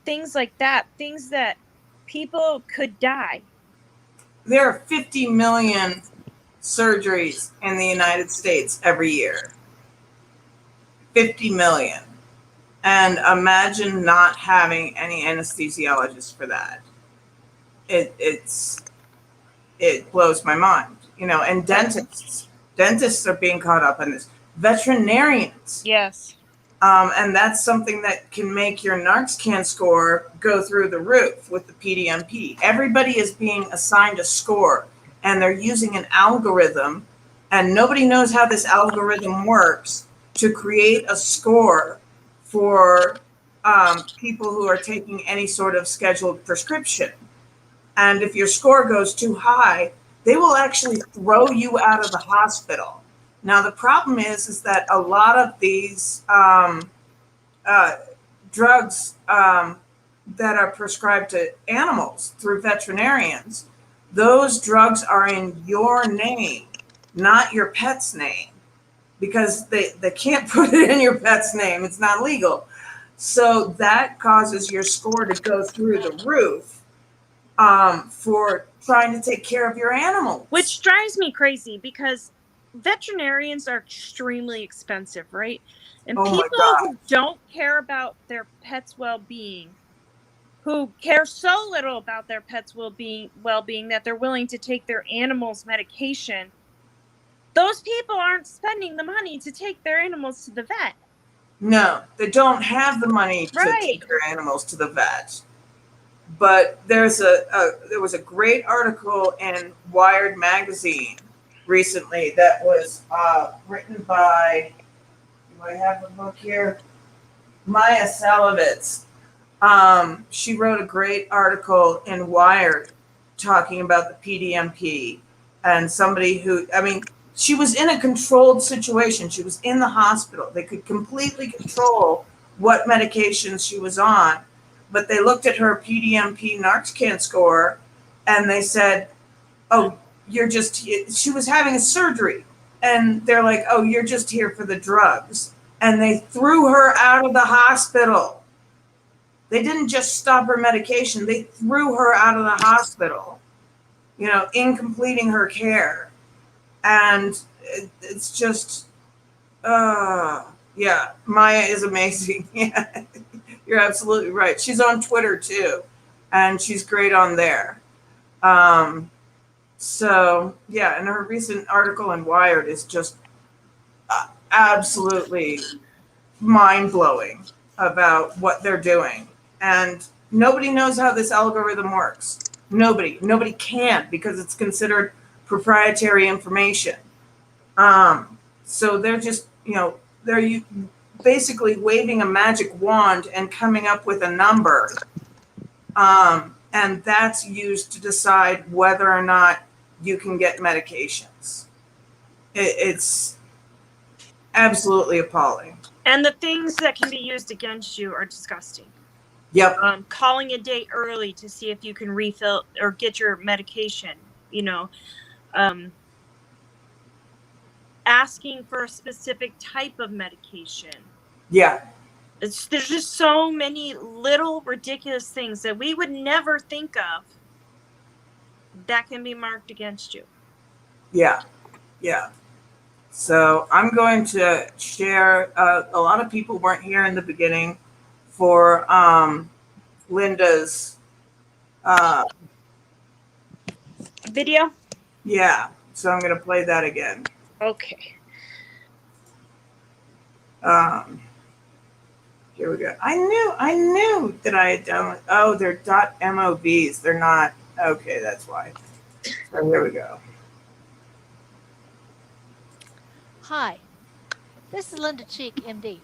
things like that, things that people could die. There are 50 million surgeries in the United States every year. 50 million. And imagine not having any anesthesiologist for that. It blows my mind, and dentists are being caught up in this. Veterinarians. Yes. And that's something that can make your NARCScan score go through the roof with the PDMP. Everybody is being assigned a score, and they're using an algorithm, and nobody knows how this algorithm works to create a score for people who are taking any sort of scheduled prescription. And if your score goes too high, they will actually throw you out of the hospital. Now, the problem is that a lot of these drugs that are prescribed to animals through veterinarians, those drugs are in your name, not your pet's name, because they can't put it in your pet's name. It's not legal. So that causes your score to go through the roof for trying to take care of your animals. Which drives me crazy because veterinarians are extremely expensive, right? And people who don't care about their pets' well-being, who care so little about their pets' well-being that they're willing to take their animals' medication, those people aren't spending the money to take their animals to the vet. No, they don't have the money to take their animals to the vet. But there was a great article in Wired magazine recently that was written by, do I have the book here? Maya Salovitz. She wrote a great article in Wired talking about the PDMP and somebody who, I mean, she was in a controlled situation. She was in the hospital. They could completely control what medications she was on, but they looked at her PDMP Narcan score and they said, oh, you're just, she was having a surgery. And they're like, oh, you're just here for the drugs. And they threw her out of the hospital. They didn't just stop her medication, they threw her out of the hospital, in completing her care. And it's just, yeah, Maya is amazing. Yeah, you're absolutely right. She's on Twitter too, and she's great on there. So, yeah, and her recent article in Wired is just absolutely mind blowing about what they're doing. And nobody knows how this algorithm works. Nobody can, because it's considered proprietary information. So they're just, they're basically waving a magic wand and coming up with a number. And that's used to decide whether or not you can get medications. It's absolutely appalling. And the things that can be used against you are disgusting. Yep. Calling a date early to see if you can refill or get your medication, asking for a specific type of medication. Yeah. There's just so many little ridiculous things that we would never think of that can be marked against you. Yeah. Yeah. So I'm going to share, a lot of people weren't here in the beginning for Linda's video. Yeah. So I'm going to play that again. Okay. Here we go. I knew that I had done. Oh, they're .movs. They're not. Okay, that's why. So here we go. Hi, this is Linda Cheek, MD,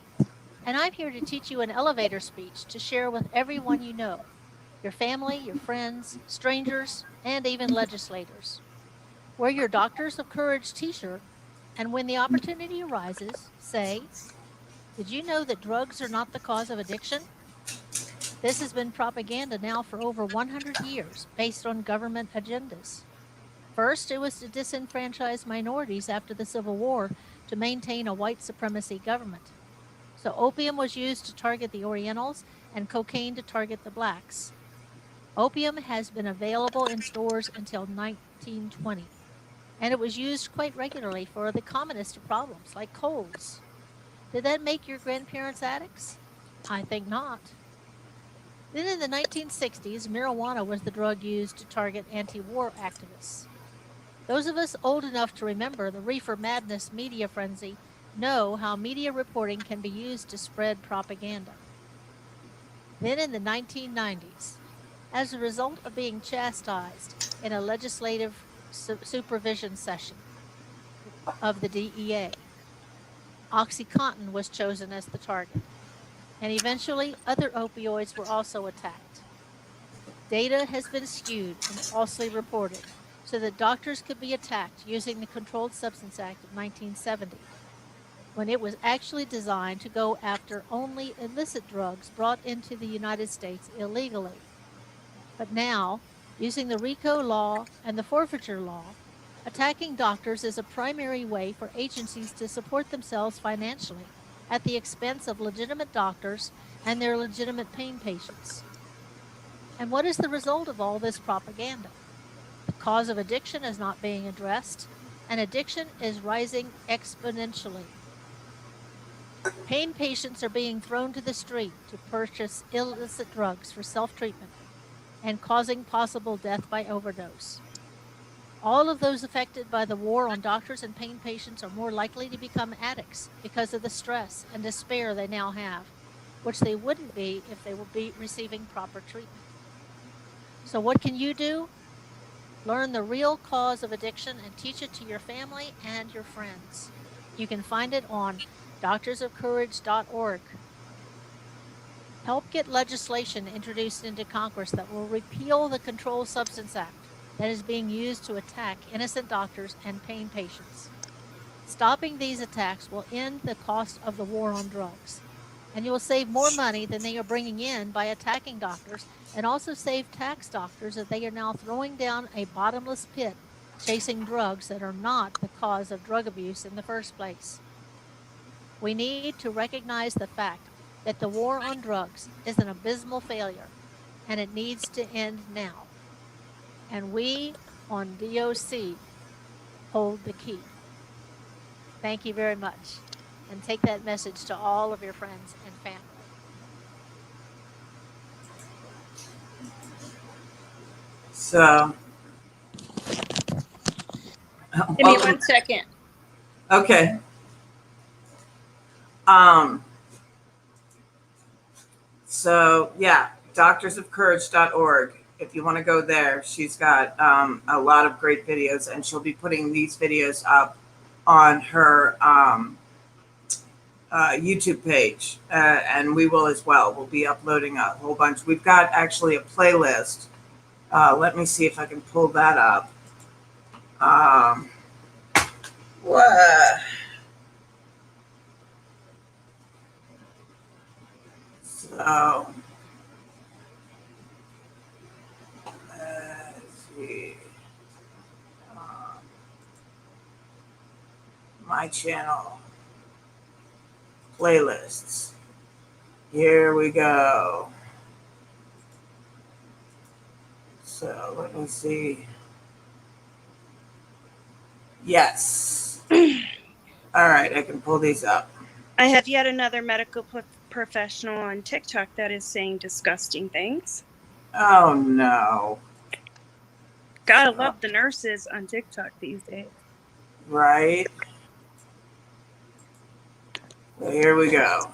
and I'm here to teach you an elevator speech to share with everyone you know, your family, your friends, strangers, and even legislators. Wear your Doctors of Courage t-shirt, and when the opportunity arises, say, did you know that drugs are not the cause of addiction? This has been propaganda now for over 100 years based on government agendas. First, it was to disenfranchise minorities after the Civil War to maintain a white supremacy government. So opium was used to target the Orientals and cocaine to target the blacks. Opium has been available in stores until 1920, and it was used quite regularly for the commonest of problems like colds. Did that make your grandparents addicts? I think not. Then in the 1960s, marijuana was the drug used to target anti-war activists. Those of us old enough to remember the reefer madness media frenzy know how media reporting can be used to spread propaganda. Then in the 1990s, as a result of being chastised in a legislative supervision session of the DEA, OxyContin was chosen as the target, and eventually other opioids were also attacked. Data has been skewed and falsely reported so that doctors could be attacked using the Controlled Substance Act of 1970, when it was actually designed to go after only illicit drugs brought into the United States illegally. But now, using the RICO law and the forfeiture law, attacking doctors is a primary way for agencies to support themselves financially at the expense of legitimate doctors and their legitimate pain patients. And what is the result of all this propaganda? The cause of addiction is not being addressed, and addiction is rising exponentially. Pain patients are being thrown to the street to purchase illicit drugs for self-treatment and causing possible death by overdose. All of those affected by the war on doctors and pain patients are more likely to become addicts because of the stress and despair they now have, which they wouldn't be if they were receiving proper treatment. So what can you do? Learn the real cause of addiction and teach it to your family and your friends. You can find it on doctorsofcourage.org. Help get legislation introduced into Congress that will repeal the Controlled Substance Act that is being used to attack innocent doctors and pain patients. Stopping these attacks will end the cost of the war on drugs, and you will save more money than they are bringing in by attacking doctors, and also save tax doctors that they are now throwing down a bottomless pit chasing drugs that are not the cause of drug abuse in the first place. We need to recognize the fact that the war on drugs is an abysmal failure, and it needs to end now. And we on DOC hold the key. Thank you very much. And take that message to all of your friends and family. So, Give me welcome. 1 second. Okay. Um, so yeah, doctorsofcourage.org. If you want to go there, she's got a lot of great videos, and she'll be putting these videos up on her YouTube page, and we will as well. We'll be uploading a whole bunch. We've got actually a playlist. Let me see if I can pull that up. What? So, let's see. Um, my channel playlists. Here we go. So let me see. Yes. All right, I can pull these up. I have yet another medical professional on TikTok that is saying disgusting things. Oh no. Gotta love the nurses on TikTok these days. Right. So here we go.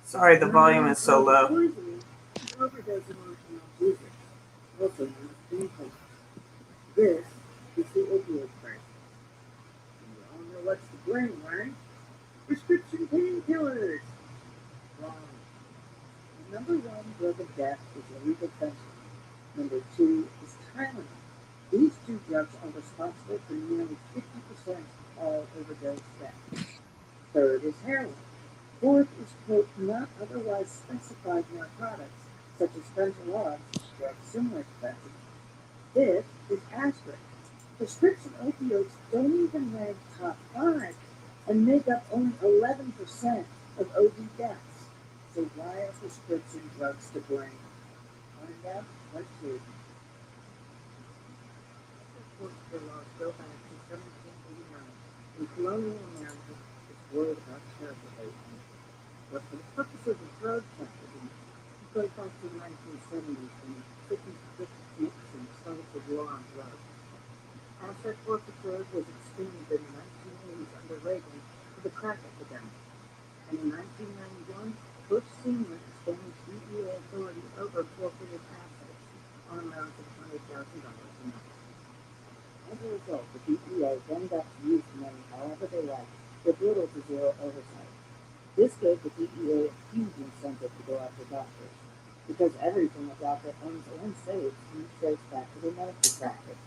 Sorry, the volume is so low. This is the opioid crisis. And you all know what's to blame, right? Prescription painkillers. Wrong. The number one drug of death is illegal fentanyl. Number two is Tylenol. These two drugs are responsible for nearly 50% of all overdose deaths. Third is heroin. Fourth is, quote, not otherwise specified narcotics, such as fentanyl, drugs similar to fentanyl. Fifth is aspirin. Prescription opioids don't even rank top 5 and make up only 11% of OD deaths. So why are prescription drugs to blame? Find out what to. The laws go back to 1789. In colonial America, it's worried about terrorization. But for the purposes of drug trafficking, it goes back to the 1970s when the 50-50 Nixon started the war on drugs. Asset forfeiture was extended in the 1980s under Reagan to the crack epidemic. And in 1991, Bush Sr. extended DEA authority over forfeited assets on amounts of $100,000 a month. As a result, the DEA then got to use the money however they liked, with little to zero oversight. This gave the DEA a huge incentive to go after doctors, because everything a doctor owns and saves can be traced back to their medical practice.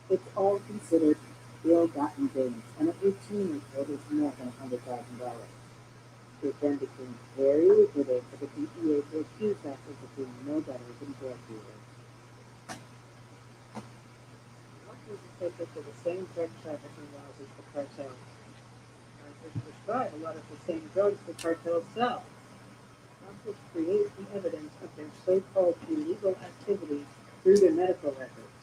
It's all considered ill-gotten gains, and it routinely totals more than $100,000. It then became very lucrative for the DEA to accuse doctors of being no better than drug dealers. Doctors are subject to the same drug trafficking laws as the cartels. Doctors prescribe a lot of the same drugs the cartels sell. Doctors create the evidence of their so-called illegal activities through their medical records.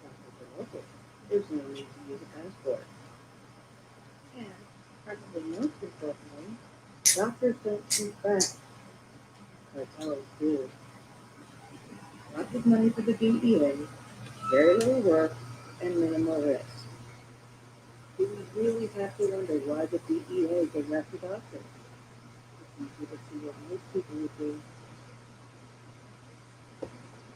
Doctors are local. There's no need to use a passport. And, probably most importantly, doctors don't shoot back. Cartels do. Lots of money for the DEA, very little work, and minimal risk. Do we really have to wonder why the DEA goes after doctors? It's easy to see what most people would do.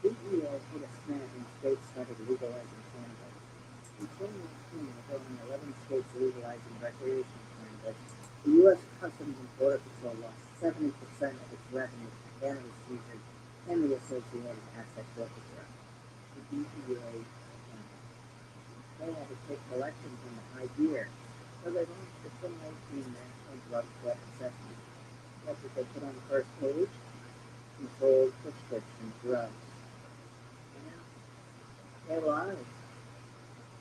DEA hit a snag when states started legalizing cannabis. In 2019, with only 11 states legalizing recreational cannabis, the U.S. Customs and Border Patrol lost 70% of its revenue from cannabis seizures and the associated asset forfeiture. The DEA they had to take collections in the high gear, so they launched the 2018 National Drug Threat Assessment. That's what they put on the first page: controlled prescription drugs. And they lied.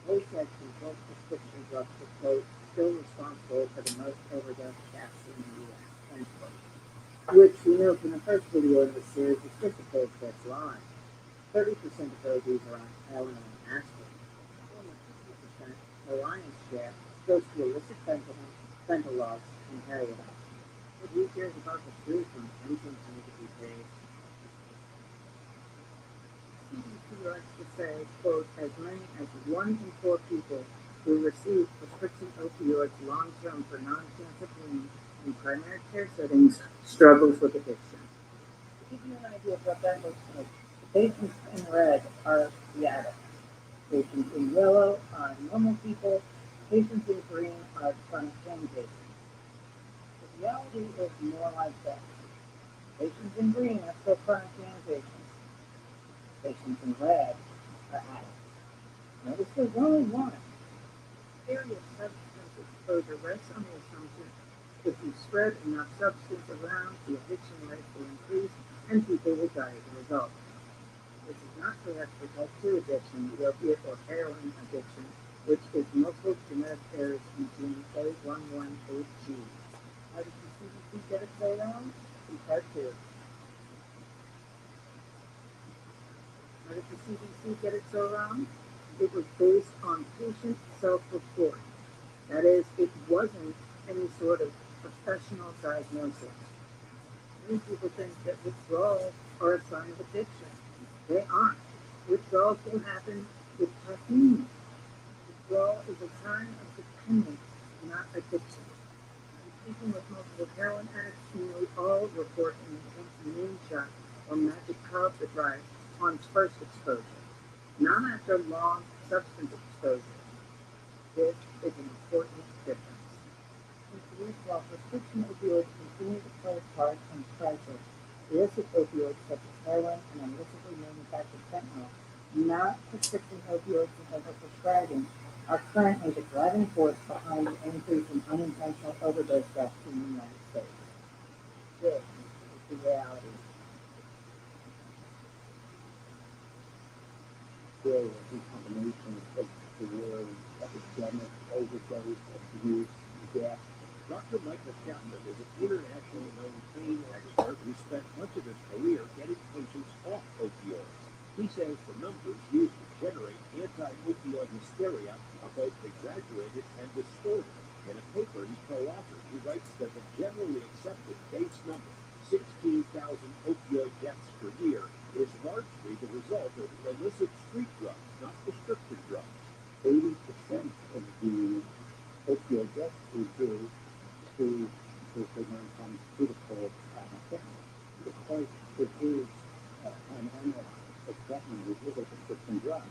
They said controlled prescription drugs were, quote, still responsible for the most overdose deaths in the U.S., end quote. Which we know from the first video in the series is just a cold-faced lie. 30% of those are on heroin and aspirin. Almost 50%, the lion's share, goes to illicit fentanyl, and heroin. But who cares about the truth when anything needs to be paid? CDC likes to say, quote, as many as 1 in 4 people who receive prescription opioids long-term for non-cancer pain in primary care settings struggles with addiction. To give you an idea of what that looks like, patients in red are the addicts. Patients in yellow are normal people. Patients in green are chronic pain patients. The reality is more like that. Patients in green are still chronic pain patients. Patients in red are addicts. Notice there's only one. The area of substance exposure rests on the assumption if you spread enough substance around, the addiction rate will increase and people will die as a result. This is not correct for type 2 addiction, the opiate or heroin addiction, which is multiple genetic errors in gene A11H. How did the CDC get it so wrong? In part 2. How did the CDC get it so wrong? It was based on patient self-report. That is, it wasn't any sort of professional diagnosis. Many people think that withdrawals are a sign of addiction. They aren't. Withdrawals will happen with caffeine. Withdrawal is a sign of dependence, not addiction. In speaking with multiple heroin addicts, nearly all report an intense moonshot or magic carpet ride on first exposure, not after long substance exposure. This is an important difference. While prescription opioids continue to play a part in crisis, illicit opioids such as heroin and illicitly manufactured fentanyl, not prescription opioids and overprescribing, are currently the driving force behind the increase in unintentional overdose deaths in the United States. This is the reality. There is a combination of the word epidemic, overdose, abuse, death. Dr. Michael Chapman is an internationally known pain expert who spent much of his career getting patients off opioids. He says the numbers used to generate anti-opioid hysteria are both exaggerated and distorted. In a paper he co-authored, he writes that the generally accepted base number, 16,000 opioid deaths per year, is largely the result of illicit street drugs, not prescription drugs. 80% of the opioid deaths is due to non-pharmaceutical fentanyl, because it is an analog of fentanyl, which is a prescription drug,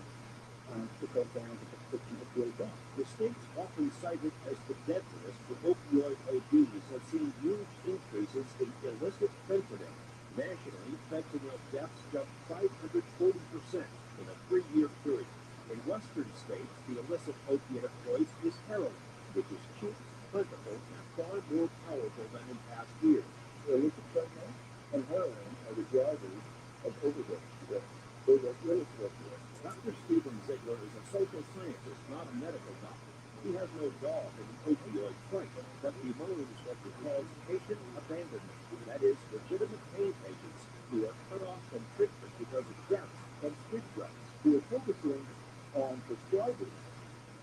to go down to prescription opioid deaths. The states often cited as the deadliest for opioid ODs have seen huge increases in illicit fentanyl. Nationally, fentanyl deaths jumped 540% in a 3-year period. In western states, the illicit opiate of choice is heroin, which is cheap, plentiful, and far more powerful than in past years. Illicit fentanyl and heroin are the drivers of overdose deaths. They are illicit opioids. Dr. Stephen Ziegler is a social scientist, not a medical doctor. He has no dog in the opioid fight, but bemoans what he calls patient abandonment. That is, legitimate pain patients who are cut off from treatment because of deaths from street drugs. We are focusing on prescribers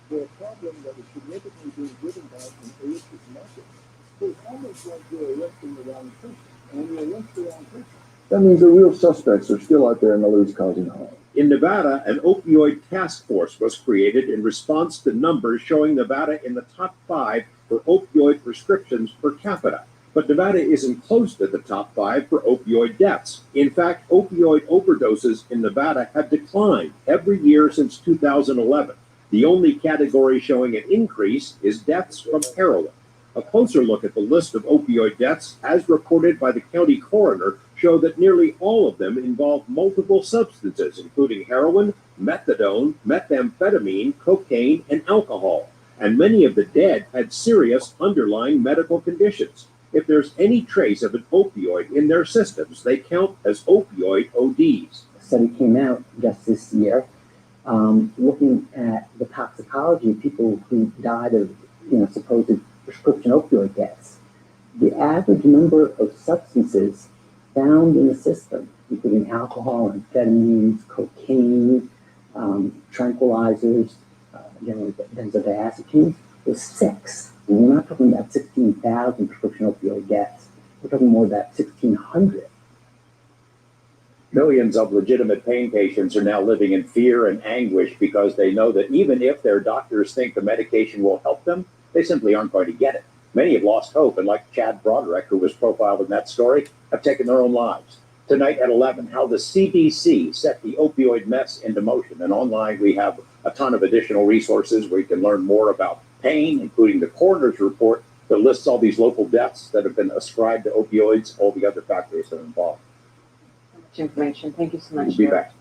for a problem that is significantly being driven by an illicit market. So it's almost like you're arresting the wrong person. And when you arrest the wrong person, that means the real suspects are still out there in the loose causing harm. In Nevada, an opioid task force was created in response to numbers showing Nevada in the top 5 for opioid prescriptions per capita. But Nevada isn't close to the top 5 for opioid deaths. In fact, opioid overdoses in Nevada have declined every year since 2011. The only category showing an increase is deaths from heroin. A closer look at the list of opioid deaths, as reported by the county coroner, show that nearly all of them involve multiple substances, including heroin, methadone, methamphetamine, cocaine, and alcohol. And many of the dead had serious underlying medical conditions. If there's any trace of an opioid in their systems, they count as opioid ODs. A study came out just this year looking at the toxicology of people who died of supposed prescription opioid deaths. The average number of substances found in the system, including alcohol, amphetamines, cocaine, tranquilizers, benzodiazepines, was 6. And we're not talking about 16,000 prescription opioid deaths. We're talking more about 1,600. Millions of legitimate pain patients are now living in fear and anguish because they know that even if their doctors think the medication will help them, they simply aren't going to get it. Many have lost hope, and like Chad Broderick, who was profiled in that story, have taken their own lives. Tonight at 11, how the CDC set the opioid mess into motion. And online, we have a ton of additional resources where you can learn more about pain, including the coroner's report that lists all these local deaths that have been ascribed to opioids, all the other factors that are involved. Much information. Thank you so much. We'll be back.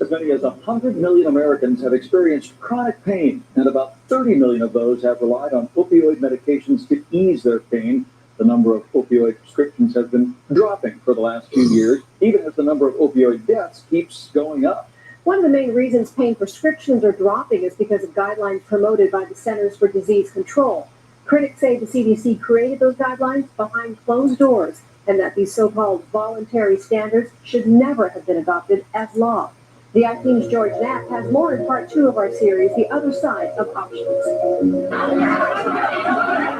As many as 100 million Americans have experienced chronic pain, and about 30 million of those have relied on opioid medications to ease their pain. The number of opioid prescriptions has been dropping for the last few years, even as the number of opioid deaths keeps going up. One of the main reasons pain prescriptions are dropping is because of guidelines promoted by the Centers for Disease Control. Critics say the CDC created those guidelines behind closed doors, and that these so-called voluntary standards should never have been adopted as law. The iTeam's George Knapp has more in part 2 of our series, The Other Side of Options.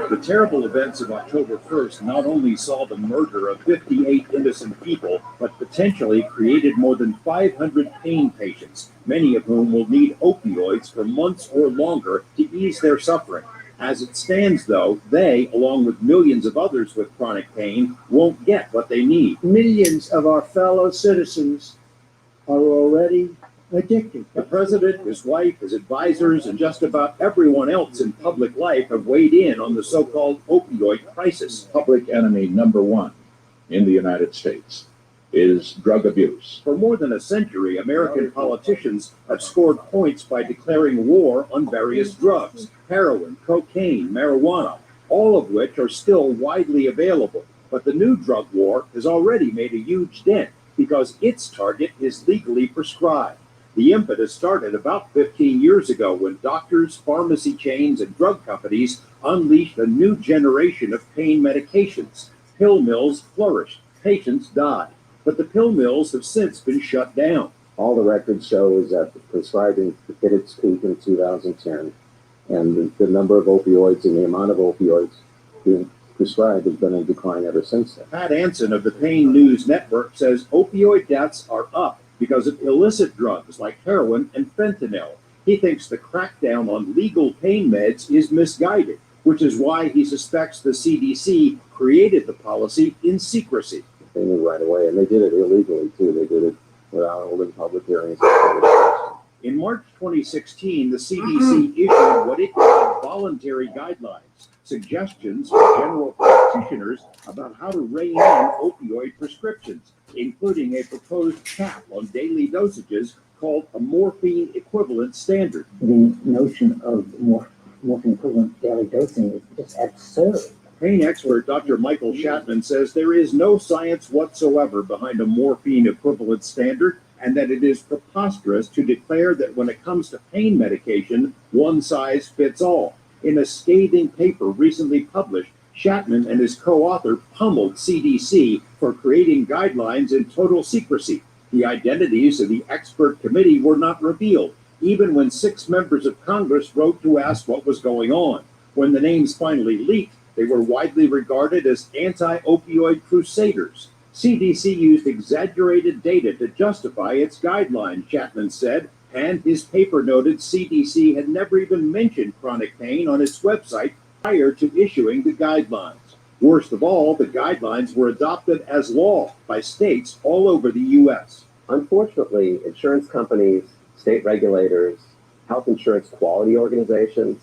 The terrible events of October 1st not only saw the murder of 58 innocent people, but potentially created more than 500 pain patients, many of whom will need opioids for months or longer to ease their suffering. As it stands, though, they, along with millions of others with chronic pain, won't get what they need. Millions of our fellow citizens are already addicted. The president, his wife, his advisors, and just about everyone else in public life have weighed in on the so-called opioid crisis. Public enemy number 1 in the United States is drug abuse. For more than a century, American politicians have scored points by declaring war on various drugs: heroin, cocaine, marijuana, all of which are still widely available. But the new drug war has already made a huge dent because its target is legally prescribed. The impetus started about 15 years ago when doctors, pharmacy chains, and drug companies unleashed a new generation of pain medications. Pill mills flourished. Patients died. But the pill mills have since been shut down. All the records show is that the prescribing hit its peak in 2010, and the number of opioids and the amount of opioids being prescribed has been in decline ever since then. Pat Anson of the Pain News Network says opioid deaths are up because of illicit drugs like heroin and fentanyl. He thinks the crackdown on legal pain meds is misguided, which is why he suspects the CDC created the policy in secrecy. They knew right away, and they did it illegally too. They did it without holding public hearings. In March 2016, the CDC issued what it called voluntary guidelines, suggestions for general practitioners about how to rein in opioid prescriptions, including a proposed cap on daily dosages called a morphine equivalent standard. The notion of morphine equivalent daily dosing is just absurd. Pain expert Dr. Michael Shatman says there is no science whatsoever behind a morphine equivalent standard, and that it is preposterous to declare that when it comes to pain medication, one size fits all. In a scathing paper recently published, Shatman and his co-author pummeled CDC for creating guidelines in total secrecy. The identities of the expert committee were not revealed, even when 6 members of Congress wrote to ask what was going on. When the names finally leaked, they were widely regarded as anti-opioid crusaders. CDC used exaggerated data to justify its guidelines, Shatman said, and his paper noted CDC had never even mentioned chronic pain on its website prior to issuing the guidelines. Worst of all, the guidelines were adopted as law by states all over the U.S. Unfortunately, insurance companies, state regulators, health insurance quality organizations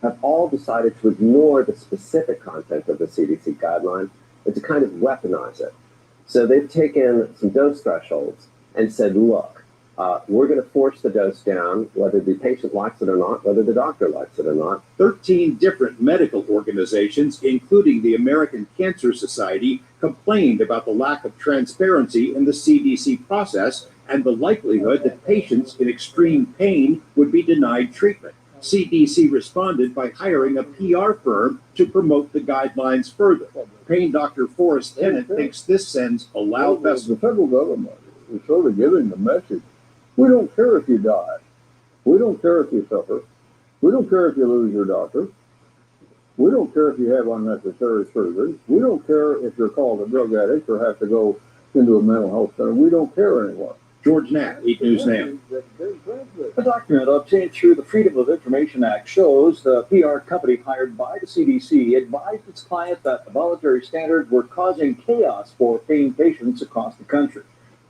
have all decided to ignore the specific content of the CDC guideline and to kind of weaponize it. So they've taken some dose thresholds and said, look, we're going to force the dose down, whether the patient likes it or not, whether the doctor likes it or not. 13 different medical organizations, including the American Cancer Society, complained about the lack of transparency in the CDC process and the likelihood that patients in extreme pain would be denied treatment. CDC responded by hiring a PR firm to promote the guidelines further. Pain doctor Forrest Tennant thinks this sends a loud message. The federal government is sort of giving the message. We don't care if you die. We don't care if you suffer. We don't care if you lose your doctor. We don't care if you have unnecessary surgery. We don't care if you're called a drug addict or have to go into a mental health center. We don't care anymore. George Knapp, 8 News Now. A document obtained through the Freedom of Information Act shows the PR company hired by the CDC advised its client that the voluntary standards were causing chaos for pain patients across the country.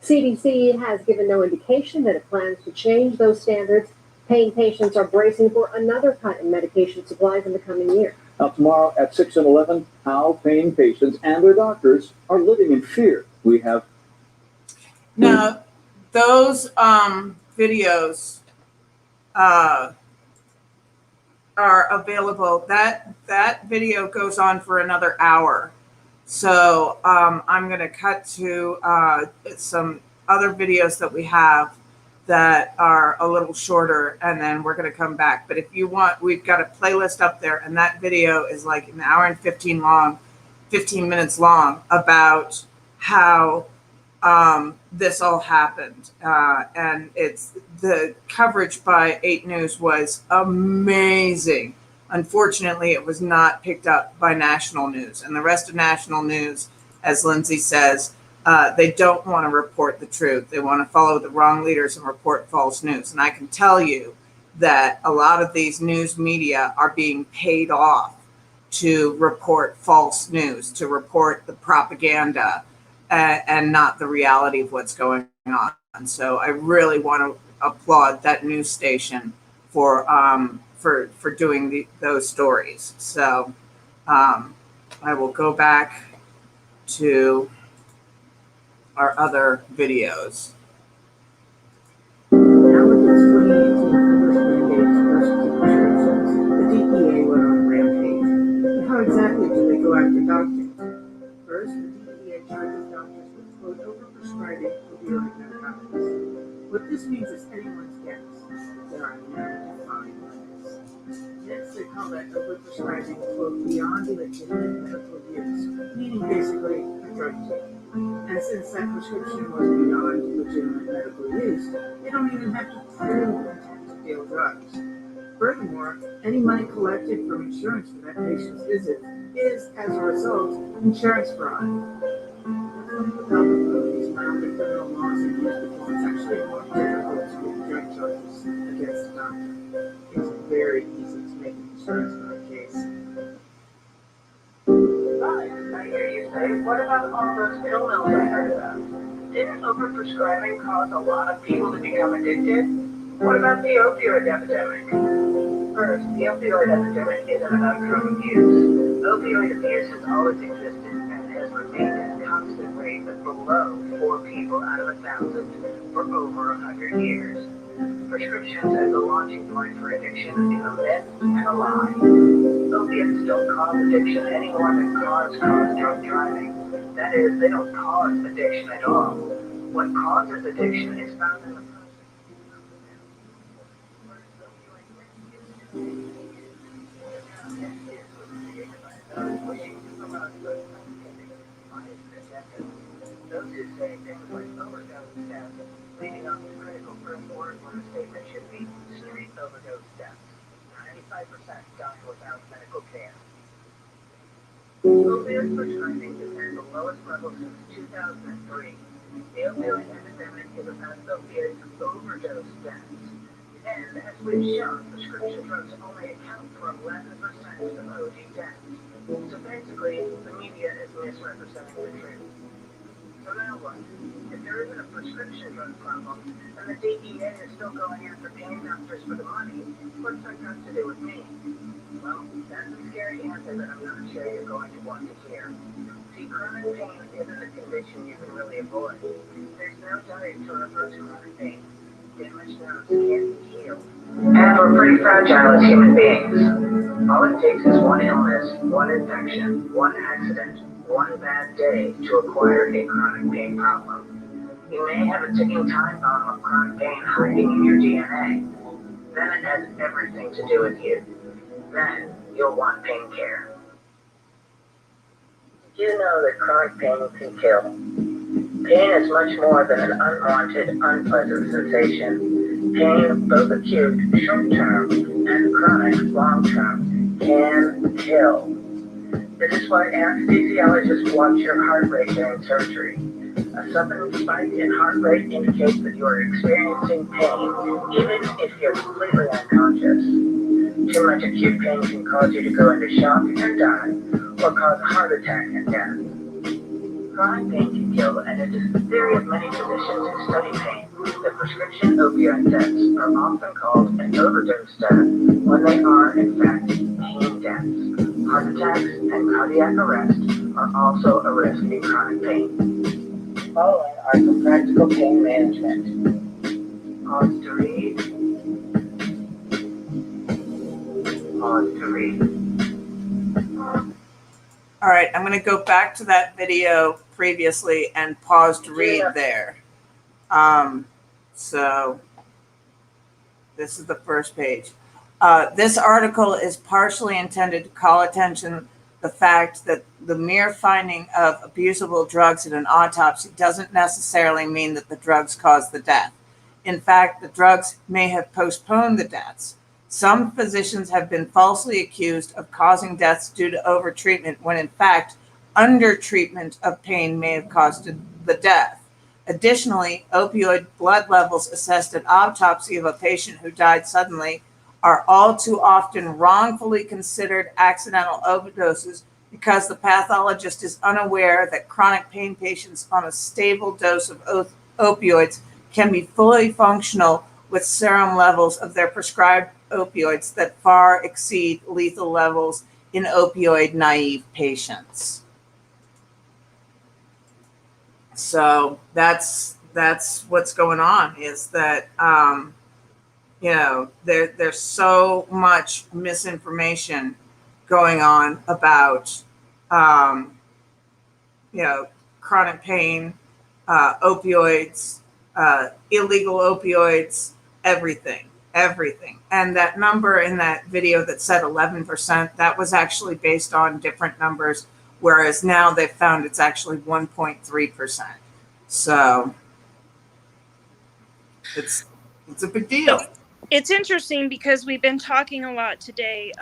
CDC has given no indication that it plans to change those standards. Pain patients are bracing for another cut in medication supplies in the coming year. Now, tomorrow at 6 and 11, how pain patients and their doctors are living in fear. We have. Now, those videos are available. That video goes on for another hour. So I'm going to cut to some other videos that we have that are a little shorter, and then we're going to come back. But if you want, we've got a playlist up there, and that video is like an hour and 15 minutes long about how this all happened. And it's the coverage by 8 News was amazing. Unfortunately, it was not picked up by national news. And the rest of national news, as Lindsay says, they don't want to report the truth. They want to follow the wrong leaders and report false news. And I can tell you that a lot of these news media are being paid off to report false news, to report the propaganda and not the reality of what's going on. And so I really want to applaud that news station for doing those stories. So I will go back to our other videos. Now with its 2018 the DEA went on a rampage. How exactly do they go after doctors? First, the DEA charges doctors with, quote, overprescribing opioid narcotics. What this means is anyone's guess. There are no defined limits. Next, they call that overprescribing, quote, beyond legitimate medical use, meaning basically a drug taking. And since that prescription was beyond legitimate medical use, they don't even have to prove intent to deal drugs. Furthermore, any money collected from insurance for that patient's visit is, as a result, insurance fraud. The health authorities found that criminal laws in years before it's actually more difficult to get drug charges against a doctor. It's very easy to make an insurance fraud case. I hear you say, what about all those pill mills I heard about? Didn't overprescribing cause a lot of people to become addicted? What about the opioid epidemic? First, the opioid epidemic isn't about drug abuse. Opioid abuse has always existed and has remained at a constant rate of below 4 people out of 1,000 for over 100 years. Prescriptions as a launching point for addiction is a myth and a lie. Opiates don't cause addiction any more than cars cause drunk driving. That is, they don't cause addiction at all. What causes addiction is found in the those who say things like overdose deaths, leading on to critical first word when a statement should be street overdose deaths. 95% die without medical care. Opioid prescribing is at the lowest level since 2003. The opioid epidemic is about opioid overdose deaths. And as we've shown, prescription drugs only account for 11% of OD deaths. So basically, the media is misrepresenting the truth. So now what? If there isn't a prescription drug problem, and the DEA is still going after pain doctors for the money, what's that got to do with me? Well, that's a scary answer that I'm not sure you're going to want to hear. See, chronic pain isn't a condition you can really avoid. There's no diet to reverse chronic pain. Damaged nerves can't be healed. And we're pretty fragile as human beings. All it takes is one illness, one infection, one accident, one bad day to acquire a chronic pain problem. You may have a ticking time bomb of chronic pain hiding in your DNA. Then it has everything to do with you. Then you'll want pain care. You know that chronic pain can kill. Pain is much more than an unwanted, unpleasant sensation. Pain, both acute, short-term, and chronic, long-term, can kill. This is why anesthesiologists watch your heart rate during surgery. A sudden spike in heart rate indicates that you are experiencing pain, even if you're completely unconscious. Too much acute pain can cause you to go into shock and die, or cause a heart attack and death. Chronic pain can kill, and it is the theory of many physicians who study pain that prescription opioid deaths are often called an overdose death when they are, in fact, pain deaths. Heart attacks and cardiac arrest are also a risk in chronic pain. Following are some practical pain management. Pause to read. Pause to read. All right, I'm going to go back to that video previously and pause to read there. So this is the first page. This article is partially intended to call attention to the fact that the mere finding of abusable drugs in an autopsy doesn't necessarily mean that the drugs caused the death. In fact, the drugs may have postponed the deaths. Some physicians have been falsely accused of causing deaths due to overtreatment when in fact, undertreatment of pain may have caused the death. Additionally, opioid blood levels assessed at autopsy of a patient who died suddenly are all too often wrongfully considered accidental overdoses because the pathologist is unaware that chronic pain patients on a stable dose of opioids can be fully functional with serum levels of their prescribed opioids that far exceed lethal levels in opioid naive patients. So that's what's going on, is that there's so much misinformation going on about chronic pain, opioids, illegal opioids, everything. And that number in that video that said 11%, that was actually based on different numbers, whereas now they've found it's actually 1.3%. So it's a big deal. It's interesting because we've been talking a lot today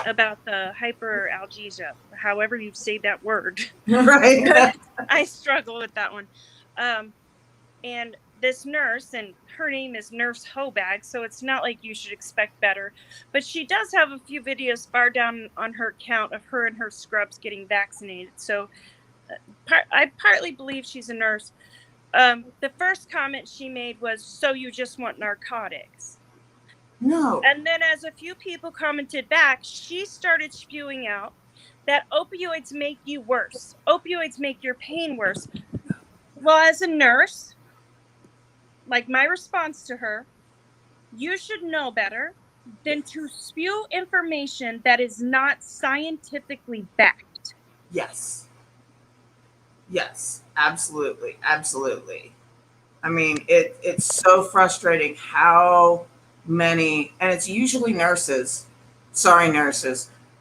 about the hyperalgesia, however you say that word. Right. I struggle with that one. And this nurse, and her name is Nurse Hobag, so it's not like you should expect better. But she does have a few videos far down on her account of her and her scrubs getting vaccinated. So I partly believe she's a nurse. The first comment she made was, "So you just want narcotics?" No. And then as a few people commented back, she started spewing out that opioids make you worse. Opioids make your pain worse. Well, as a nurse, like my response to her, you should know better than to spew information that is not scientifically backed. Yes, absolutely. I mean, it's so frustrating how many, and it's usually nurses,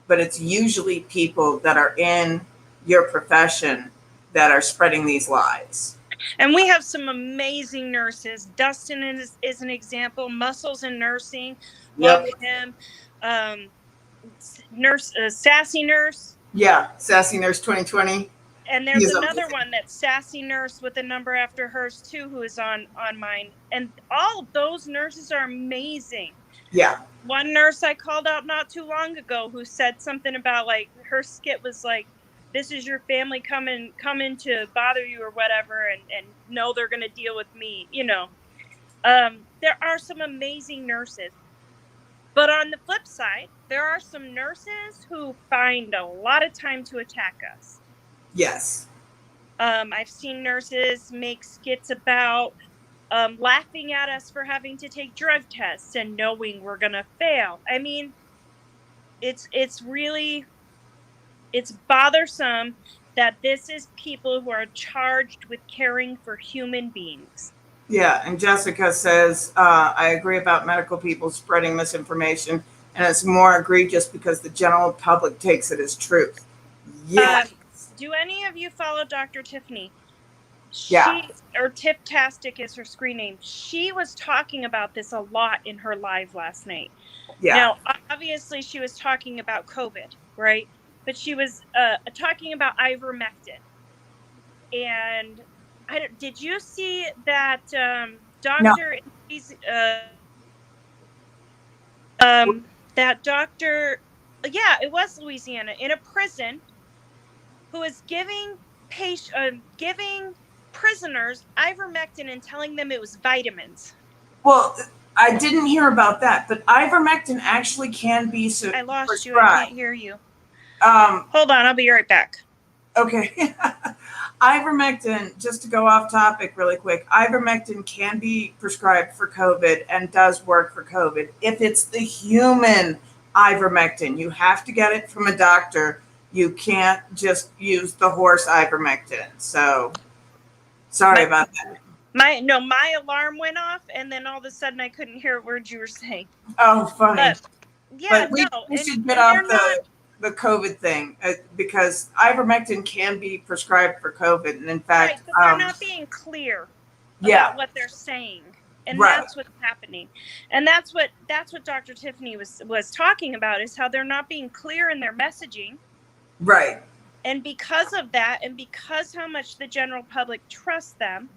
but it's usually people that are in your profession that are spreading these lies. And we have some amazing nurses. Dustin is an example. Muscles in Nursing. Love him. Sassy Nurse. Yeah, Sassy Nurse 2020. And there's another one, that sassy nurse with a number after hers too, who is on mine. And all of those nurses are amazing. Yeah. One nurse I called out not too long ago who said something about, like, her skit was like, this is your family coming to bother you or whatever, and no, they're going to deal with me, you know. There are some amazing nurses. But on the flip side, there are some nurses who find a lot of time to attack us. Yes. I've seen nurses make skits about laughing at us for having to take drug tests and knowing we're going to fail. I mean, it's bothersome that this is people who are charged with caring for human beings. Yeah, and Jessica says, I agree about medical people spreading misinformation, and it's more egregious because the general public takes it as truth. Yeah. Do any of you follow Dr. Tiffany? Yeah. Or Tifftastic is her screen name. She was talking about this a lot in her live last night. Yeah. Now, obviously, she was talking about COVID, right? But she was talking about ivermectin. And did you see that doctor? That doctor, yeah, it was Louisiana, in a prison, who is giving prisoners ivermectin and telling them it was vitamins. Well, I didn't hear about that, but ivermectin actually can be I lost prescribed. you. I can't hear you. Hold on, I'll be right back. Okay. Ivermectin, just to go off topic really quick, ivermectin can be prescribed for COVID and does work for COVID. If it's the human ivermectin, you have to get it from a doctor. You can't just use the horse ivermectin. So sorry about that. My alarm went off, and then all of a sudden I couldn't hear a word you were saying. Oh, funny. But we should get off the COVID thing because ivermectin can be prescribed for COVID, and in fact, but they're not being clear about what they're saying, and that's what's happening. And that's what Dr. Tiffany was talking about, is how they're not being clear in their messaging. Right. And because of that, and because how much the general public trusts them,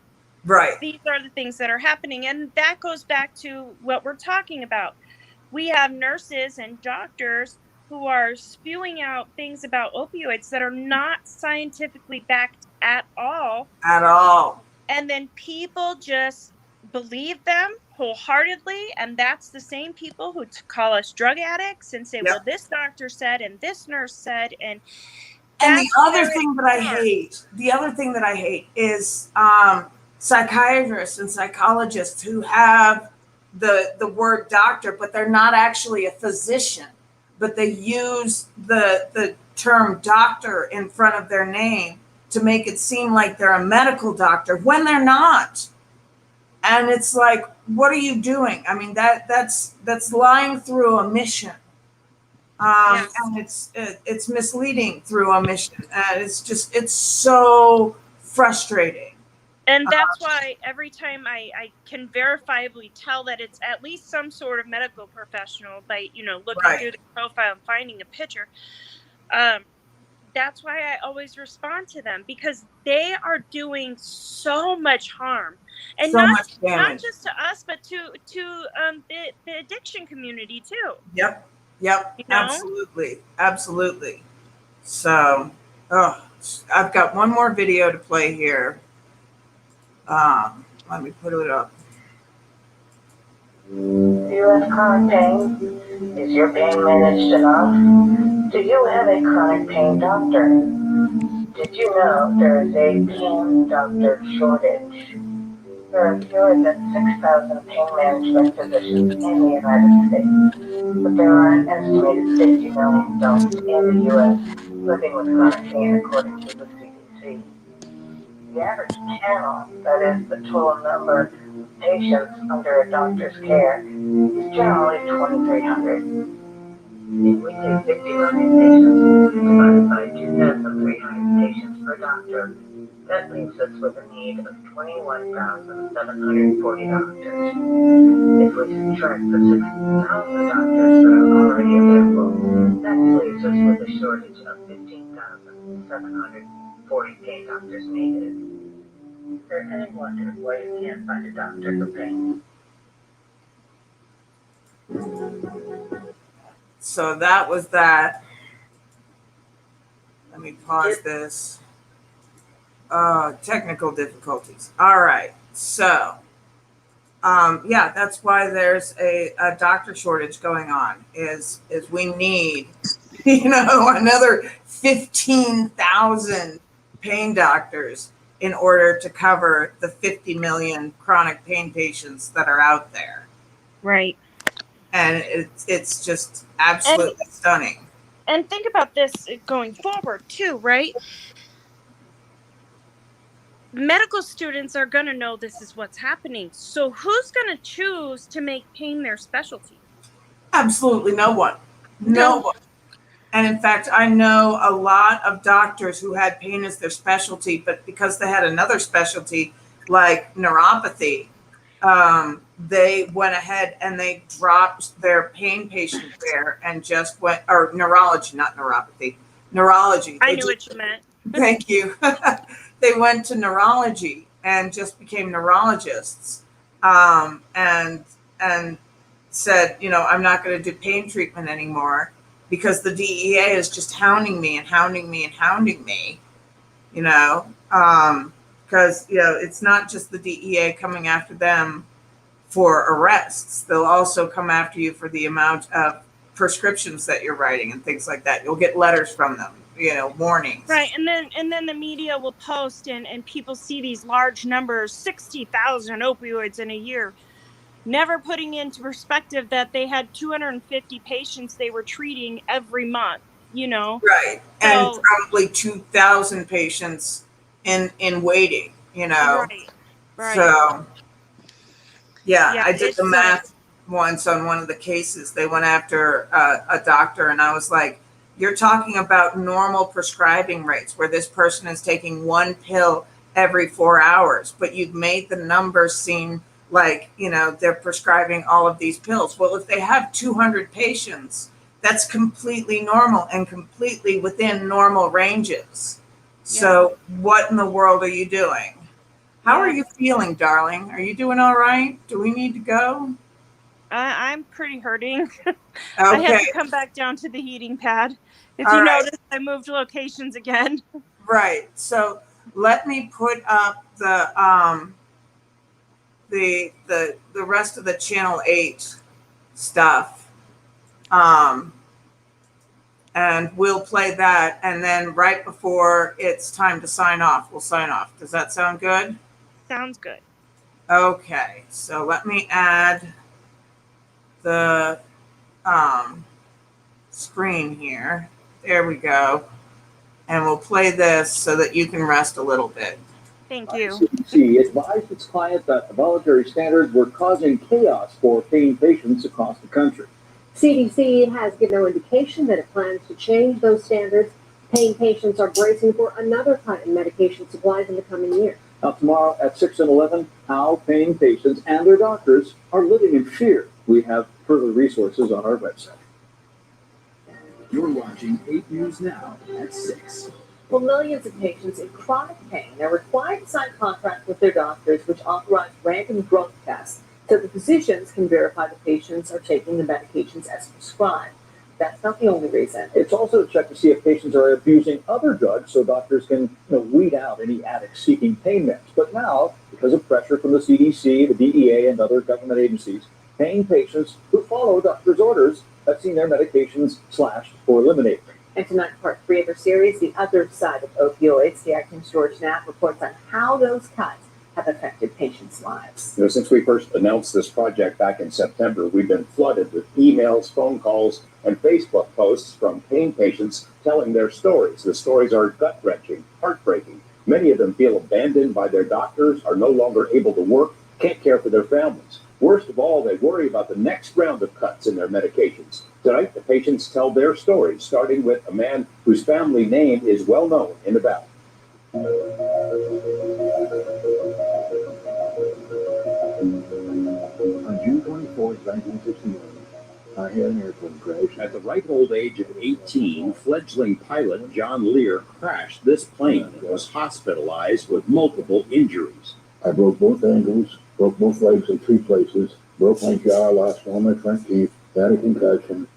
right, these are the things that are happening. And that goes back to what we're talking about. We have nurses and doctors who are spewing out things about opioids that are not scientifically backed at all. At all. And then people just believe them wholeheartedly. And that's the same people who call us drug addicts and say, well, this doctor said, and this nurse said, and the other thing that I hate is psychiatrists and psychologists who have the word doctor, but they're not actually a physician, but they use the term doctor in front of their name to make it seem like they're a medical doctor when they're not. And it's like, what are you doing? I mean, that's lying through omission. And it's misleading through omission. It's so frustrating. And that's why every time I can verifiably tell that it's at least some sort of medical professional by, looking through the profile and finding a picture, that's why I always respond to them, because they are doing so much harm. And not just to us, but to the addiction community too. Yep. Absolutely. So, I've got one more video to play here. Let me put it up. Do you have chronic pain? Is your pain managed enough? Do you have a chronic pain doctor? Did you know there is a pain doctor shortage? There are fewer than 6,000 pain management physicians in the United States, but there are an estimated 50 million adults in the U.S. living with chronic pain, according to the CDC. The average panel, that is, the total number of patients under a doctor's care, is generally 2,300. If we take 50 million patients divided by 2,300 patients per doctor, that leaves us with a need of 21,740 doctors. If we subtract the 6,000 doctors that are already available, that leaves us with a shortage of 15,700 40 pain doctors needed. And I wonder why you can't find a doctor for pain. So that was that. Let me pause this. Technical difficulties. All right. So, yeah, that's why there's a doctor shortage going on. Is we need, another 15,000 pain doctors in order to cover the 50 million chronic pain patients that are out there. Right. And it's just absolutely stunning. And think about this going forward too, right? Medical students are going to know this is what's happening. So who's going to choose to make pain their specialty? Absolutely no one. No one. And in fact, I know a lot of doctors who had pain as their specialty, but because they had another specialty like neuropathy, they went ahead and they dropped their pain patient care and just went, or neurology, not neuropathy, neurology. I knew what you meant. Thank you. They went to neurology and just became neurologists, and said, I'm not going to do pain treatment anymore because the DEA is just hounding me and hounding me and hounding me, because, it's not just the DEA coming after them for arrests. They'll also come after you for the amount of prescriptions that you're writing and things like that. You'll get letters from them, warnings. Right. And then the media will post and people see these large numbers, 60,000 opioids in a year, never putting into perspective that they had 250 patients they were treating every month, Right. So, and probably 2,000 patients in waiting, Right. So, yeah, I did the it's, math once on one of the cases. They went after a doctor, and I was like, you're talking about normal prescribing rates where this person is taking one pill every 4 hours, but you've made the numbers seem like, they're prescribing all of these pills. Well, if they have 200 patients, that's completely normal and completely within normal ranges. So what in the world are you doing? How are you feeling, darling? Are you doing all right? Do we need to go? I'm pretty hurting. Okay. I had to come back down to the heating pad. If you notice, I moved locations again. Right. So let me put up the rest of the Channel 8 stuff. And we'll play that, and then right before it's time to sign off, we'll sign off. Does that sound good? Sounds good. Okay, so let me add the screen here. There we go. And we'll play this so that you can rest a little bit. Thank you. CDC advised its client that the voluntary standards were causing chaos for pain patients across the country. CDC has given no indication that it plans to change those standards. Pain patients are bracing for another cut in medication supplies in the coming year. Now, tomorrow at 6 and 11, how pain patients and their doctors are living in fear. We have further resources on our website. You're watching 8 News Now at 6. Well, millions of patients in chronic pain are required to sign contracts with their doctors, which authorize random drug tests so the physicians can verify the patients are taking the medications as prescribed. That's not the only reason. It's also to check to see if patients are abusing other drugs so doctors can weed out any addicts seeking pain meds. But now, because of pressure from the CDC, the DEA, and other government agencies, pain patients who follow doctors' orders have seen their medications slashed or eliminated. And tonight, part 3 of our series, The Other Side of Opioids, the acting George Knapp reports on how those cuts have affected patients' lives. Since we first announced this project back in September, we've been flooded with emails, phone calls, and Facebook posts from pain patients telling their stories. The stories are gut-wrenching, heartbreaking. Many of them feel abandoned by their doctors, are no longer able to work, can't care for their families. Worst of all, they worry about the next round of cuts in their medications. Tonight, the patients tell their stories, starting with a man whose family name is well known in the Valley. On June 24, 1961, I had an airplane crash. At the ripe old age of 18, fledgling pilot John Lear crashed this plane and was hospitalized with multiple injuries. I broke both ankles, broke both legs in 3 places, broke my jaw, lost all my front teeth, had a concussion,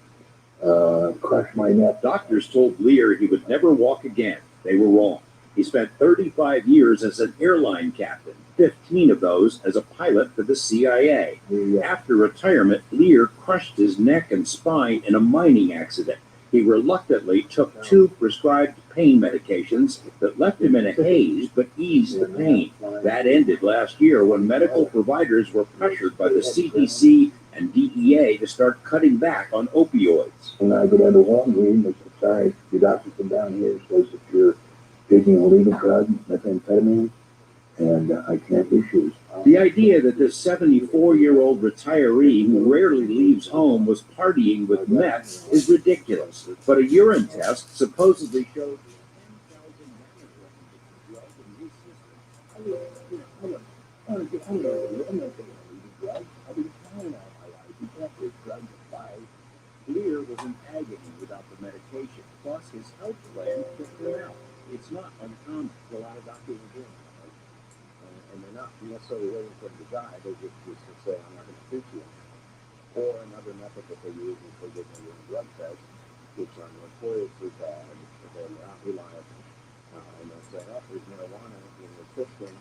crushed my neck. Doctors told Lear he would never walk again. They were wrong. He spent 35 years as an airline captain, 15 of those as a pilot for the CIA. After retirement, Lear crushed his neck and spine in a mining accident. He reluctantly took 2 prescribed pain medications that left him in a haze but eased the pain. That ended last year when medical providers were pressured by the CDC and DEA to start cutting back on opioids. When I go down to Walgreens, they said, sorry, your doctor come down here says that you're taking a illegal drug, methamphetamine, and I can't issue. The idea that this 74-year-old retiree who rarely leaves home was partying with meth is ridiculous, but a urine test supposedly showed 10,000 Lear was in agony without the medication, plus his health plan kicked him out. It's not uncommon. A lot of doctors are doing that, and they're not necessarily waiting for him to die. They just say, I'm not going to treat you. Or another method that they use is they give them a drug test, which are notoriously bad, but they're not reliable. And they'll say, oh, there's marijuana in your system.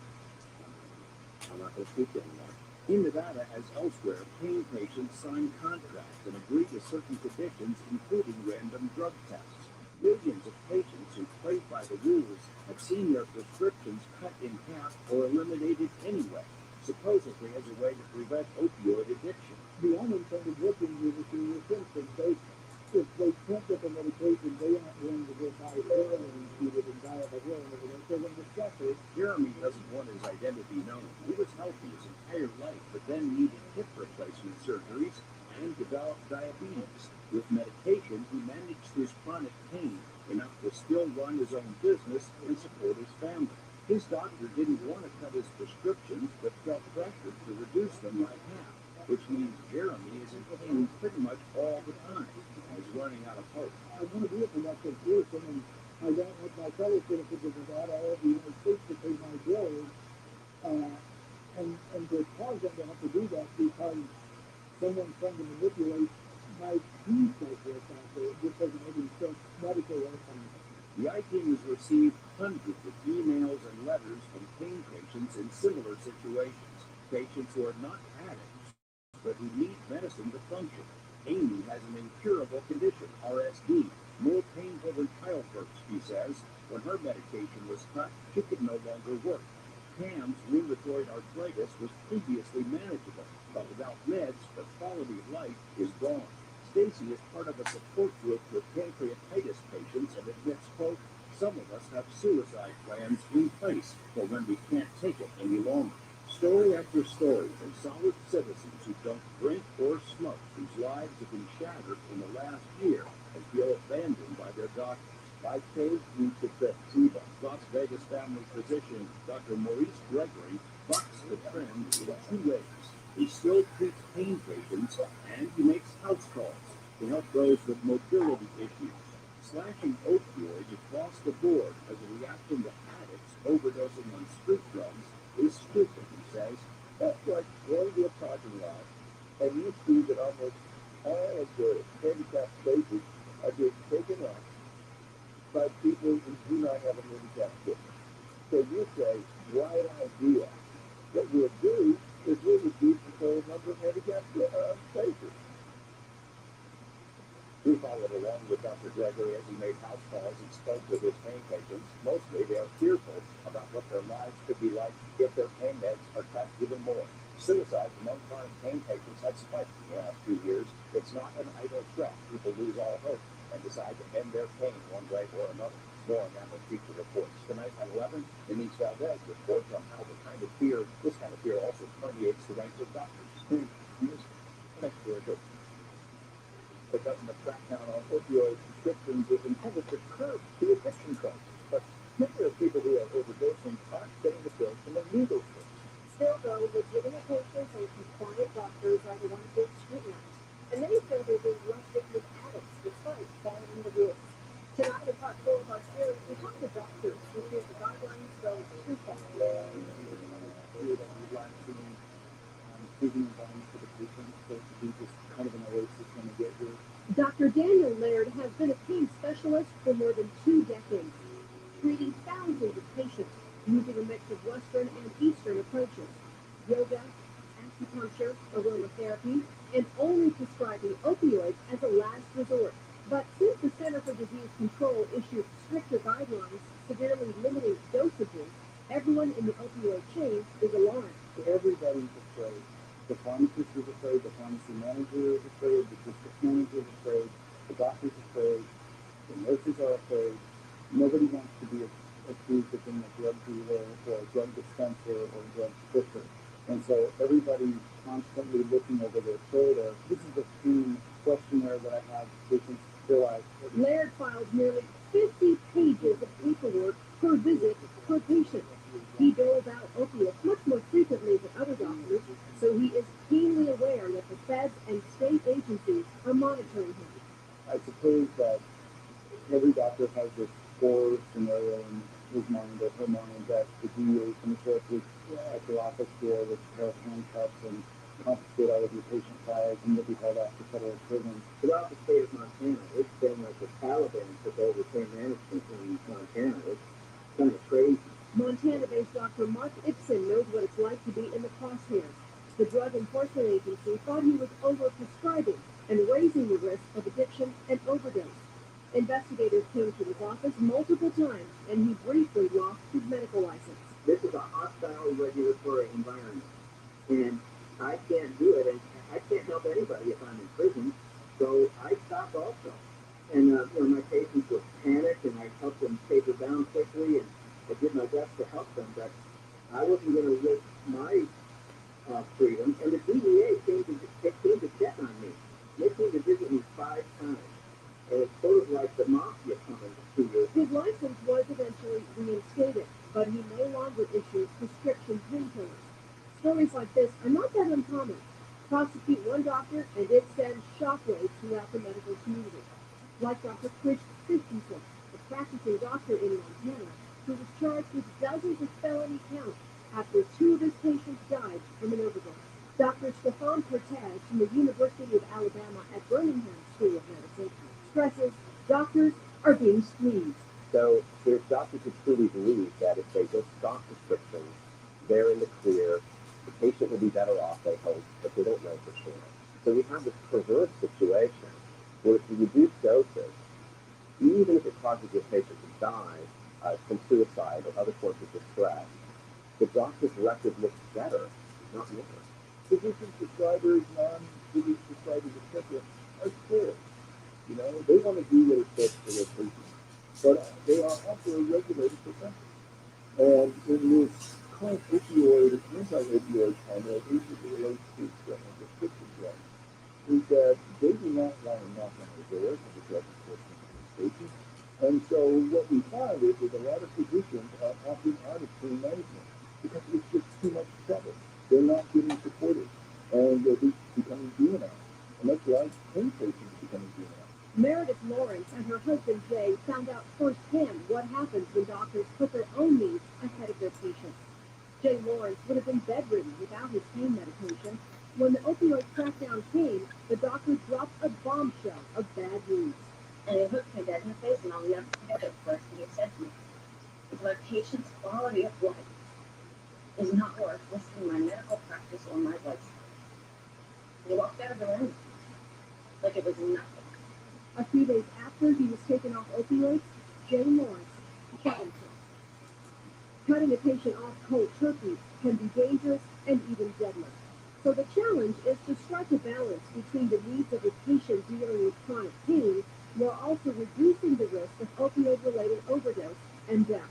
I'm not going to treat you anymore. In Nevada, as elsewhere, pain patients sign contracts and agree to certain conditions, including random drug tests. Millions of patients who play by the rules have seen their prescriptions cut in half or eliminated anyway, supposedly as a way to prevent opioid addiction. The only thing is looking is your symptoms. If they can't get the medication, they aren't willing to go buy heroin and die of a heroin overdose. So when the suffer, Jeremy doesn't want his identity known. He was healthy his entire life, but then needed hip replacement surgeries and developed diabetes. With medication, he managed his chronic pain enough to still run his own business and support his family. His doctor didn't want to cut his prescriptions, but felt pressured to reduce them by half, which means Jeremy is in pain pretty much all the time. He's running out of hope. I want to do it for that situation, and I got with my fellow citizens of Nevada, all of the United States to pay my bills, and to cause them to have to do that because someone's trying to manipulate my fee schedule out there just doesn't make any sense medically or financially. The I-Team has received hundreds of emails and letters from pain patients in similar situations, patients who are not addicts, but who need medicine to function. Amy has an incurable condition, RSD, more painful than childbirth, she says. When her medication was cut, she could no longer work. Pam's rheumatoid arthritis was previously manageable, but without meds, the quality of life is gone. Stacy is part of a support group for pancreatitis patients and admits, quote, some of us have suicide plans in place for when we can't take it any longer. Story after story from solid citizens who don't drink or smoke, whose lives have been shattered in the last year and feel abandoned by their doctors. 5K needs to fit. Las Vegas family physician Dr. Maurice Gregory bucks the trend in 2 ways. He still treats pain patients and he makes house calls to help those with mobility issues. Slashing opioids across the board as a reaction to addicts overdosing on street drugs is stupid, he says. That's like going to a parking lot and you see that almost all of the handicapped spaces are being taken up by people who do not have a handicapped foot. So you say, bright idea. What we'll do is we'll reduce the total number of handicapped spaces. We followed along with Dr. Gregory as he made house calls and spoke with his pain patients. Mostly they are fearful about what their lives could be like if their pain meds are cut even more. Suicide among chronic pain patients has spiked in the last few years. It's not an idle threat. People lose all hope and decide to end their pain one way or another. More on that when feature reports. Tonight at 11, Denise Valdez reports on how this kind of fear also permeates the ranks of doctors. Thanks for your The government crackdown on opioid prescriptions is intended to curb the addiction crisis, but many of the people who are overdosing aren't getting the pills from a legal source. Still, though, legitimate patients and compliant doctors are the ones being scrutinized. And many centers are soothing environment for the patient, for it to be just kind of an oasis when they get here. Dr. Daniel Laird has been a pain specialist for more than 2 decades, treating thousands of patients using a mix of Western and Eastern approaches, yoga, acupuncture, aromatherapy, and only prescribing opioids as a last resort. But since the Center for Disease Control issued stricter guidelines severely limiting dosages, everyone in the opioid chain is alarmed. Everybody's afraid. The pharmacist is afraid, the pharmacy manager is afraid, the district manager is afraid, the doctor's afraid, the nurses are afraid. Nobody wants to be accused of being a drug dealer or a drug dispenser or a drug pusher. And so everybody's constantly looking over their shoulder. This is a key questionnaire that I have patients fill out. Laird files nearly 50 pages of paperwork per visit per patient. He doles out opiates much more frequently than other doctors, so he is keenly aware that the feds and state agencies are monitoring him. I suppose that every doctor has this horror scenario in his mind or her mind that the DEA is going to show up at your office door with a pair of handcuffs and confiscate all of your patient files and you'll be held off to federal prison. Throughout the state of Montana, it's been like the Taliban took over pain management in Montana. It's kind of crazy. Montana-based Dr. Mark Ibsen knows what it's like to be in the crosshairs. The Drug Enforcement Agency thought he was over-prescribing and raising the risk of addiction and overdose. Investigators came to his office multiple times, and he briefly lost his medical license. This is a hostile regulatory environment, and I can't do it, and I can't help anybody if I'm in prison, so I stopped also. And my patients would panic, and I helped them taper down quickly, and I did my best to help them, but I wasn't going to risk my freedom. And the DEA came to check on me. They came to visit me 5 times. And it's sort of like the mafia coming to you. His license was eventually reinstated, but he no longer issues prescription painkillers. Stories like this are not that uncommon. Prosecute one doctor, and it sends shockwaves throughout the medical community. Like Dr. Chris Christensen, a practicing doctor in Montana, who was charged with dozens of felony counts after 2 of his patients died from an overdose. Dr. Stefan Cortez from the University of Alabama at Birmingham School of Medicine stresses doctors are being squeezed. So there's doctors who truly believe that if they just stop prescriptions, they're in the clear. The patient will be better off, they hope, but they don't know for sure. So we have this perverse situation where if you reduce doses, even if it causes your patient to die from suicide or other forms of distress, the doctor's record looks better, not worse. Physician prescribers, non-physician prescribers, etc., are scared. They want to do what is best for their patients, but they are also a regulated profession. And in this current opioid, anti-opioid climate, basically relates to prescription drugs, is that they do not want to knock on the doors of the drug enforcement administration. And so what we find is that a lot of physicians are opting out of pain management because it's just too much trouble. They're not getting supported, and they're becoming juvenile. And that's why pain patients are becoming juvenile. Meredith Lawrence and her husband Jay found out firsthand what happens when doctors put their own needs ahead of their patients. Jay Lawrence would have been bedridden without his pain medication. When the opioid crackdown came, the doctor dropped a bombshell of bad news. And it hooked me dead in the face, and I'll never forget it. First thing he said to me, "If my patient's quality of life is not worth risking my medical practice or my life." He walked out of the room like it was nothing. A few days after he was taken off opioids, Jay Lawrence shot himself. Cutting a patient off cold turkey can be dangerous and even deadly. So the challenge is to strike a balance between the needs of a patient dealing with chronic pain while also reducing the risk of opioid-related overdose and deaths.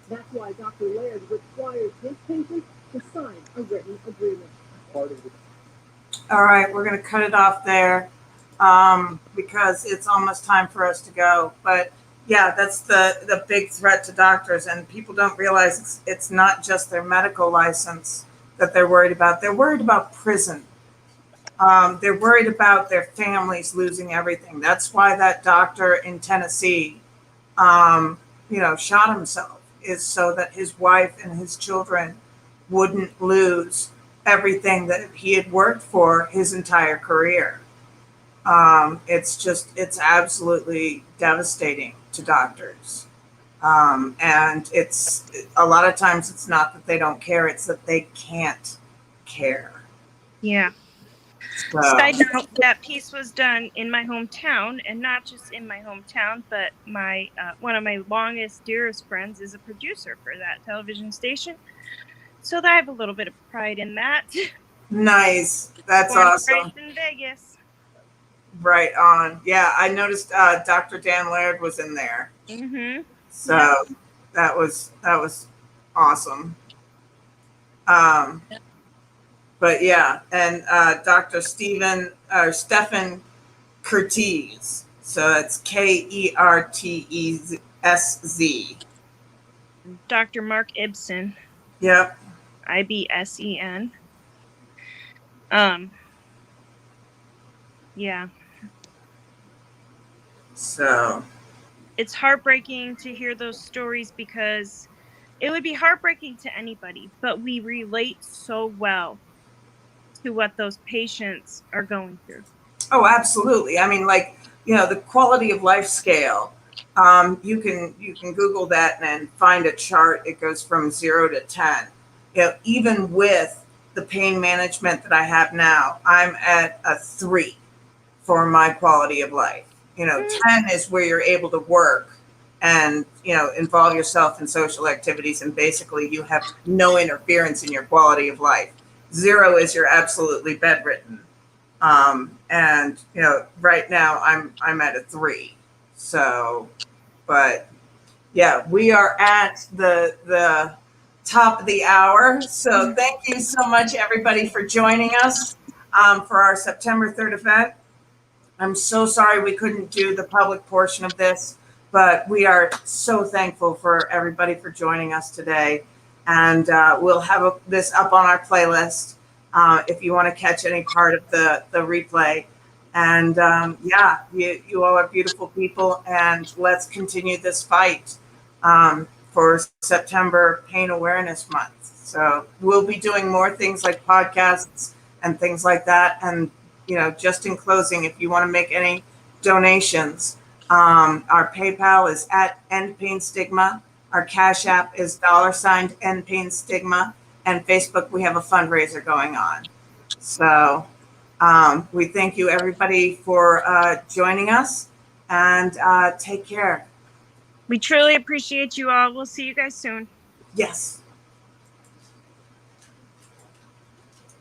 That's why Dr. Laird requires his patients to sign a written agreement. Part of the All right, we're going to cut it off there because it's almost time for us to go. But yeah, that's the big threat to doctors, and people don't realize it's not just their medical license that they're worried about. They're worried about prison. They're worried about their families losing everything. That's why that doctor in Tennessee, shot himself, is so that his wife and his children wouldn't lose everything that he had worked for his entire career. It's absolutely devastating to doctors. And it's a lot of times it's not that they don't care, it's that they can't care. Yeah. So, side note, that piece was done in my hometown, and not just in my hometown, but my one of my longest, dearest friends is a producer for that television station. So I have a little bit of pride in that. nice. That's Born and awesome. raised in Vegas. Right on. Yeah, I noticed Dr. Dan Laird was in there. Mm-hmm. So that was awesome. But yeah, and Dr. Stephen Curtis. So it's Kertesz. Dr. Mark Ibsen. Yep. IBSEN. Yeah. So it's heartbreaking to hear those stories because it would be heartbreaking to anybody, but we relate so well to what those patients are going through. Oh, absolutely. I mean, like, the quality of life scale. You can Google that and find a chart. It goes from 0 to 10. Even with the pain management that I have now, I'm at a 3 for my quality of life. 10 is where you're able to work and involve yourself in social activities, and basically you have no interference in your quality of life. 0 is you're absolutely bedridden. And right now I'm at a 3. So, but yeah, we are at the top of the hour. So thank you so much, everybody, for joining us for our September 3rd event. I'm so sorry we couldn't do the public portion of this, but we are so thankful for everybody for joining us today. And we'll have this up on our playlist if you want to catch any part of the replay. And yeah, you all are beautiful people, and let's continue this fight for September Pain Awareness Month. So we'll be doing more things like podcasts and things like that. And just in closing, if you want to make any donations, our PayPal is at End Pain Stigma. Our Cash App is $ End Pain Stigma. And Facebook, we have a fundraiser going on. So we thank you, everybody, for joining us, and take care. We truly appreciate you all. We'll see you guys soon. Yes.